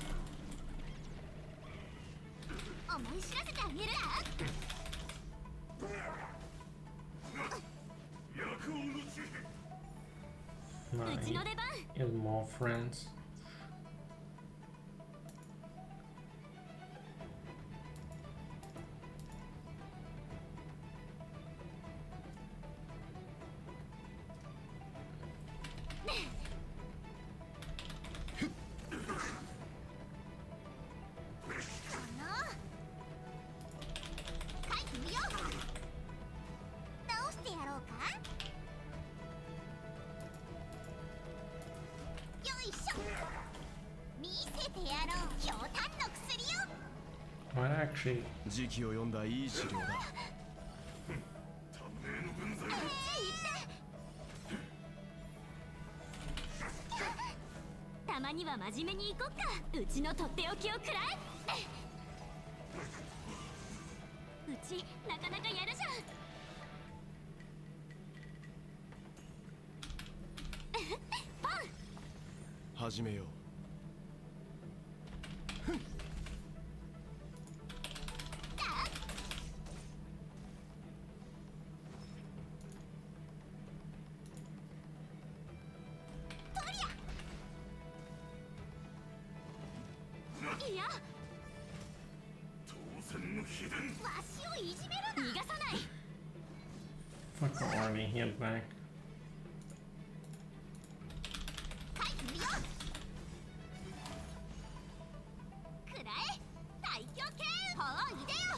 思い知らせてあげる。Nah, うちの出番。 he has more friends. What actually? 時期を読んだいい資料だ。たまには真面目に行こっか。うちのとっておきをくらえ。うちなかなかやるじゃん。パン。始めよう。いや、わしをいじめるな。逃がさない。 Fuck the army, head back. 回避無用。くらえ。大狂犬。砲を入れよ。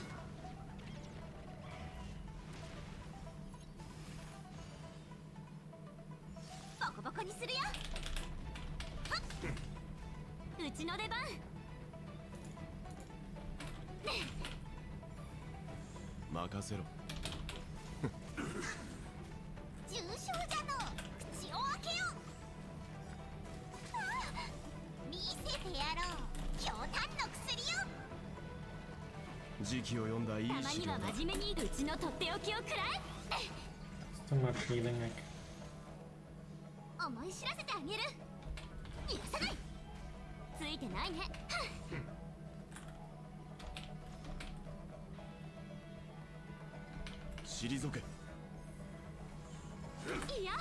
ボコボコにするよ。はっ。うちの出番。任せろ。重傷じゃの。口を開けよ。ああ、見せてやろう。強胆の薬よ。時期を読んだいいたまには資料だ。真面目にうちのとっておきをくらえ。 It's too much healing. Like, 思い知らせてあげる。逃がさない。ついてないね。退け。いや、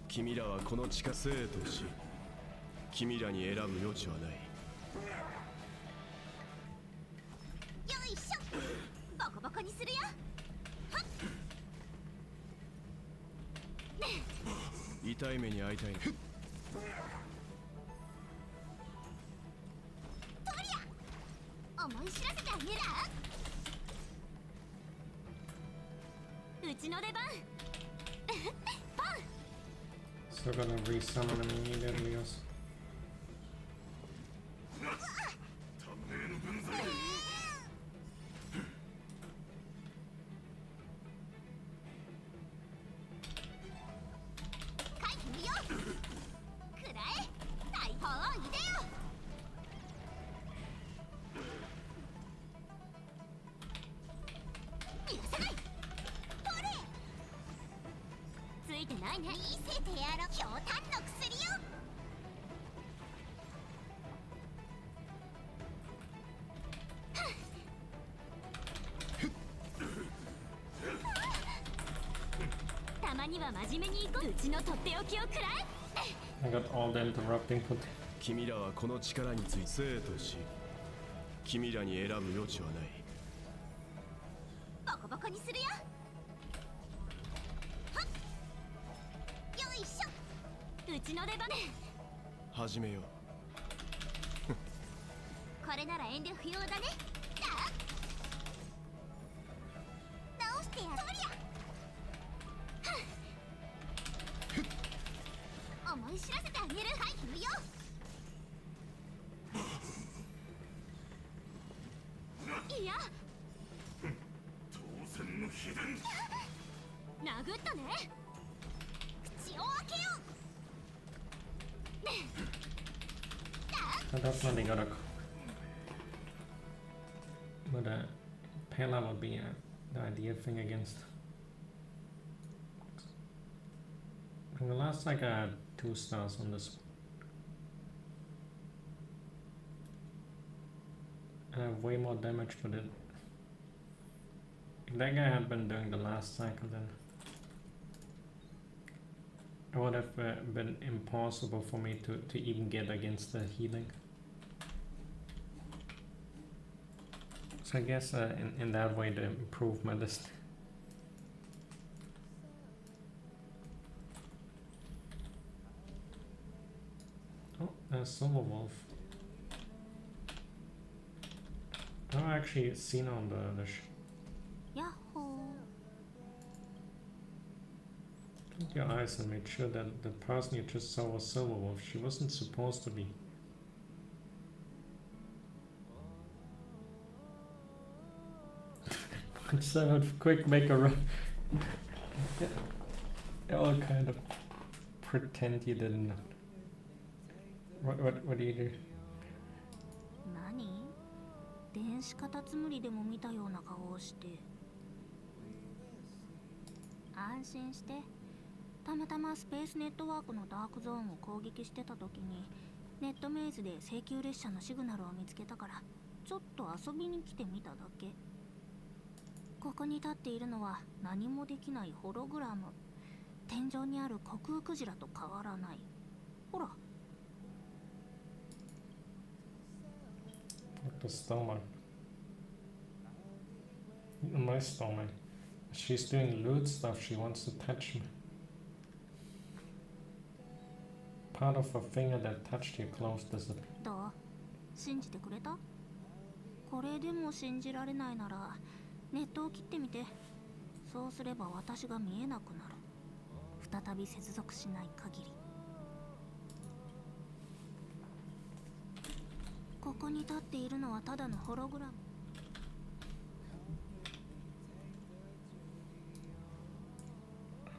君らはこの地下生とし、君らに選ぶ余地はない。よいしょ。ボコボコにするよ。はっ。痛い目に遭いたいな。とりゃ。思い知らせてあげる。うちの出番。パン。 still gonna resummon him immediately. Also. 回避無用。くらえ。大砲を入れよ。逃がさない。取れ。ついてないね。見せてやろう。強胆の薬よ。たまには真面目に行こう。うちのとっておきをくらえ。 I got all the interrupting put. 君らはこの力について生とし、君らに選ぶ余地はない。ボコボコにするよ。はっ。よいしょ。うちの出番。始めよう。これなら遠慮不要だね。ああ、直してやる。とりゃ。思い知らせてあげる。回避無用。いや、殴ったね。口を開けよう。 I definitely gotta. But Pela would be the ideal thing against. In the last cycle I had 2 stars on this. And I have way more damage with it. If that guy had been doing the last cycle, then it would have been impossible for me to even get against the healing. So I guess in that way to improve my list. Oh, there's Silver Wolf. I've actually seen on the Yahoo! Keep your eyes and make sure that the person you just saw was Silver Wolf. She wasn't supposed to be. Instead of quick make a run. They all kind of pretend you didn't. What do you do? 何？電子カタツムリでも見たような顔をして。安心して。たまたまスペースネットワークのダークゾーンを攻撃してた時にネットメイズで請求列車のシグナルを見つけたからちょっと遊びに来てみただけ。ここに立っているのは何もできないホログラム。天井にある虚空クジラと変わらない。ほら。The stomach. My stomach. She's doing lewd stuff. She wants to touch me. Part of her finger that touched your clothes disappeared. どう？信じてくれた？これでも信じられないならネットを切ってみて。そうすれば私が見えなくなる。再び接続しない限り。ここに立っているのはただのホログラム。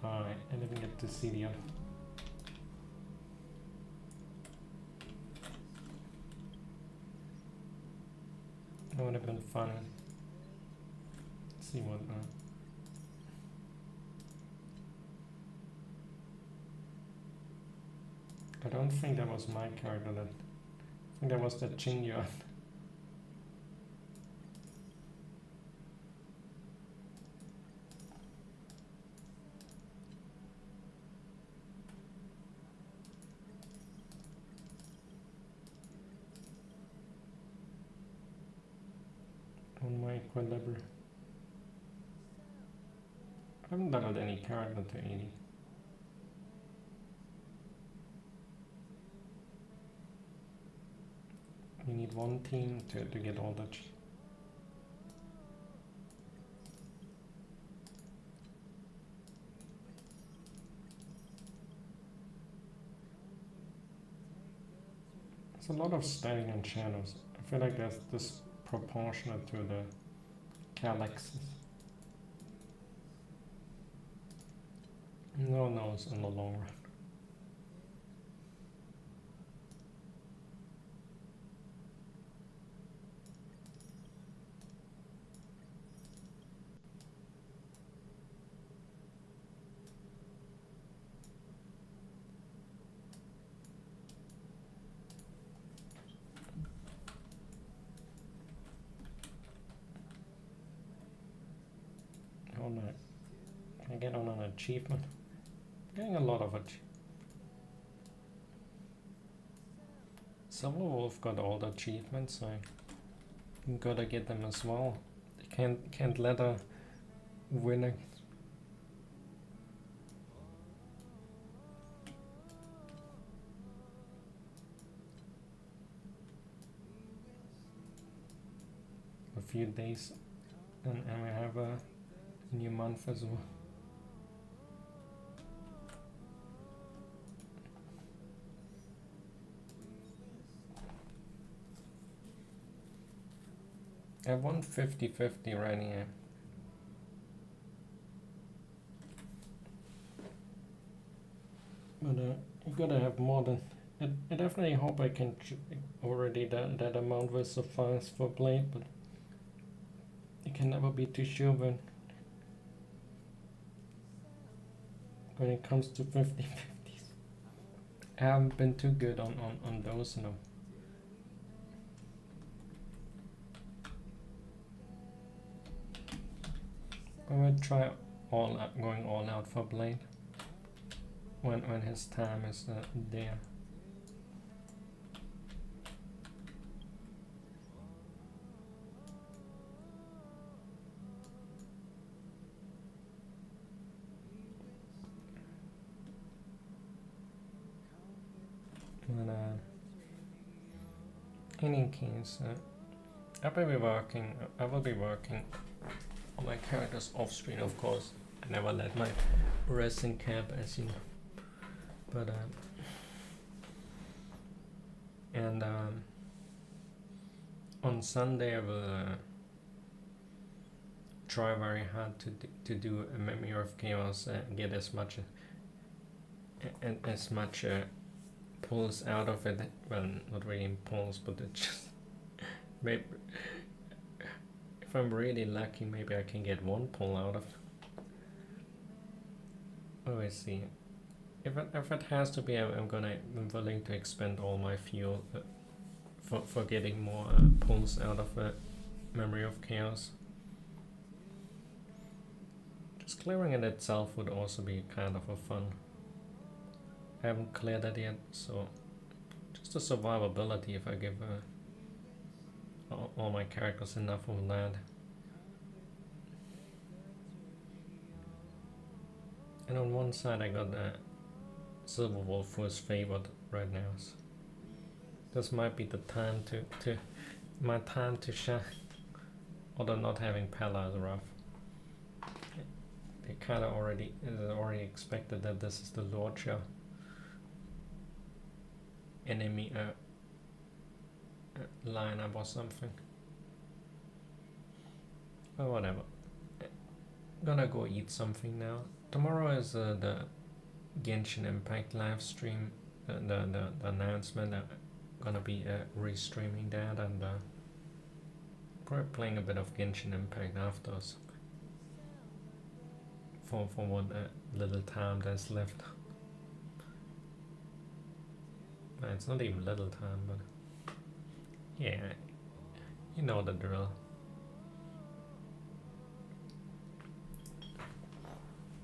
Alright, I didn't get to see the other. That would have been fun. Let's see what. I don't think that was my character. I think that was the Qingyuan. On my equilibrium. I haven't leveled any character to 80. We need one team to get all that. There's a lot of static and shadows. I feel like that's disproportionate to the galaxies. No one knows in the long run. Can I get on an achievement? Getting a lot of it. Silver Wolf got all the achievements, so I'm gotta get them as well. They can't let her win it. A few days and we have a new month as well. I have 150-50 right here. But you gotta have more than. I definitely hope I can already that amount will suffice for Blade, but You can never be too sure when it comes to 50-50s. I haven't been too good on those, no. I will try going all out for Blade when his time is there. But in any case, I will be working on my characters off screen, of course. I never let my wrestling camp, as you know. But on Sunday I will try very hard to do a Memory of Chaos and get as much pulls out of it. Well, not really pulls, but it just maybe if I'm really lucky, maybe I can get one pull out of. Oh, I see. If it has to be, I'm willing to expend all my fuel for getting more pulls out of Memory of Chaos. Just clearing it itself would also be kind of a fun. I haven't cleared it yet, so just the survivability if I give all my characters enough of that. And on one side I got Silver Wolf who is favored right now. So this might be the time my time to shine. Although not having Pella is rough. They kinda already expected that this is the Lord show. Enemy lineup or something. But whatever. Gonna go eat something now. Tomorrow is the Genshin Impact live stream. The announcement. I'm gonna be restreaming that and probably playing a bit of Genshin Impact afterwards. For what little time there's left. It's not even little time, but yeah, you know the drill.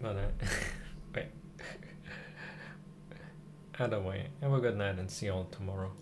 But wait. Either way, have a good night and see you all tomorrow.